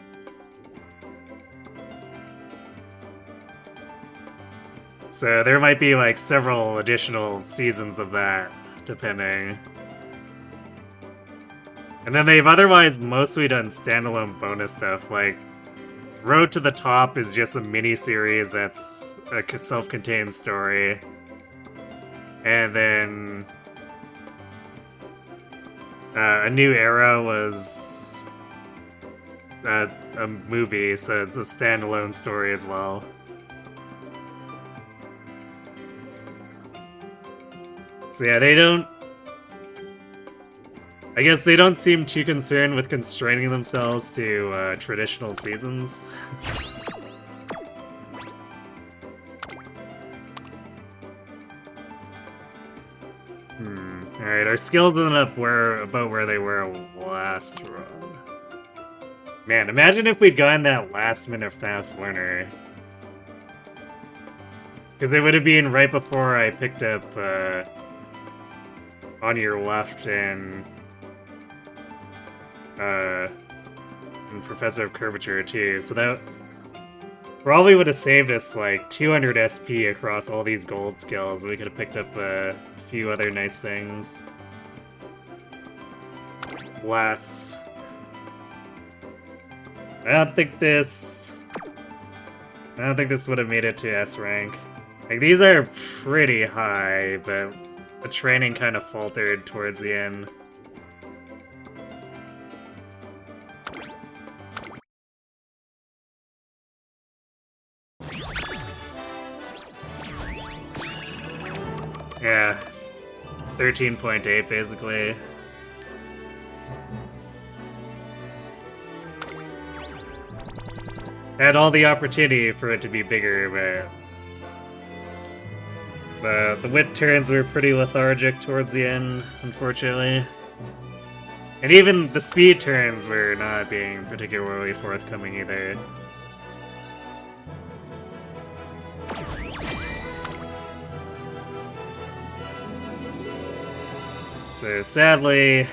So there might be like several additional seasons of that, depending. And then they've otherwise mostly done standalone bonus stuff, like Road to the Top is just a mini-series that's a self-contained story. And then A New Era was a movie, so it's a standalone story as well. So yeah, I guess they don't seem too concerned with constraining themselves to traditional seasons. Alright, our skills ended up about where they were last run. Man, imagine if we'd gotten that last minute fast learner. Because it would have been right before I picked up On Your Left and Professor of Curvature too, so that probably would have saved us like 200 SP across all these gold skills. We could have picked up a few other nice things. Blasts. I don't think this would have made it to S rank. Like, these are pretty high, but the training kind of faltered towards the end. Yeah, 13.8 basically. Had all the opportunity for it to be bigger, but the wit turns were pretty lethargic towards the end, unfortunately. And even the speed turns were not being particularly forthcoming either. So sadly,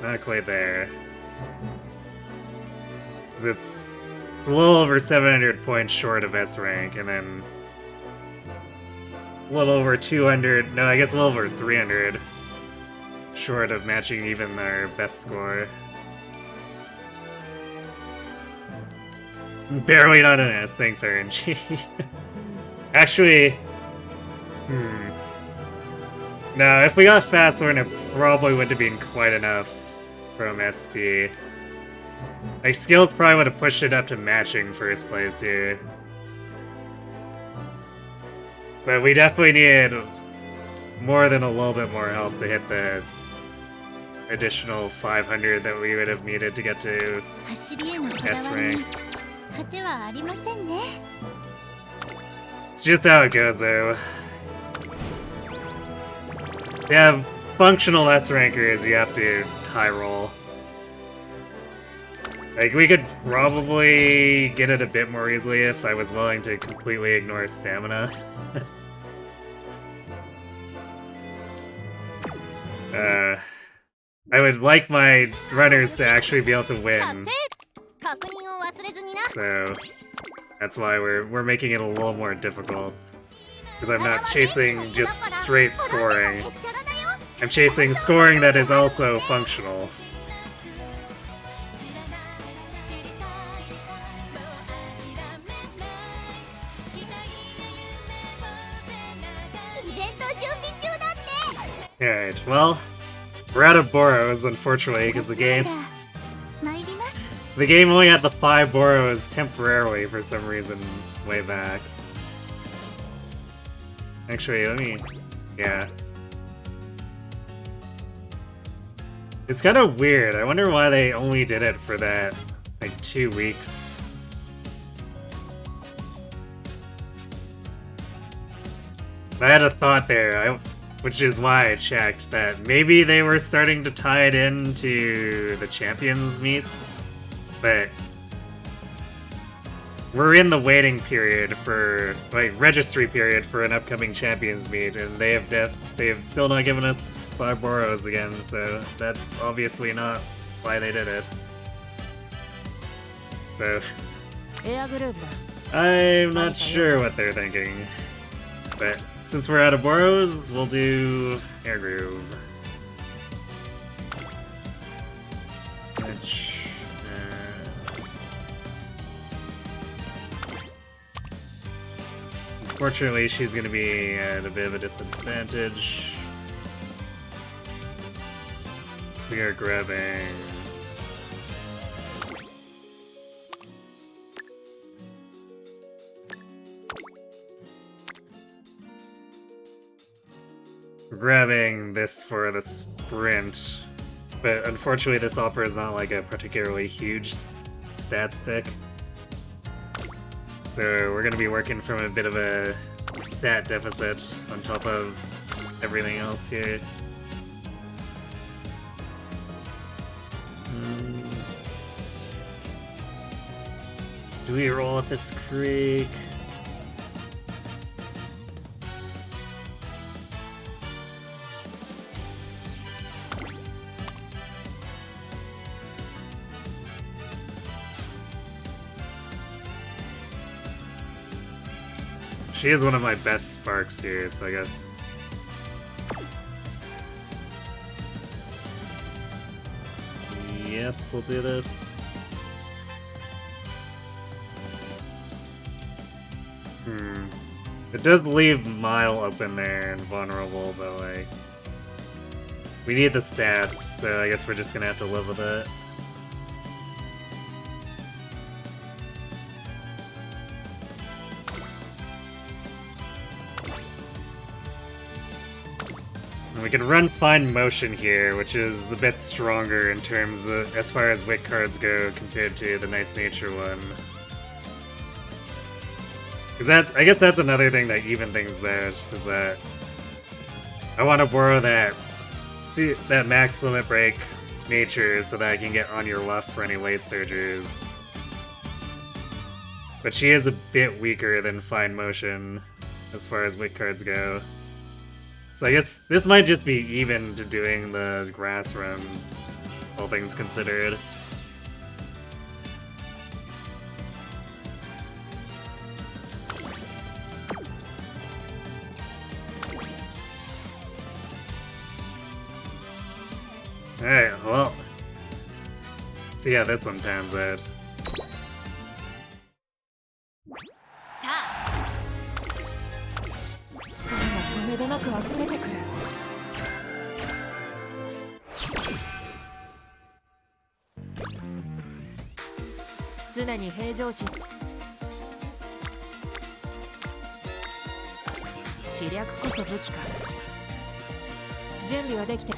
not quite there. 'Cause it's a little over 700 points short of S rank, and then a little over 200, no, I guess a little over 300 short of matching even our best score. Barely not an S, thanks RNG. Actually, no, if we got Fast Horn, it probably wouldn't have been quite enough from SP. Like, skills probably would have pushed it up to matching first place here. But we definitely needed more than a little bit more help to hit the additional 500 that we would have needed to get to 走りへのこだ S わりに rank. 果てはありませんね。 It's just how it goes, though. To have functional S rankers, you have to high roll. Like, we could probably get it a bit more easily if I was willing to completely ignore stamina. I would like my runners to actually be able to 達 win, 成確認を忘れずにな so that's why we're making it a little more difficult. Because I'm not chasing just straight scoring. へっちゃらだよ I'm chasing scoring that is also functional. イベント準備中だって Alright, well, we're out of Boros, unfortunately, because the game 参ります。 the game only had the 5 Boros temporarily for some reason way back. Actually, let me... yeah. It's kind of weird. I wonder why they only did it for that, like, 2 weeks. I had a thought there, which is why I checked, that maybe they were starting to tie it into the Champions meets, but we're in the waiting period for, like, registry period for an upcoming Champions meet, and they have still not given us 5 Boros again, so that's obviously not why they did it. So, エアグルーヴだ I'm not sure what they're thinking, but since we're out of Boros, we'll do Air Groove. Which, unfortunately, she's gonna be at a bit of a disadvantage. So we are grabbing... we're grabbing this for the sprint, but unfortunately this offer is not like a particularly huge stat stick. So we're going to be working from a bit of a stat deficit on top of everything else here. Do we roll at this creek? She is one of my best sparks here, so I guess... yes, we'll do this. It does leave Mile open there and vulnerable, but like... we need the stats, so I guess we're just gonna have to live with it. We can run Find Motion here, which is a bit stronger in terms of, as far as wit cards go, compared to the Nice Nature one. Because I guess that's another thing that even things out, is that I want to borrow that max limit break nature so that I can get on your left for any late surgers. But she is a bit weaker than Find Motion as far as wit cards go. So I guess this might just be even to doing the grass runs, all things considered. Alright, well, let's see how this one pans out. 常に平常心。知略こそ武器か。準備はできて。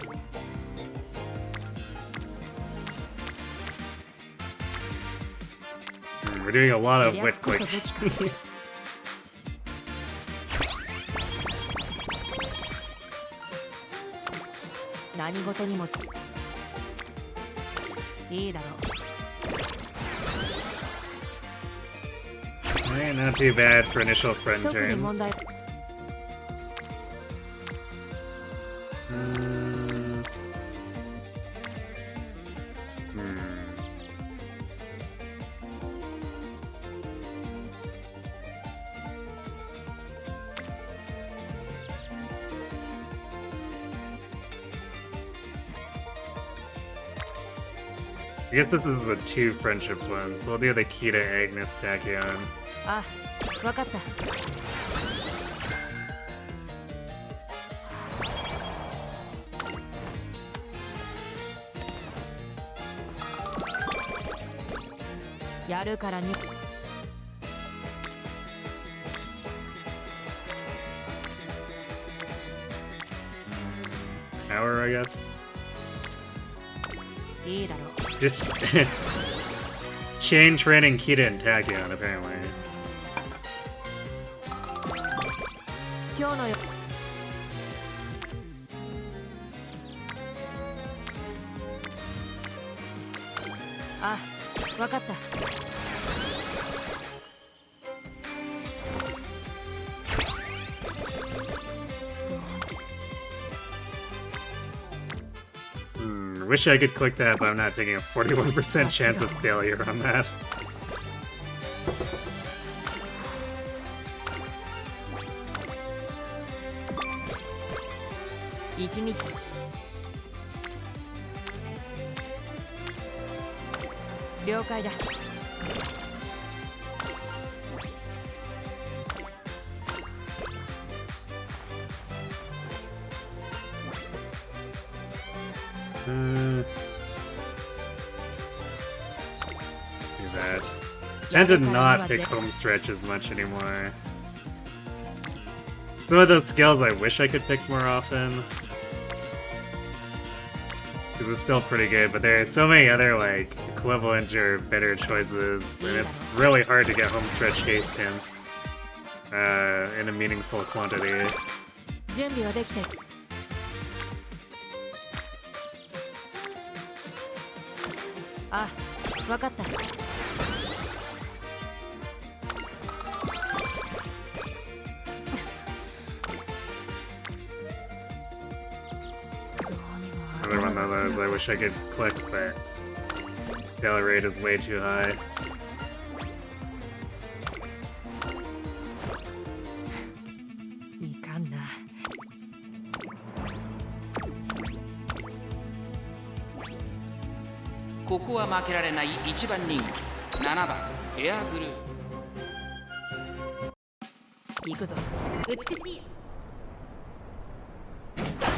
We're doing a lot of 知 wit 略こそ click. 武器か。何事にもいいだろう。Eh, not too bad for initial friend 特に問 turns. 題。I guess this is the 2 friendship ones. We'll do the Kita Agnes Tachyon. あ、わかった。やるからに。Hour, I guess. いいだろう。Just chain training Kita and Tachyon, apparently. 今日のよ。あ、わかった。Wish I could click that, but I'm not taking a 41% chance of failure on that. 一日。了解だ。Do that. Tend to not pick home stretch as much anymore. Some of those skills I wish I could pick more often. Because it's still pretty good, but there are so many other, like, equivalent or better choices, and it's really hard to get home stretch haste hints in a meaningful quantity. 準備はできて。あ、わかった。Another one of those I wish I could click, but failure rate is way too high. いかんな。ここは負けられない1番人気7番エアグルー。行くぞ。美しい。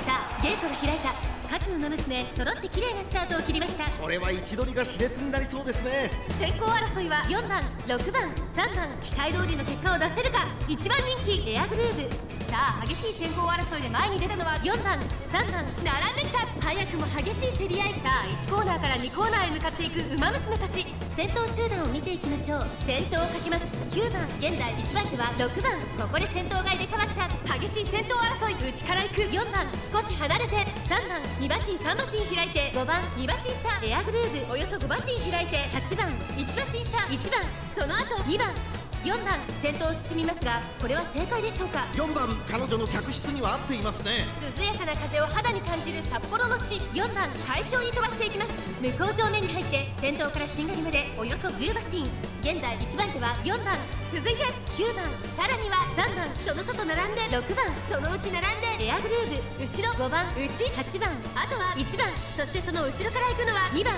さあゲートが開いた。各馬娘揃って綺麗なスタートを切りました。これは位置取りが熾烈になりそうですね。先行争いは4番6番3番期待通りの結果を出せるか。1番人気エアグルーヴ。さあ激しい先行争いで前に出たのは4番3番並んできた。早くも激しい競り合い。さあ1コーナーから2コーナーへ向かっていく馬娘たち。先頭集団を見ていきましょう。先頭をかけます9番。現在1番手は6番。ここで先頭が入れ替わった。激しい先頭争い。内から行く4番。少し離れて3番2馬身3馬身開いて5番2馬身差エアグルーヴ。およそ5馬身開いて8番1馬身差1番。その後2番4番先頭を進みますが、これは正解でしょうか。4番彼女の客室には合っていますね。涼やかな風を肌に感じる札幌の地。4番快調に飛ばしていきます。向こう正面に入って先頭からしんがりまでおよそ10馬身。現在1番手は4番。続いて9番、さらには3番。その外並んで6番。そのうち並んでエアグルーヴ。後ろ5番、内8番。あとは1番。そしてその後ろから行くのは2番。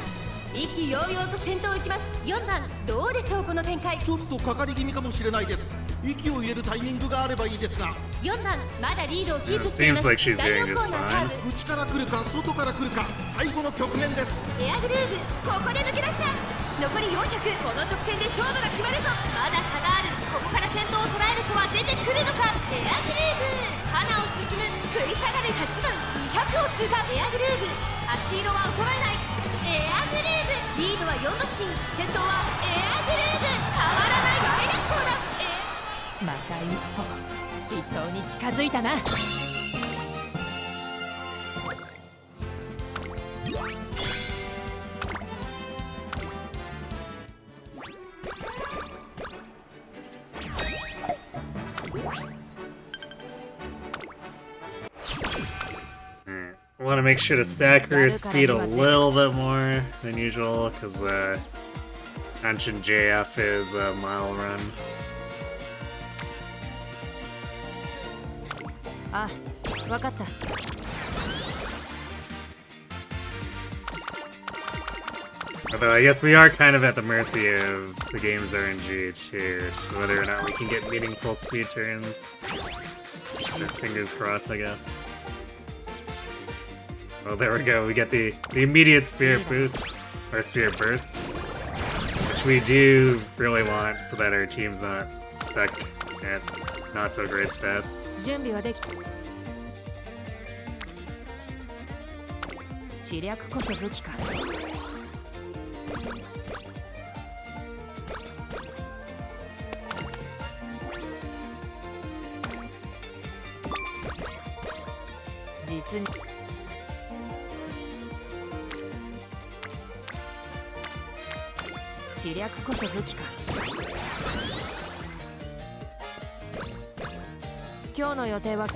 意気揚々と先頭を行きます。4番どうでしょうこの展開。ちょっとかかり気味かもしれないです。息を入れるタイミングがあればいいですが、 4番まだリードをキー It プしていま seems す。 like she's 第 doing 4 just コーナーカー fine. ブ、内から来るか外から来るか、最後の局面です。エアグルーヴ、ここで抜け出した。残り400、この直線で勝負が決まるぞ。まだ差がある。ここから先頭を捉える子は出てくるのか。エアグルーヴ、花を進む。食い下がる8番、200を通過。エアグルーヴ、足色は衰えない。エアグルーヴ、リードは4馬身、先頭はエアグルーヴ。変わらない大楽勝だ。また一歩理想に近づいたな。I want to make sure to stack her speed a little bit more than usual, because Ancient JF is a mile run. あ、わかった。 Although I guess we are kind of at the mercy of the game's RNG too, whether or not we can get meaningful speed turns. Fingers crossed, I guess. Well, there we go. We get the immediate spirit boost, or spirit burst, which we do really want so that our team's not stuck at not so great stats. 準備はできた。知略こそ武器か。実に知略こそ武器か。今日の予定は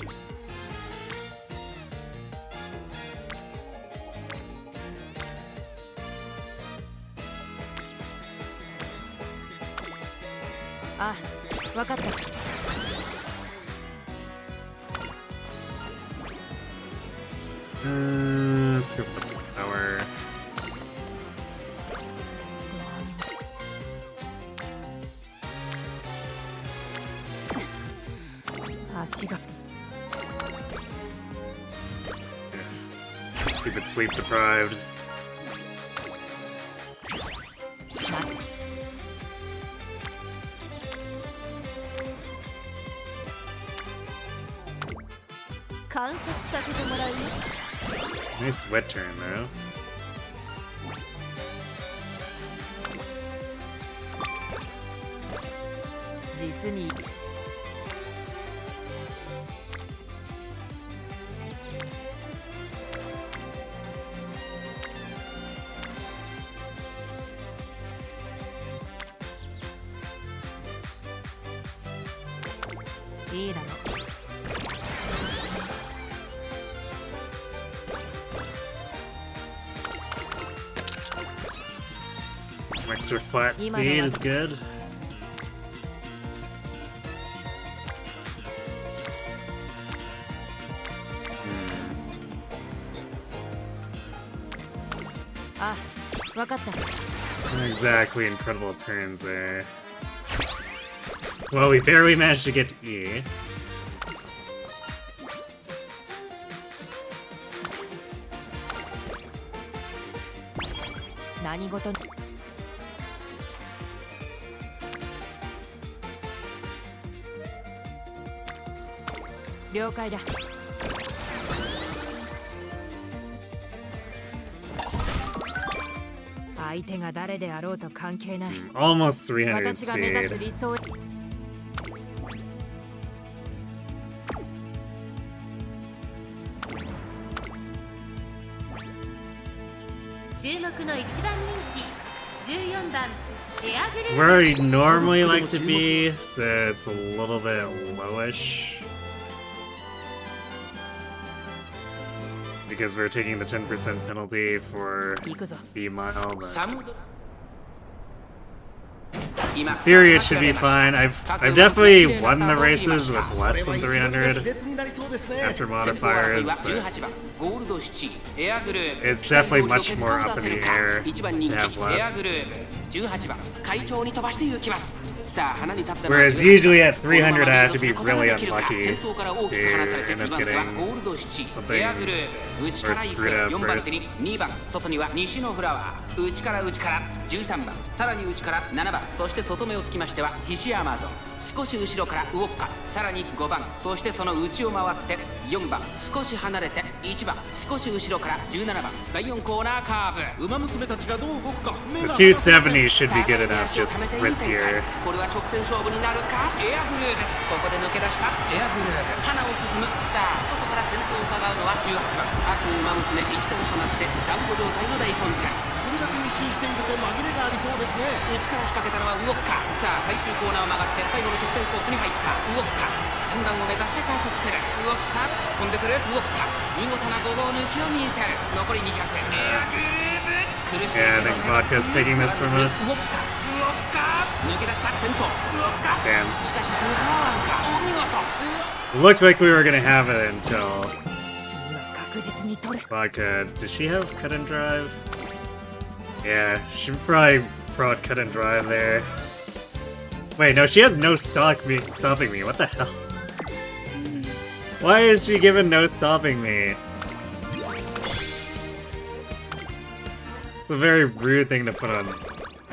あ、わかった。 Let's go for the power. 足が Stupid sleep deprived. 観察させてもらうよ。 Nice wet turn though. 実にいいだろう。 Some extra flat speed is good. あ、わかった。 Not exactly incredible turns there. Well, we barely managed to get to E. 何事に了解だ。相手が誰であろうと関係ない。 Almost 300私が目指す speed. 理想。注目の1番人気14番エアグル It's ー where ヴ。 I normally like to be, so it's a little bit lowish. Because we're taking the 10% penalty for 行くぞ。 B mile, but サムドラ 今 in theory it should be fine. I've definitely won the races with less than 300 after modifiers, but 18番ゴールド7エアグルーヴ it's definitely much more up in the air 1番人気 to have エア less. グルーヴ18番会長に飛ばして行きます Whereas usually at 300 I have to be really unlucky to end up getting something or screwed up first. 2番外には西のフラワー内から13番さらに内から7番そして外目をつきましては西アマゾン少し後ろからウォッカさらに5番そしてその内を回って4番少し離れて1番少し後ろから17番第4コーナーカーブ馬娘たちがどう動くか So 270 should be good enough, just riskier. これは直線勝負になるかエアグルーヴここで抜け出したエアグルーヴ花を進むさあここから先頭を伺うのは18番各馬娘1点となって団子状態の大混戦これだけ密集していると紛れがありそうですね内から仕掛けたのはウォッカさあ最終コーナーを曲がって最後の直線コースに入ったウォッカ3段を目指して加速するウォッカ飛んでくるウォッカ見事なごぼう抜きを見せる残り200エアグルーヴ苦しい Yeah, I think Vodka's taking this from ウォッ us. カウォッカ抜け出した先頭ウォッカ Damn. しかしその他はアンカーお見事 It looked like we were gonna have it until 次は確実に取る Vodka. Does she have cut and drive? Yeah, she probably brought cut and drive there. Wait, no, she has no stopping me. What the hell? Why is she given no stopping me? It's a very rude thing to put on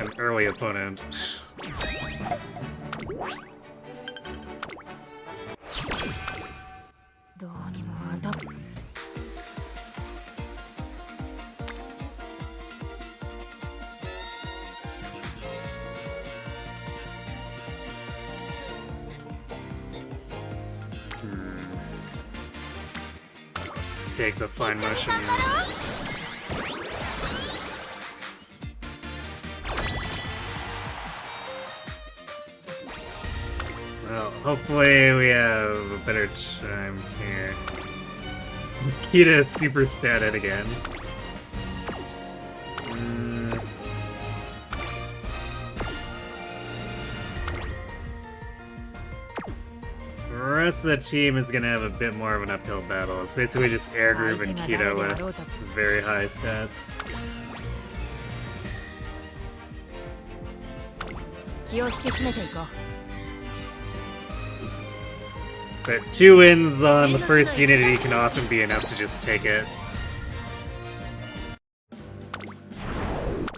an early opponent. どうにも当たっ Let's take the fine motion. Well, hopefully we have a better time here. Kita super stated again. The rest of the team is gonna have a bit more of an uphill battle. It's basically just Air Groove and Kita with very high stats. 気を引き締めていこう But 2 wins on the first unity can often be enough to just take it.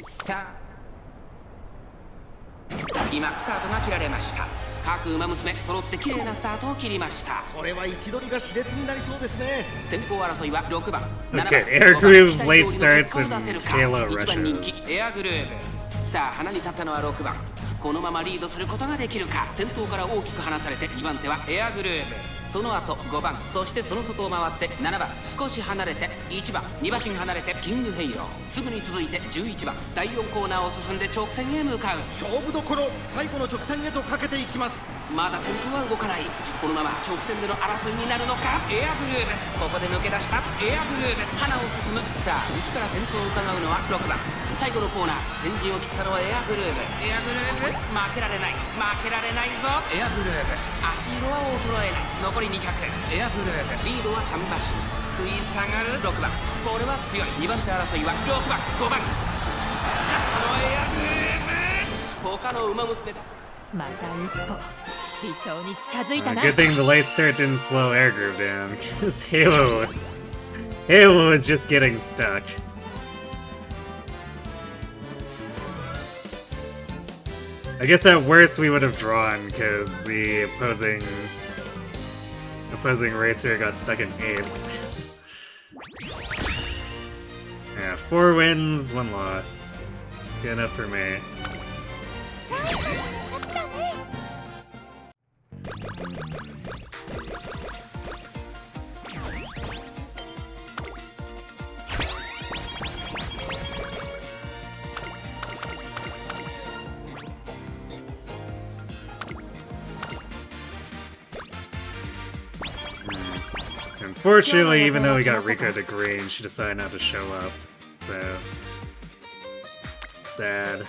さあ今スタートが切られました各馬娘揃って綺麗なスタートを切りましたこれは位置取りが熾烈になりそうですね先行争いは6番 Okay, Air Groove late starts and Taylor 1番人気 rushes. エアグルーヴさあ花に立ったのは6番このままリードすることができるか先頭から大きく離されて2番手はエアグルーヴその後5番そしてその外を回って7番少し離れて1番2馬身離れてキングヘイローすぐに続いて11番第4コーナーを進んで直線へ向かう勝負どころ最後の直線へとかけていきますまだ先頭は動かないこのまま直線での争いになるのかエアグルーヴここで抜け出したエアグルーヴ花を進むさあ内から先頭を伺うのは6番最後のコーナー先陣を切ったのはエアグルーヴエアグルーヴ負けられない負けられないぞエアグルーヴ足色は衰えない残り200エアグルーヴリードは3馬身食い下がる6番これは強い2番手争いは6番5番勝ったのはエアグルーヴ他の馬娘だまた一歩理想に近づいたな Good thing the late start didn't slow Air Groove down, because Halo was just getting stuck. I guess at worst we would have drawn, because the opposing racer got stuck in 8th. Yeah, 4 wins, 1 loss. Good enough for me. Unfortunately, even though we got Rika to green, she decided not to show up. So sad.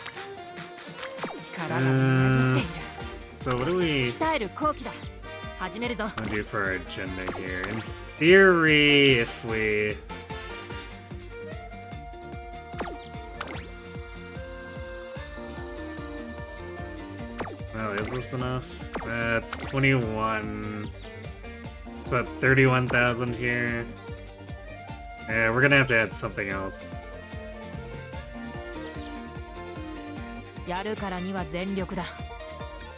力がみなぎっている So what do we 鍛える後期だ始めるぞ want to do for our agenda here? In theory, if we well, is this enough? It's 21. It's about 31,000 here. Yeah, we're gonna have to add something else. やるからには全力だ。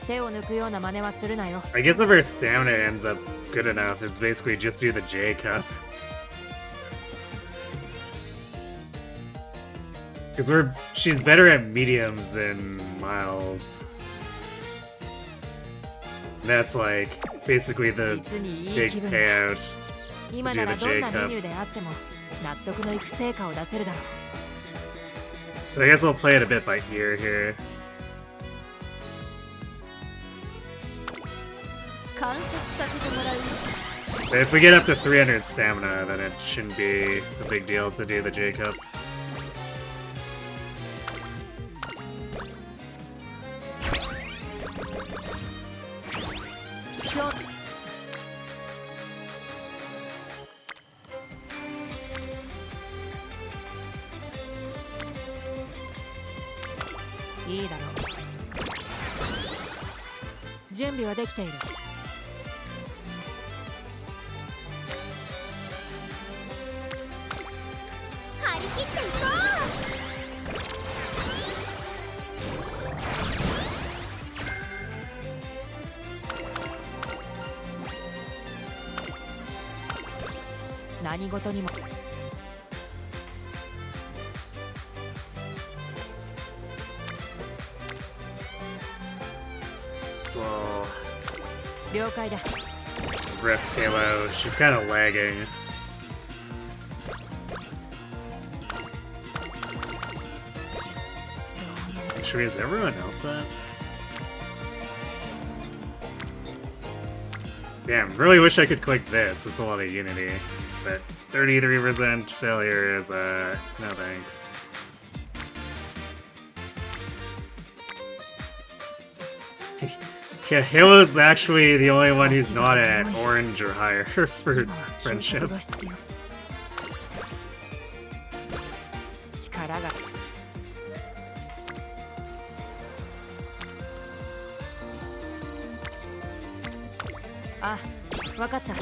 手を抜くような真似はするなよ。 I guess if our stamina ends up good enough, it's basically just do the J cup. Because she's better at mediums than miles. That's like basically the big payout is to 今 do な the らどん J なメ cup. ニューであっても納得のいく成果を出せるだろう。 So I guess we'll play it a bit by ear here. 観察させてもらう。 If we get up to 300 stamina, then it shouldn't be a big deal to do the J cup. いいだろう。準備はできている。張り切っていこ何事にも。 So 了解だ。 rest Halo, she's kind of lagging. Actually, is everyone else at? Damn, really wish I could click this. It's a lot of Unity. But 33% failure is, no thanks. Yeah, Halo's actually the only one who's not at orange or higher for friendship. 力が。あ、わかった。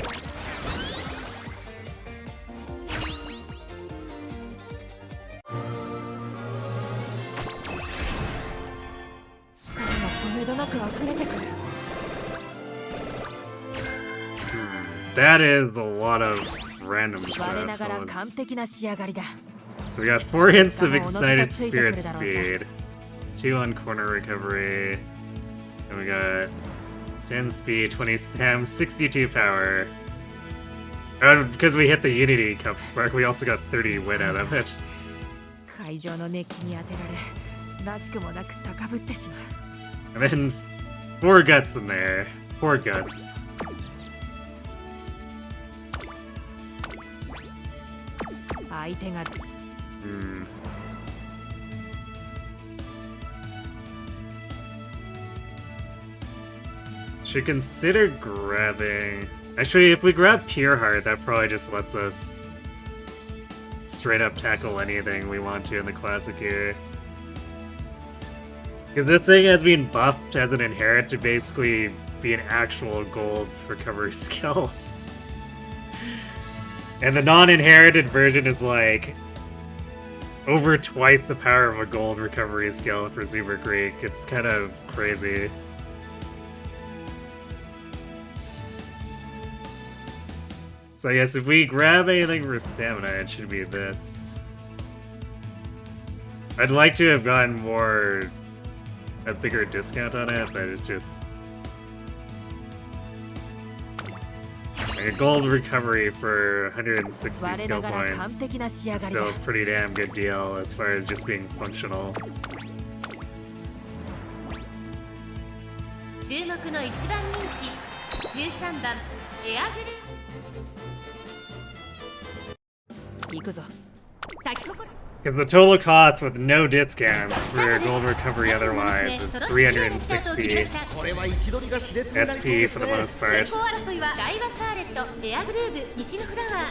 力が止めどなく溢れてくる。 That is a lot of random 我ながら stuff. 完璧な仕上がりだ。 So we got 4 hints of excited spirit speed, 2 on corner recovery, and we got 10 speed, 20 stam, 62 power. Because we hit the Unity Cup spark, we also got 30 win out of it. 会場の熱気に当てられ、らしくもなく高ぶってしまう。 And then 4 guts in there. 4 guts. 相手が。 Should consider grabbing. Actually, if we grab Pure Heart, that probably just lets us straight up tackle anything we want to in the classic here. Because this thing has been buffed as an inherit to basically be an actual gold recovery skill. And the non-inherited version is like over twice the power of a gold recovery skill for Super Creek. It's kind of crazy. So I guess if we grab anything for stamina, it should be this. I'd like to have gotten a bigger discount on it, but it's just like a gold recovery for 160 skill points. Still a pretty damn good deal as far as just being functional. 注目の一番人気13番エアグルー。 行くぞ。先ほど Because the total cost with no discounts for gold recovery otherwise is 360 これは位置取りが熾烈になりそう SP で for す the ね most part. 先行争いはダイワスカーレット、エアグルーブ、西のフラワー。さ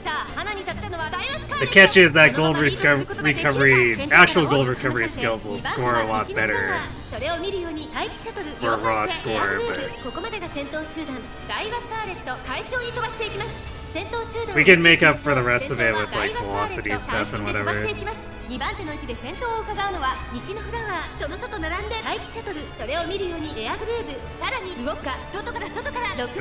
あ花に立ったのはダイワスカーレッ The ト。 catch is that この gold ままリードすることができるか recovery, 先頭から actual 大 gold きく recovery 離され skills will 二番 score a は lot 西のフラワ better. ー。それを見るように待機シャトル For raw 4番手エア score, グルー but- ブ。ここまでが先頭集団ダイワスカーレット快調に飛ばしていきます。先頭集団 We can make up for the rest of it with like velocity stuff and whatever. 2番手の位置で先頭を伺うのは西のフラワー。その外並んで待機シャトル、それを見るようにエアグルーブ。さらに動くか外から6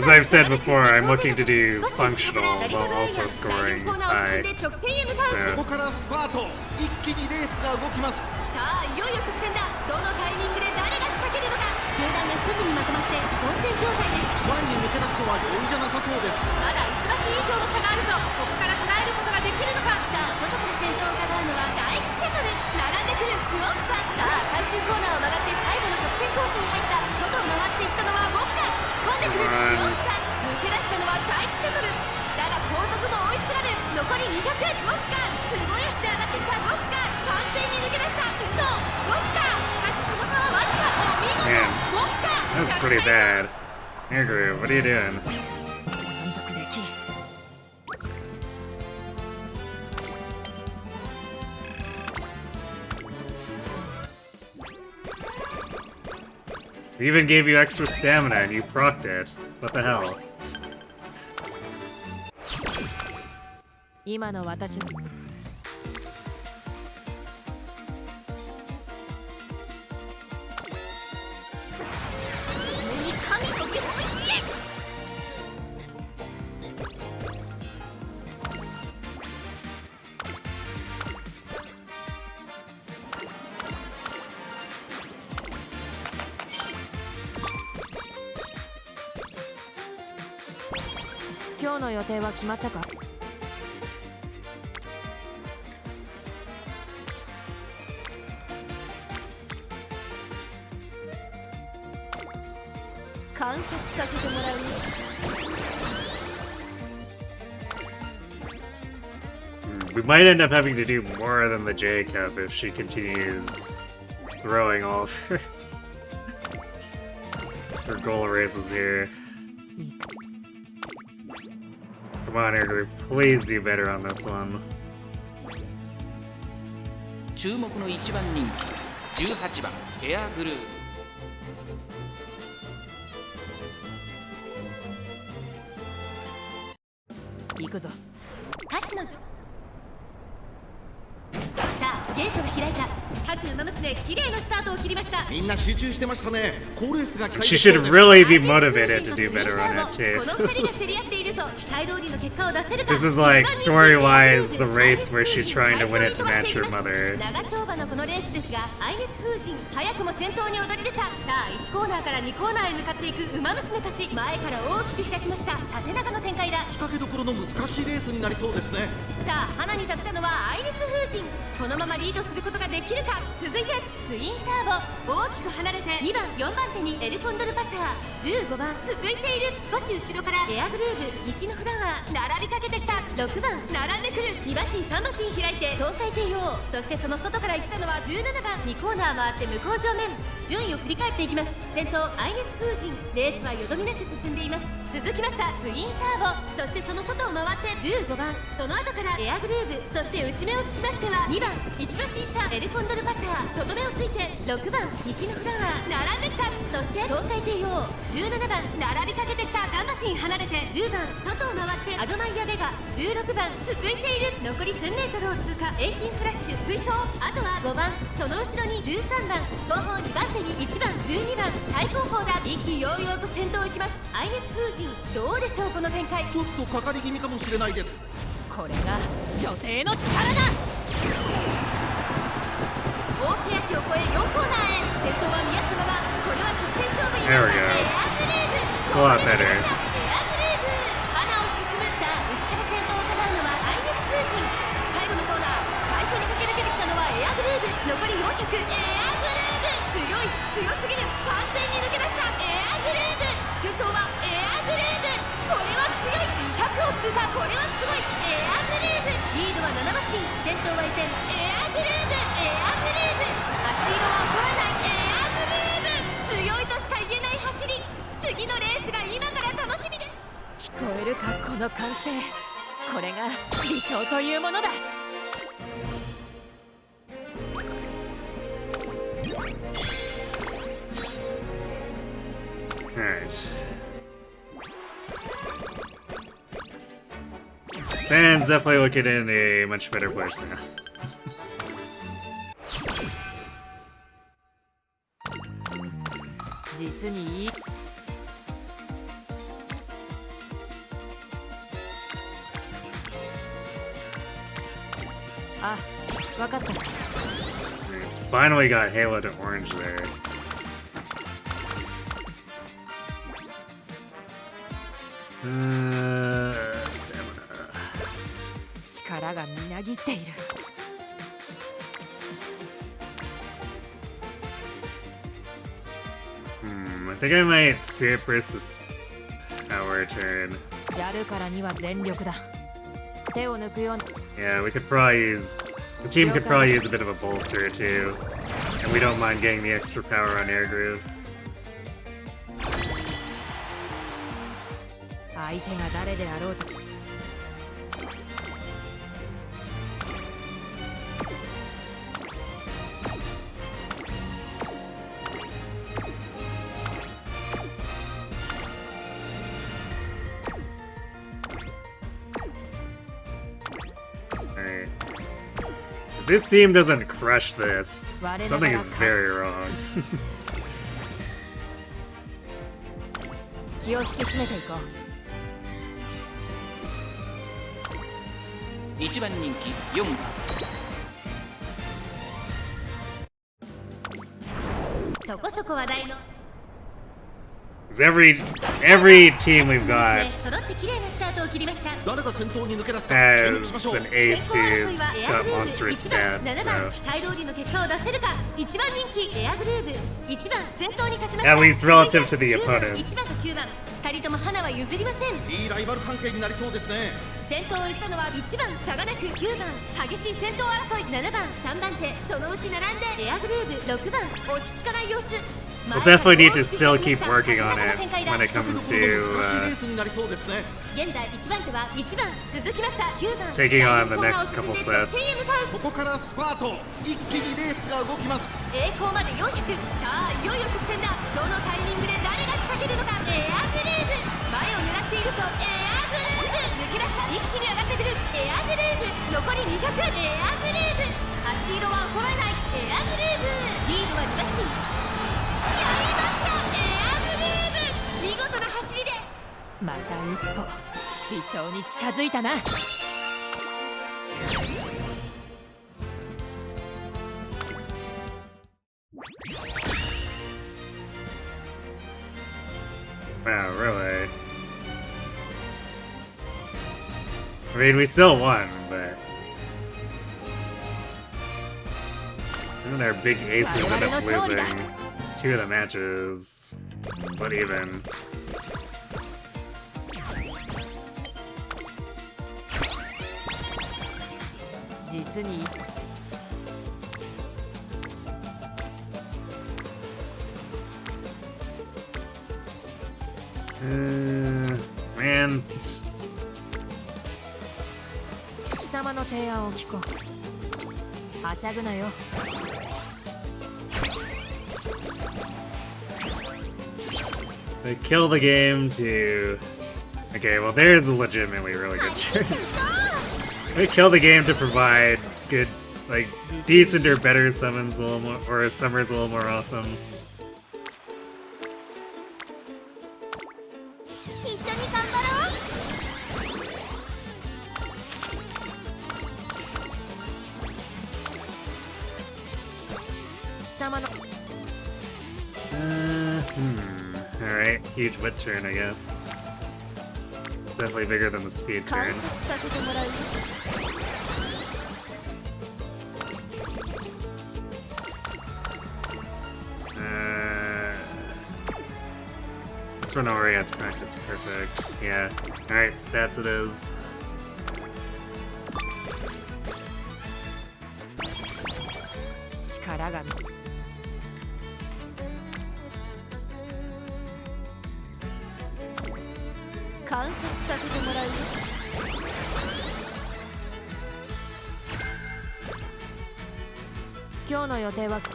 As I've said before, I'm looking to do functional while also scoring high. ここからスパート、一気にレースが動きます。さあいよいよ直線だ。どのタイミングで誰が仕掛けるのか。集団が一つにまとまって混戦状態です。前に抜け出すのは容易じゃなさそうです。まだ1馬身以上の差があるぞ。ここから捉えることができるのか。さあ外から先頭を伺うのは第1シャトル。並んでくるウォッカ。さあ最終コーナーを曲がって最後の直線コースに入った。外を回っていったのはウォッカ。突っ込んでくるウォッカ。抜け出したのは第1シャトル。だが後続も追いつられ残り200。ウォッカすごい足で上がってきた。ウォッカ完全に抜け出した。ウォッカ。しかしその差はわずか。お見事。 Man, ウォッカ That's pretty bad. Here, Groove, what are you doing? 満足できん。 We even gave you extra stamina and you procced it. What the hell? 今の私のに神を見本に今日の予定は決まったか。観察させてもらうね。 We might end up having to do more than the J Cup if she continues throwing all of her, her goal races here. いいか。 Come on, Air Group, please do better on this one. 注目の1番人気18番エアグルー行くぞ。歌手のさあゲートが開いた。各ウマ娘綺麗なスタートを切りました。みんな集中してましたね。好レースが期待 She できそう should です。 really be motivated to do better on it こ too. の2人が競り合っているぞ。期待通りの結果を出せるか。 This is like story-wise the race where she's trying to win it to match her mother. 長丁場のこのレースですがアイネス風神早くも先頭に躍り出た。さあ1コーナーから2コーナーへ向かっていくウマ娘たち。前から大きく開きました。縦長の展開だ。仕掛けどころの難しいレースになりそうですね。さあ花に立ったのはアイネス風神。このままリードすることができるか。続いてツインターボ。大きく離れて2番4番手にエルコンドルパサー。15番続いている。少し後ろからエアグルーブ西のフラワー。並びかけてきた。6番並んでくる。2馬身3馬身開いて東海帝王。そしてその外から行ったのは17番。2コーナー回って向こう正面。順位を振り返っていきます。先頭アイネス風神。レースはよどみなく進んでいます。続きましたツインターボ。そしてその外を回って15番。その後からエアグルーブ。そして内目をつきましては2番1馬身差エルコンドルパサー。外目をついて6番西のフラワー。並んできた。そして東海帝王17番並びかけてきた。3馬身離れて10番外を回ってアドマイヤベガ。16番続いている。残り1000メートルを通過。エイシンフラッシュ追走。あとは5番その後ろに13番後方2番手に1番12番最後方だ。意気揚々と先頭を行きます。アイネス風神どうでしょうこの展開。ちょっとかかり気味かもしれないです。これが女帝の力だ。大欅を越え4コーナーへ。先頭は宮様はこれは直線勝負にな There る。 we エ go. アグレーブ It's a lot better. エアグレーブ花を進む。さあ内から先頭を伺うのはアイネス風神。最後のコーナー最初に駆け抜けてきたのはエアグレーブ。残り400。エアグレーブ強い強すぎる。完全に抜け出したエアグレーブ。先頭はエアグレーブ。これは強い。200を通過。これはすごい。エアグレーブリードは7馬身。先頭は依然エアグ完成。これが理想というものだ。Alright. Fans definitely looking in a much better place now. 実にいい。あ、わかった。Finally got Halo to orange there. Stamina. 力がみなぎっている。I think I might Spirit versus Power turn. やるからには全力だ。手を抜くような。 Yeah, we could probably use... The team could probably use a bit of a bolster too. And we don't mind getting the extra power on Air Groove. 相手が誰であろうと。Alright. If this team doesn't crush this, something is very wrong. 気を引き締めていこう。1番人気4番。そこそこ話題の 'Cause every team we've got 揃って綺麗なスタートを切りました。誰が先頭に抜け出すか注目しましょ has う an ace who's got monstrous stats, 7番 so 期待通りの結果を出せるか。1番人気エアグルーブ、1番先頭に勝ちました。 at least relative to the 1番 opponents. と9番、2人とも花は譲りません。いいライバル関係になりそうですね。先頭を行ったのは1番差がなく9番、激しい先頭争い。7番3番手、そのうち並んでエアグルーブ。6番落ち着かない様子。 We'll definitely need to still keep working on it when it comes to レースになりそうですね。現在1番手は1番続きました。9番 taking on the next couple sets. ここからスパート、一気にレースが動きます。栄光まで400。さあいよいよ直線だ。どのタイミングで誰が仕掛けるのか。エアグルーブ前を狙っているとエアグルーブ抜け出した。一気に上がってくるエアグルーブ。残り200。エアグルーブ足色は衰えない。エアグルーブリードは2馬身。やりましたエアグルーブ。見事な走りでまた一歩理想に近づいたな。 Wow, really? I mean, we still won, but... Even our big aces ended up losing 2 of the matches. But even.実に Man. 貴様の提案を聞こう。はしゃぐなよ。 They kill the game to... Okay, well there's a legitimately really good turn. They kill the game to provide good, like, decent or better summons a little more, or summers a little more often. 一緒に頑張ろう。貴様の Alright, huge wit turn, I guess. It's definitely bigger than the speed 観 turn. 察させてもらう。 This one already has practice, perfect. Yeah. Alright, stats it is. 観察させてもらうよ。今日の予定は張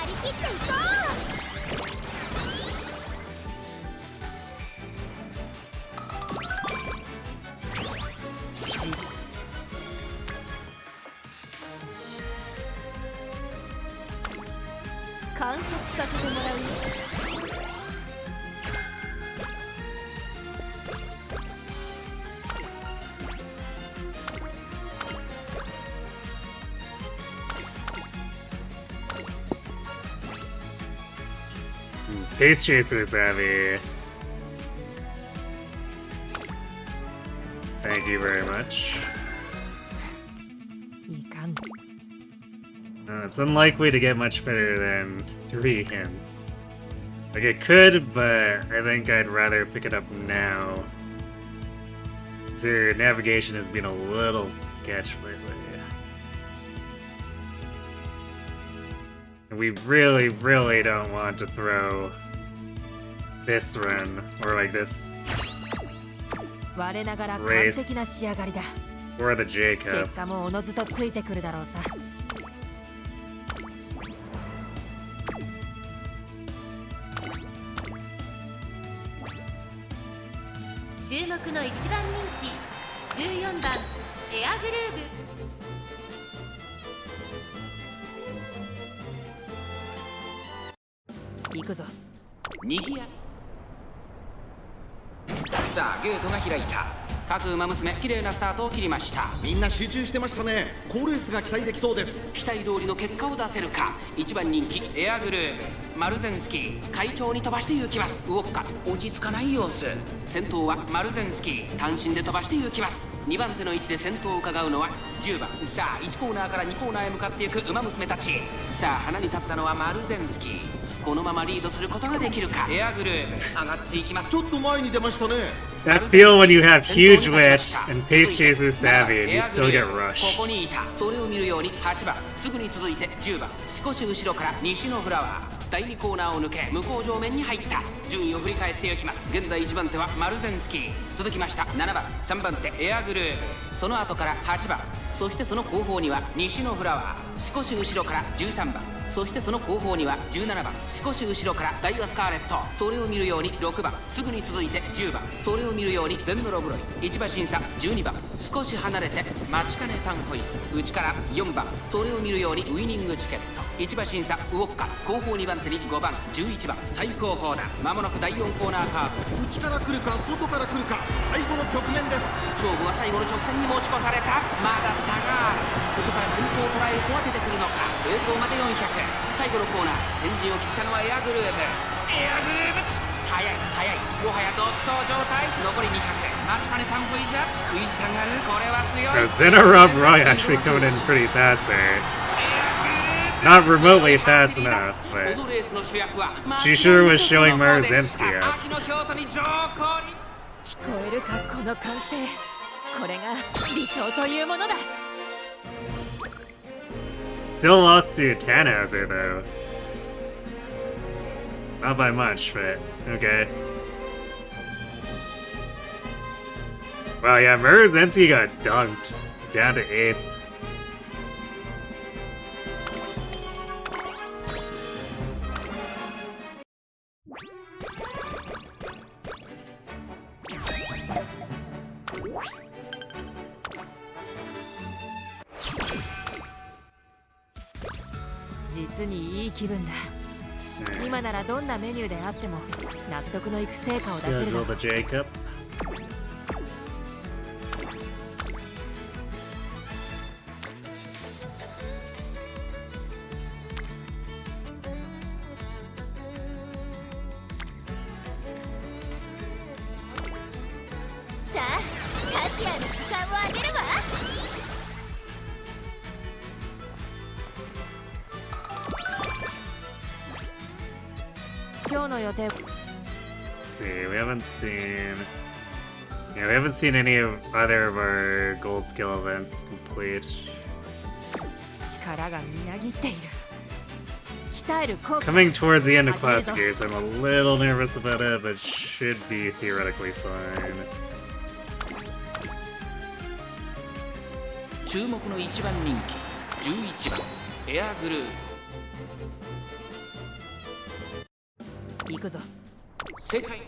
り切っていこう。観察させてもらうよ。Pace Chaser Savvy. Thank you very much. いかん。 It's unlikely to get much better than 3 hints. Like, it could, but I think I'd rather pick it up now. So your navigation has been a little sketch lately. And we really, really don't want to throw this run, or like this, 我ながら完璧な仕上がりだ。 or the J 結 Cup. 果もおのずとついてくるだろうさ。注目の1番人気14番エアグルーヴ。行くぞ。にぎやさあゲートが開いた。各馬娘綺麗なスタートを切りました。みんな集中してましたね。好レースが期待できそうです。期待通りの結果を出せるか。1番人気エアグルーヴマルゼンスキー快調に飛ばして行きます。ウォッカ落ち着かない様子。先頭はマルゼンスキー単身で飛ばして行きます。2番手の位置で先頭を伺うのは10番。さあ1コーナーから2コーナーへ向かっていく馬娘たち。さあ花に立ったのはマルゼンスキー。このままリードすることができるか。エアグルーヴ上がっていきます。ちょっと前に出ましたね。 That feel when you have huge witch and Pace Chaser Savvy and you still get こ rushed. こにいた。それを見るように8番すぐに続いて10番少し後ろから西のフラワー。第2コーナーを抜け向こう上面に入った。順位を振り返っていきます。現在1番手はマルゼンスキー。続きました7番3番手エアグルーヴ。その後から8番。そしてその後方には西のフラワー。少し後ろから13番。そしてその後方には17番。少し後ろからダイワスカーレット。それを見るように6番。すぐに続いて10番。それを見るようにベンドロブロイ。1馬審査12番。少し離れて待ちかねタンホイズ。内から4番。それを見るようにウイニングチケット。1馬審査ウォッカ。後方2番手に5番11番。最高峰だ。間もなく第4コーナーカーブ。内から来るか外から来るか、最後の局面です。勝負は最後の直線に持ち越された。まだ差がある。ここから先頭を捉える子は出てくるのか。映像まで400。最後のコーナー先陣を切ったのはエアグルーヴ。エアグルーヴ速い速い。もはや独走状態。残り200。待ちかねタンフイズ食い下がる。これは強い。Because then a Rob Roy actually coming in pretty fast there. Not remotely fast enough, but she sure was showing Marzinski up. 秋の京都に上降に。聞こえるかこの歓声。これが理想というものだ。 Still lost to Tannhauser though. Not by much, but okay. Wow, yeah, Marzinski got dunked down to 8th.実にいい気分だ。今ならどんなメニューであっても納得のいく成果を出せるだろう。 Schedule the J Cup. さあタチアの時間を上げるわ。今日の予定。 Let's see, we haven't seen. Yeah, we haven't seen any of other of our gold skill events complete. 力がみなぎっている。鍛える効果 Coming towards the end of class gears, I'm a little nervous about it, but should be theoretically fine. 注目の一番人気11番エアグルー行くぞ。正解。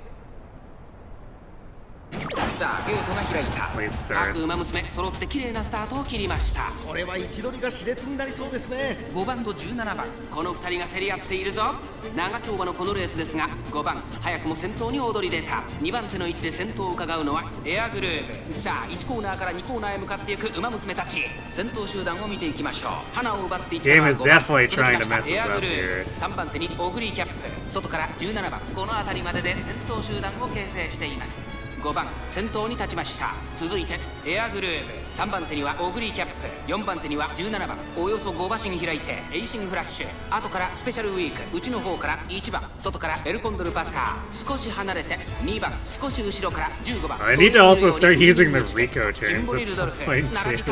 さあゲートが開いた。 Late start. 各馬娘揃って綺麗なスタートを切りました。これは位置取りが熾烈になりそうですね。5番と17番この2人が競り合っているぞ。長丁場のこのレースですが5番早くも先頭に躍り出た。2番手の位置で先頭を伺うのはエアグルーブ。さあ1コーナーから2コーナーへ向かっていく馬娘たち。先頭集団を見ていきましょう。花を奪っていったのは Game is 5番 definitely trying to mess us エアグ up ルー here. ブ。3番手にオグリーキャップ。外から17番この辺りまでで先頭集団を形成しています。5番先頭に立ちました。続いてエアグルーブ。3番手にはオグリーキャップ。4番手には17番およそ5馬身開いてエイシングフラッシュ。後からスペシャルウィーク内の方から1番外からエルコンドルパサー。少し離れて2番少し後ろから15番 I need to also start using the Rico turns at some point too.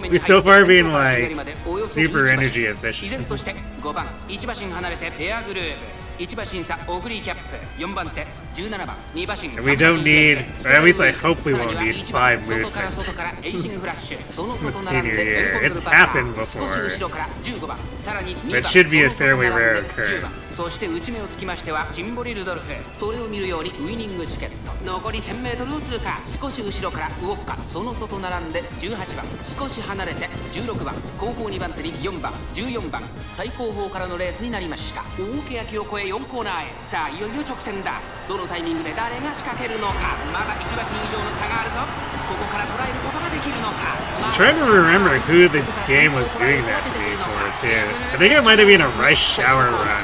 We've so far been like super energy 依 efficient. 然として5番1馬身離れてエアグルーブ。1馬身差オグリーキャップ。4番手17番2馬身 And we don't need, or at least I hope we won't need 5 movements 外からエイシングフラッシュ。その in the 外並ん senior でエル year. コンド It's ルパサー。 happened 少し before. 後ろから15番さらに2 But 番 should be a その外 fairly 並ん rare で10番 occurrence. そして内目をつきましてはシンボリ・ルドルフ。それを見るようにウイニングチケット。残り 1000m を通過。少し後ろからウォッカ。その外並んで18番少し離れて16番後方2番手に4番14番最後方からのレースになりました。大欅を越え4コーナーへ。さあいよいよ直線だ。どのタイミングで誰が仕掛けるのか。まだ1馬身以上の差があるぞ。ここから捉えることができるのか。 I'm trying to remember who the game was doing that to me for too. I think it might have been a rice shower run.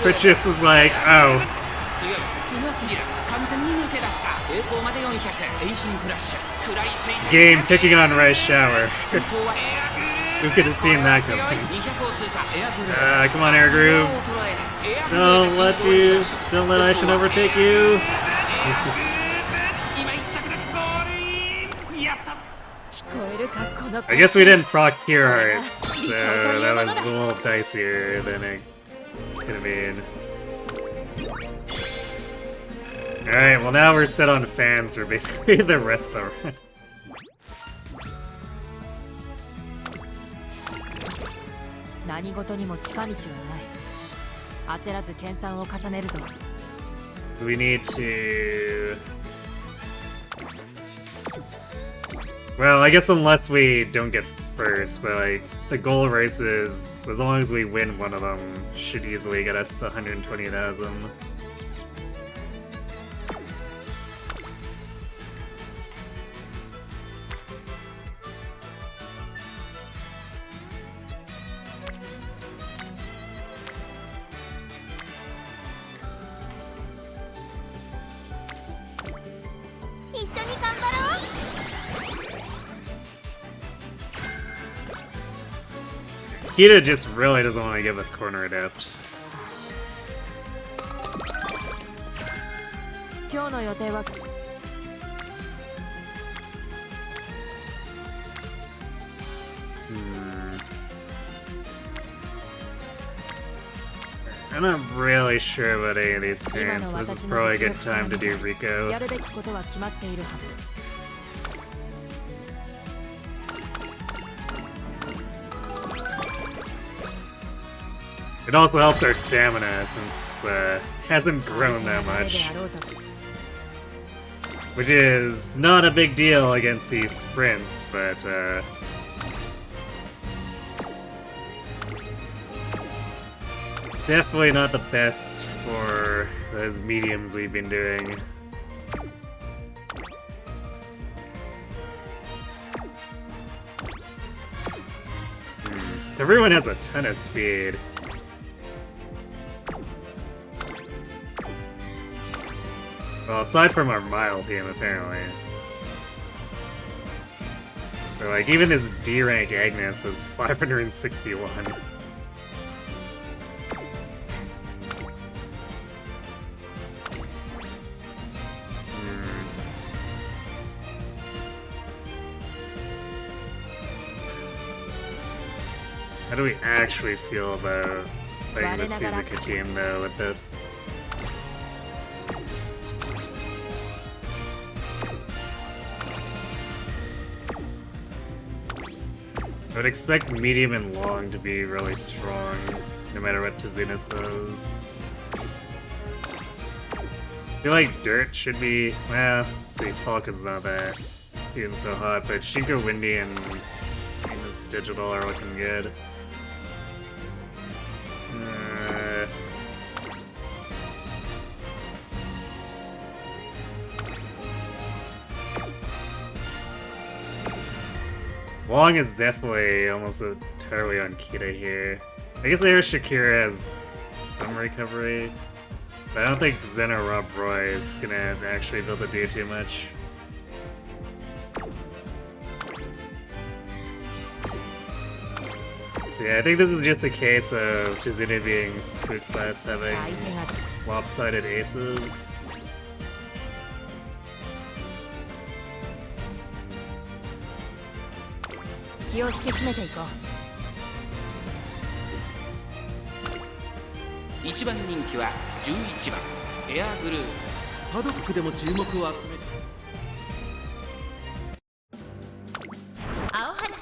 Which just is like, oh, 強い強すぎる。完全に抜け出した。栄光まで400エイシングフラッシュ。食らいついて game picking on rice shower. 先頭はエアグルー Who could have seen that 強い coming? 200を通過エアグルー Come on, Air Groove. Don't let Aishin overtake you. 今1着です。ゴールインやった。 聞こえるかこの I guess we didn't proc Cure Hearts, so that was a little dicier than it could have been. Alright, well now we're set on fans for basically the rest of the run. 何事にも近道はない。焦らず研鑽を重ねるぞ。 So we need to... Well, I guess unless we don't get first, but like, the goal races, as long as we win one of them, should easily get us the 120,000. Kita just really doesn't want to give us corner adept. 今日の予定は I'm not really sure about any of these turns, so this is probably a good time to do Rico. やるべきことは決まっているはず。 It also helps our stamina since it hasn't grown that much, which is not a big deal against these sprints, but definitely not the best for those mediums we've been doing. Everyone has a ton of speed. Well, aside from our mile team, apparently. But like, even this D-rank Agnes is 561. How do we actually feel about playing the Suzuki team though with this? I would expect medium and long to be really strong, no matter what Tazuna says. I feel like Dirt should be, well, let's see, Falcon's not that doing so hot, but Shinko, Windy, and Venus Digital are looking good. Long is definitely almost entirely on Kita here. I guess Air Shakira has some recovery, but I don't think Zen or Rob Roy is gonna actually be able to do too much. So yeah, I think this is just a case of Tazuna being Spook Class having lopsided aces. One番人気は11番エアグルーヴ。パドックでも注目を集める。青花杯。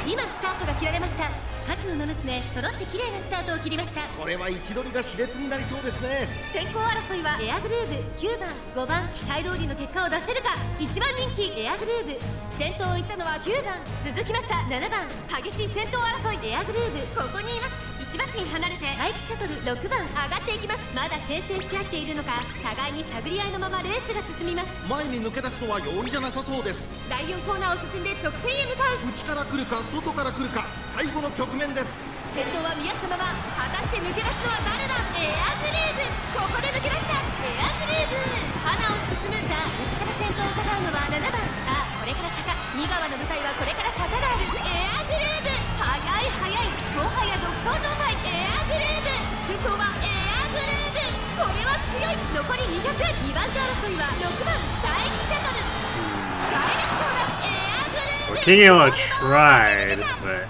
今スタートが切られました。各馬娘揃って綺麗なスタートを切りました。これは位置取りが熾烈になりそうですね。先行争いはエアグルーヴ9番5番期待通りの結果を出せるか。1番人気エアグルーヴ先頭を行ったのは9番続きました7番激しい先頭争いエアグルーヴここにいます。1馬身離れて待機シャトル6番上がっていきます。まだ牽制し合っているのか互いに探り合いのままレースが進みます。前に抜け出すのは容易じゃなさそうです。第4コーナーを進んで直線へ向かう。内から来るか外から来るか最後の局面です。先頭は宮様は果たして抜け出すのは誰だ。エアグルーヴここで抜け出したエアグルーヴ花を進む。さあ内から先頭を伺うのは7番。さあこれから坂2側の舞台はこれから坂がある。エアグルーヴ速いもはや独走状態エアグルーヴ先頭はエアグルーヴこれは強い。残り200 2番手争いは6番大気シャトルダイレクションだエアグルー Well, ヴ King Yellow tried, but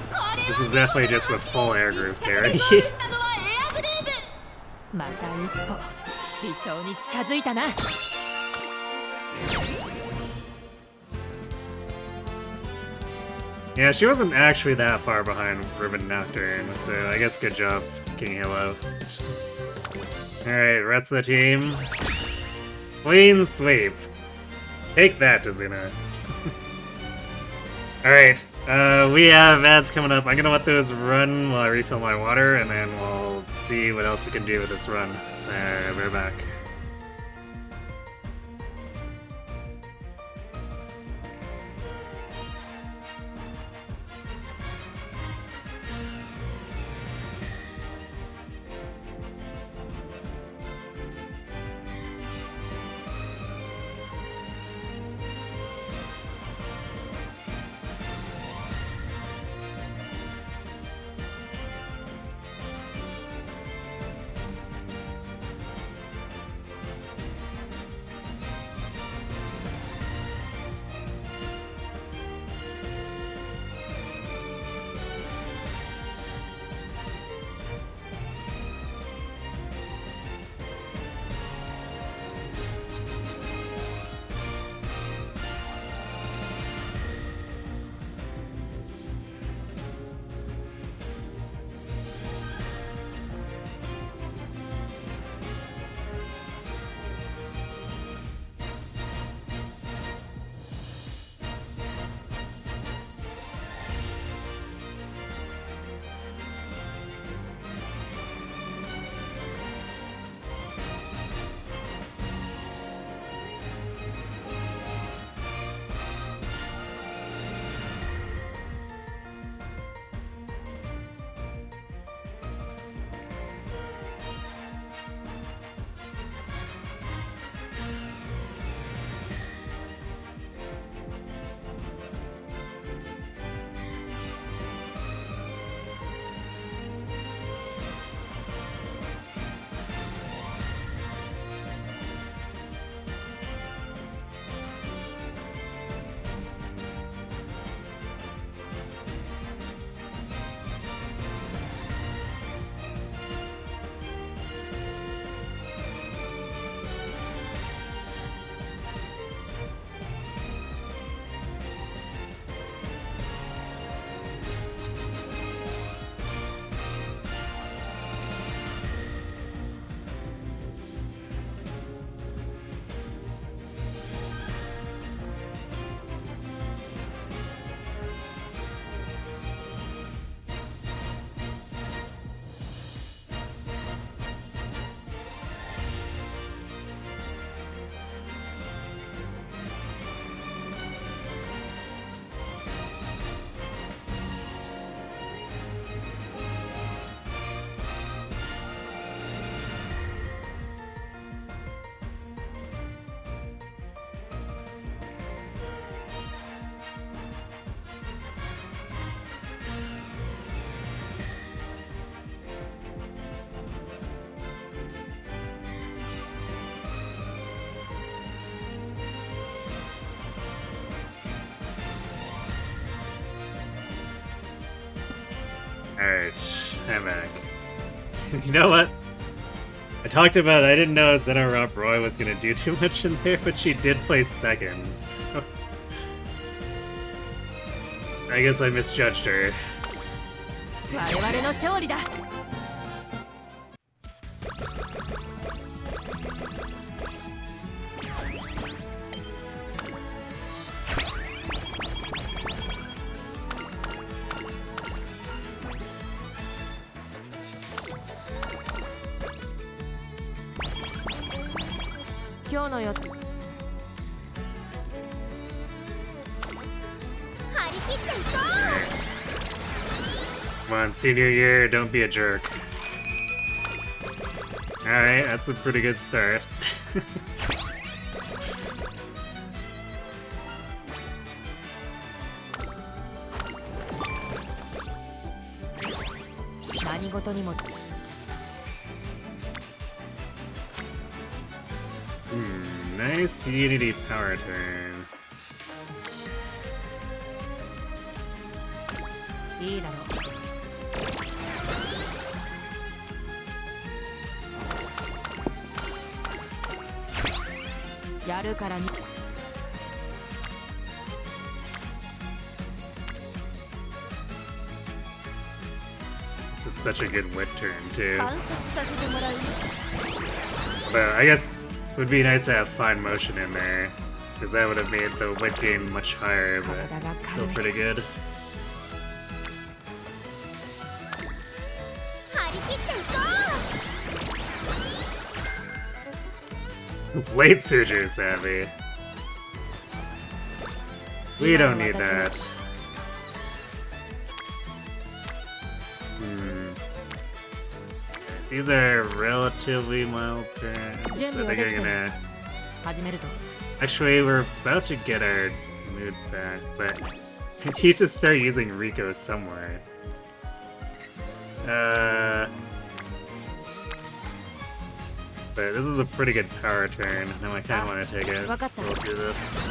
this is definitely just a full air group parody. また一歩理想に近づいたな。Yeah, she wasn't actually that far behind Ribbon Nocturne, so I guess good job, King Halo. Alright, rest of the team. Clean sweep. Take that, Tazuna. Alright, we have ads coming up. I'm gonna let those run while I refill my water, and then we'll see what else we can do with this run. So, we're back. Alright, I'm back. You know what? I talked about I didn't know Zeno Rob Roy was gonna do too much in there, but she did place second, so... I guess I misjudged her. 我々の勝利だ。今日のよ。張り切っていこう。 Come on, senior year, don't be a jerk. Alright, that's a pretty good start. 何事にも。 Nice Unity power turn. いいだろう。やるからに。 This is such a good whip turn, too. 観察させてもらうよ。 But I guess it would be nice to have fine motion in there, because that would have made the whip gain much higher, but still pretty good. 張り切っていこう。 Late Surger Savvy. We don't need that. These are relatively mild turns. I think we're gonna... 始めるぞ。 Actually, we're about to get our mood back, but we need to start using Rico somewhere. But this is a pretty good power turn. Now I kind of want to take it, so we'll do this.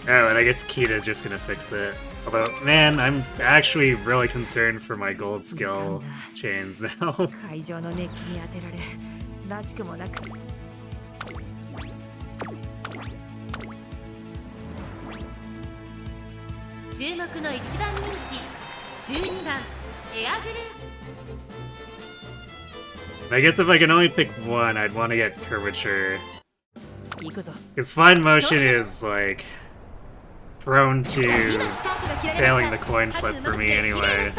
Oh, and I guess Kita's just gonna fix it. Although, man, I'm actually really concerned for my gold skill chains now. 会場の熱気に当てられ、らしくもなく。注目の一番人気12番エアグルー I guess if I can only pick one, I'd want to get Curvature. 行くぞ。 Because Fine Motion is, like, prone to failing the coin flip for me anyway.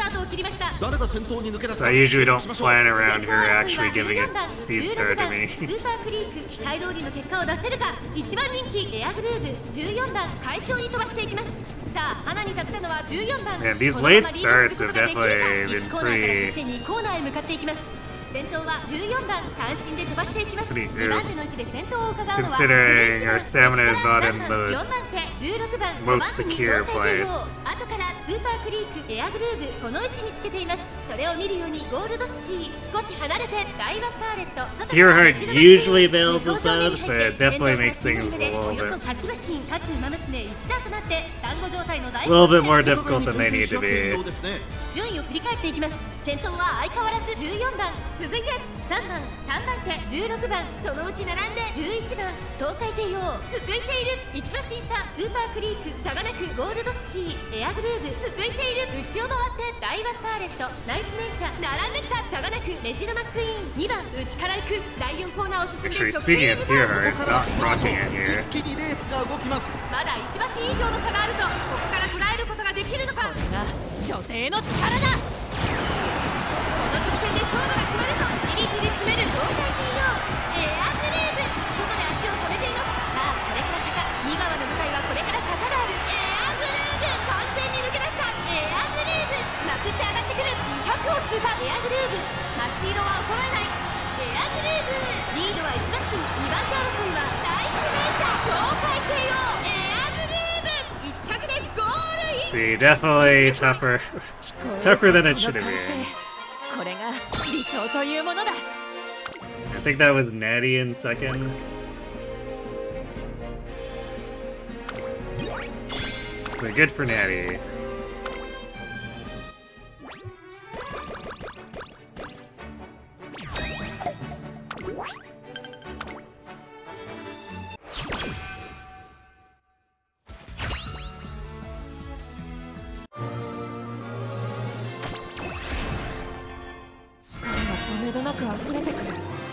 So I usually don't plan around her actually giving it speed star to me. スーパークリーク期待通りの結果を出せるか。1番人気エアグルーブ14番快調に飛ばしていきます。さあ花に立ったのは14番。 Man, these late starts have definitely been pretty 2コーナーへ向かっていきます。先頭は14番単身で飛ばしていきます。2番手の位置で先頭を伺うのは considering our stamina is not in 4 the 番手16番 most secure place. 後からスーパークリークエアグルーブこの位置につけています。それを見るようにゴールドシティ少し離れてダイワスターレット Hero Heart usually bails us out, but it definitely makes things a little bit more difficult than they need to be. 順位を振り返っていきます。先頭は相変わらず14番、続いて3番、3番手16番、そのうち並んで11番、東海帝王続いている。1馬審査スーパークリーク差がなくゴールドシティエアグルーブ続いている。内を回ってダイワスターレットナイスネイチャー並んできた。差がなくメジロマックイーン2番内から行く第4コーナーを進んで Actually, speaking of Hero Heart, not rocking it here. 一気にレースが動きます。まだ1馬身以上の差があるぞ。ここから捉えることができるのか。これが所定の力だ。この直線で勝負が決まるぞ。じりじり詰める東海帝王エアグルーブ外で足を止めています。さあこれから坂2側の向かいはこれから坂がある。エアグルーブ完全に抜け出した。エアグルーブまくって上がってくる。200を通過エアグルーブ街色は衰えない。エアグルーブリードは1馬身2番手争いはナイスネイチャー東海帝王エアグルーブ1着でゴールイン。 See, definitely tougher. Tougher than it should have been. これが理想というものだ。think that was Natty in second. So good for Natty.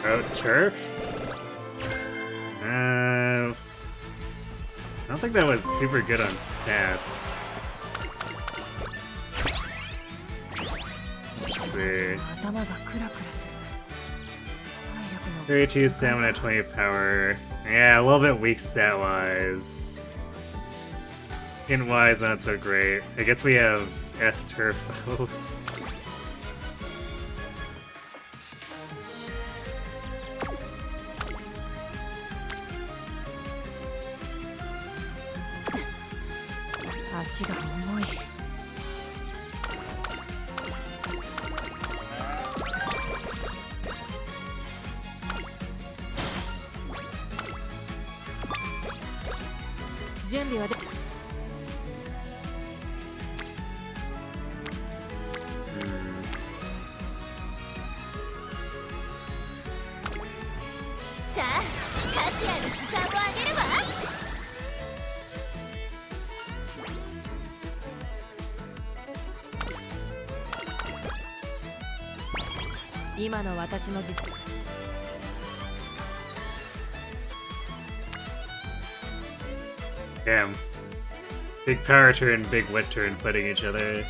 Oh, turf? I don't think that was super good on stats. Let's see. 32 stamina, 20 power. Yeah, a little bit weak stat-wise. Int-wise, not so great. I guess we have S-turf though. Damn. Big power turn, big wet turn fighting each other.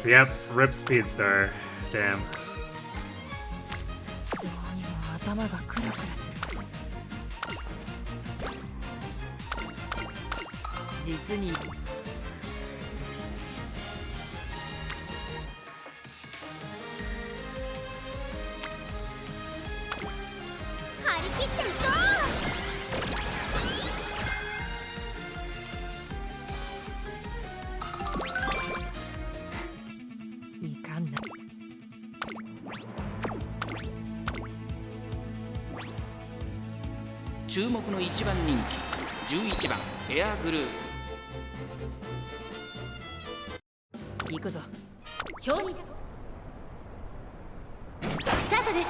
Yep, rip speed star. Damn.注目の1番人気11番エアグルー行くぞ。表にスタートです。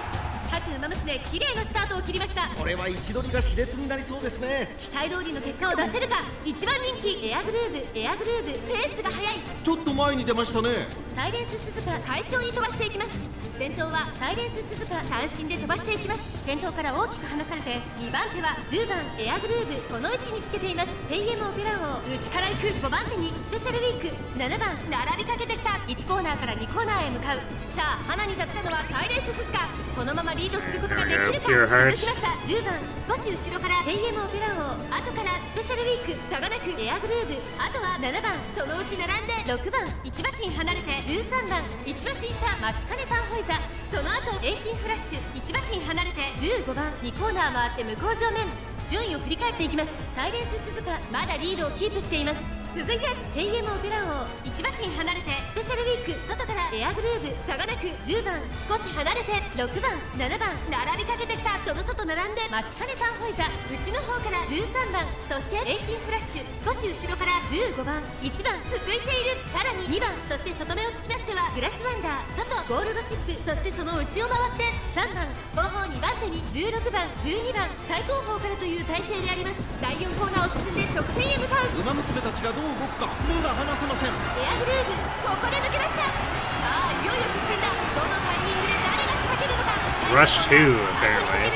各馬娘綺麗なスタートを切りました。これは位置取りが熾烈になりそうですね。期待通りの結果を出せるか。1番人気エアグルーブ、エアグルーブ、ペースが速い。ちょっと前に出ましたね。サイレンス鈴鹿快調に飛ばしていきます。先頭はサイレンス鈴鹿単身で飛ばしていきます。先頭から大きく離されて2番手は10番エアグルーブ、この位置につけています。ペイエムオペラ王内から行く5番手にスペシャルウィーク7番並びかけてきた。1コーナーから2コーナーへ向かう。さあ花に立ったのはサイレンス鈴鹿、このままリードすることができるか。続きました10番少し後ろからペイエムオペラ王、後からスペシャルウィーク差がなくエアグルーブ、あとは7番そのうち並んで6番1馬身離れて13番1馬身差待ちかねタンホイザ、その後エイシンフラッシュ1馬身離れて15番2コーナー回って向こう正面、順位を振り返っていきます。サイレンス鈴鹿まだリードをキープしています。続いてペイエムオペラ王1馬身離れてスペシャルウィーク外からエアグルーブ差がなく10番少し離れて6番7番並びかけてきた。その外並んで待ちかねタンホイザ、内の方から13番そしてエイシンフラッシュ少し後ろから15番1番続いている。さらに2番そして外目をつきましてはグラスワンダー外ゴールドシップ、そしてその内を回って3番後方2番手に16番12番最後方からという体勢であります。第4コーナーを進んで直線へ向かう。馬娘たちがどう動くか目が離せません。エアグルーブここで抜け出した。さあいよいよ直線だ。どのタイミングで誰が仕掛けるのか。 Rush 2 apparently.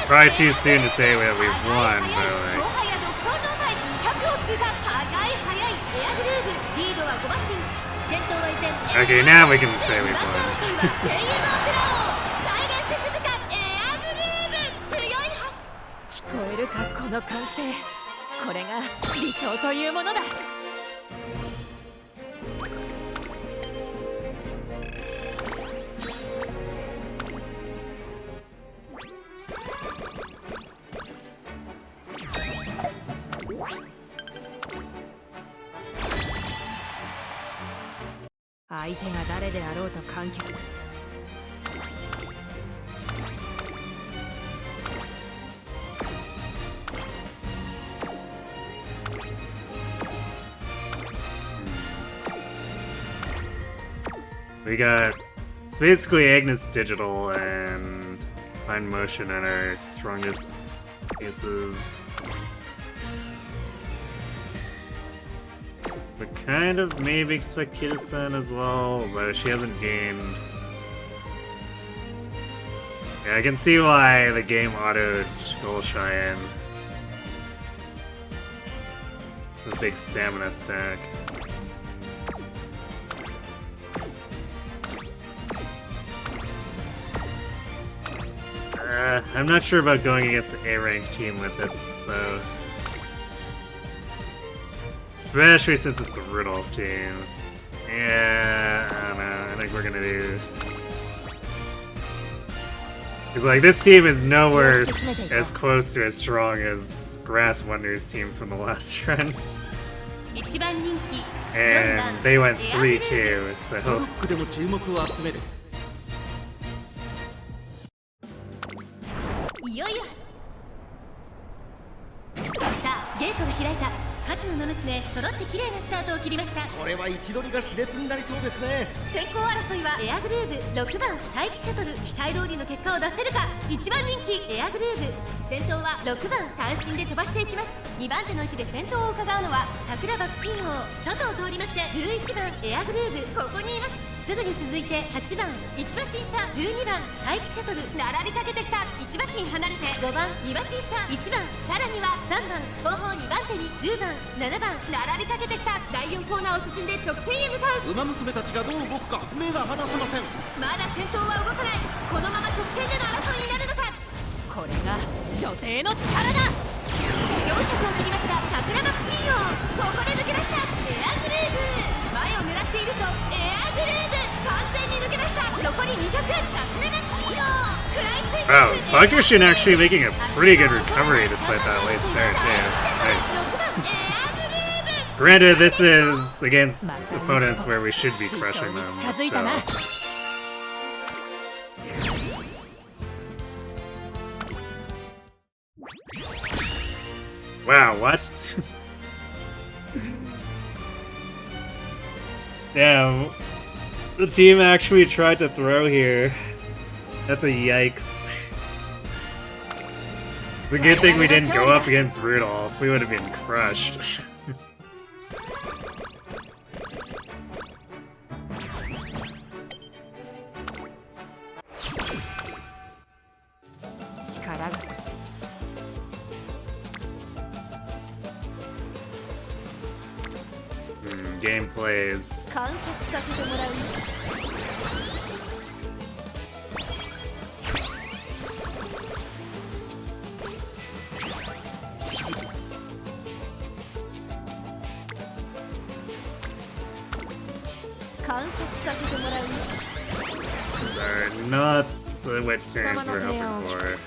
Probably too soon to say that we've won, but like... Okay, now we can say we've won. 聞こえるかこの歓声、これが理想というものだ。相手が誰であろうと関係。We got, it's basically Agnes Digital and Fine Motion in our strongest pieces. We kind of maybe expect Kita-san as well, but she hasn't gained. Yeah, I can see why the game autoed Goal Cheyenne. The big stamina stack. I'm not sure about going against an A-rank team with this, though. Especially since it's the Rudolph team. Yeah, I don't know. I think we're gonna do... Because, like, this team is nowhere as close to as strong as Grass Wonders team from the last run. And they went 3-2, so... ブロックでも注目を集める。いよいよさあゲートが開いた。各馬娘揃って綺麗なスタートを切りました。これは位置取りが熾烈になりそうですね。先行争いはエアグルーブ6番待機シャトル。期待通りの結果を出せるか。1番人気エアグルーブ。先頭は6番単身で飛ばしていきます。2番手の位置で先頭を伺うのは桜バクキン王。外を通りまして11番エアグルーブ、ここにいます。すぐに続いて8番1馬審査、12番待機シャトル並びかけてきた。1馬身離れて5番2馬審査1番、さらには3番後方2番手に10番7番並びかけてきた。第4コーナーを進んで直線へ向かう。馬娘たちがどう動くか目が離せません。まだ先頭は動かない。このまま直線での争いになるのか。これが女帝の力だ。400を切りました桜バクシン王。ここで抜け出したエアグルーブ。前を狙っているとエアグルーブ完全に抜け出した。残り200桜バクシン王。食らいついて Wow, Bakushin actually making a pretty good recovery despite that late start, too. Nice. Granted, this is against opponents where we should be crushing them, so... Wow, what? Damn. The team actually tried to throw here. That's a yikes. It's a good thing we didn't go up against Rudolph. We would have been crushed. Gameplays. 観察させてもらう。観察させてもらう。 These are not what parents were hoping for.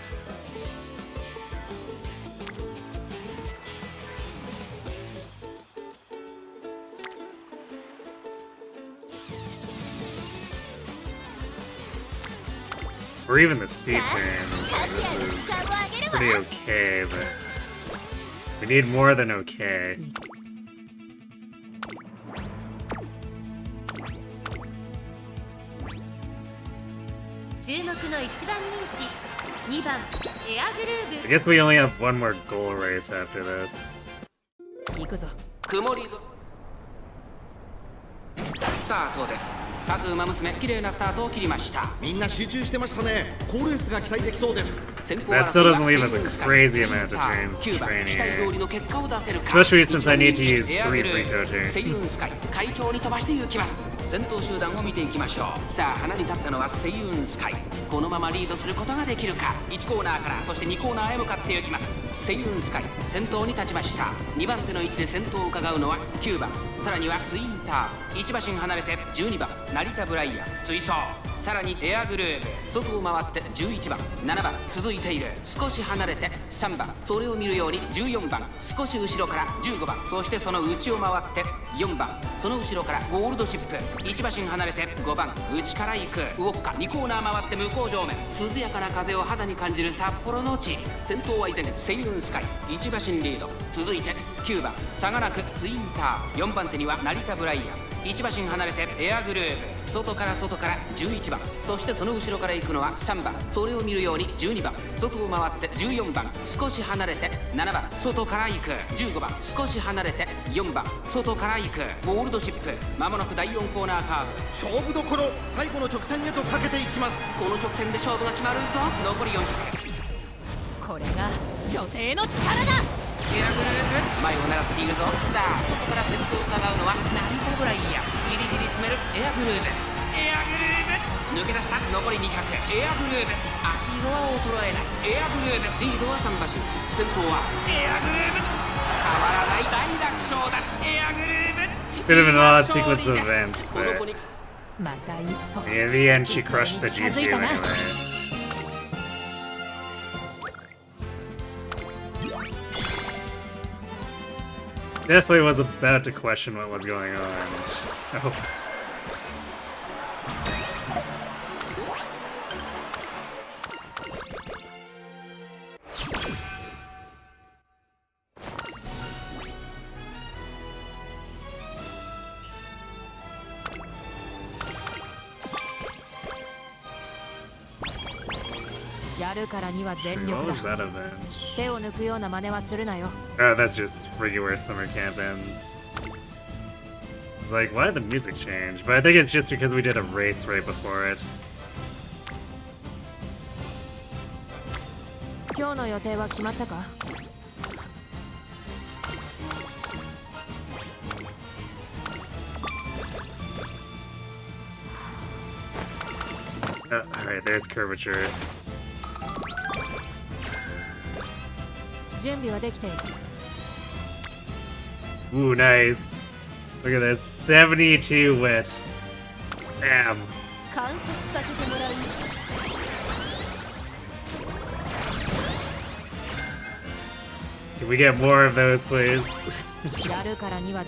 Or even the speed turns. Like, this is pretty okay, but we need more than okay. 注目の1番人気2番エアグルー I ブ。 guess we only have one more goal race after this. 行くぞ。曇りどスタートです。各馬娘綺麗なスタートを切りました。みんな集中してましたね。好レースが期待できそうです。 That still doesn't leave us a crazy amount of turns to train here. Especially since I need to use 3 Brinko turns. 会長に飛ばして行きます。先頭集団を見ていきましょう。さあ花に立ったのはセイウンスカイ。このままリードすることができるか。1コーナーからそして2コーナーへ向かっていきます。セイウンスカイ先頭に立ちました。2番手の位置で先頭を伺うのは9番、さらにはツインター。1馬身離れて12番成田ブライアン追走。さらにエアグルーヴ外を回って11番7番続いている少し離れて3番それを見るように14番少し後ろから15番そしてその内を回って4番その後ろからゴールドシップ1馬身離れて5番内から行くウォッカ2コーナー回って向こう上面涼やかな風を肌に感じる札幌の地先頭は依然セイウンスカイ1馬身リード続いて9番差がなくツインター4番手には成田ブライアン1馬身離れてエアグルーヴ外から11番そしてその後ろから行くのは3番それを見るように12番外を回って14番少し離れて7番外から行く15番少し離れて4番外から行くゴールドシップまもなく第4コーナーカーブ勝負どころ最後の直線へとかけていきます。この直線で勝負が決まるぞ残り40分これが女帝の力だ。エアグループ前を狙っているぞさあここから先頭を伺うのは成田ブライアンじりじり詰めるエアグループエアグループ抜け出した残り200エアグループ足色は衰えないエアグループリードは3馬身先頭はエアグループ変わらない大楽勝だエアグループ Bit of an odd sequence of events, この子 but に また一歩 in the end, she crushed the 近づ GG いたな。 anyway. Definitely was about to question what was going on. Oh. Wait, what was that event? 手を抜くような真似はするなよ。 Oh, that's just regular summer camp ends. It's like, why did the music change? But I think it's just because we did a race right before it. 今日の予定は決まったか？ Oh, alright, there's curvature. 準備はできている。 Ooh, nice. Look at that, 72 wit. Damn. 観察させてもらうよ。 Can we get more of those, please? やるからには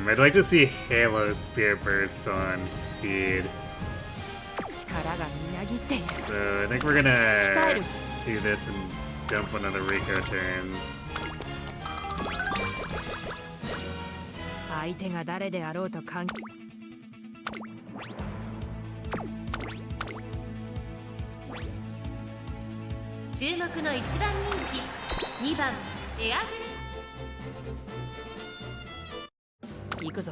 I'd like to see Halo Spear Burst on speed. 力がみなぎっている。 So I think we're gonna do this and dump one of the Rico turns. 相手が誰であろうと関係。 注目の1番人気2番エアグル行くぞ。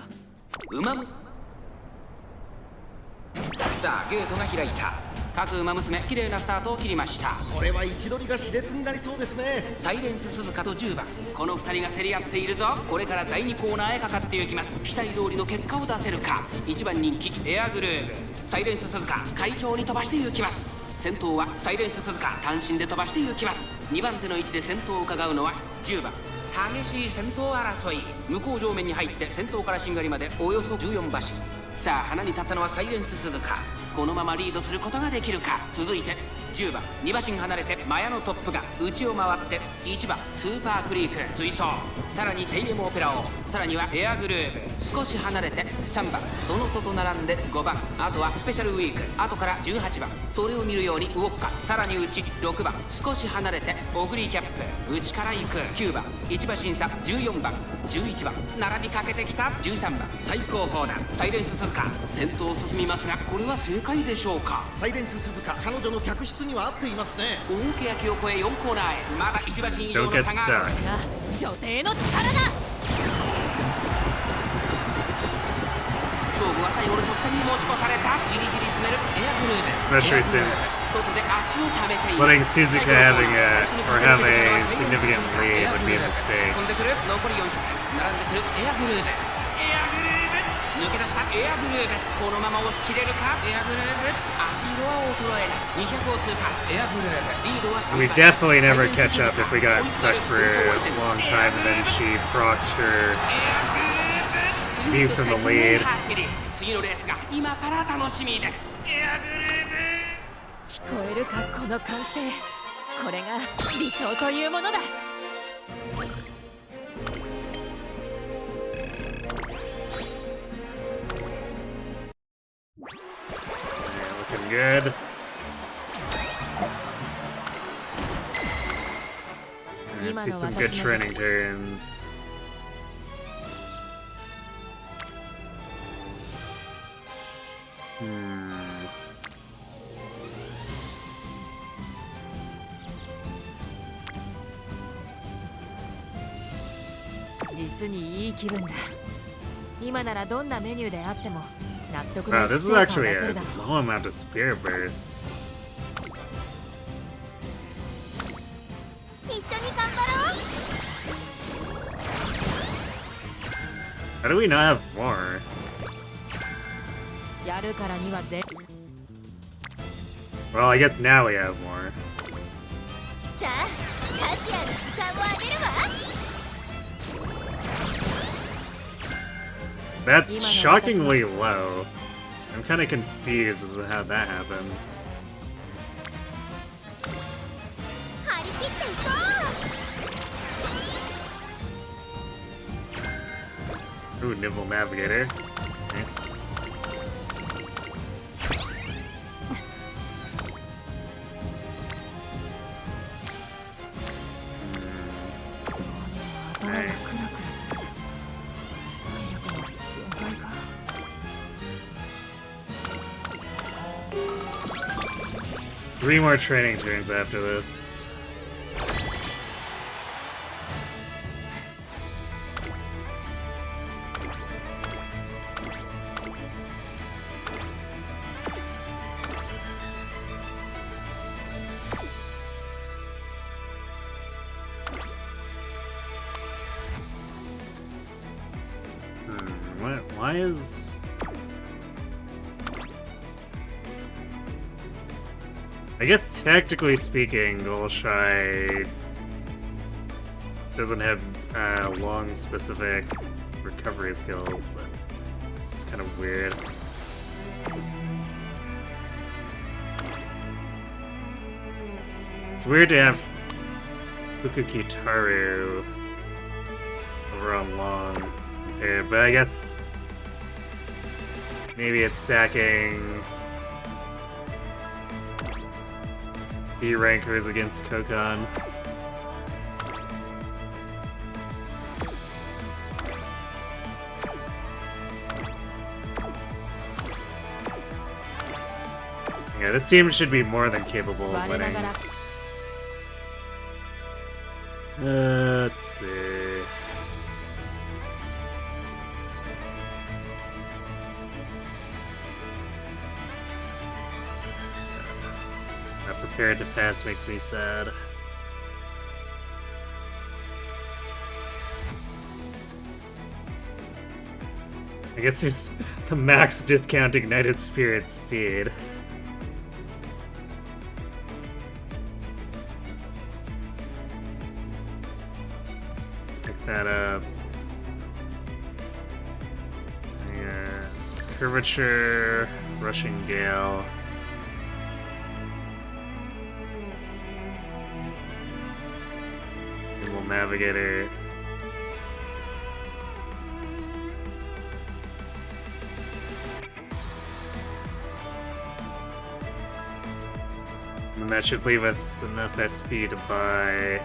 ウマムさあゲートが開いた各馬娘綺麗なスタートを切りました。これは位置取りが熾烈になりそうですね。サイレンス鈴鹿と10番この2人が競り合っているぞ。これから第2コーナーへかかっていきます。期待通りの結果を出せるか。1番人気エアグルーヴサイレンス鈴鹿快調に飛ばしていきます。先頭はサイレンス鈴鹿単身で飛ばしていきます。2番手の位置で先頭を伺うのは10番激しい先頭争い向こう上面に入って先頭からしんがりまでおよそ14馬身。さあ花に立ったのはサイレンス鈴鹿このままリードすることができるか。続いて10番2馬身離れてマヤのトップが内を回って1番スーパークリーク追走さらにテイエムオペラオさらにはエアグルーヴ少し離れて3番その外並んで5番あとはスペシャルウィーク後から18番それを見るようにウォッカさらに内6番少し離れてオグリーキャップ内から行く9番1馬身差14番11番並びかけてきた13番最高峰だサイレンス鈴鹿先頭を進みますがこれは正解でしょうか。サイレンス鈴鹿彼女の客室には合っていますね。大けやきを越え4コーナーへまだ1馬身以上の Don't 差 get がある。 stuck. が女帝の力だ。勝負は最後の直線に持ち越された。じりじり詰めるエアグルーヴ Especially since 外で足を溜めている letting Suzuka having have a significant lead would be a mistake. 飛んでくる残り40分並んでくるエアグルーヴエアグルーヴ抜け出したエアグルーヴ。このまま押し切れるか。エアグルーヴ。足色は衰えない。200を通過。エアグルーヴ。リードは So we definitely never catch up if we got stuck for a long time and then she procced her view from the lead. 次のレースが今から楽しみです。エアグルーヴ。聞こえるかこの歓声。これが理想というものだ。Looking good. Let's see some good training turns. Hmm. 実にいい気分だ。今ならどんなメニューであっても納得 Wow, の this is 成果を actually 出せ a るだろう。 low amount of spirit bursts. 一緒に頑張ろう。 How do we not have more? やるからにはぜ。 Well, I guess now we have more. さあ、タキヤの時間をあげるわ。 That's shockingly low. I'm kind of confused as to how that happened. 張り切っていこう。 Ooh, Nibble Navigator. Nice. Alright. 3 more training turns after this. Why is... I guess technically speaking, Golshai doesn't have long specific recovery skills, but it's kind of weird. It's weird to have Fukukitaru over on long here, but I guess maybe it's stacking B rankers against Kokon. Yeah, this team should be more than capable of winning. Let's see. Not prepared to pass makes me sad. I guess there's the max discount ignited spirit speed. Pick that up. Yes, curvature, rushing gale. Navigator. And that should leave us enough SP to buy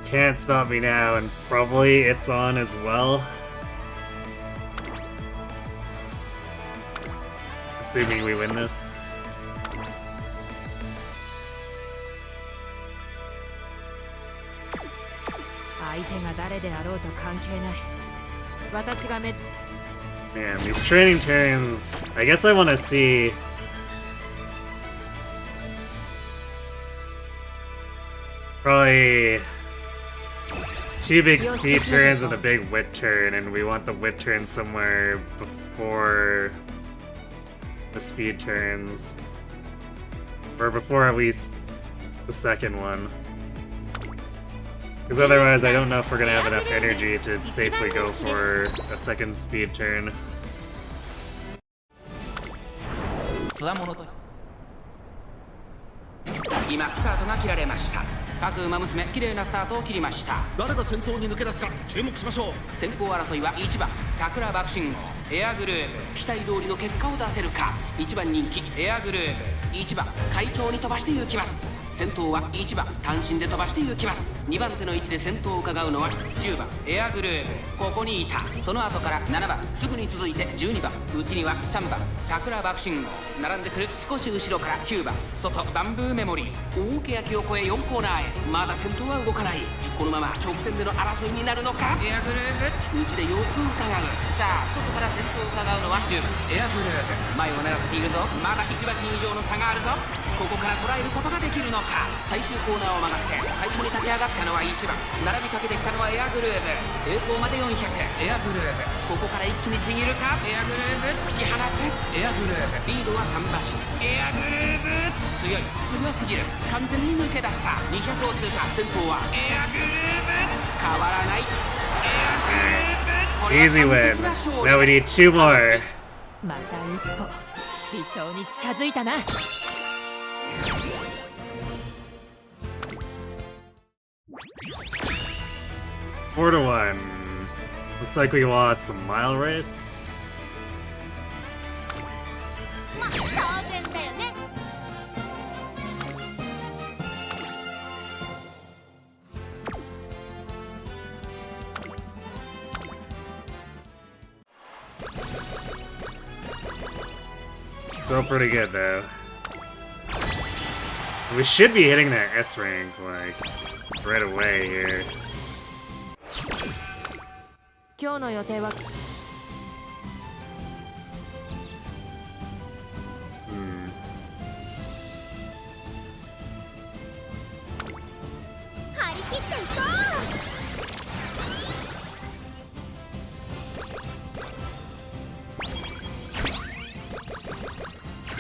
Can't Stop Me Now, and probably it's on as well. Assuming we win this. Man, these training turns, I guess I want to see probably two big speed turns and a big whip turn, and we want the whip turn somewhere before the speed turns. Or before at least the second one. Because otherwise I don't know if we're gonna have enough energy to safely go for a second speed turn. つわものと今スタートが切られました。各馬娘綺麗なスタートを切りました。誰が先頭に抜け出すか注目しましょう。先行争いは1番桜爆心号エアグルーヴ、期待通りの結果を出せるか。1番人気エアグルーヴ、1番快調に飛ばして行きます。先頭は1番単身で飛ばして行きます。2番手の位置で先頭を伺うのは10番エアグルーヴ、ここにいた。その後から7番すぐに続いて12番、内には3番桜爆心号、並んでくる少し後ろから9番外バンブーメモリー、大欅を越え4コーナーへ。まだ先頭は動かない。このまま直線での争いになるのか。エアグルーヴ、内で様子を伺う。さあ外から先頭を伺うのは10番エアグルーヴ、前を狙っているぞ。まだ1馬身以上の差があるぞ。ここから捉えることができるのか。最終コーナーを曲がって最初に立ち上がったのは1番、並びかけてきたのはエアグルーヴ、平行まで400エアグルーヴ、ここから一気にちぎるか。エアグルーヴ突き放す。エアグルーヴ、リードは3馬身。エアグルーヴ強い、強すぎる。完全に抜け出した。200を通過。先頭はエアグルーヴ、変わらない。エアグルーヴ、 Easy win. Now we need 2 more. また一歩理想に近づいたな。4 to 1. Looks like we lost the mile race. まあ当然だよね。Still pretty good though. We should be hitting that S rank like right away here. 今日の予定は張り切っていこ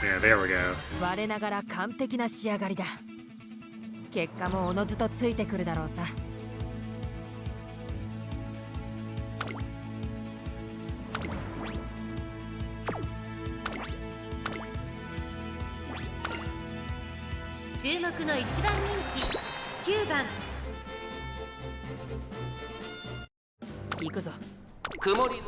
Yeah, there we go. 我ながら完璧な仕上がりだ。結果もおのずとついてくるだろうさ。注目の1番人気9番。行くぞ。曇り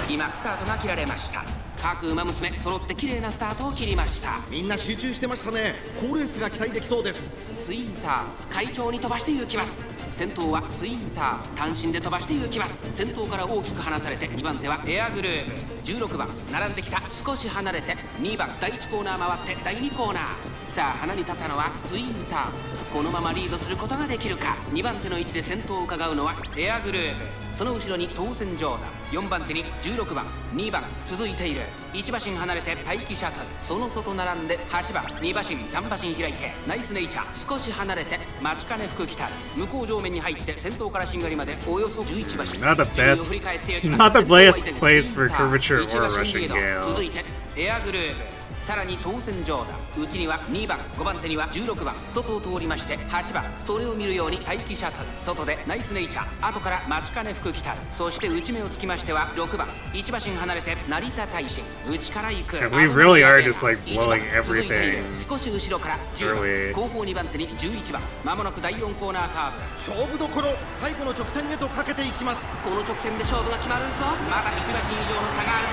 今スタートが切られました。各馬娘揃って綺麗なスタートを切りました。みんな集中してましたね。好レースが期待できそうです。ツインター快調に飛ばして行きます。先頭はツインター単身で飛ばして行きます。先頭から大きく離されて2番手はエアグルーヴ、16番並んできた。少し離れて2番第1コーナー回って第2コーナー。さあ花に立ったのはツインター、このままリードすることができるか。2番手の位置で先頭を伺うのはエアグルーヴ、その後ろに当選上だ。4番手に16番2番続いている。1馬身離れて待機シャトル、その外並んで8番2馬身3馬身開いてナイスネイチャー。少し離れて待ちかね福来たる。向こう上面に入って先頭からしんがりまでおよそ11馬身。 Not the best, not the best place for curvature or rushing gale. 続いてエアグルーヴ、さらに当選上だ。内には2番5番手には16番、外を通りまして8番、それを見るように待機シャトル、外でナイスネイチャー。後から待ちかね福来たる。そして内目をつきましては6番1馬身離れて成田大臣、内から行く。 Yeah, we really are just like blowing everything 少し後ろから10番 early. 後方2番手に11番、まもなく第4コーナーカーブ。勝負どころ、最後の直線へとかけていきます。この直線で勝負が決まるぞ。まだ1馬身以上の差があるぞ。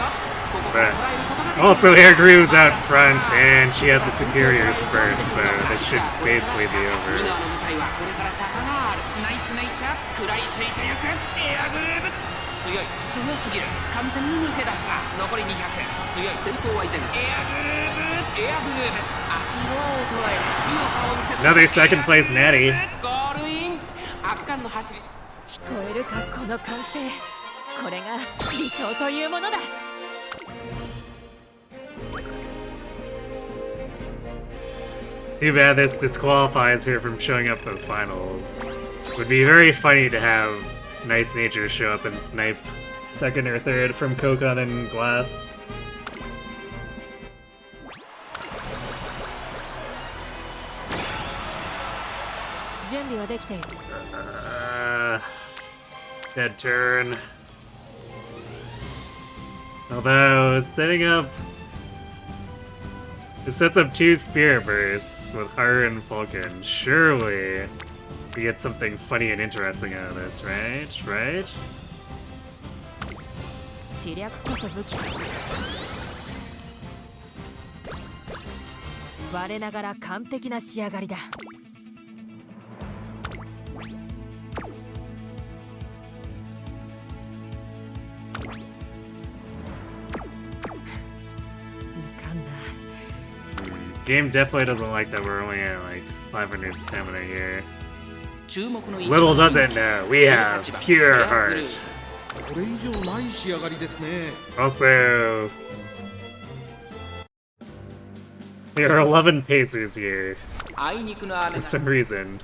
ここから But 捉えることができる。 also, Air Groove's out front, and she has the superior spurt, so this should basically be 今 over. の向かいはこれから坂がある。ナイスネイチャー食らいついてゆく。エアグルーヴ強い、強すぎる。完全に抜け出した。残り200強い。先頭は依然エアグルーヴ、エアグルーヴ足色を捉え強さを見せつけ Another second place natty. ゴールイン。圧巻の走り。聞こえるかこの歓声。これが理想というものだ。Too bad this disqualifies her from showing up for the finals. Would be very funny to have Nice Nature show up and snipe second or third from Kokon and Glass. Dead turn. Although, setting up... It sets up 2 Spirit Bursts with Haru and Falcon. Surely we get something funny and interesting out of this, right? Right? 知略こそ武器。我ながら完璧な仕上がりだ。Game definitely doesn't like that we're only at like 500 stamina here. Little does it know, we have pure heart. これ以上ない仕上がりですね。 Also, there are 11 Pegasus here for some reason.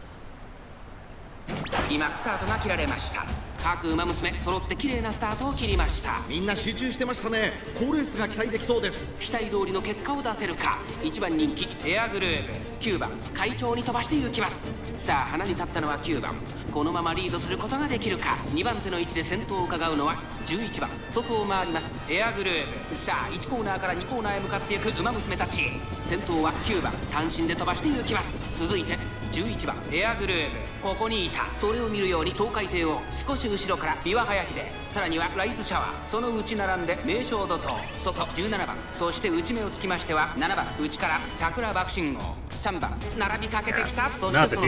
今スタートが切られました。各馬娘揃って綺麗なスタートを切りました。みんな集中してましたね。好レースが期待できそうです。期待通りの結果を出せるか。1番人気エアグルーヴ、9番会長に飛ばして行きます。さあ花に立ったのは9番。このままリードすることができるか。2番手の位置で先頭を伺うのは11番。外を回りますエアグルーヴ。さあ1コーナーから2コーナーへ向かっていく馬娘たち。先頭は9番。単身で飛ばして行きます。続いて11番エアグルーヴ。ここにいた。それを見るように東海帝を少し後ろから琵琶早秀、さらにはライズシャワー、その内並んで名将怒涛、外17番、そして内目をつきましては7番内から桜爆信号、3番並びかけてきた。そしてその外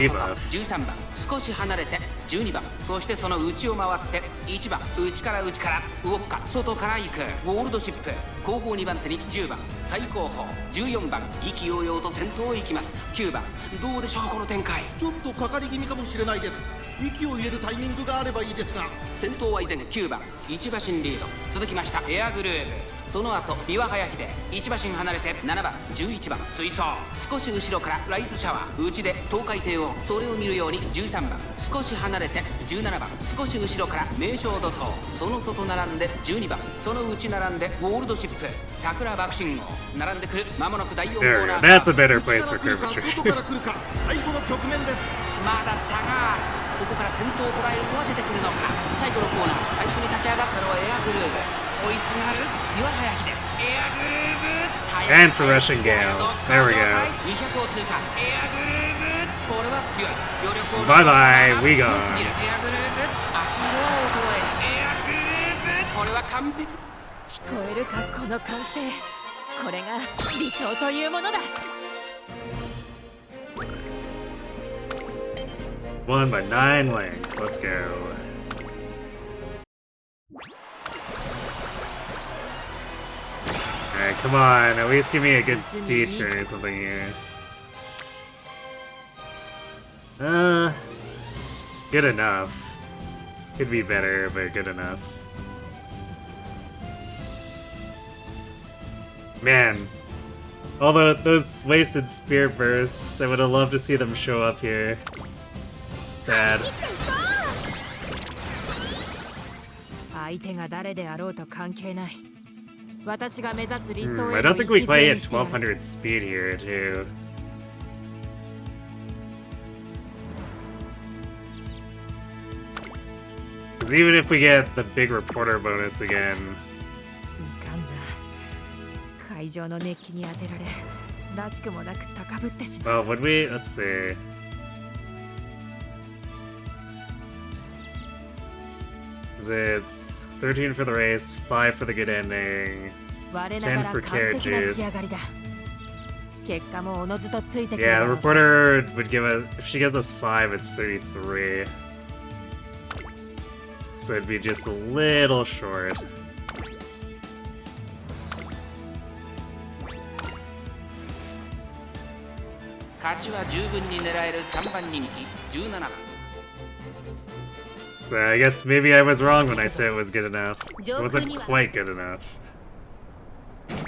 13番少し離れて12番、そしてその内を回って1番内からウォッカ外から行くゴールドシップ、後方2番手に10番最後方14番意気揚々と先頭を行きます。9番どうでしょうこの展開。ちょっとかかり気味かもしれないです。息を入れるタイミングがあればいいですが。先頭は依然9番1馬身リード。続きましたエアグルーヴ、その後琵琶早秀、1馬身離れて7番11番追走、少し後ろからライスシャワー内で東海帝王、それを見るように13番少し離れて17番少し後ろから名将怒涛、その外並んで12番、その内並んでゴールドシップ桜爆信号、並んでくる間もなく第4コーナー。 That's a better place for 外から来るか curvature. 外から来るか最後の局面です。まだ差がある。ここから先頭を捉えるのは出てくるのか。最後のコーナー最初に立ち上がったのはエアグルーヴ、追いすがる岩早秀、エアグルーヴ And for rushing Gale. There we go. 200を通過エアグルーヴ、これは強い余力を Bye bye, we gone. エアグルーヴ、足色は衰えエアグルーヴ、これは完璧。聞こえるかこの歓声。これが理想というものだ。Won by 9 lengths. Let's go. Alright, come on. At least give me a good speed turn or something here. Good enough. Could be better, but good enough. Man. Although those wasted spirit bursts, I would have loved to see them show up here. Sad. 相手が誰であろうと関係ない。私が目指す理想 I へ don't の think we 礎 play に at してやる。 1200 speed here, too. Because even if we get the big reporter bonus again, いかんだ。会場の熱気に当てられ、らしくもなく高ぶってしまう。 well, would we? Let's see. It's 13 for the race, 5 for the good ending. 我ながら 10 for 完璧な仕上がり carriages. だ。結果もおのずとついてくる Yeah, だ the ろうさ。 reporter would give us, if she gives us 5, it's 33. So it'd be just a little short. 勝ちは十分に狙える3番人気17番。 So I guess maybe I was wrong when I said it was good enough. It wasn't quite good enough.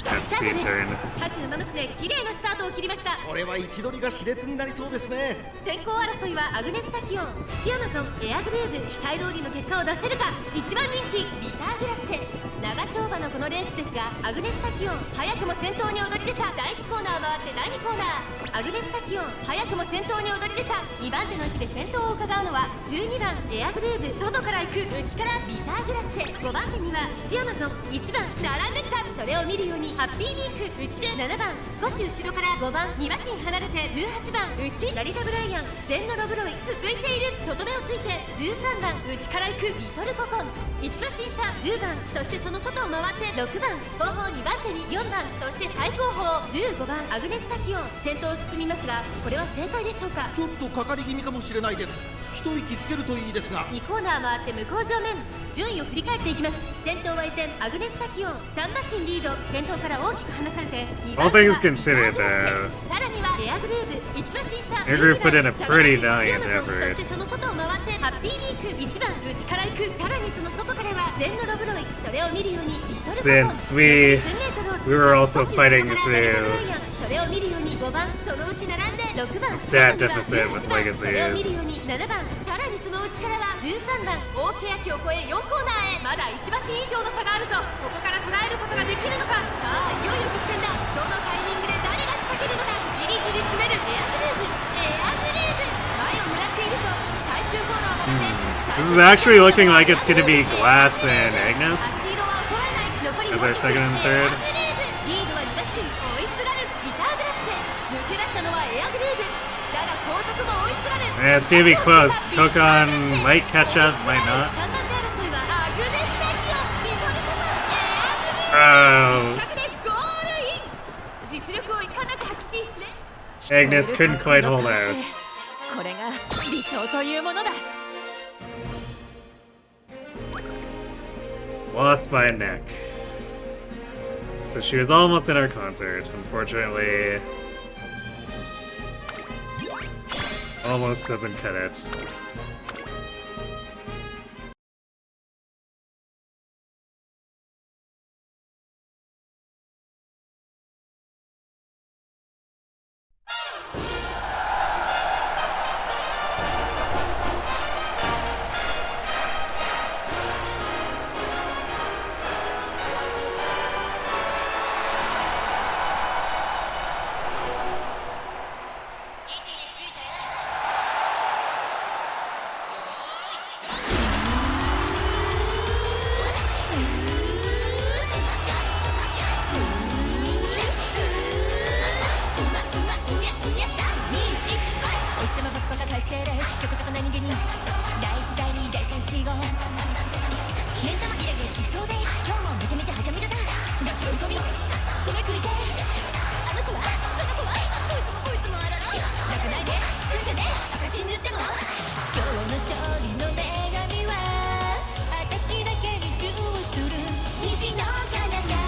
That's speed turn. 各馬娘綺麗なスタートを切りました。これは位置取りが熾烈になりそうですね。先行争いはアグネスタキオン、シアマゾン、エアグレーブ。期待通りの結果を出せるか。一番人気ビターグラッセ。長丁場のこのレースですが、アグネスタキオン早くも先頭に躍り出た。第1コーナー回って第2コーナー、アグネスタキオン早くも先頭に躍り出た。2番手の位置で先頭を伺うのは12番エアグレーブ。外から行く、内からビターグラッセ。5番手にはシアマゾン、1番並んできた。それを見るようにハッピーミーク、内で7番。少し後ろから5番2馬身離れて18番内成田ブライアン。全のロブロイ続いている。外目をついて13番内から行くリトルココン。1馬身差10番。そしてその外を回って6番。後方2番手に4番。そして最後方15番アグネスタキオン。先頭を進みますが、これは正解でしょうか。ちょっとかかり気味かもしれないです。一息つけるといいですが。2コーナー回って向こう正面。順位を振り返っていきます。先頭は依然アグネスタキオン3馬身リード。先頭から大きく離されて2番 All 手 things は considered, さらにはエアグレーブ1馬身差。 Their group put in a pretty シア valiant マゾン。 effort. そしてその外を回ってハッピーミーク1番内から行く。さらにその外からは全のロブロイ。それを見るようにリトルココン。 Since we were also fighting through それを見るように5番。そのうち並んで6番 stat deficit with それを見るよ legacies. うに7番。さらにその内からは13番。大欅を越え4コーナーへ。まだ1馬身以上の差があるぞ。ここから捉えることができるのか。さあいよいよ直線だ。どのタイミングで誰が仕掛けるのか。じりじり締めるエアグレーブ。エアグレーブ前を狙っているぞ。最終コーナーを曲がって This is actually looking like it's going to be Glass and Agnes スピードは衰えない。残り as our second and third. リードは2馬身追いすがるビターグラッセ。抜け出したのはエアグレーブ。だが後続も追いすがる。 Yeah, it's going to be close. Kokon might catch up, might not. 3番手争いはアグネスタキオン、リトルココン、エアグレー Oh, ブ。着でゴールイン。実力をいかなく発揮し、 Agnes couldn't quite hold out. これが理想というものだ。 Lost by a neck. So she was almost in our concert. Unfortunately, almost doesn't cut it.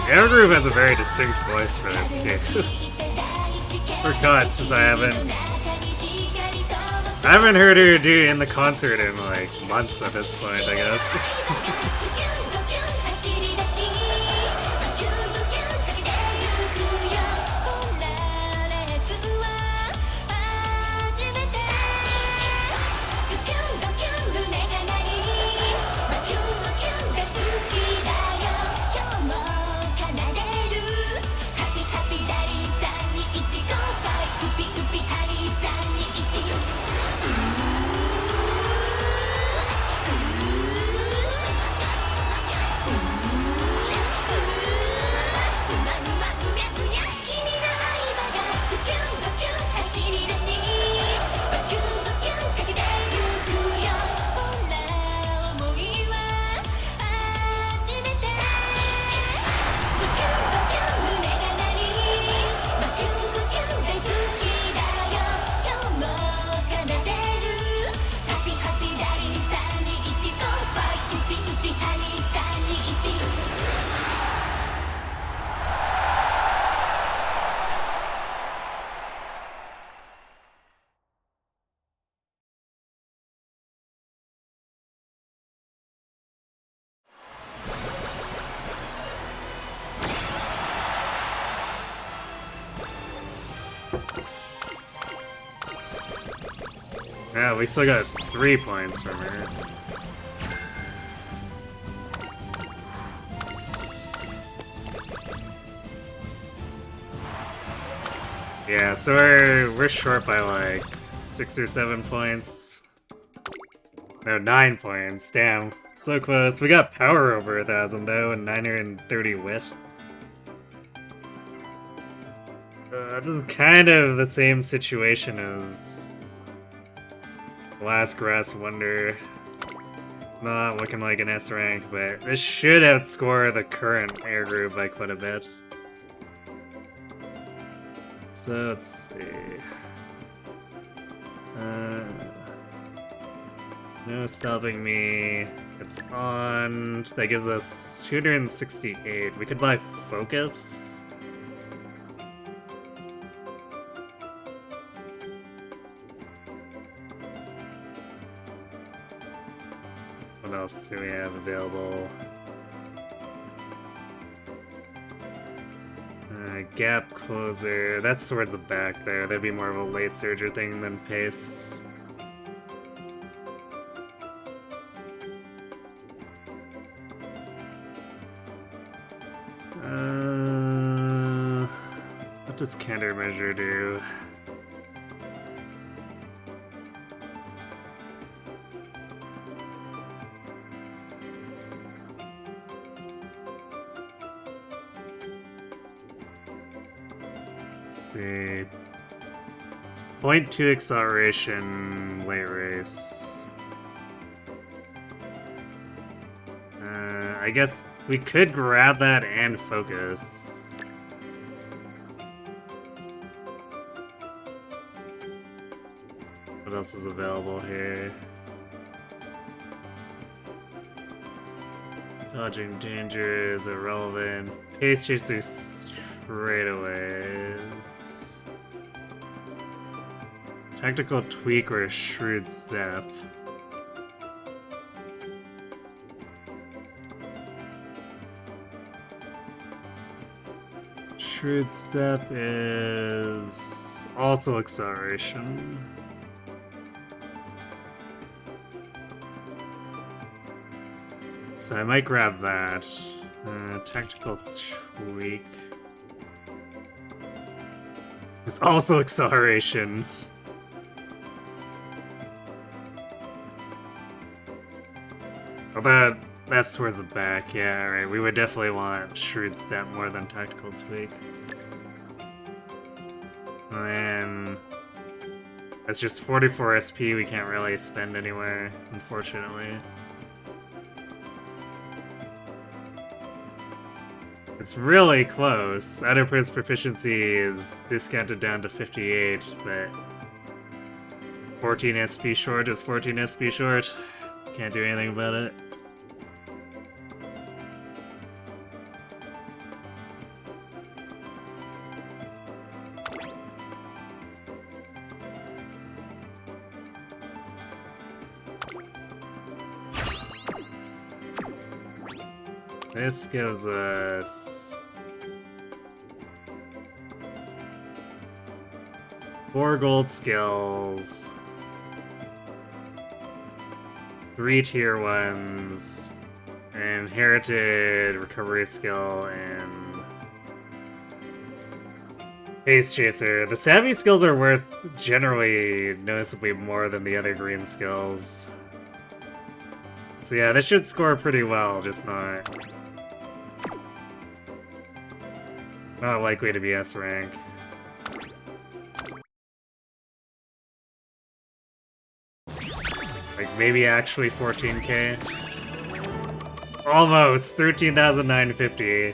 Our group has a very distinct voice for this too. Forgot since I haven't heard her do in the concert in like months at this point, I guess. Yeah, we still got 3 points from her. Yeah, so we're short by like 6 or 7 points. No, 9 points. Damn, so close. We got power over 1,000 though, and 930 wit. This is kind of the same situation as last Grass Wonder. Not looking like an S rank, but this should outscore the current air group by quite a bit. So let's see. No stopping me. It's on. That gives us 268. We could buy Focus. What else do we have available? Gap Closer. That's towards the back there. That'd be more of a late surger thing than pace. What does Countermeasure do? See. It's 0.2 acceleration late race. I guess we could grab that and focus. What else is available here? Dodging danger is irrelevant. Pace chaser straightaways. Tactical tweak or a shrewd step. Shrewd step is also acceleration. So I might grab that. Tactical tweak. It's also acceleration. Well, that's towards the back. Yeah, right. We would definitely want Shrewd Step more than Tactical Tweak. And then that's just 44 SP we can't really spend anywhere, unfortunately. It's really close. Outerpress proficiency is discounted down to 58, but 14 SP short is 14 SP short. Can't do anything about it. This gives us 4 gold skills, 3 tier 1s, an inherited recovery skill, and Pace Chaser. The savvy skills are worth generally noticeably more than the other green skills. So yeah, this should score pretty well, just not likely to be S rank. Like maybe actually 14k. Almost 13,950.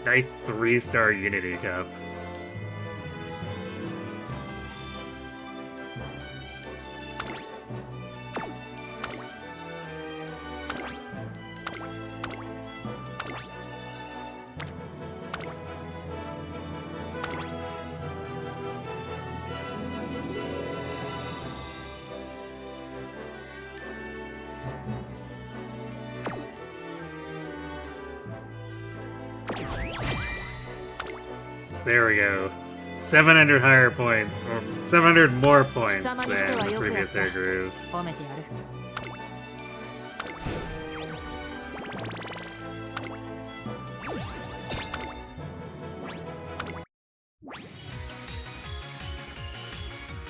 Nice 3-star Unity Cup. So there we go. 700 higher point, or 700 more points than the previous air groove. 褒めてやる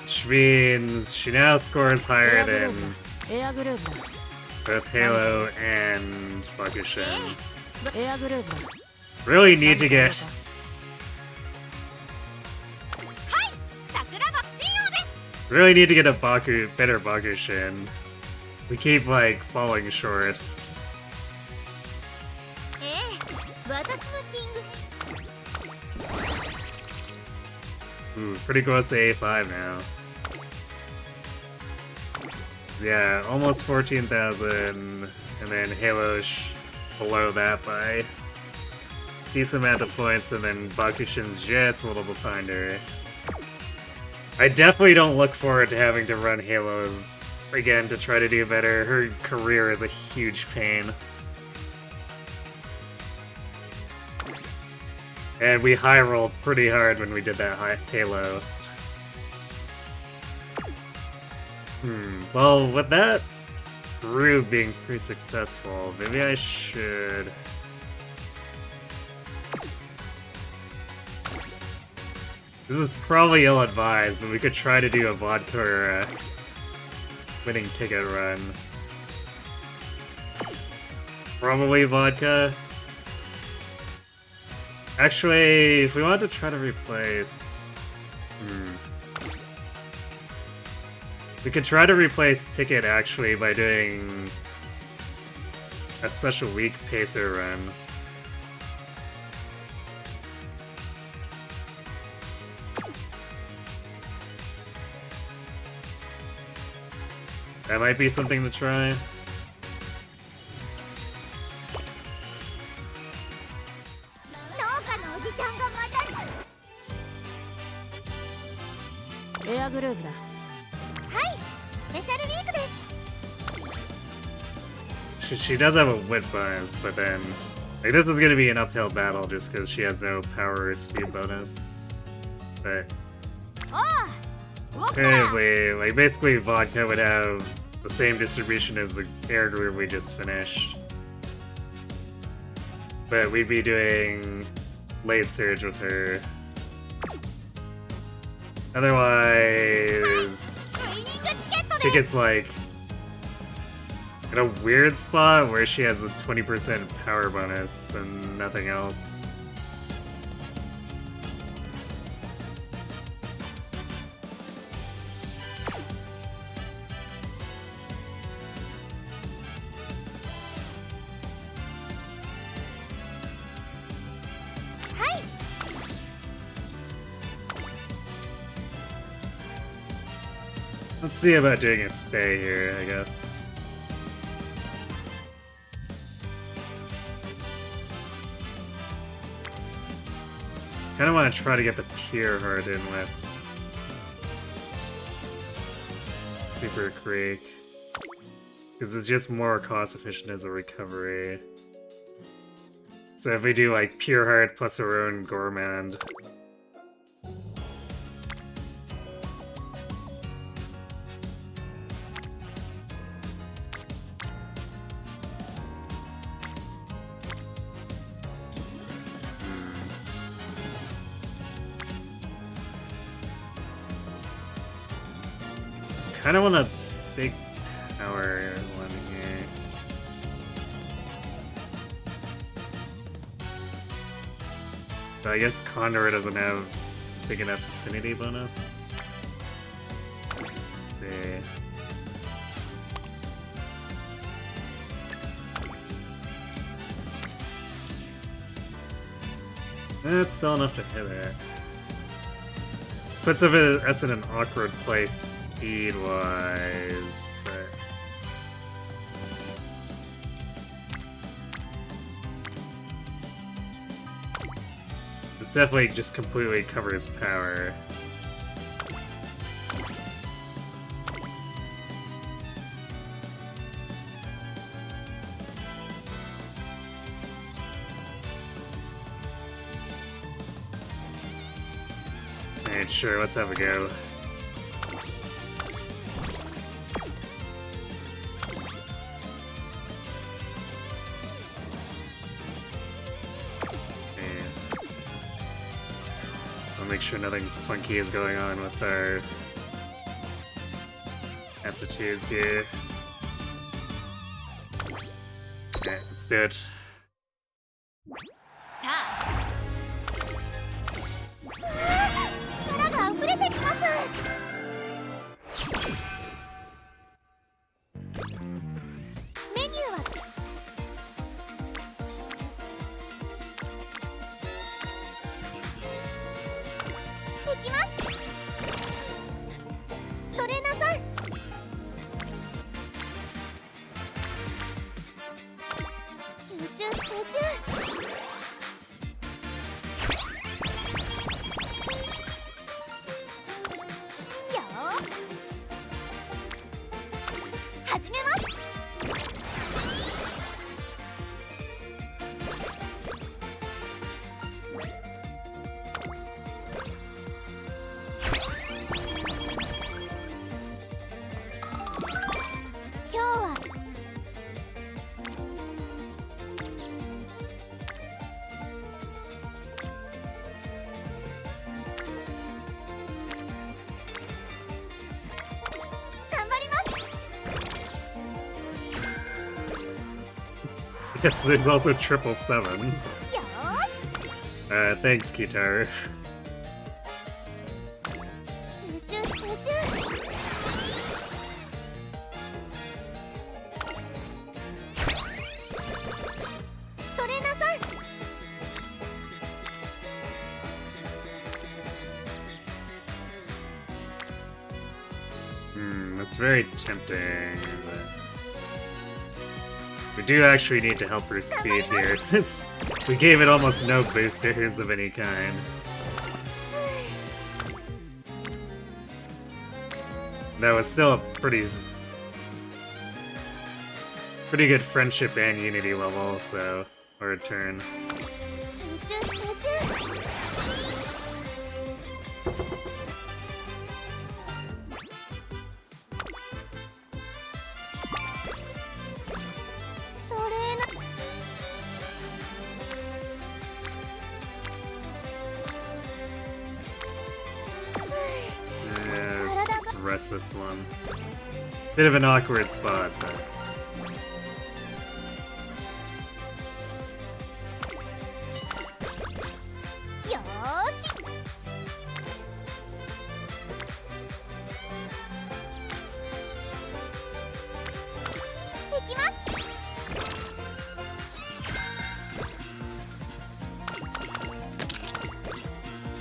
Which means she now scores higher than エアグルーヴだ both Halo and Bakushin. エアグルーヴだ Really need to get 桜爆心王です really need to get a better Bakushin. We keep like falling short. ええ、私がキング。 Ooh, pretty close to A5 now. Yeah, almost 14,000, and then Halo's below that by decent amount of points, and then Bakushin's just a little behind her. I definitely don't look forward to having to run Halos again to try to do better. Her career is a huge pain. And we high rolled pretty hard when we did that Halo. Well, with that groove being pretty successful, maybe I should... This is probably ill-advised, but we could try to do a vodka or a winning ticket run. Probably vodka. Actually, if we wanted to try to replace... We could try to replace Ticket, actually, by doing a special week pacer run. That might be something to try. エアグルーヴだ スペシャルウィークです。 She does have a wit bonus, but then... Like, this is gonna be an uphill battle just because she has no power or speed bonus. But... Technically, like, basically Vodka would have the same distribution as the air groove we just finished. But we'd be doing late surge with her. Otherwise... Ticket's like in a weird spot where she has a 20% power bonus and nothing else. Let's see about doing a spay here, I guess. Kinda wanna try to get the pure heart in with Super Creek. Because it's just more cost efficient as a recovery. So if we do like pure heart plus our own gourmand. I don't want a big power one here. But I guess Condor doesn't have big enough affinity bonus. Let's see. That's still enough to hit it. This puts us in an awkward place speed-wise, but... This definitely just completely covers power. Alright, sure, let's have a go. Yes. I'll make sure nothing funky is going on with our aptitudes here. Alright, let's do it. さあ力が溢れてきます。メニューはできます。トレーナーさん、集中集中。始めます。今日は頑張ります。 Yes, there's also triple sevens. よーし、 Thanks, Kitar. 集中集中。トレーナーさん、 That's very tempting, but we do actually need to help her speed here, since we gave it almost no boosters of any kind. That was still a pretty good friendship and unity level, so, or a turn. 集中集中。トレーナー、 Let's rest this one. Bit of an awkward spot, but... よーし。できます。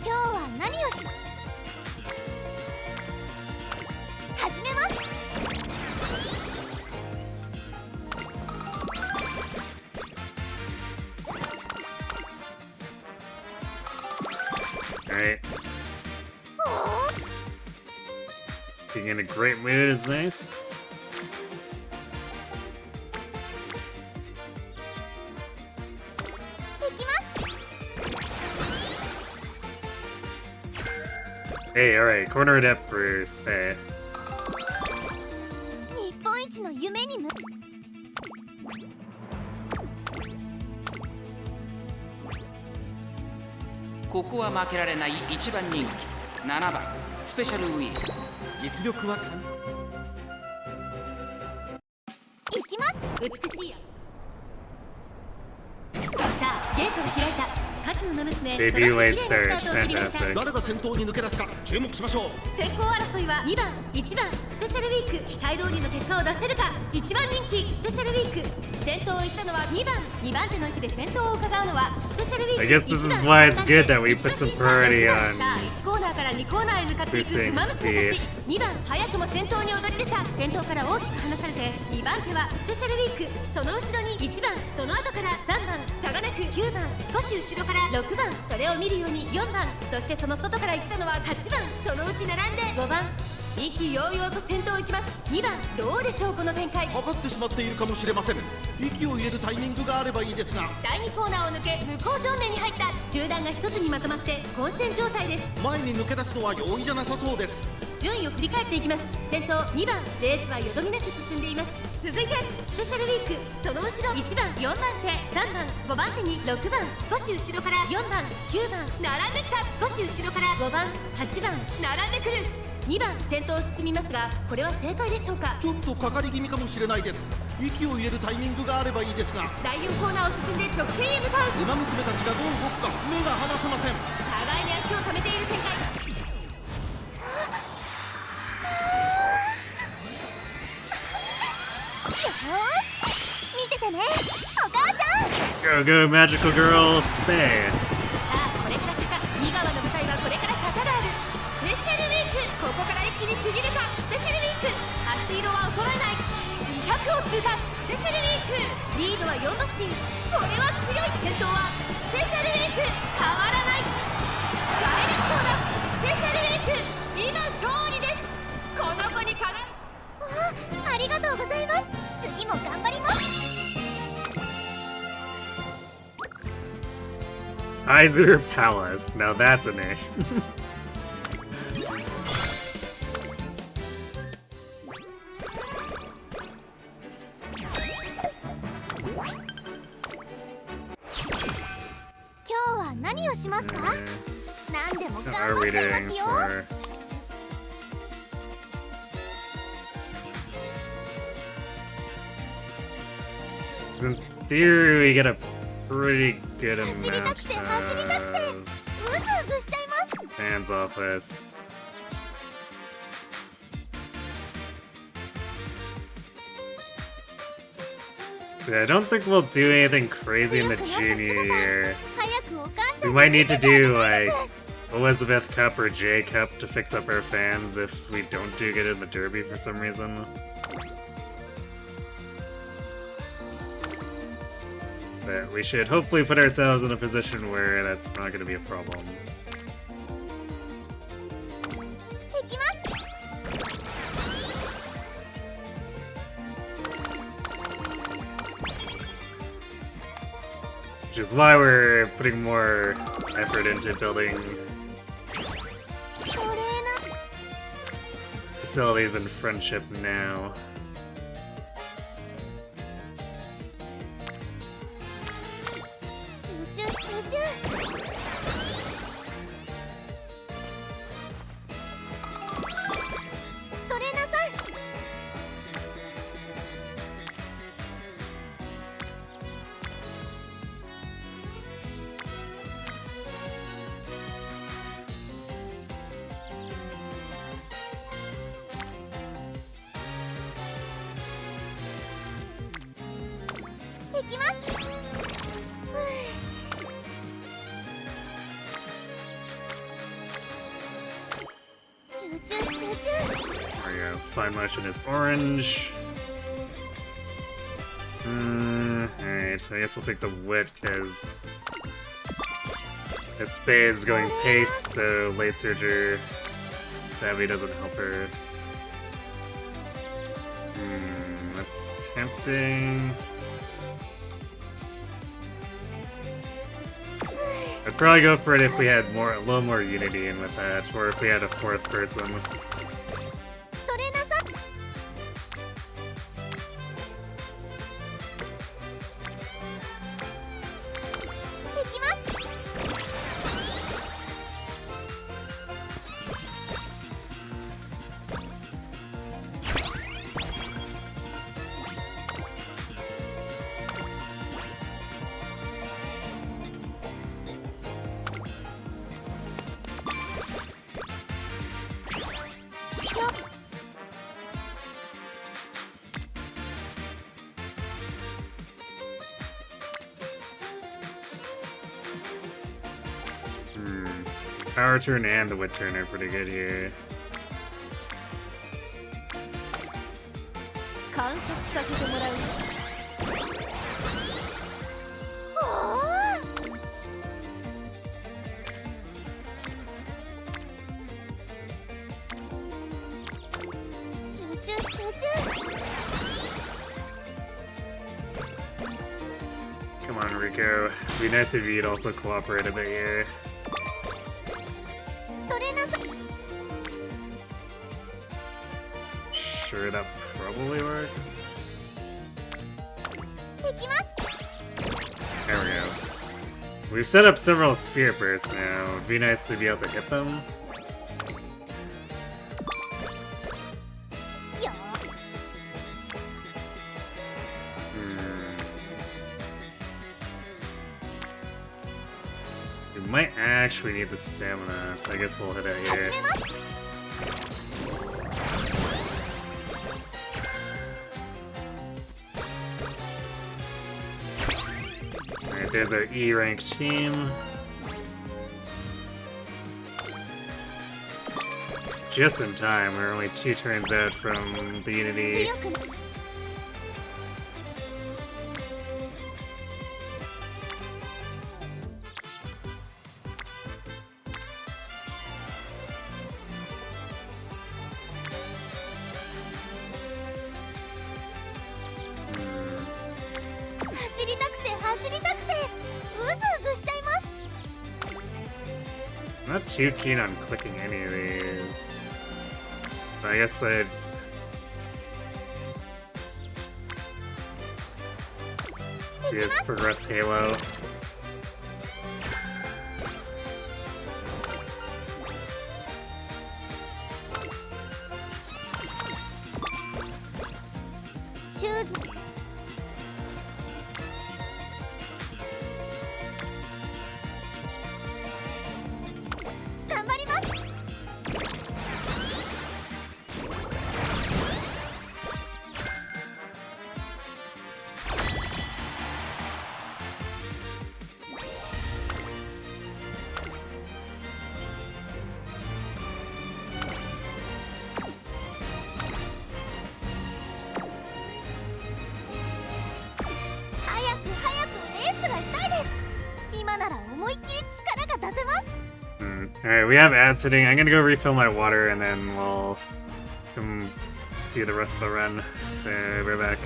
今日は何を始めます。 Alright. おー、 Being in a great mood is nice. できます。 Hey, alright, cornered up for Spay. 日本一の夢にここは負けられない一番人気7番スペシャルウィーク。実力は完行きます。美しいやさあゲートが開いた勝野の娘 Debut その late 綺麗なスタートを切りました start, fantastic. 誰が先頭に抜け出すか注目しましょう。先行争いは2番1番スペシャルウィーク期待通りの結果を出せるか。1番人気スペシャルウィーク先頭を行ったのは2番2番手の位置で先頭を伺うのはスペシャルウィーク I guess this is why it's good that we put some priority on さあ1コーナーから2コーナーへ向かっていく boosting 馬娘た speed. ち2番早くも先頭に躍り出た。先頭から大きく離されて2番手はスペシャルウィークその後ろに1番その後から3番差がなく9番少し後ろから6番それを見るように4番そしてその外から行ったのは8番そのうち並んで5番意気揚々と先頭を行きます。2番どうでしょうこの展開。かかってしまっているかもしれません。息を入れるタイミングがあればいいですが。第2コーナーを抜け向こう正面に入った。集団が一つにまとまって混戦状態です。前に抜け出すのは容易じゃなさそうです。順位を振り返っていきます。先頭2番、レースはよどみなく進んでいます。続いてスペシャルウィーク、その後ろ1番、4番手、3番、5番手に6番、少し後ろから4番、9番並んできた。少し後ろから5番、8番並んでくる。2番先頭を進みますが、これは正解でしょうか。ちょっとかかり気味かもしれないです。息を入れるタイミングがあればいいですが。第4コーナーを進んで直線へ向かう。ウマ娘たちがどう動くか目が離せません。互いに足を止めている展開。見ててね、お母ちゃん。 Go go magical girl Spay. さあこれから坂、2川の舞台はこれから坂がある。スペシャルウィーク、ここから一気にちぎるか。スペシャルウィーク、足色は衰えない。200を通過。スペシャルウィーク、リードは4馬身。これは強い。先頭はスペシャルウィーク、変わらない。ダイレクションだ。スペシャルウィーク、今勝利です。この子にかな。ありがとうございます。次も頑張ります。Either Palace. Now that's a name. 今日は何をしますか？何でも頑 Are 張 we っちゃいま doing すよ。 for? In theory, we get a pretty good 走りた amount くて走りたくて of うずうずしちゃいます。 fans office. So I don't think we'll do anything crazy in the 強くなった junior 姿、 year. 早くお母ちゃ We ん might に need 見せ to てあげ do たいで like す。 Elizabeth Cup or J Cup to fix up our fans if we don't do good in the Derby for some reason. But we should hopefully put ourselves in a position where that's not going to be a problem. 行きます。 Which is why we're putting more effort into building それな。 facilities and friendship now. 集中集中。トレーナーさん。行きます。集中集中。 There we go. Fine motion is orange. Alright, I guess we'll take the wit because Spay is going pace, so late surger sadly doesn't help her. That's tempting. I'd probably go for it if we had a little more unity in with that, or if we had a fourth person. トレーナーさん。行きます。ひょっ。 Power turn and the wit turn are pretty good here. 観察させてもらう。集中集中。on, Rico. It'd be nice if you'd also cooperate a bit here. トレーナーさん Sure, that probably works. できます There we go. We've set up several spear bursts now. It'd be nice to be able to hit them. よ We might actually need the stamina, so I guess we'll hit it 始 here. めます Alright, there's our E rank team. Just in time, we're only 2 turns out from the Unity. 強くな 走りたくて走りたくてうずうずしちゃいます I'm not too keen on clicking any of these. But I guess I'd... Just progress Halo. Choose 頑張ります 早く早くレースがしたいです今なら思いっきり力が出せます Alright, we have ad sitting. I'm gonna go refill my water and then we'll come do the rest of the run. So, we're back.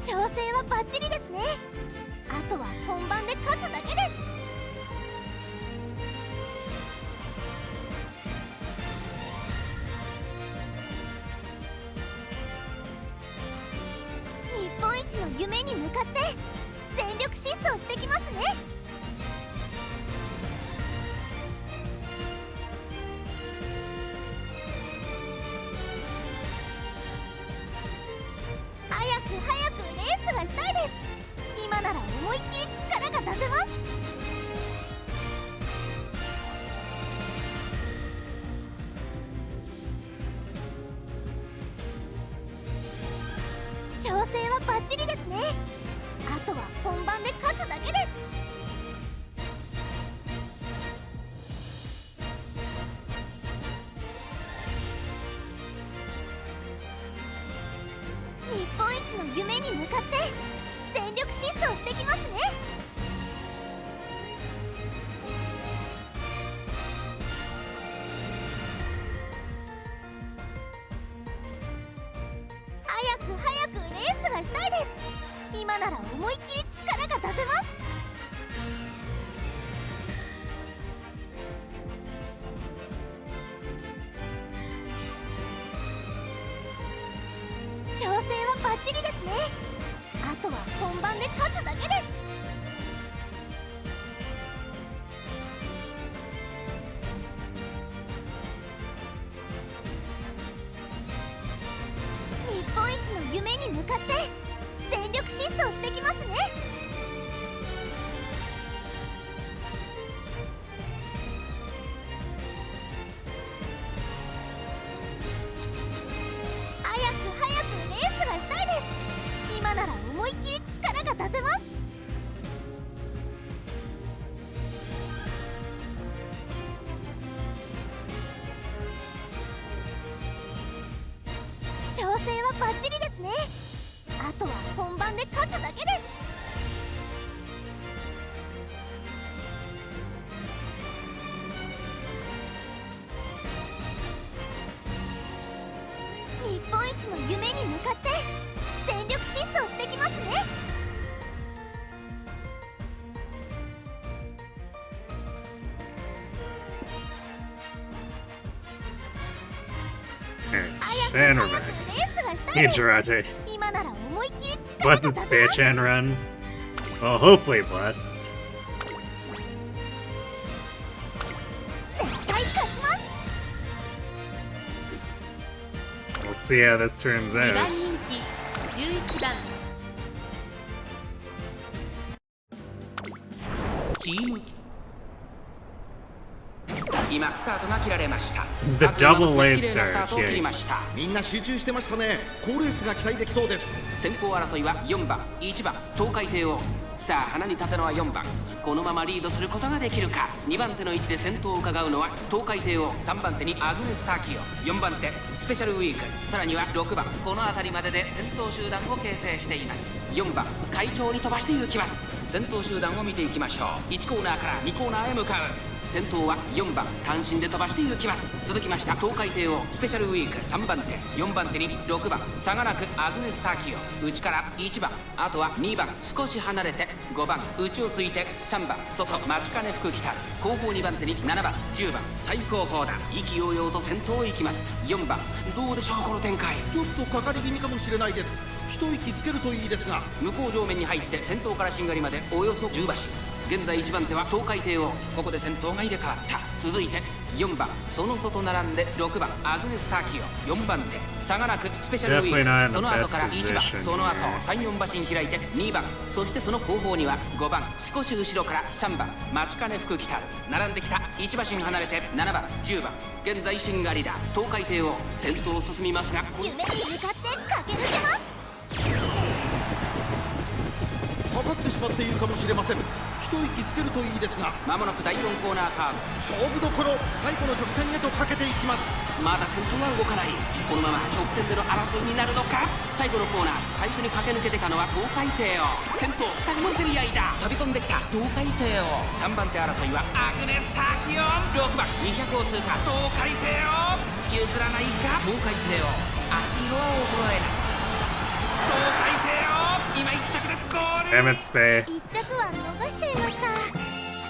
調整はバッチリですねあとは本番で勝つだけです日本一の夢に向かって全力疾走してきますね早く早くレースがしたいです今なら思いっきり力が出せます調整はバッチリですねあとは本番で勝つだけです日本一の夢に向かって全力疾走してきますね早く早くレースがしたいです今なら思いっきり力が出せます調整はバッチリですねあとは本番で勝つだけです日本一の夢に向かって全力疾走してきますね早く早くレースがしたいです今なら思いっきり力が出せます調整はバッチリですねあとは本番で勝つだけです日本一の夢に向かって全力疾走してきますね And we're back. レースがしたい Hey, です。 Jirate. 今なら思いっきり力が Wasn't 出せます。 Spachan run? Well, hopefully blessed. 絶対勝ちます。 We'll see how this turns 2 番 out. 人気11番チーム今スタートが切られました。 The 各馬 double 娘 lane 綺麗なスタートを切りま start, した。みんな集中してましたね。好レースが期待できそうです。先行争いは4番1番東海帝王。さあ花に立たのは4番。このままリードすることができるか。2番手の位置で先頭を伺うのは東海帝王。3番手にアグネス・ターキオ。4番手スペシャルウィーク。さらには6番。この辺りまでで先頭集団を形成しています。4番会長に飛ばして行きます。先頭集団を見ていきましょう。1コーナーから2コーナーへ向かう。先頭は4番単身で飛ばして行きます。続きました東海帝王スペシャルウィーク。3番手4番手に6番差がなくアグネス・ターキオ。内から1番、あとは2番少し離れて5番内をついて3番外待ちかね福来たる。後方2番手に7番10番最後方だ。意気揚々と先頭へ行きます。4番どうでしょうこの展開。ちょっとかかり気味かもしれないです。一息つけるといいですが。向こう上面に入って先頭からしんがりまでおよそ10馬身。現在1番手は東海帝王。ここで先頭が入れ替わった。続いて4番その外並んで6番アグネス・ターキオ。4番手差がなくスペシャルウィ Definitely not ー in ク。 the その後から best 1番 position その後 here. 34馬身開いて2番。そしてその後方には5番少し後ろから3番待ちかね福来たる。並んできた1馬身離れて7番10番。現在しんがりだ東海帝王。先頭を進みますが夢に向かって駆け抜けます。かかってしまっているかもしれません。一息つけるといいですが。間もなく第4コーナーカーブ。勝負どころ、最後の直線へとかけていきます。まだ先頭は動かない。このまま直線での争いになるのか。最後のコーナー最初に駆け抜けてたのは東海帝王。先頭2人の競り合いだ。飛び込んできた東海帝王。3番手争いはアグネス・ターキオン。6番200を通過東海帝王。譲らないか東海帝王。足色は衰えない東海帝王。今1着でゴール。 Damn it, Spay. 一着は逃しちゃいました。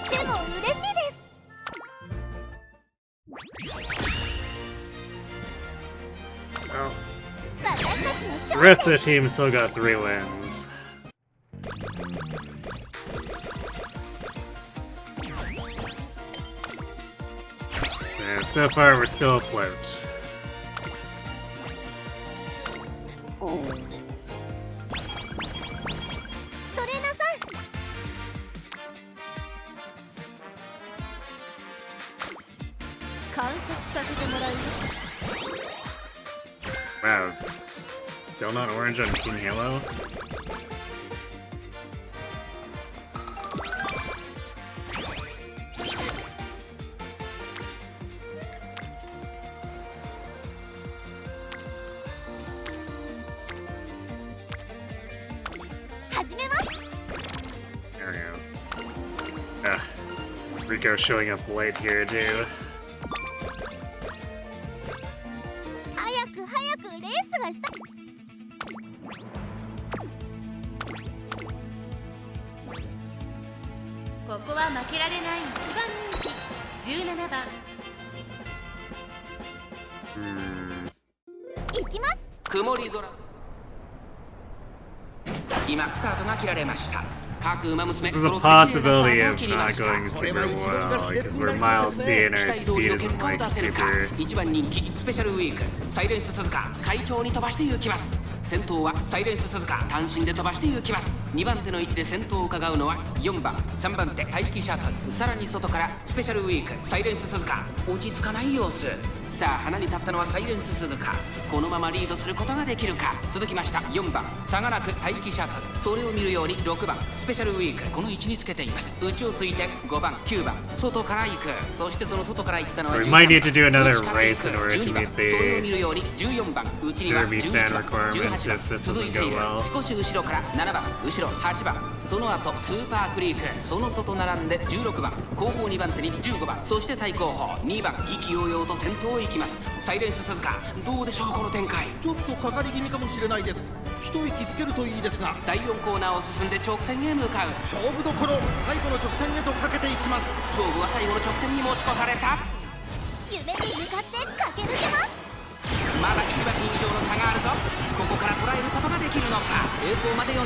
でも嬉しいです。 Oh. 私たちの The 勝 rest 利 of the team still got 3 wins. So far we're still afloat. トレーナーさん、観察させてもらうよ。 Wow. Still not orange on King Halo? 始めます。 There we go. Rico showing up late here too. 早く早くレースがしたい。ここは負けられない1番人気17番 行きます。曇り空。今スタートが切られました。各馬娘 This is 揃 a って綺麗なスタ possibility ートを of 切りま not した。 going super well because we're Miles C and 期 our 待通 speed りの isn't 結果を like 出せるか。 super. 1番人気スペシャルウィークサイレンス鈴鹿会長に飛ばして行きます。先頭はサイレンス鈴鹿単身で飛ばして行きます。2番手の位置で先頭を伺うのは4番3番手待機シャトル。さらに外からスペシャルウィークサイレンス鈴鹿落ち着かない様子。さあ花に立ったのはサイレンス鈴鹿。このままリードすることができるか。続きました4番差がなく待機シャトル。それを見るように6番スペシャルウィークこの位置につけています。内をついて5番9番外から行く。そしてその外から行ったのは So we 13 might need to do 番 another 内から行 race in く order to 12番 meet それを見 the るように14番内には Derby 11 fan 番 requirement 18 if 番 this 続い doesn't てい go る well. 少し後ろから7番後ろ8番その後スーパークリークその外並んで16番後方2番手に15番そして最後方2番意気揚々と先頭を行きます。サイレンス鈴鹿どうでしょうこの展開。ちょっとかかり気味かもしれないです。一息つけるといいですが。第4コーナーを進んで直線へ向かう。勝負どころ、最後の直線へとかけていきます。勝負は最後の直線に持ち越された。夢に向かって駆け抜けます。まだ1馬身以上の差があるぞ。ここから捉えることができるのか。栄光まで400。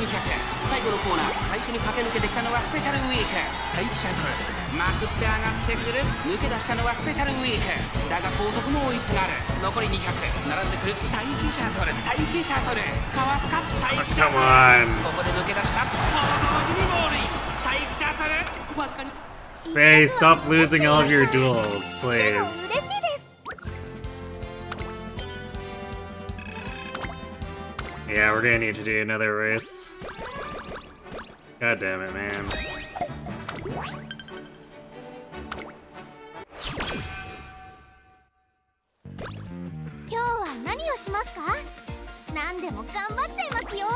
最後のコーナー、最初に駆け抜けてきたのはスペシャルウィーク。タイプシャトルまくって上がってくる。抜け出したのはスペシャルウィークだが後続も追いすがる。残り200。並んでくる待機シャトル。待機シャトルかわすか。待機シャトル Come on. ここで抜け出した。この同時にゴールイン。待機シャトルわずかに。 Faye, stop losing all of your duels, でも嬉 please. しいです。 Yeah, we're gonna need to do another race. God damn it, man. 今日は何をしますか？何でも頑張っちゃいますよ。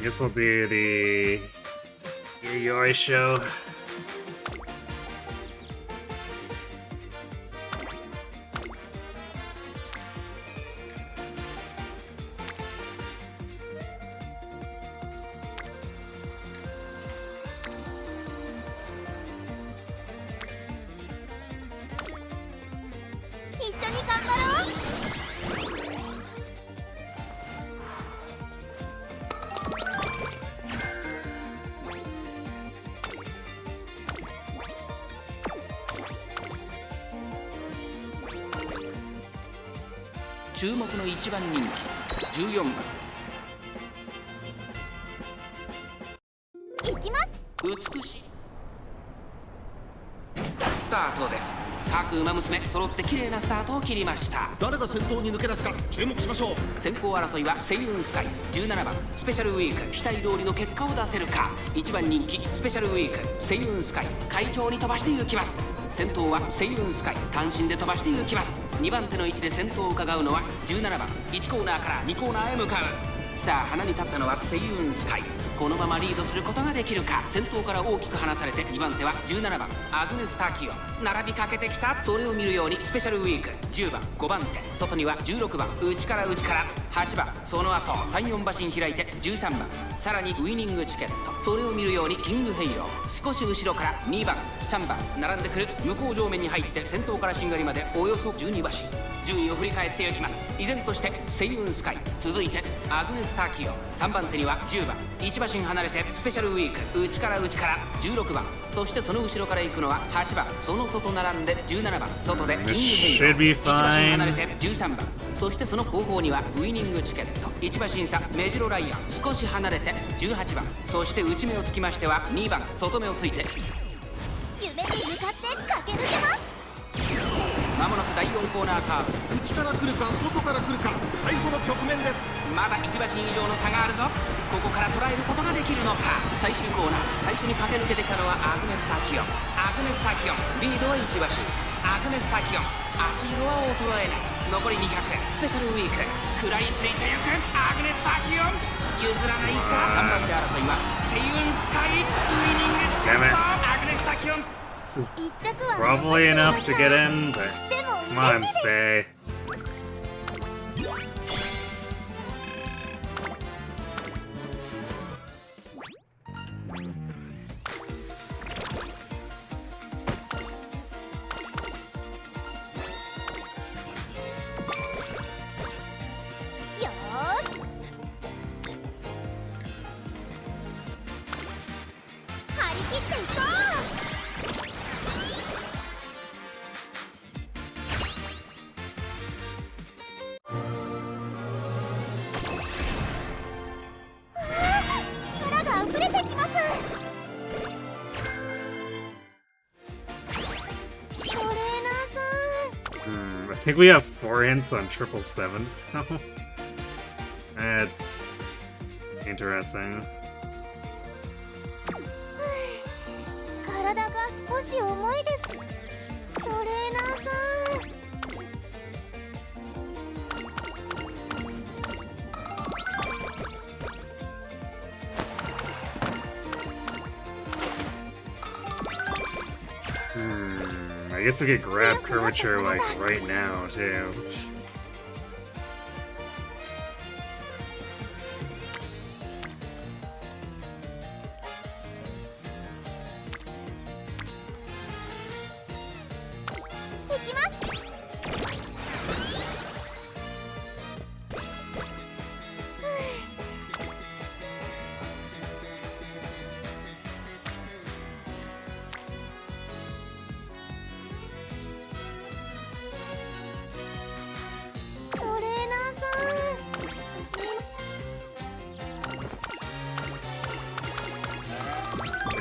I guess we'll do the Yoi show.「注目の1番人気14番行きます。美しいスタートです。各馬娘揃って綺麗なスタートを切りました。誰が先頭に抜け出すか注目しましょう。先行争いはセイウンスカイ。17番スペシャルウィーク期待通りの結果を出せるか。1番人気スペシャルウィークセイウンスカイ快調に飛ばして行きます。先頭はセイウンスカイ単身で飛ばして行きます。2番手の位置で先頭を伺うのは17番。1コーナーから2コーナーへ向かう。さあ花に立ったのはセイウンスカイ。このままリードすることができるか。先頭から大きく離されて2番手は17番アグネス・タキオ並びかけてきた。それを見るようにスペシャルウィーク10番5番手外には16番内から8番その後34馬身開いて13番さらにウイニングチケット。それを見るようにキングヘイロー少し後ろから2番3番並んでくる。向こう上面に入って先頭からしんがりまでおよそ12馬身。順位を振り返っていきます。依然としてセイウンスカイ続いてアグネス・タキオ3番手には10番1馬身離れてスペシャルウィーク内から16番そしてその後ろから行くのは8番その外並んで17番外でキングヘイロー1馬身離れて13番そしてその後方にはウイニングチケット1馬身差メジロライアン少し離れて18番そして内目をつきましては2番外目をついて夢に向かって駆け抜けます。まもなく第4コーナーカーブ。内から来るか外から来るか最後の局面です。まだ1馬身以上の差があるぞ。ここから捉えることができるのか。最終コーナー最初に駆け抜けてきたのはアグネス・タキオン。アグネス・タキオンリードは1馬身。アグネス・タキオン足色は衰えない。残り200スペシャルウィーク食らいついてゆくアグネス・タキオン譲らないか。3番手争いはセイウンスカイウイニングチケットアグネス・タキオン This is 一着は probably enough to get in, but でも come on, 嬉しいです。 Spay.よーし。張り切っていこう。力が溢れてきます。トレーナーさん I think we have 4 hints on 777s now. That's interesting. 体が少し重いです。トレーナーさん。I guess we could grab curvature like right now too.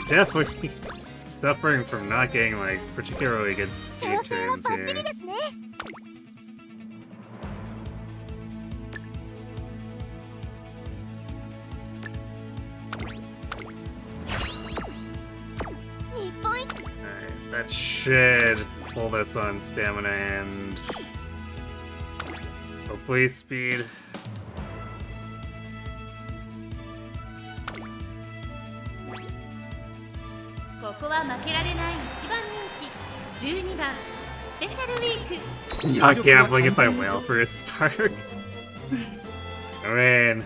Definitely suffering from not getting like particularly good speed turns here. Alright, that should hold us on stamina and hopefully speed. ここは負けられない一番人気12番スペシャルウィーク Not gambling if I wail for a spark. I mean,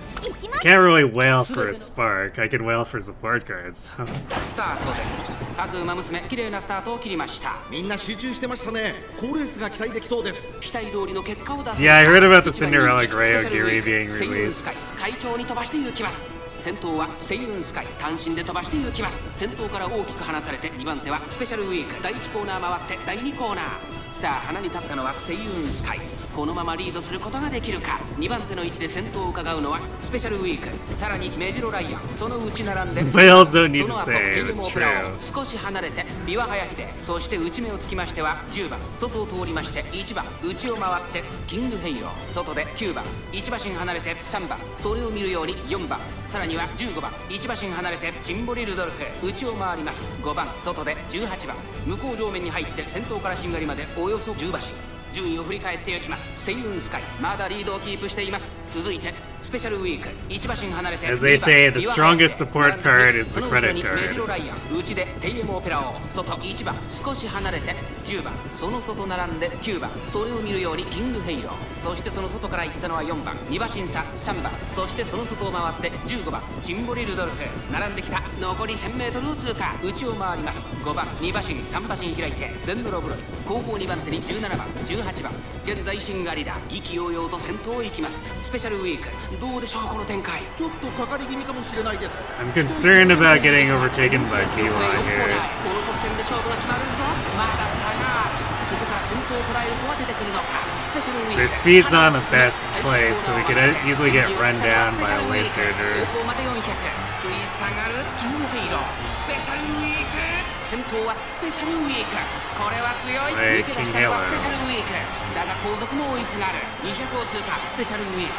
can't really wail for a spark. I can wail for support cards. スタートです。各馬娘綺麗なスタートを切りました。みんな集中してましたね。好レースが期待できそうです。期待通りの結果を出す。 Yeah, I heard about the Cinderella Grey Ogiri being released. 会長に飛ばして行きます。先頭はセイユンスカイ、単身で飛ばして行きます。先頭から大きく離されて2番手はスペシャルウィーク。第1コーナー回って第2コーナー。さあ花に立ったのはセイユンスカイ。このままリードすることができるか。2番手の位置で先頭を伺うのはスペシャルウィーク。さらにメジロライアン、その内並んで Whales don't need そ to の後 say, ケイ it's モオペラ true. を少し離れてビワハヤヒデ、そして内目をつきましては10番、外を通りまして1番、内を回ってキングヘイロー、外で9番、1馬身離れて3番、それを見るように4番、さらには15番、1馬身離れてチンボリルドルフ、内を回ります5番、外で18番、向こう上面に入って先頭からしんがりまでおよそ10馬身。順位を振り返っていきます。セイユンスカイまだリードをキープしています。続いてスペシャルウィーク1馬身離れて As they say, the strongest support card is the credit メジ card. ロライアン内でテイエムオペラを外1番少し離れて10番その外並んで9番それを見るようにキングヘイローそしてその外から行ったのは4番2馬身差3番そしてその外を回って15番チンボリルドルフ並んできた残り 1000m を通過内を回ります5番2馬身3馬身開いてゼンドロブロイ後方2番手に17番18番現在シンガリだ意気揚々と先頭を行きますスペシャルウィークどうでしょうこの展開ちょっとかかり気味かもしれないです。 I'm concerned about getting overtaken by Kiwa こ here. の直線で勝負が決まるぞまだ差があるここから先頭を捉える子は出てくるのかスペシャルウィーク Their speed's not in the best place, so we could easily get run down by a late surger. 後方まで400食い下がるキングフェイロースペシャルウィーク先頭はスペシャルウィークこれは強い抜け出したのはスペシャルウィークだが後続も追いすがる200を通過スペシャルウィーク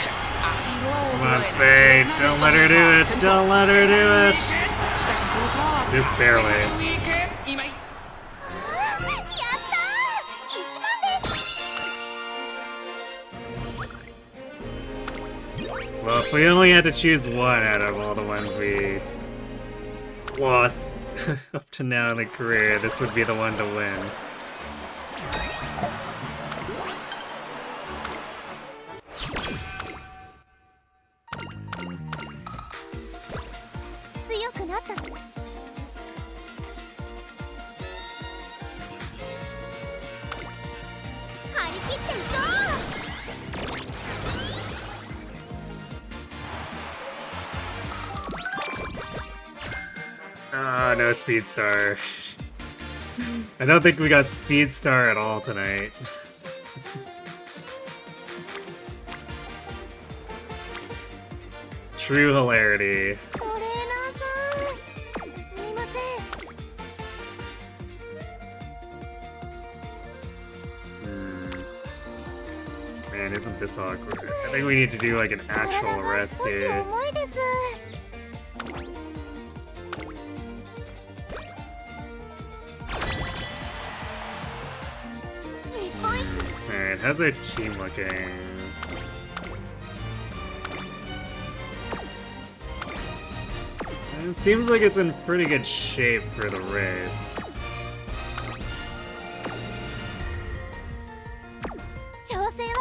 足色を Come on, Spade. Don't let her do it. Don't let her do it. しかしその差は Just barely. スペシャルウィーク今 Well, if we only had to choose one out of all the ones we lost up to now in the career, this would be the one to win. Ah, no Speed Star. I don't think we got Speed Star at all tonight. True hilarity. Man, isn't this awkward? I think we need to do like an actual arrest here. Alright, how's our team looking? It seems like it's in pretty good shape for the race.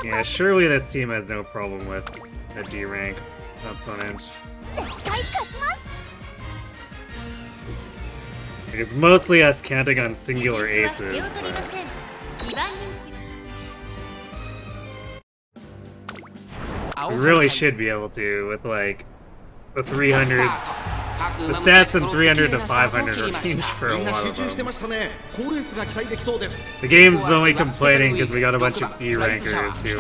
Yeah, surely this team has no problem with a D rank opponent. 絶対勝ちます It's mostly us counting on 自 singular 陣は aces, 手を取りま but せん2番人 we really should be able to with like the 300s. The stats in 300 to 500 are range for a みんな lot 集 of 中して them. ましたね。好レースが期待できそうです。 The game's only complaining because we got a bunch of E rankers who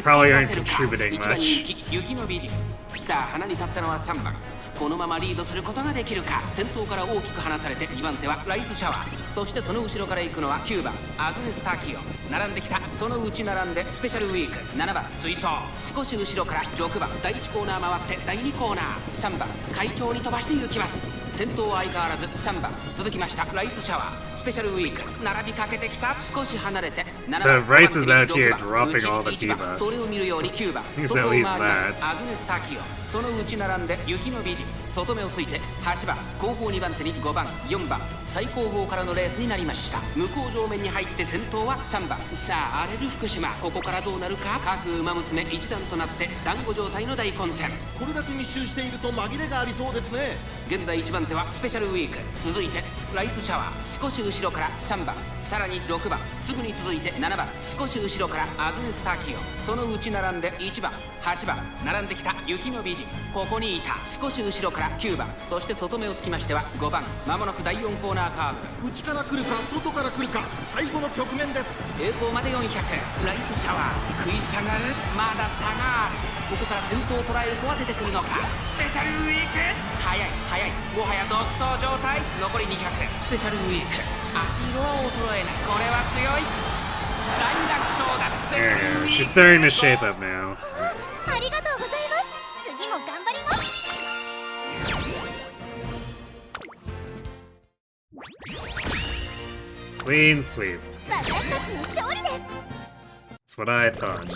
probably aren't contributing much. 雪の美人さあ花に立ったのは3番このままリードすることができるか先頭から大きく離されて2番手はライスシャワーそしてその後ろから行くのは9番アグネス・ターキオ並んできたそのうち並んでスペシャルウィーク7番追走少し後ろから6番第1コーナー回って第2コーナー3番快調に飛ばして行きます先頭は相変わらず3番続きましたライスシャワースペシャルウィーク並びかけてきた少し離れて7 The 番 Rice is out here 6番 dropping all the 1番 debuffs. それを見るように9番 He's 外を at 回り least ます that. アグネス・ターキオその内並んで雪の美人外目をついて8番後方2番手に5番4番最後方からのレースになりました向こう上面に入って先頭は3番さあ荒れる福島ここからどうなるか各馬娘一段となって団子状態の大混戦これだけ密集していると紛れがありそうですね。現在1番手はスペシャルウィーク続いてライスシャワー少し後ろから3番さらに6番すぐに続いて7番少し後ろからアグネス・ターキオその内並んで1番8番並んできた雪の美人ここにいた少し後ろから9番そして外目をつきましては5番まもなく第4コーナーカーブ内から来るか外から来るか最後の局面です。栄光まで400ライスシャワー食い下がるまだ差があるここから先頭を捉える子は出てくるのかスペシャルウィーク速い速いもはや独走状態残り200スペシャルウィーク足色は衰えないこれは強い大楽勝だスペシャル Yeah, ウィー she's ク starting to shape up now. ありがとうございます次も頑張ります Clean sweep. 私たちの勝利です That's what I thought.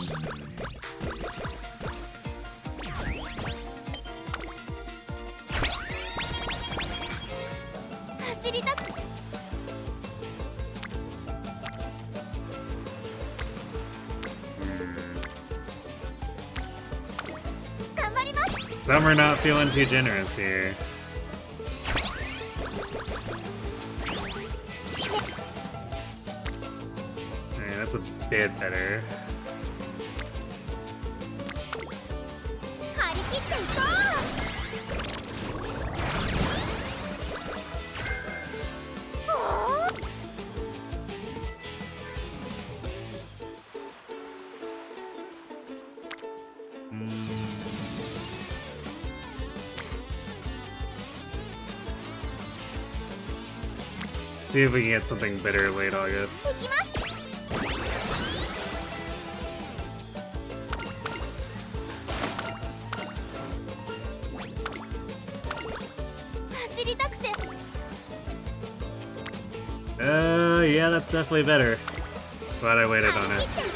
走りたく 頑張ります Some are not feeling too generous here. Yeah, that's a bit better. 張り切っていこうおー See if we can get something better late August. 行きます走りたくて Yeah, that's definitely better. Glad I waited 張 on り切 it. っていこ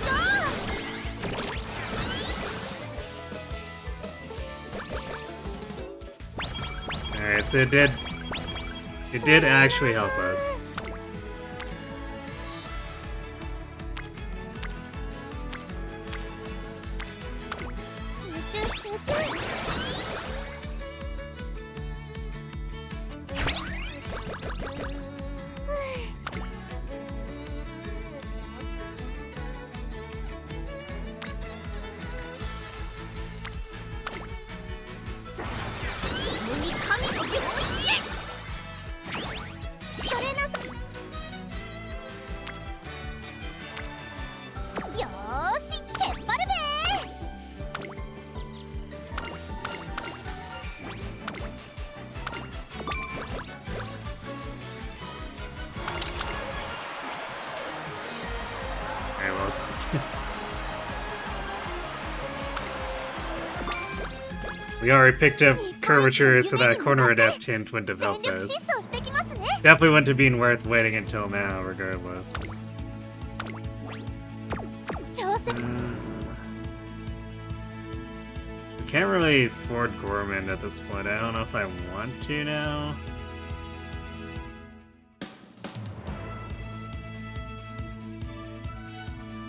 Alright, so it did actually help us. う集中集中 共に神の領域へそれなさよーしけっぱるべ Okay, well. We already picked up curvature, so that corner adept hint wouldn't have 全 helped 力疾走 us. してきますね Definitely wouldn't have been worth waiting until now, regardless. 挑戦 We can't really afford Gorman at this point. I don't know if I want to now.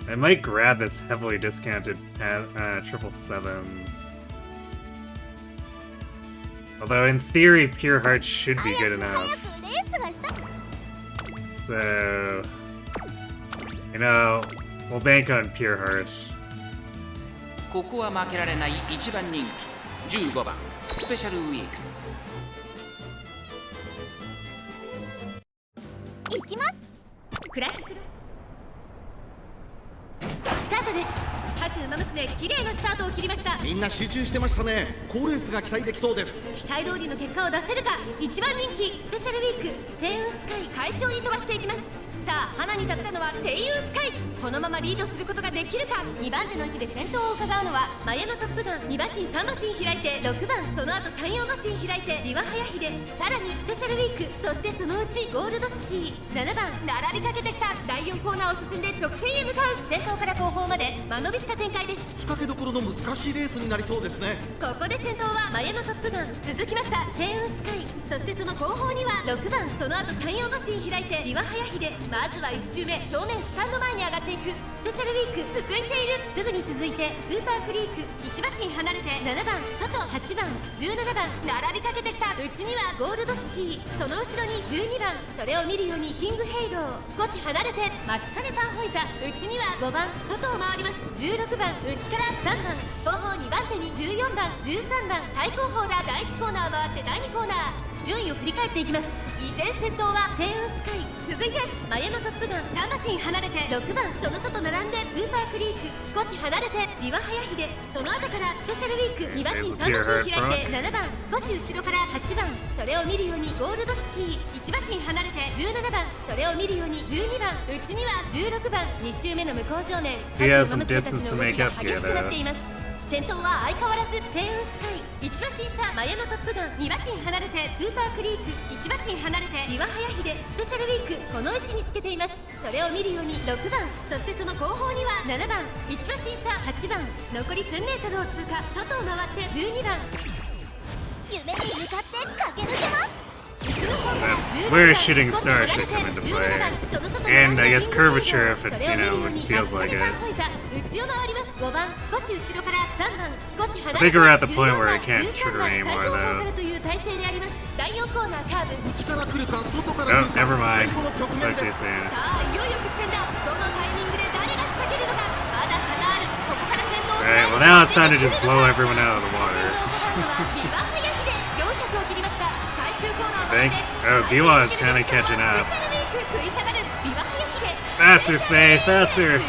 I might grab this heavily discounted 777s. Although in theory, Pure Heart should be good enough. So, you know, we'll bank on Pure Heart. ここは負けられない1番人気15番スペシャルウィーク。いきます。クラッシュスタートです。各馬娘綺麗なスタートを切りました。みんな集中してましたね。好レースが期待できそうです。期待通りの結果を出せるか。1番人気スペシャルウィーク星雲スカイ快調に飛ばしていきます。さあ花に立ったのは星雲スカイ。このままリードすることができるか。2番手の位置で先頭を伺うのはマヤのトップガン2馬身3馬身開いて6番、その後3、4馬身開いてリワハヤヒデ、さらにスペシャルウィーク、そしてそのうちゴールドシティ7番並びかけてきた。第4コーナーを進んで直線へ向かう。先頭から後方まで間延びした展開です。仕掛けどころの難しいレースになりそうですね。ここで先頭はマヤのトップガン、続きました星雲スカイ、そしてその後方には6番、その後3、4馬身開いてリワハヤヒデ。まずは1周目正面スタンド前に上がっていく。スペシャルウィーク続いている。すぐに続いてスーパークリーク1馬身離れて7番外、8番17番並びかけてきた。内にはゴールドシティ、その後ろに12番、それを見るようにキングヘイロー、少し離れてマチカネパンホイザ、内には5番外を回ります。16番内から3番、後方2番手に14番13番、最後方だ。第1コーナー回って第2コーナー、順位を振り返っていきます。依然先頭は星雲スカイ、続いてマヤのトップガン3馬身離れて6番、その外並んでスーパークリーク、少し離れてリワハヤヒデ、その後からスペシャルウィーク2馬身3馬身開いて7番、少し後ろから8番、それを見るようにゴールドシティ1馬身離れて17番、それを見るように12番、内には16番。2周目の向こう正面、各馬娘たちの動きが激しくなっています。先頭は相変わらず星雲スカイ、1馬身差マヤのトップガン2馬身離れてスーパークリーク1馬身離れてリワハヤヒデ、スペシャルウィークこの位置につけています。それを見るように6番、そしてその後方には7番、1馬身差8番、残り 1000m を通過、外を回って12番。夢に向かって駆け抜けます。 That's where shooting star should come into play. And I guess curvature if it, you know, it feels like it. I think we're at the point where I can't trigger anymore though. Oh, never mind. Spoke too soon. Alright, well now it's time to just blow everyone out of the water. I think. Oh, B1 is kind of catching up. Faster, Spade, faster!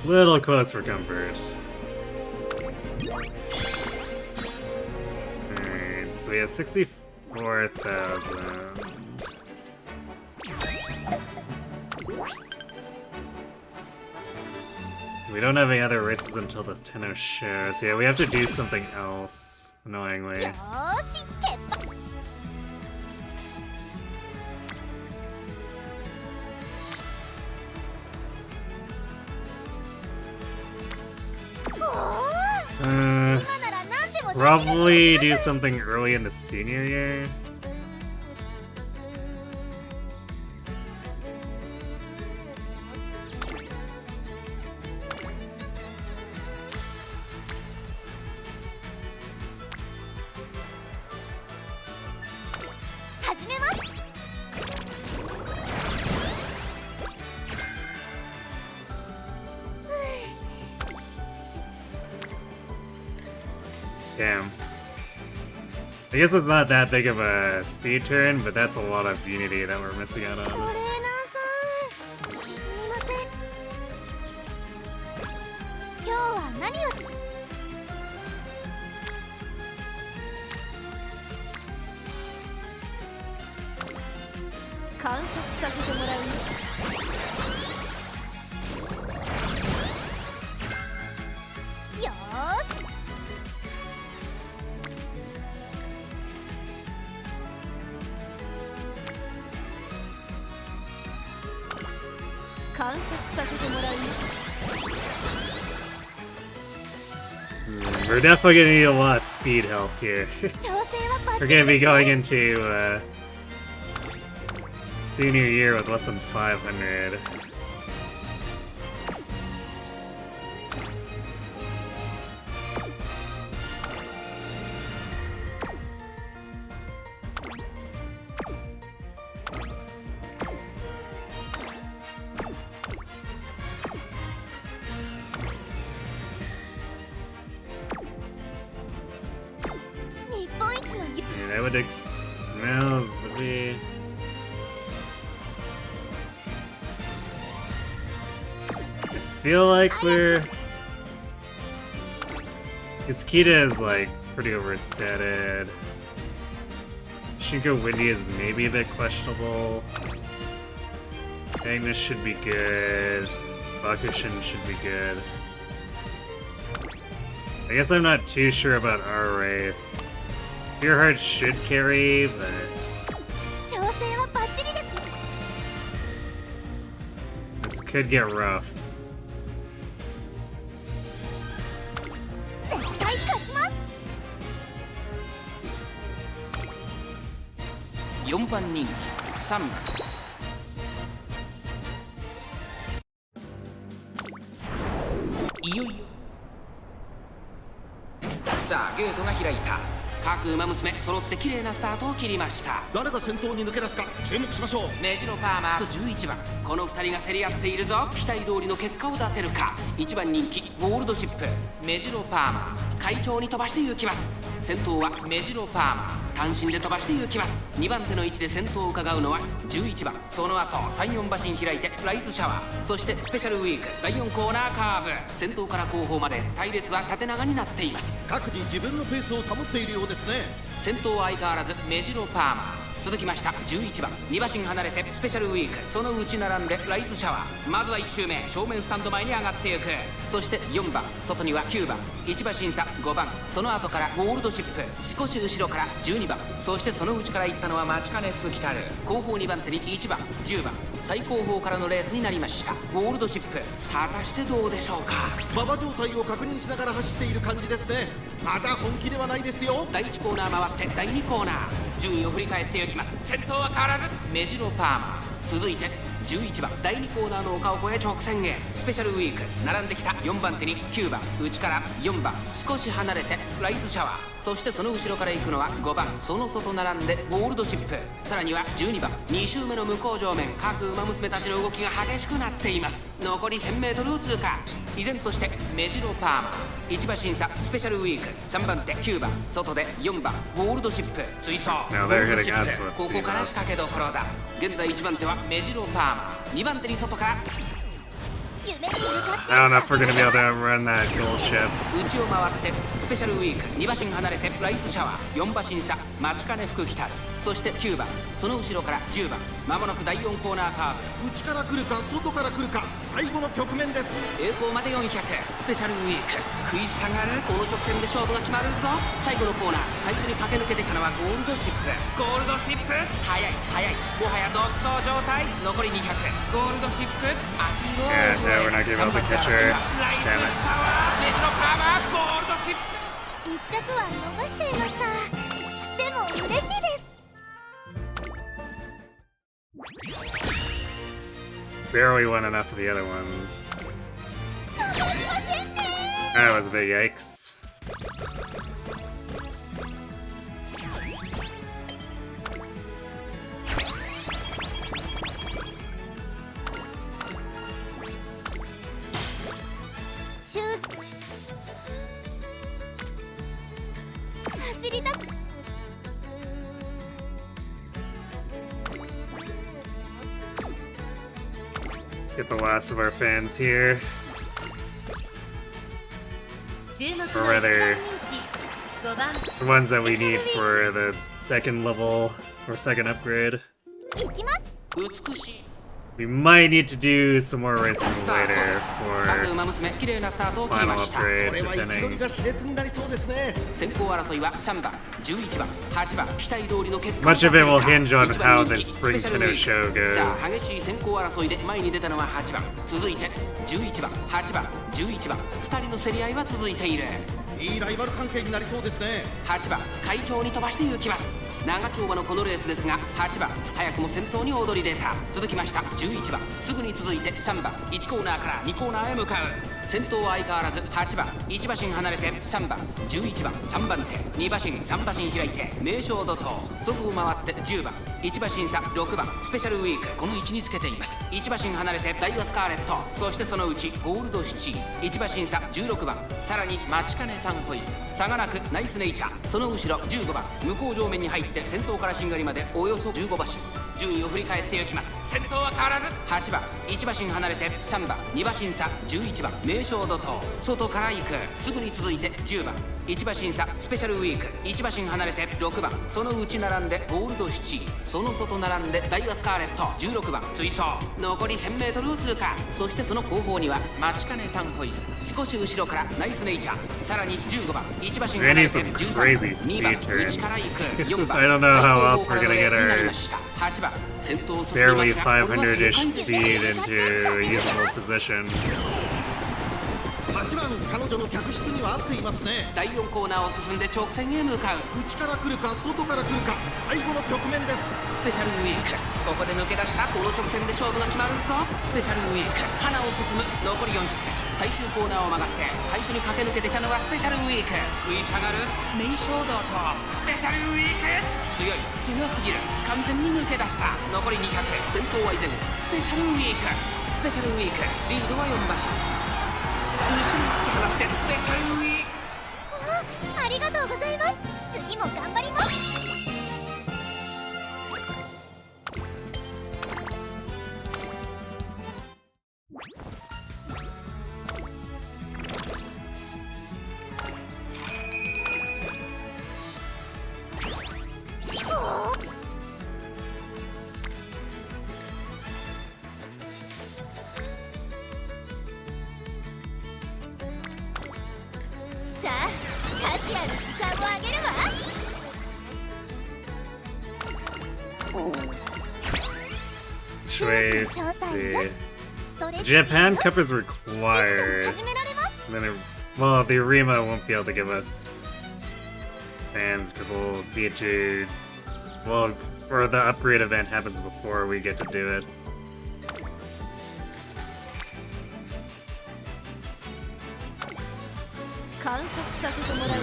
Little close for comfort. Alright, so we have 64,000. We don't have any other races until the Tenno show, so yeah, we have to do something else, annoyingly. Probably do something early in the senior year. Damn. I guess it's not that big of a speed turn, but that's a lot of unity that we're missing out on. 観察させてもらいます。 We're definitely gonna need a lot of speed help here. 調整はバッ We're チリ gonna be です going ね。 into senior year with less than 500. I would well, would we? I feel like we're. Because Kita is like pretty overstated. Shinko Windy is maybe a bit questionable. Agnes should be good. Bakushin should be good. I guess I'm not too sure about our race. Earhart should carry, but 調整はバッチリです。 this could get rough. 絶対勝ちます。 4番人気3番いよいよさあゲートが開いた。各馬娘揃って綺麗なスタートを切りました。誰が先頭に抜け出すか注目しましょう。メジロパーマーと11番、この2人が競り合っているぞ。期待通りの結果を出せるか。1番人気ゴールドシップ、メジロパーマー快調に飛ばして行きます。先頭はメジロパーマー単身で飛ばして行きます。2番手の位置で先頭を伺うのは11番、その後34馬身開いてライスシャワー、そしてスペシャルウィーク第4コーナーカーブ。先頭から後方まで隊列は縦長になっています。各自自分のペースを保っているようですね。先頭は相変わらずメジロパーマー。続きました11番、2馬身離れてスペシャルウィーク、その内並んでライスシャワー。まずは1周目正面スタンド前に上がっていく。そして4番、外には9番、1馬身差5番、その後からゴールドシップ、少し後ろから12番、そしてその内から行ったのは待ちかね吹きたる。後方2番手に1番10番、最後方からのレースになりました。ゴールドシップ果たしてどうでしょうか。馬場状態を確認しながら走っている感じですね。まだ本気ではないですよ。第1コーナー回って第2コーナー、順位を振り返っていきます。先頭は変わらずメジロパーマー。続いて11番、第2コーナーの丘を越え直線へ。スペシャルウィーク並んできた4番手に9番、内から4番、少し離れてライスシャワー、そしてその後ろから行くのは5番、その外並んでゴールドシップ、さらには12番、2周目の向こう上面、各馬娘たちの動きが激しくなっています。残り 1000m を通過。依然としてメジロパーマー、1馬身差スペシャルウィーク3番手9番、外で4番ゴールドシップ、追走ゴールドシップ、ここから仕掛けどころだ。現在1番手はメジロパーマー、2番手に外から夢に向かって I don't know if we're gonna be able to outrun that goal ship. 内を回ってスペシャルウィーク2馬身離れてライスシャワー、4馬身差待ちかね吹く来たる。そして9番、その後ろから10番、まもなく第4コーナーカーブ。内から来るか外から来るか、最後の局面です。栄光まで400、スペシャルウィーク食い下がる。この直線で勝負が決まるぞ。最後のコーナー、最初に駆け抜けてきたのはゴールドシップ。ゴールドシップ速い速い、もはや独走状態。残り200、ゴールドシップ足色を Yeah, no, we're not gonna be able to catch her. ライ Damn ス it. シャワー、メジロパーマー、ゴールドシップ。1着は逃しちゃいました。でも嬉しいです。 Barely won enough of the other ones. たまりませんね。 That was a big yikes. シューズ走りたく Let's get the last of our fans here. 注目の Or 1番 rather, 人気5番 the ones that we need for the second level or second upgrade. 行きます。美しい We might need to do some more racing スタート later です。各 for 馬娘綺麗なスタートを切り final ました upgrade, これは位置取り depending. が熾烈になりそうですね。先行争いは3番11番8番期待通りの結果 Much of it will hinge on 一番 how 人 the 気 Spring スペシャルウィ Tenno ーク show さあ goes. 激しい先行争いで前に出たのは8番続いて11番8番11番2人の競り合いは続いているいいライバル関係になりそうですね。8番会長に飛ばして行きます長丁場のこのレースですが8番早くも先頭に躍り出た続きました11番すぐに続いて3番1コーナーから2コーナーへ向かう先頭は相変わらず8番1馬身離れて3番11番3番手2馬身3馬身開いて名将怒涛外を回って10番1馬身差6番スペシャルウィークこの位置につけています1馬身離れてダイワスカーレットそしてそのうちゴールドシチ1馬身差16番さらに待ちかねタンホイズ差がなくナイスネイチャーその後ろ15番向こう上面に入って先頭からしんがりまでおよそ15馬身順位を振り返っていきます先頭は変わらず8番1馬身離れて3番2馬身差11番名将怒涛外から行くすぐに続いて10番1馬身差スペシャルウィーク1馬身離れて6番その内並んでゴールドシチその外並んでダイワスカーレット16番追走残り 1000m を通過そしてその後方には待ちかねタンホイズ少し後ろからナイスネイチャーさらに15番1馬身離れて We need some 13 crazy 番 speed 2 turns. 番内から行く4番 I don't know how else we're gonna get になり our ました8番先頭を進み barely ますがこれは 500-ish 世界 speed into a usable position. 8番彼女の客室には合っていますね。第4コーナーを進んで直線へ向かう内から来るか外から来るか最後の局面です。スペシャルウィークここで抜け出したこの直線で勝負が決まるぞスペシャルウィーク花を進む残り40最終コーナーを曲がって最初に駆け抜けてきたのはスペシャルウィーク食い下がる名将道とスペシャルウィーク強すぎる完全に抜け出した残り200先頭は依然スペシャルウィークスペシャルウィークリードは4馬身後ろに突き放してスペシャルウィークありがとうございます。次も頑張ります。さあ、価値ある時間をあげるわ。Wait, 調 let's 査員よし see. ストレッチ Japan よし Cup is いつでも required. 始められます。 And then, well, the Arima won't be able to give us fans because we'll need to. Well, or the upgrade event happens before we get to do it. 観察させてもらうよ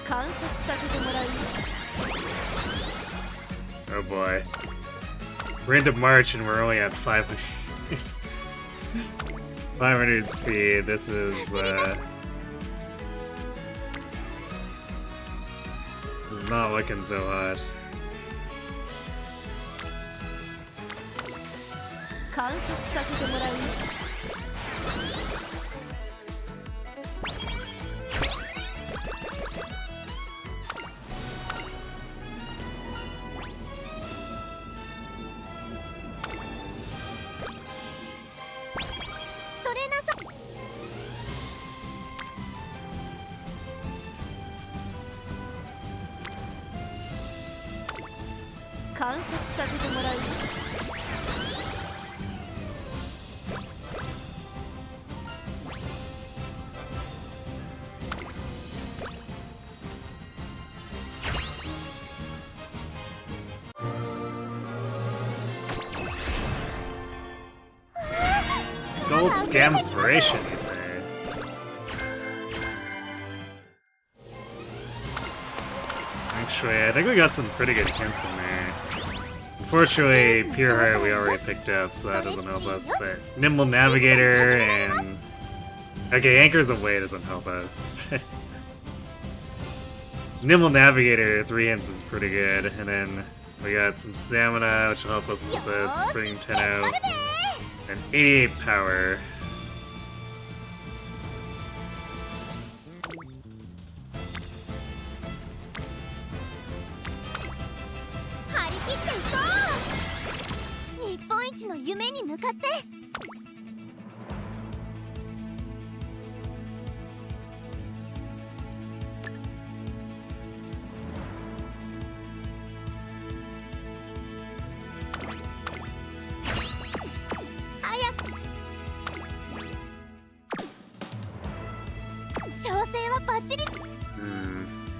観察させてもらう Oh boy. We're into March and we're only at 500. 500 speed. This is not looking so hot. 観察させてもらうトレーナーさん。観察させてもらうGold scam inspiration, you say? Actually, I think we got some pretty good hints in there. Unfortunately, Pure Heart we already picked up, so that doesn't help us, but Nimble Navigator and... Okay, Anchors Away doesn't help us. Nimble Navigator, 3 hints is pretty good, and then we got some Stamina, which will help us with the Spring Tenno. And 88 power.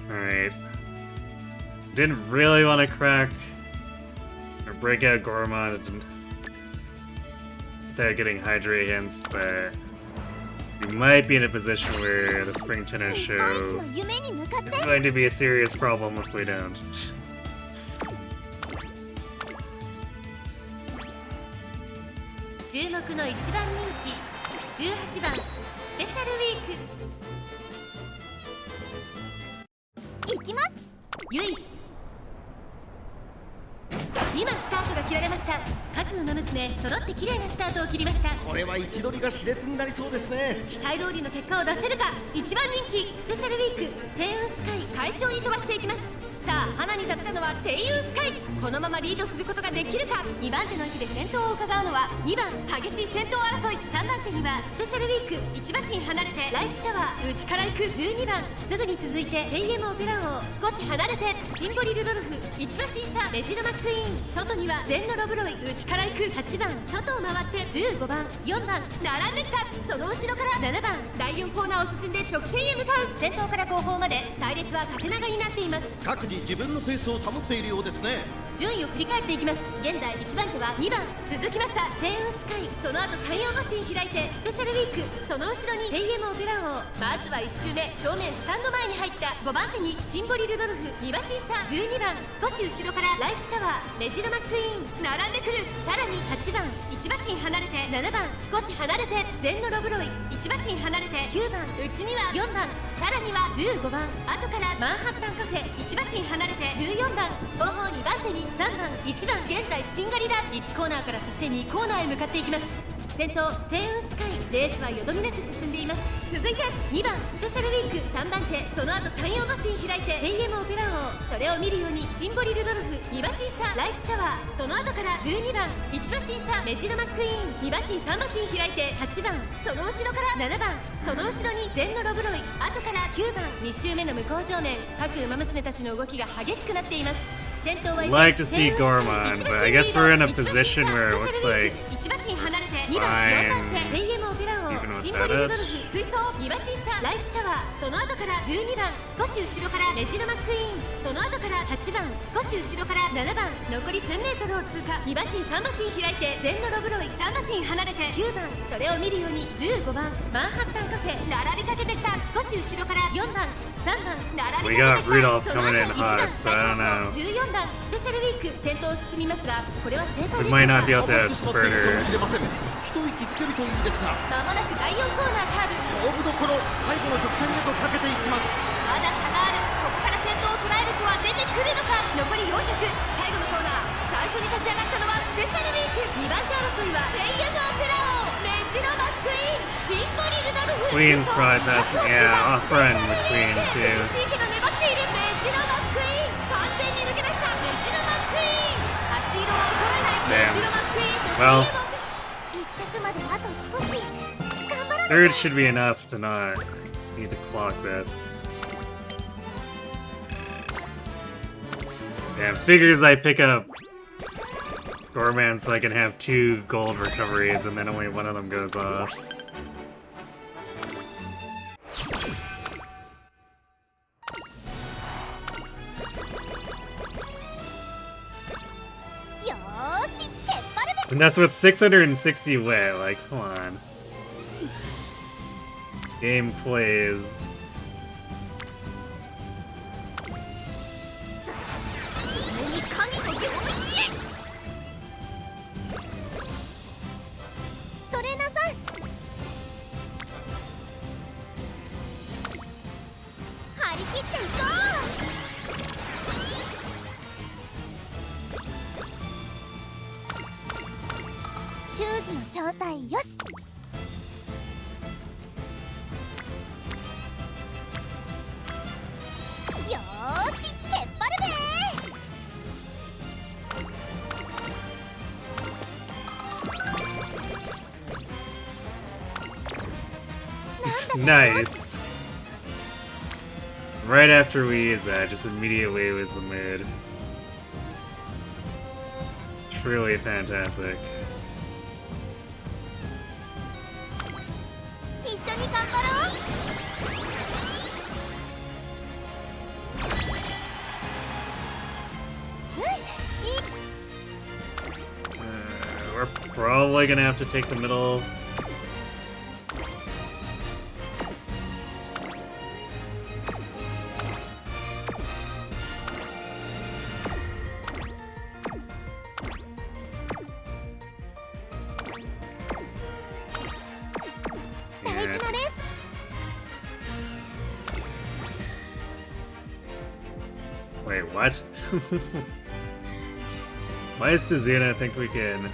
Alright. Didn't really want to crack or break out Gormon without getting Hydrate hints, but we might be in a position where the Spring Tennis Show is going to be a serious problem if we don't. 注目の1番人気18番スペシャルウィークいきます。ゆい今スタートが切られました。各馬娘揃って綺麗なスタートを切りました。これは位置取りが熾烈になりそうですね。期待通りの結果を出せるか。1番人気スペシャルウィーク星雲スカイ快調に飛ばしていきます。さあ花に立ったのは星雲スカイ。このままリードすることができるか。2番手の位置で先頭を伺うのは2番激しい先頭争い。3番手にはスペシャルウィーク1馬身離れてライスシャワー内から行く12番。すぐに続いてヘイエムオペラ王少し離れてシンボリルドルフ1馬身差メジロマックイーン。外にはゼンノロブロイ内から行く8番。外を回って15番4番並んできた。その後ろから7番第4コーナーを進んで直線へ向かう。先頭から後方まで隊列は縦長になっています。各自自分のペースを保っているようですね。順位を振り返っていきます。現在1番手は2番続きました星雲スカイ。その後3、4馬身開いてスペシャルウィーク。その後ろにヘイエムオペラ王。まずは1周目正面スタンド前に入った5番手にシンボリルドルフ2馬身差12番。少し後ろからライスシャワーメジロマックイーン並んでくる。さらに8番1馬身離れて7番少し離れてゼンノロブロイ1馬身離れて9番内には4番さらには15番。後からマンハッタンカフェ1馬身離れて14番。後方2番手に3番1番。現在シンガリラ1コーナーからそして2コーナーへ向かっていきます。先頭星雲スカイレースはよどみなく進んでいます。続いて2番スペシャルウィーク3番手。その後3、4馬身開いてヘイエムオペラ王。それを見るようにシンボリルドルフ2馬身差ライスシャワー。その後から12番1馬身差メジロマックイーン2馬身3馬身開いて8番。その後ろから7番。その後ろにゼンノロブロイ。後から9番。2周目の向こう正面各馬娘たちの動きが激しくなっています。 I'd like to see Gormon, but I guess we're in a position where it looks like fine, even without it. 追走2馬身差ライスシャワー。その後から12番少し後ろからメジロマックイーン。その後から8番少し後ろから7番。残り1000メートルを通過。2馬身3馬身開いてゼンノロブロイ3馬身離れて9番。それを見るように15番マンハッタンカフェ並びかけてきた。少し後ろから4番3番並びかけてきた。その後1番最後の14番スペシャルウィーク先頭を進みますがこれは正解でしょうか。 We might not be able to かしまっているか outspread もしれません。一息つけるといいですがまもなく第4コーナーカーブ。勝負どころ最後の直線へとかけていきます。まだ差がある。ここから先頭を捉える子は出てくるのか。残り400最後のコーナー。最初に立ち上がったのはスペシャルウィーク。2番手争いはヘイエムオペラ王メジロマックイーンシンボリルドルフ。 Queen tried that, yeah, off run with Queen too. 苦しいけど粘っているメジロマックイーン。完全に抜け出したメジロマックイーン。足色は衰えないメジロマックイーンと Well, 1着まであと少し頑張らな third should be enough to not need to clock this. Yeah, figures I pick up Gorman so I can have 2 gold recoveries and then only one of them goes off. And that's with 660 wit, like, come on. Game plays. シューズの状態よし。よーし、けっぱるべー。 Nice. Right after we use that, just immediately was the mood. Truly fantastic. 一緒に頑張ろう。We're probably gonna have to take the middle. Wait, what? Why does Tazuna think we can?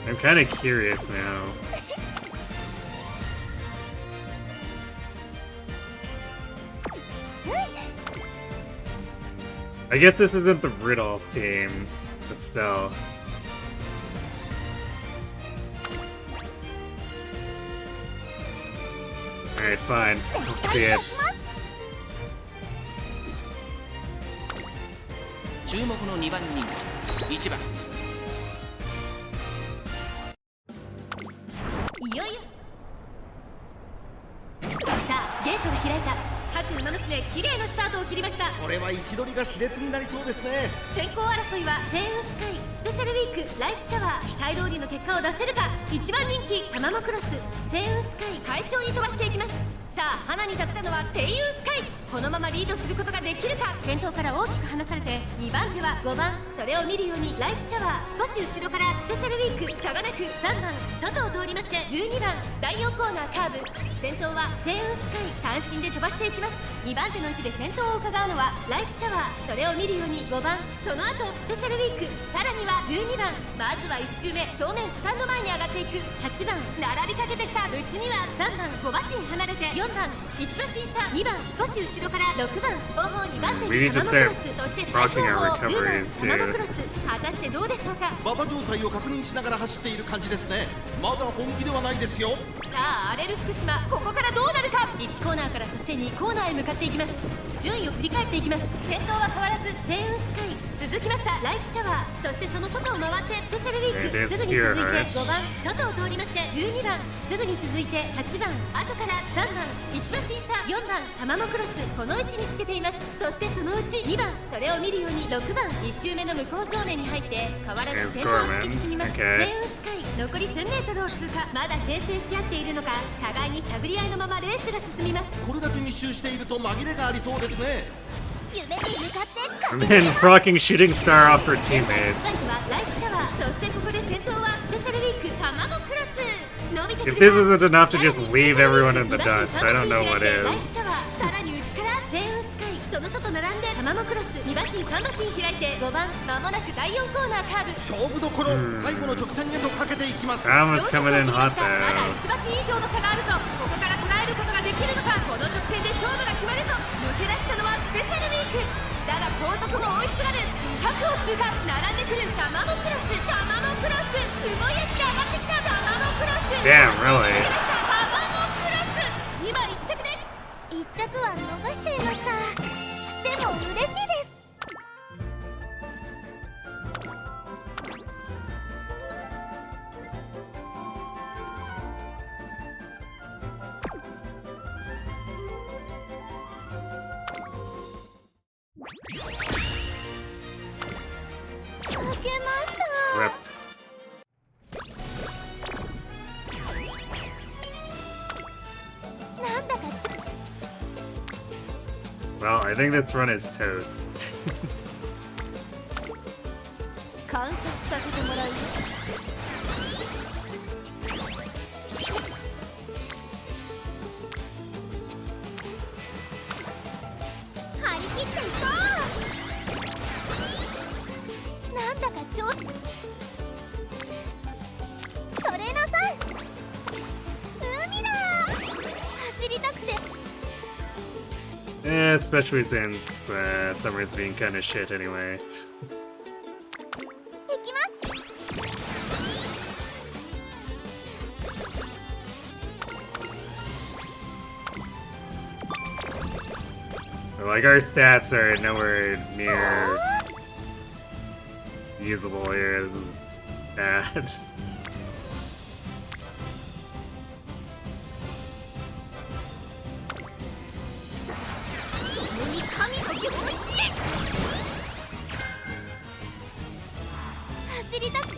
I'm kind of curious now. I guess this isn't the Rudolph team, but still. Alright, fine. Let's see it. 注目の2番人気1番。いよいよさあ、ゲートが開いた。各馬娘綺麗なスタートを切りました。これは位置取りが熾烈になりそうですね。先行争いは星雲スカイ、スペシャルウィーク、ライスシャワー。期待通りの結果を出せるか。1番人気タマモクロス、星雲スカイ快調に飛ばしていきます。さあ、花に立ったのは星雲スカイ。このままリードすることができるか。先頭から大きく離されて2番手は5番。それを見るようにライスシャワー。少し後ろからスペシャルウィーク、差がなく3番。外を通りまして12番。第4コーナーカーブ。先頭は星雲スカイ。単身で飛ばしていきます。2番手の位置で先頭を伺うのはライスシャワー。それを見るように5番。その後スペシャルウィーク、さらには12番。まずは1周目正面スタンド前に上がっていく8番。並びかけてきた。うちには3番。5馬身離れて4番。1馬身差2番。少し後ろから6番。後方2番手にタマモクロス。そして最後方10番タマモクロス。果たしてどうでしょうか。馬場状態を確認しながら走っている感じですね。まだ本気ではないですよ。さあ、荒れる福島、ここからどうなるか。1コーナーからそして2コーナーへ向かっていきます。順位を振り返っていきます。先頭は変わらず星雲スカイ。続きましたライスシャワー。そしてその外を回ってスペシャルウィーク。すぐに続いて5番。外を通りまして12番。すぐに続いて8番。後から3番。1馬身差4番。タマモクロス。この位置につけています。そしてそのうち2番。それを見るように6番。1周目の向こう正面に入って変わらず先頭を突き進みます。星雲スカイ。残り 1000m を通過。まだ牽制し合っているのか、互いに探り合いのままレースが進みます。これだけ密集していると紛れがありそうですね。夢に向かって And then rocking shooting star off her 現在 teammates. はライスシャワー。そしてここで先頭はスペシャルウィークタマモクロス。伸びてく If る this か。 isn't enough to just leave everyone in the dust, I don't know what ライスシャワ is. ー。さらに内から星雲スカイ。その外並んでタマモクロス。2馬身3馬身開いて5番。間もなく第4コーナーカーブ。勝負どころ、最後の直線へとかけていきます。 Sam was coming in hot まだ though. 1馬身以上の差があると。ここから捉えることができるのか。この直線で勝負が決まると。抜け出したのはスペシャルウィークだが、後続も追いすがる。200を通過。並んでくるタマモクロス。タマモクロス。すごい足で上がってきたタマモクロス。 Damn, really? タマモクロス。今1着で1着は逃しちゃいました。でも嬉しいです。負けました。 Rip. なんだかWell, I think this run is toast. 観察させてもらうよ。張り切っていこう。なんだか Especially since summer's being kind of shit anyway. 行きます。 Like, our stats are nowhere near usable here. This is bad. に神のように走りたく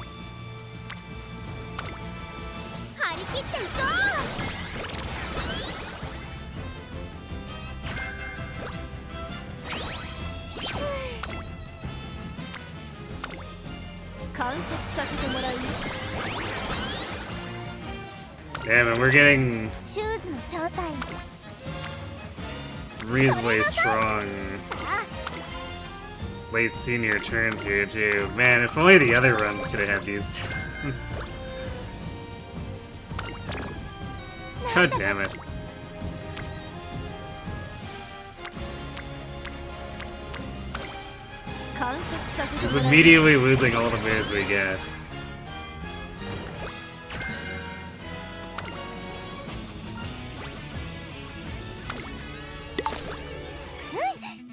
張り切っていこう観察させてもらうよ Damn, and we're getting シューズの正体 some reasonably strong さあ late senior turns here too. Man, if only the other runs could have had these. God damn it. 観察させ Just てもらう immediately losing all the moves we get.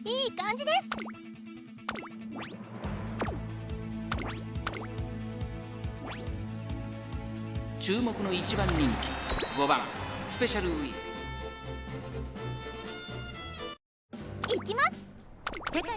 うんいい感じです 注目の1番人気5番スペシャルウィーク行きます世界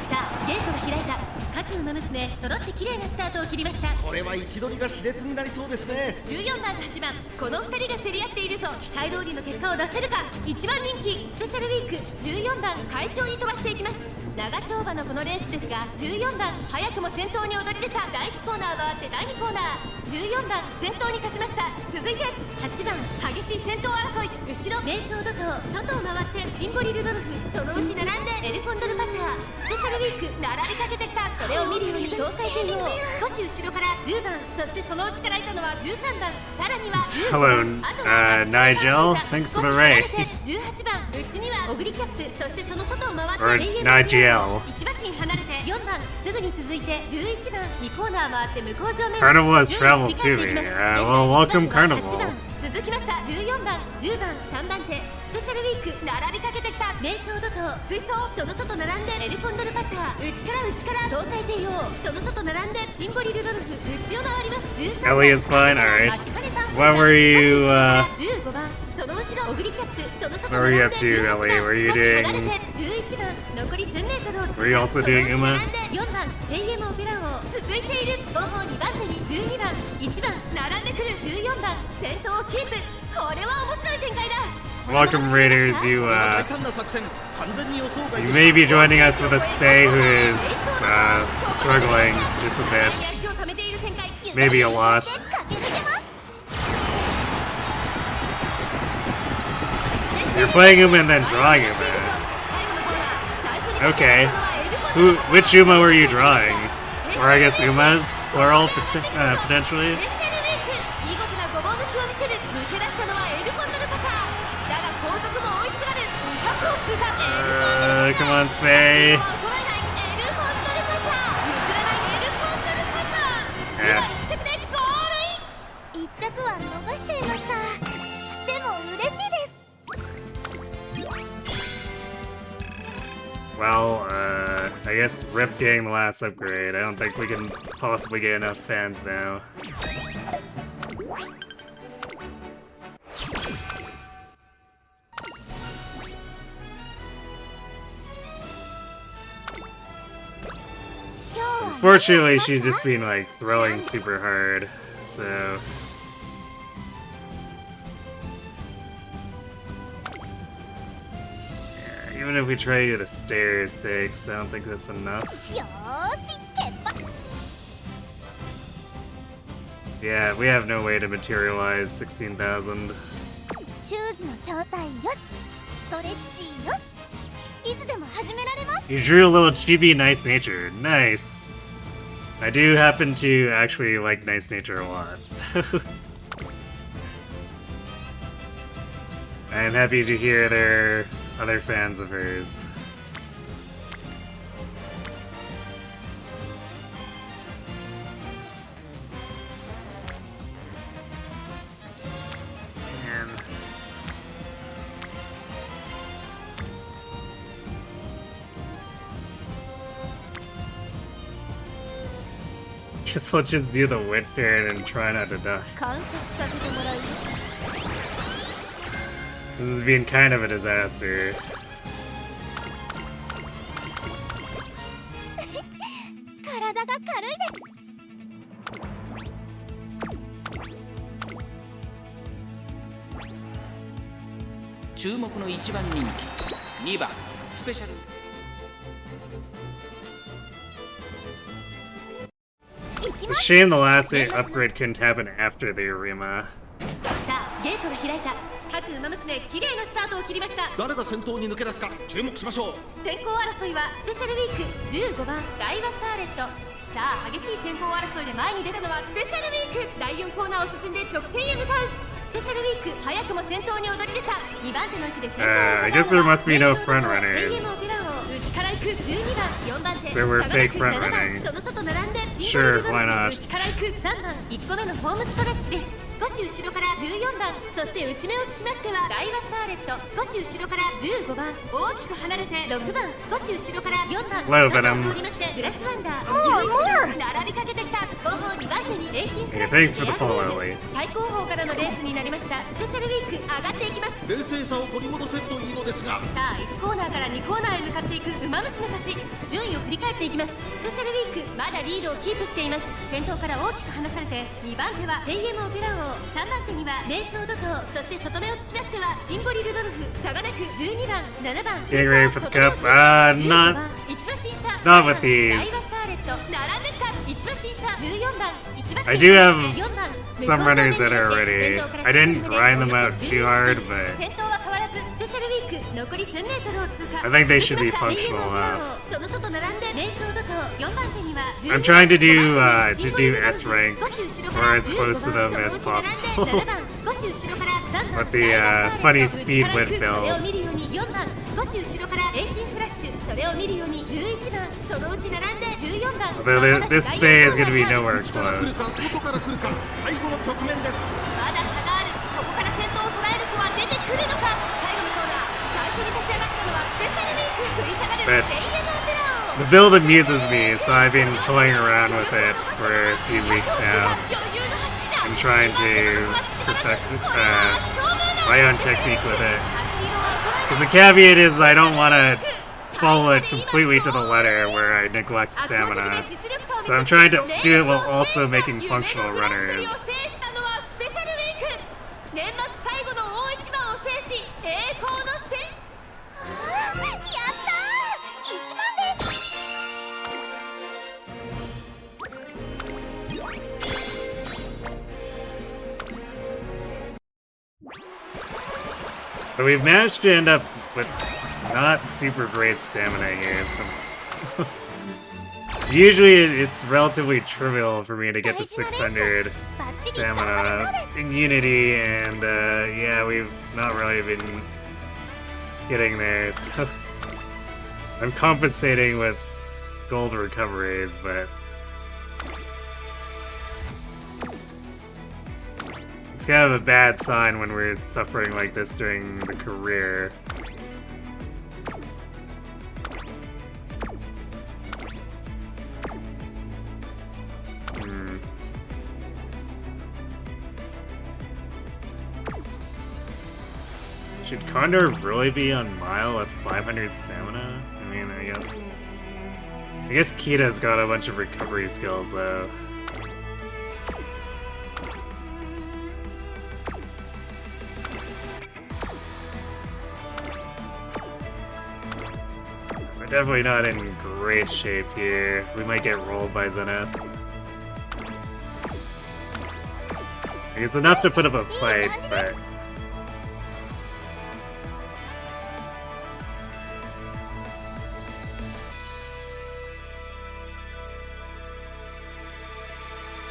さあゲートが開いた各馬娘揃って綺麗なスタートを切りましたこれは位置取りが熾烈になりそうですね。14番と8番この2人が競り合っているぞ期待通りの結果を出せるか1番人気スペシャルウィーク14番会長に飛ばしていきます長丁場のこのレースですが14番早くも先頭に躍り出た第1コーナー回って第2コーナー14番先頭に勝ちました続いて8番激しい先頭争い後ろ名将怒涛外を回ってシンボリルドルフそのうち並んでエルフォンドルパタースペシャルウィーク並びかけてきたそれを見るように東海帝王少し後ろから10番そしてそのうちからいたのは13番さらには15 Hello, 番あとは Nigel. Thanks for the raid. 18番うちにはオグリキャップそしてその外を回って Or 永遠の Nigel. 1馬身離れて4番すぐに続いて11番2コーナー回って向こう上面 Carnival has 順位を traveled 振り返っていきます to me. Well, welcome 現在 Carnival. 8番続きました14番10番3番手スペシャルウィーク並びかけてきた名将怒涛追走その外並んでエルフォンドルパター内から東海帝王その外並んでシンボリルドルフ内を回ります13番 Elliot's fine, alright. 待ちかねた What were you, 15番その後ろオグリキャップその外 What were you 並ん up で to, 18 Ellie? 番 Were you 少し doing- 離れて11番残り 1000m を通過 Were you also doing Uma? その後並んで4番テイエムオペラ王続いている後方2番手に12番1番並んでくる14番先頭をキープこれは面白い展開だ Welcome, Raiders. You, 大胆な作戦、完全に予想外 you でした may be joining us with a Spay who is, struggling just a 長い bit. 足を溜めている展開 Maybe a lot. 駆け抜けます You're playing Uma and then drawing Uma. Okay. Which Uma were you drawing? Or I guess Umas, plural, potentially? 見事なごぼう抜きを見せる抜け出したのはエルフォンドルパターだが後続も追いすがる200を通過エルフォンドルパター Come on, Spay. は衰えないエルフォンドルパター譲らないエルフォンドルパター Yeah. 今1着でゴールイン1着は逃しちゃいましたでも嬉しいです Well, I guess Rip getting the last upgrade. I don't think we can possibly get enough fans now. Fortunately, she's just been like throwing super hard, so. Yeah, even if we try to get a stairs stakes, I don't think that's enough. よーし決敗 Yeah, we have no way to materialize 16,000. シューズの状態よしストレッチよしいつでも始められます You drew a little chibi nice nature. Nice. I do happen to actually like nice nature a lot, so. I am happy to hear there are other fans of hers. And guess we'll just do the wind turn and try not to die. 観察させてもらうよ This is being kind of a disaster. 体が軽いで注目の1番人気2番スペシャル It's a shame the last upgrade couldn't happen after the Arima. さあゲートが開いた各馬娘綺麗なスタートを切りました。誰が先頭に抜け出すか注目しましょう。先行争いはスペシャルウィーク15番ダイワスターレット。さあ激しい先行争いで前に出たのはスペシャルウィーク。第4コーナーを進んで直線へ向かう。スペシャルウィーク早くも先頭に躍り出た。2番手の位置で先頭を I guess there must be no front runners. 内から行く12番4番手 So we're 差がなく fake front 7番 running. その外並んでシンボ Sure, ルドル why フ not? 内から行く3番1個目のホームストレッチです。少し後ろから14番そして内目をつきましてはダイワスターレット。少し後ろから15番大きく離れて6番少し後ろから4番 Low 外 venom. を通りましてグラスワンダー11番並びかけてきた。後方2番手にレーシングクラッ Hey, シ thanks for the ュエア follow, ドリー Ellie. ム最高峰からのレースになりました。スペシャルウィーク上がっていきます。冷静さを取り戻せるといいのですが、さあ1コーナーから2コーナーへ向かっていくウマ娘たち。順位を振り返っていきます。スペシャルウィークまだリードをキープしています。先頭から大きく離されて2番手はテイエムオペラ王3番手には名将怒涛そして外目をつきましてはシンボリルドルフ差がなく12番7番 Getting ready for the cup. 15 Not 番1馬審査 not with ダ these. イワスターレット並んできた1馬審査14番1馬審査 I do have 4番 some runners that are already. I didn't grind them out too hard, but 先頭は変わらずスペシャルウィーク残り 1000m を通過。 I think they should be functional enough. その外並んで名将怒涛4番手には I'm trying to do S rank or as close to them as possible. But the funny speed would そ build. れを見るように4番少し後ろからレーシンフラッシュそれを見るように11番そのうち並んで14番 Although this phase is going to be nowhere 内から来るか close. 外から来るか最後の局面です。まだ差がある。ここから先頭を捉える子は出てくるのか。最後のコーナー最初に立ち上がったのはスペシャルウィーク食い下がる But レイエムオペラ王 The build amuses me, so I've been toying around with it for a few weeks now. I'm trying to perfect my own technique with it. Because the caveat is that I don't want to follow it completely to the letter where I neglect stamina. So I'm trying to do it while also making functional runners. 年末最後の大一番を制し栄光の戦やったー1番です So we've managed to end up with not super great stamina here. So usually it's relatively trivial for me to get to 600 stamina in Unity, and yeah, we've not really been getting there, so I'm compensating with gold recoveries, but it's kind of a bad sign when we're suffering like this during the career. Should Condor really be on Mile with 500 stamina? I mean, I guess Kita's got a bunch of recovery skills, though. We're definitely not in great shape here. We might get rolled by Zenith. It's enough to put up a fight, but...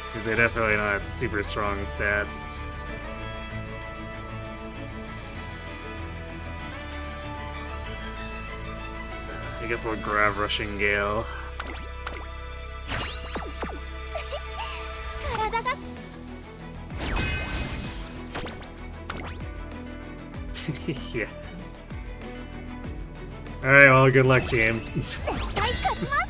Because they're definitely not super strong stats. guess we'll grab Rushing Gale. 体が Yeah. Alright, well, good luck, team. 絶対勝ちます。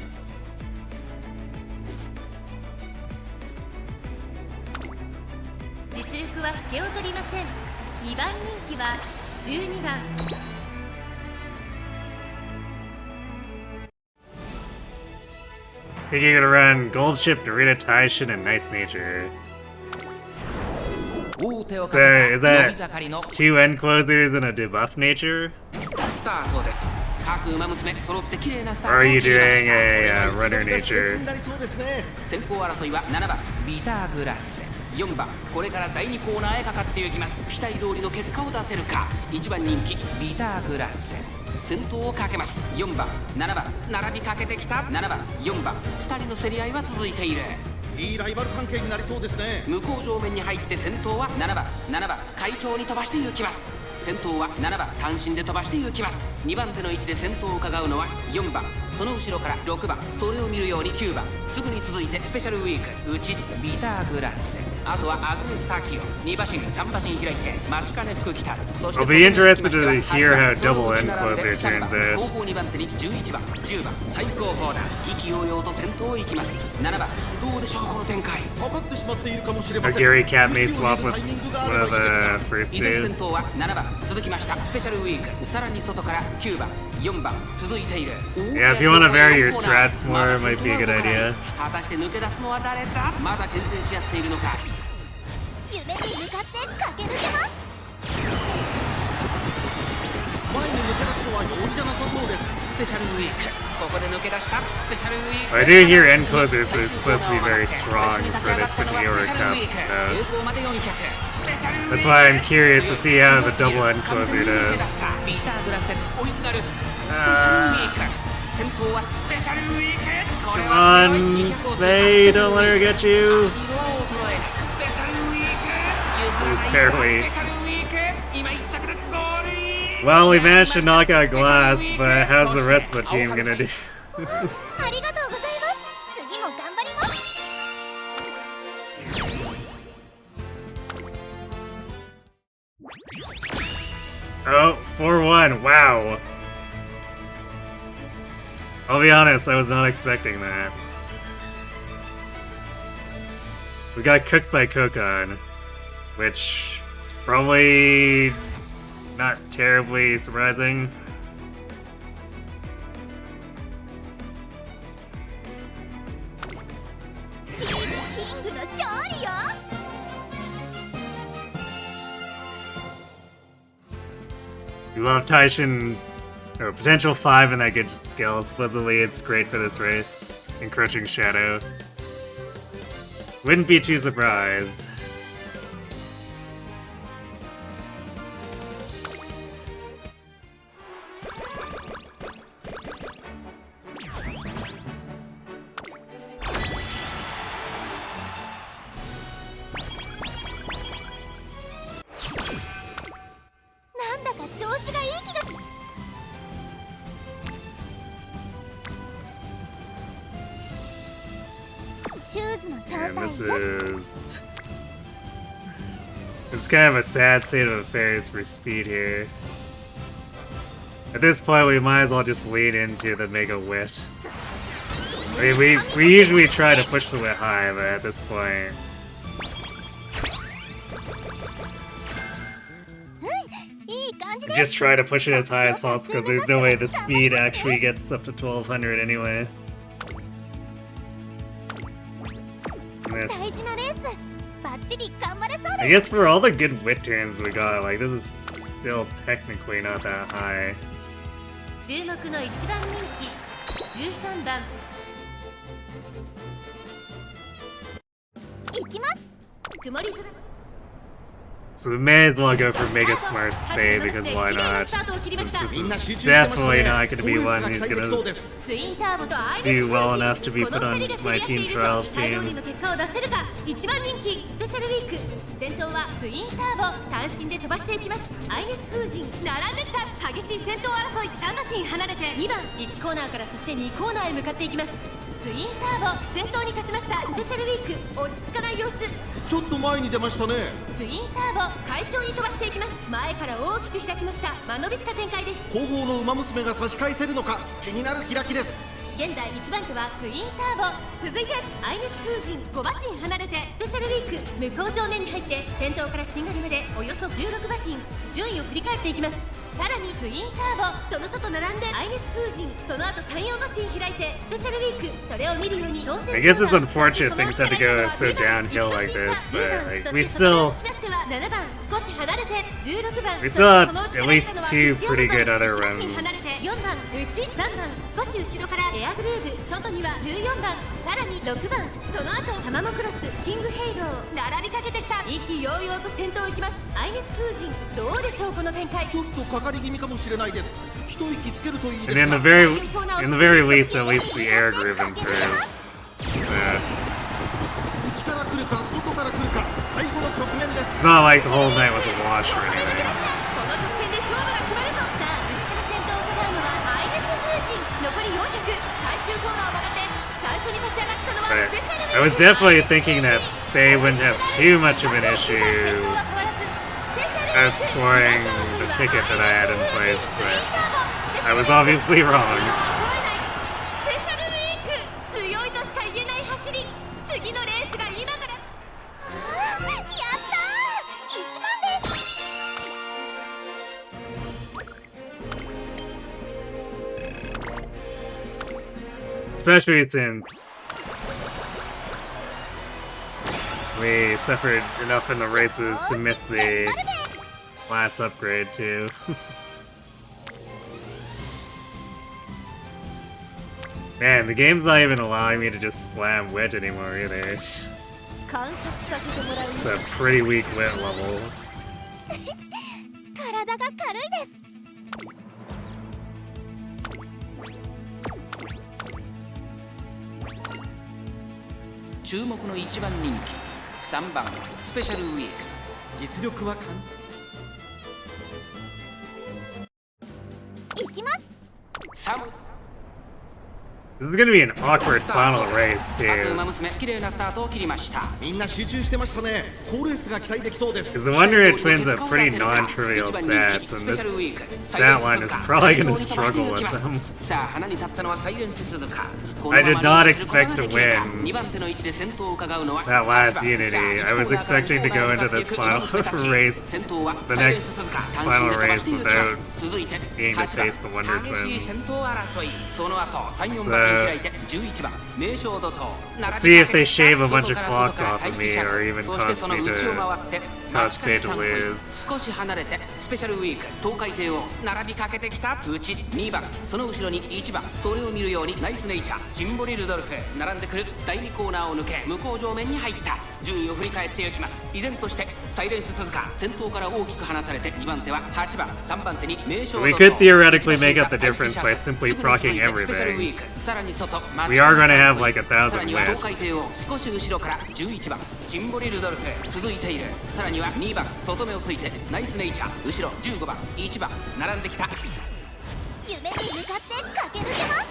実力は引けを取りません。2番人気は12番。 I think you're gonna run Gold Ship, Narita Taishin, and Nice Nature. So, is that 2 end closers and a debuff nature? スタートです。各馬娘揃って綺麗なスター Or ト are を you 切りまし doing た。 a runner 熾烈 nature? になりそうですね。先行争いは7番ビターグラッセ、4番これから第2コーナーへかかっていきます。期待通りの結果を出せるか。1番人気ビターグラッセ、先頭をかけます。4番7番並びかけてきた。7番4番2人の競り合いは続いている。いいライバル関係になりそうですね。向こう上面に入って先頭は7番会長に飛ばして行きます。先頭は7番単身で飛ばして行きます。2番手の位置で先頭を伺うのは4番、その後ろから6番、それを見るように9番、すぐに続いてスペシャルウィーク内ビターグラッセ、あとはアグネスターキオ、2馬身3馬身開いて待ちかね福来たる。そして I'll be interested to hear how double end closer turns 後 out. 方2番手に11番10番最高峰だ。意気揚々と先頭を行きます。7番どうでしょうこの展開。かかってしまっているかもしれま Or せん。 Gary Cat may swap with タイミングがあ one れ of ばいいです the first 依然 two. 先頭は7番続きましたスペシャルウィーク、さらに外から9番4番続いている。 Yeah, if you want to vary your strats more, it might be a good idea. 果たして抜け出すのは誰だ。まだ牽制し合っているのか。夢に向かって駆け抜けます。前に抜け出すのは容易じゃなさそうです。スペシャルウィーク、ここで抜け出したスペシャルウィーク。 I do hear end closers are supposed to be very strong for this particular cup, so that's why I'm curious to see how the double end closer does. ビーターグラッセ追いすがるスペシャルウィーク。先頭はスペシャルウィーク。これ Come は on, Spade, don't let her get you. スペシャルウィーク。 Barely. スペシャルウィーク。今1着でゴールイン。 Well, we managed to knock out Glass, but how's the rest of the team gonna do? ありがとうございます。次も頑張ります。 Oh, 4-1, wow. I'll be honest, I was not expecting that. We got cooked by Kokon, which is probably not terribly surprising. Team King の勝利よ。 We love Taishin, or potential 5 in that good skill. Supposedly it's great for this race. Encroaching Shadow. Wouldn't be too surprised. And this is... It's kind of a sad state of affairs for Speed here. At this point, we might as well just lean into the Mega Wit. I mean, we usually try to push the Wit high, but at this point... We just try to push it as high as possible because there's no way the Speed actually gets up to 1200 anyway. This. I guess for all the good wit turns we got, like, this is still technically not that high. 注目の1番人気13番行きます。曇り空 So we may as well go for Mega Smart Spay, because why not? Since this is definitely not going to be one who's going to do well enough to be put on my team trials team. 一番人気スペシャルウィーク先頭はツインターボ単身で飛ばしていきますアイネス風神並んできた激しい先頭争い3馬身離れて2番1コーナーからそして2コーナーへ向かっていきますツインターボ先頭に勝ちましたスペシャルウィーク落ち着かない様子ちょっと前に出ましたねツインターボ快調に飛ばしていきます前から大きく開きました間延びした展開です後方の馬娘が差し返せるのか気になる開きです現在1番手はツインターボ続いてアイネス風神5馬身離れてスペシャルウィーク向こう上面に入って先頭からしんがりまでおよそ16馬身順位を振り返っていきますさらにツインターボその外並んでアイネス風神その後3、4馬身開いてスペシャルウィークそれを見るように I guess it's unfortunate things had to go so downhill like this, but like, we still have at least 2 pretty good other runs. 4番内3番少し後ろからエアグルーヴ外には14番さらに6番その後タマモクロスキングヘイロー並びかけてきた意気揚々と先頭を行きますアイネス風神どうでしょうこの展開ちょっとかかり気味かもしれないです一息つけるといいです And が in the very least, at least the air groove improved. So, 内から来るか外から来るか最後の局面です it's not like the whole night was a wash or anything. この直線で勝負が決まるぞさあ内から先頭を伺うのはアイネス風神残り400最終コーナーを曲がって最初に立ち上がったのは But スペシャルウィーク I was definitely thinking that Spay wouldn't have too much of an issue outscoring the ticket that I had in place, but I was obviously wrong. スペシャルウィーク強いとしか言えない走り次のレースが今からやったー1番です Especially since we suffered enough in the races to miss the last upgrade too. Man, the game's not even allowing me to just slam wit anymore either. It's 観察させてもらう a pretty weak wit level. 体が軽いです注目の1番人気3番スペシャルウィーク実力は行きます3 This is gonna be an awkward final race 各 too. 馬娘綺麗なスタートを切りましたみんな集中してましたね好レースが期待できそうです Because the Wonder It Twins have pretty non-trivial stats, and this stat line is probably gonna struggle with them. さあ花に立ったのはサイレンス鈴鹿 I did not expect to win 2番手の位置で先頭を伺うのは that last Unity. I was expecting to go into this final race, the next final race, without being to face the Wonder 激しい Twins. 先頭争いその後3、4馬身開いて11番名将怒涛 See if they shave a bunch of clocks off of me, or even cause me to lose. 少し離れてスペシャルウィーク東海帝王並びかけてきた内2番その後ろに1番それを見るようにナイスネイチャージンボリルドルフ並んでくる第2コーナーを抜け向こう上面に入った順位を振り返っていきます依然としてサイレンス鈴鹿先頭から大きく離されて2番手は8番3番手に名将 We could theoretically make up the difference by simply proccing everything. We are gonna have like 1,000 wins. 東海帝王少し後ろから11番ジンボリルドルフ続いているさらには2番外目をついてナイスネイチャー後ろ15番1番並んできた夢に向かって駆け抜けます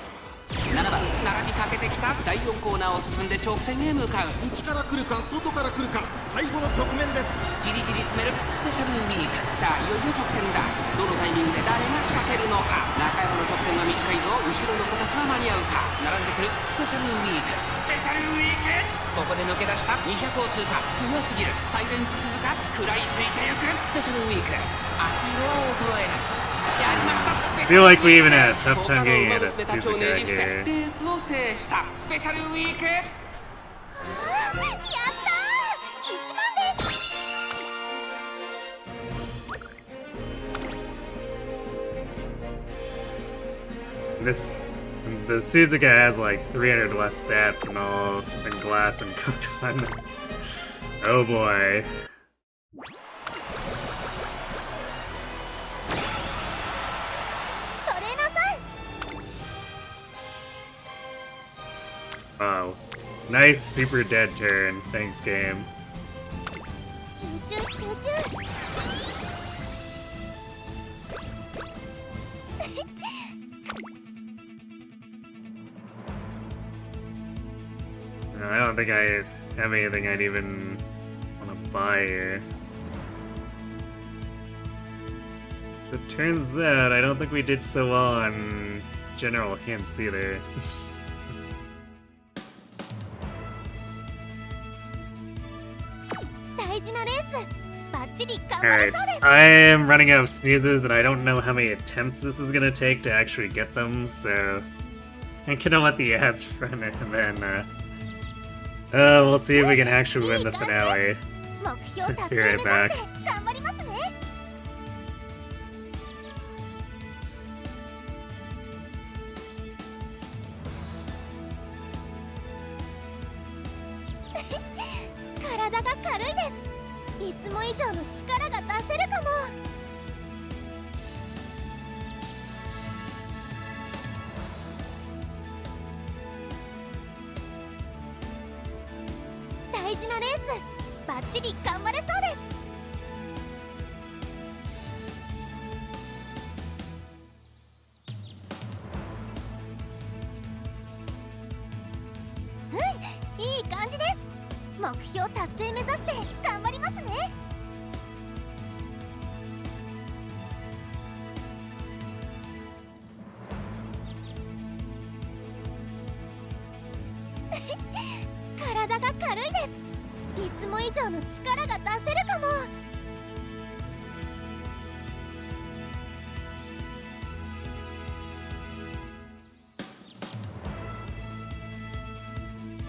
7番並びかけてきた第4コーナーを進んで直線へ向かう内から来るか外から来るか最後の局面ですじりじり詰めるスペシャルウィークさあいよいよ直線だどのタイミングで誰が仕掛けるのか中山の直線は短いぞ後ろの子たちは間に合うか並んでくるスペシャルウィークスペシャルウィークここで抜け出した200を通過強すぎるサイレンス鈴鹿食らいついてゆくスペシャルウィーク足色を衰えないやりました I feel like we even had a tough time getting into Suzuka レ here. ースを制したスペシャルウィークやったー1番です The Suzuka has like 300 less stats and all than Glass and Kokon. Oh boy. Wow. Nice super dead turn. Thanks, game. 集中集中 I don't think I have anything I'd even want to buy here. It turns out I don't think we did so well on general hints either. Alright, I am running out of sneezes and I don't know how many attempts this is gonna take to actually get them, so I'm gonna let the ads run it and then we'll see if we can actually win the finale. So, be right back. 頑張りますね 体が軽いです。いつも以上の力が出せるかも。大事なレース、バッチリ頑張れそうです。うん、いい感じです。目標達成目指して頑張りますね。体が軽いです。いつも以上の力が出せるかも。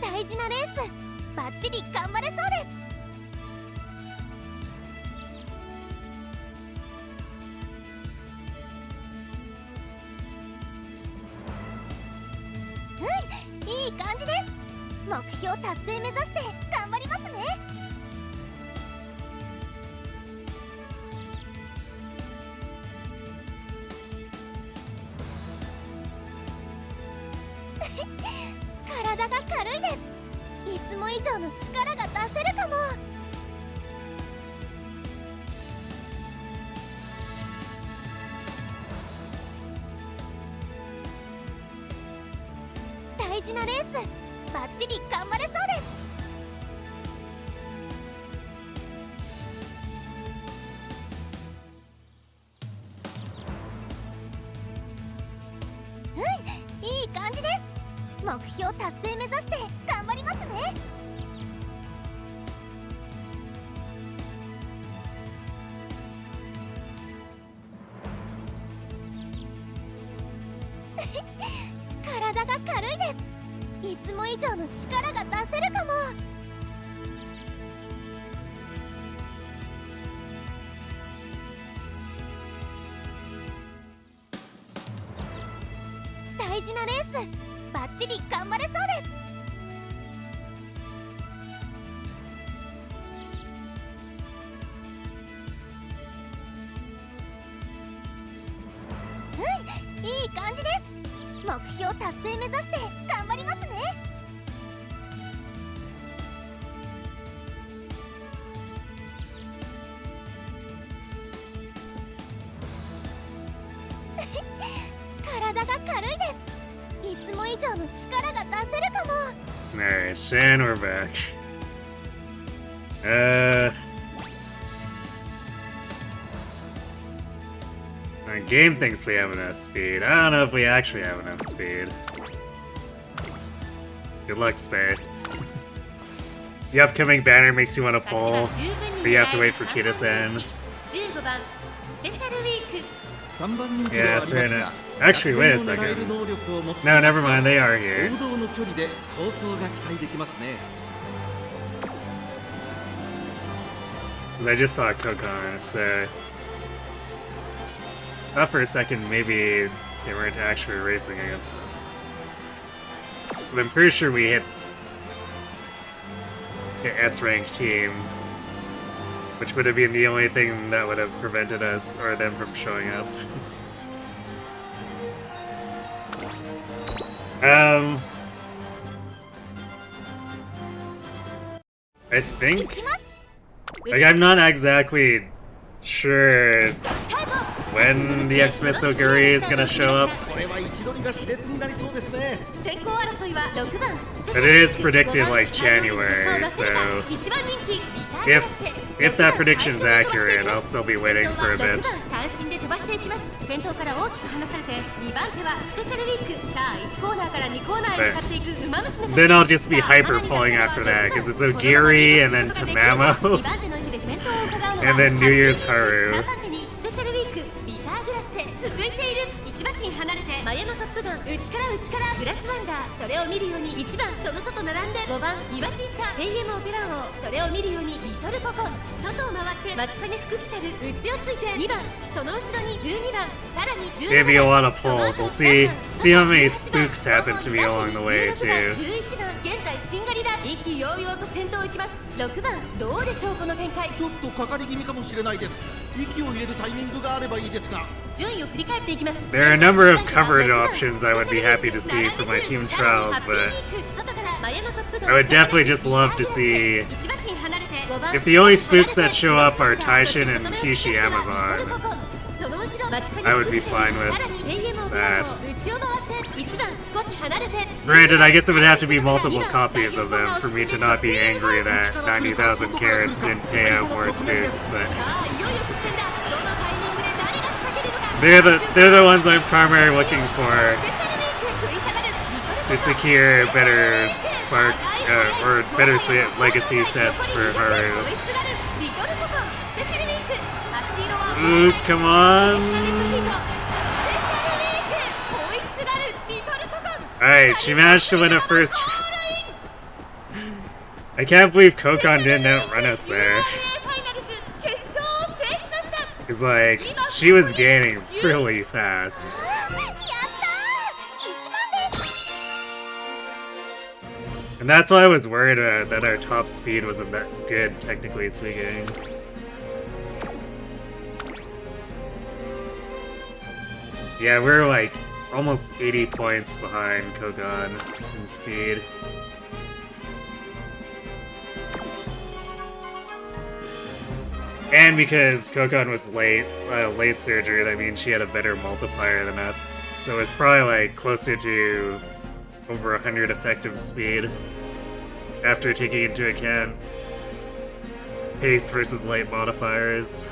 大事なレース、バッチリ頑張れそうです。うん、いい感じです。目標達成目指して頑張りますね。体が軽いです。いつも以上の力が出せるかも。大事なレース、バッチリ頑張れそうです。うん、いい感じです。目標達成目指して頑張りますね。体が軽いです。いつも以上の力が出せるかも。大事なレース、バッチリ頑張れそうです。うん、いい感じです。目標達成目指して頑張りますね。体が軽いです。いつも以上の力が出せるかも。Nice, and we're back. The game thinks we have enough speed. I don't know if we actually have enough speed. Good luck, Spade. The upcoming banner makes you want to pull, but you have to wait for Kita-san. 15番スペシャルウィーク 3番人気ではありますが、 Actually, wait a 打点を狙える second. 能力を持ってい No, ます never mind, they are here. 王道の距離で構想が期待できますね。 Because I just saw Kokon, so I thought for a second maybe they weren't actually racing against us. But I'm pretty sure we hit the S-ranked team, which would have been the only thing that would have prevented us or them from showing up. I think. Like, I'm not exactly sure when the Xmas Oguri is gonna show up. これは位置取りが熾烈になりそうですね。 先行争いは6番 But it is predicted like January, so 1番人気 if that prediction's accurate, I'll still be waiting for a bit. 単身で飛ばしていきます。先頭から大きく離されて2番手はスペシャルウィーク。さあ1コーナーから2コーナーへ向かっていくウマ娘。 Then I'll just be hyper pulling after that, because it's Ogiri and then Tamamo, 2番手の位置で先頭を伺うのは and then New Year's 3 Haru. 番手にスペシャルウィークビターグラッセ続いている。1馬身離れてマヤのトップガン内からグラスワンダー。それを見るように1番その外並んで5番2馬身差ペイエムオペラ王。それを見るようにリトルココン。外を回って松影福来たる内をついて2番その後ろに12番さらに17番 Maybe a lot of pulls. We'll see how many spooks happen to me along the way too. 11番現在シンガリラ意気揚々と先頭を行きます。6番どうでしょうこの展開。ちょっとかかり気味かもしれないです。息を入れるタイミングがあればいいですが。順位を振り返っていきます。 There are a number of coverage options I would be happy to see for my team trials, but I would definitely just love to see if the only spooks that show up are Taishin and Kishi Amazon. I would be fine with that. Granted, I guess it would have to be multiple copies of them for me to not be angry that 90,000 carats didn't pay out more spooks, but they're the ones I'm primarily looking for to secure better spark or better legacy sets for Haru. Ooh, come on! Alright, she managed to win a first. I can't believe Kokon didn't outrun us there. Cause like, she was gaining really fast. And that's why I was worried that our top speed wasn't that good, technically speaking. Yeah, we're like almost 80 points behind Kogan in speed. And because Kogan was late surgery, that means she had a better multiplier than us. So it's probably like closer to over 100 effective speed after taking into account pace versus light modifiers.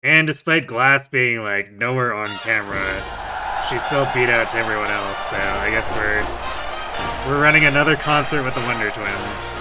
And despite Glass being like nowhere on camera, she still beat out everyone else, so I guess we're running another concert with the Wonder Twins.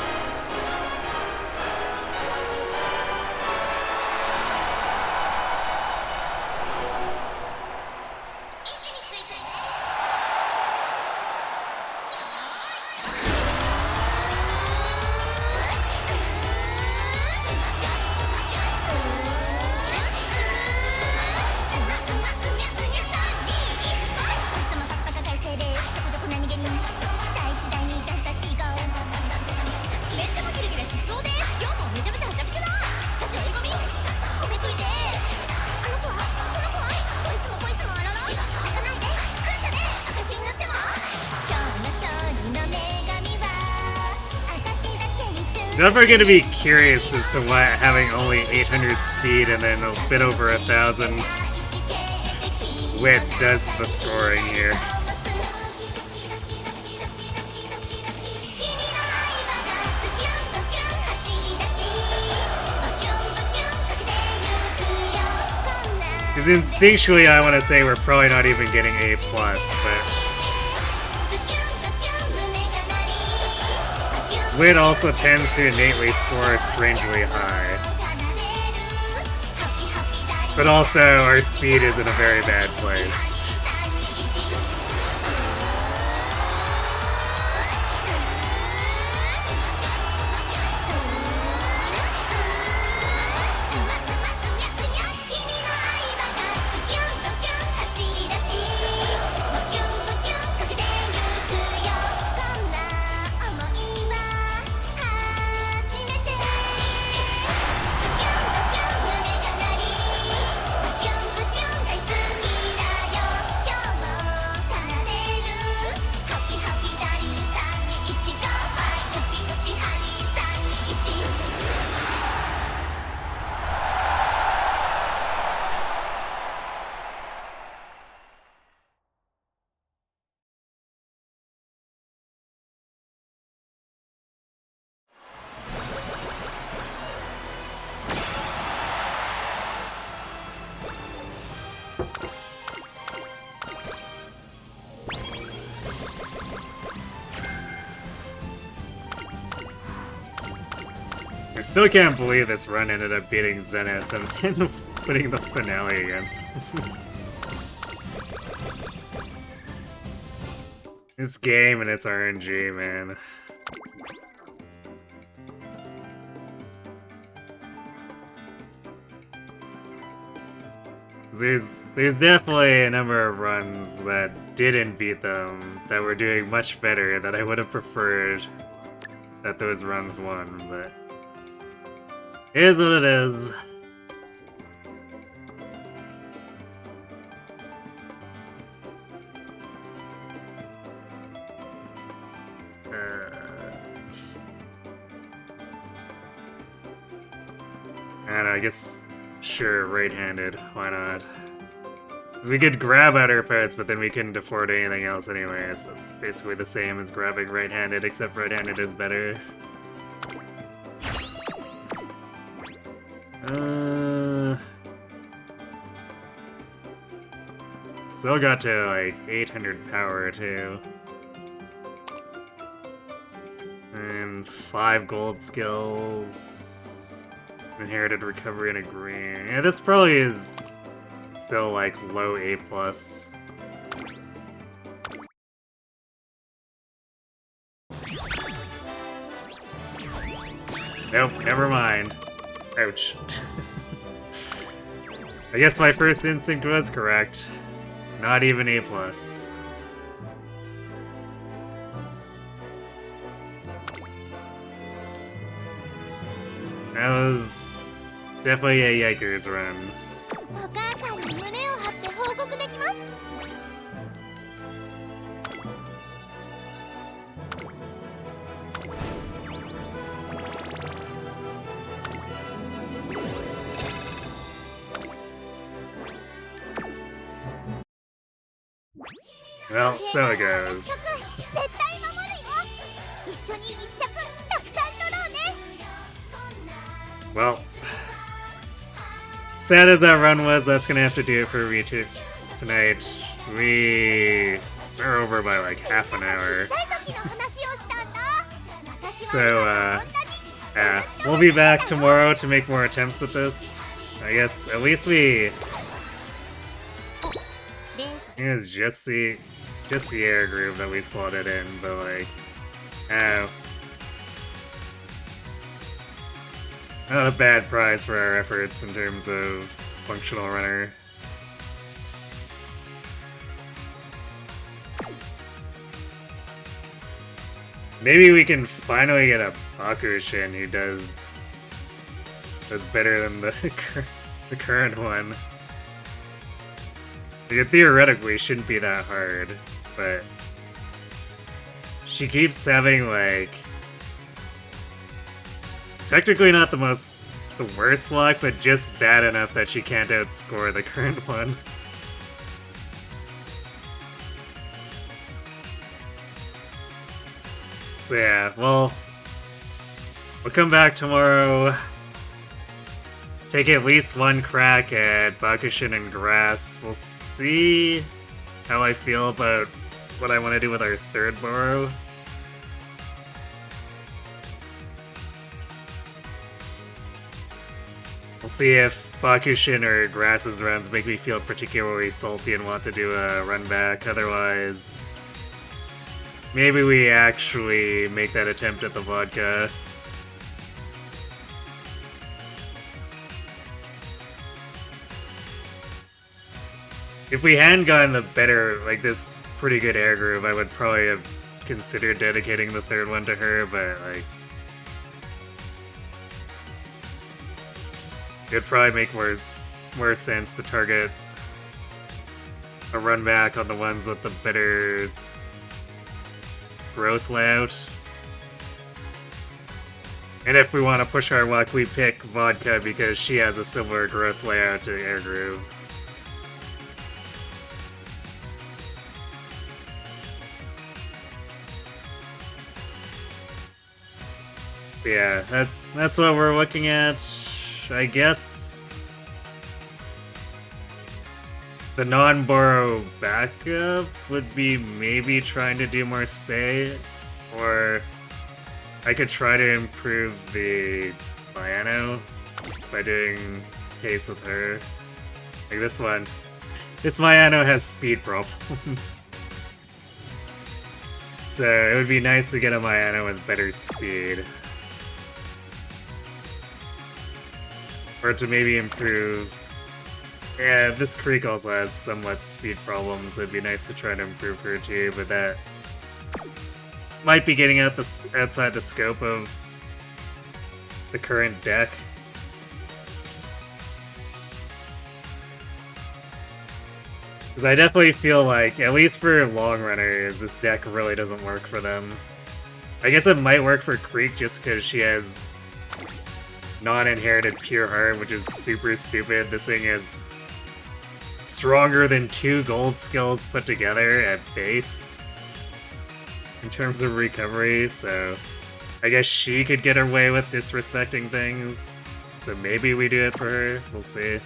Definitely gonna be curious as to why having only 800 speed and then a bit over 1,000 wit does the scoring here. Because instinctually I want to say we're probably not even getting A+, but Wit also tends to innately score strangely high. But also, our speed is in a very bad place. still can't believe this run ended up beating Zenith and then putting the finale against this game and its RNG, man. There's definitely a number of runs that didn't beat them that were doing much better that I would have preferred that those runs won, but it is what it is. I don't know, I guess, sure, right-handed, why not? Because we could grab outer parts, but then we couldn't afford anything else anyway, so it's basically the same as grabbing right-handed, except right-handed is better. Still got to, like, 800 power, too. And 5 gold skills. Inherited recovery and a green. Yeah, this probably is still, like, low A+. Nope, never mind. Ouch. I guess my first instinct was correct. Not even A+. That was definitely a Yikers run. お母ちゃんに胸を張って報告できます。 Well, so it goes. 絶対守るよ。一緒に一着たくさん取ろうね。 Well, sad as that run was, that's gonna have to do it for me tonight. We are over by like half an hour. So, yeah, we'll be back tomorrow to make more attempts at this. I guess at least we... It was just the air groove that we slotted in, but like, not a bad prize for our efforts in terms of functional runner. Maybe we can finally get a Bakushin who does better than the current one. It theoretically shouldn't be that hard, but she keeps having, like, technically not the worst luck, but just bad enough that she can't outscore the current one. So yeah, well, we'll come back tomorrow. Take at least one crack at Bakushin and Grass. We'll see how I feel about what I want to do with our third Burrow. We'll see if Bakushin or Grass's runs make me feel particularly salty and want to do a run back. Otherwise, maybe we actually make that attempt at the vodka. If we hadn't gotten a better, like this pretty good air groove, I would probably have considered dedicating the third one to her, but like, it'd probably make more sense to target a run back on the ones with the better growth layout. And if we want to push our luck, we pick Vodka because she has a similar growth layout to Air Groove. Yeah, that's what we're looking at. I guess the non-borrow backup would be maybe trying to do more spay, or I could try to improve the Mayano by doing case with her. Like this one. This Mayano has speed problems. So it would be nice to get a Mayano with better speed. Or to maybe improve. Yeah, this Creek also has somewhat speed problems, so it'd be nice to try to improve her too, but that might be getting outside the scope of the current deck. Because I definitely feel like, at least for long runners, this deck really doesn't work for them. I guess it might work for Creek just because she has non-inherited Pure Heart, which is super stupid. This thing is stronger than 2 gold skills put together at base in terms of recovery, so I guess she could get her way with disrespecting things. So maybe we do it for her. We'll see.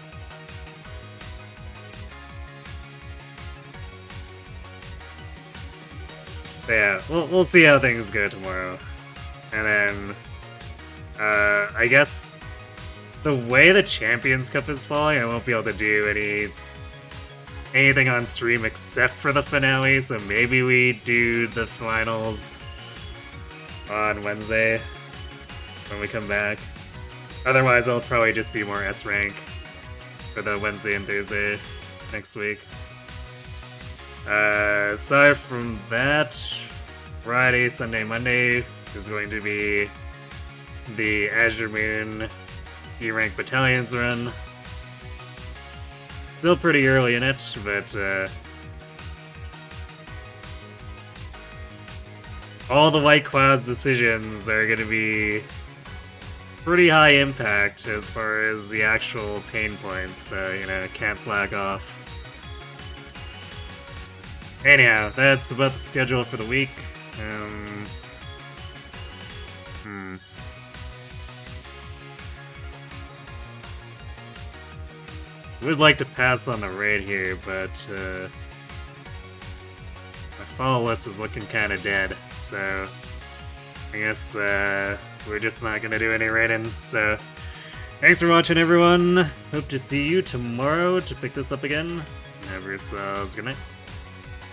But yeah, we'll see how things go tomorrow. And then I guess the way the Champions Cup is falling, I won't be able to do anything on stream except for the finale, so maybe we do the finals on Wednesday when we come back. Otherwise, it'll probably just be more S rank for the Wednesday and Thursday next week. Aside from that, Friday, Sunday, Monday is going to be the Azure Moon E-Rank Battalions run. Still pretty early in it, but all the White Cloud decisions are going to be pretty high impact as far as the actual pain points, so, you know, can't slack off. Anyhow, that's about the schedule for the week. Would like to pass on the raid here, but my follow list is looking kind of dead, so I guess we're just not going to do any raiding. So thanks for watching, everyone. Hope to see you tomorrow to pick this up again. Have yourselves good night.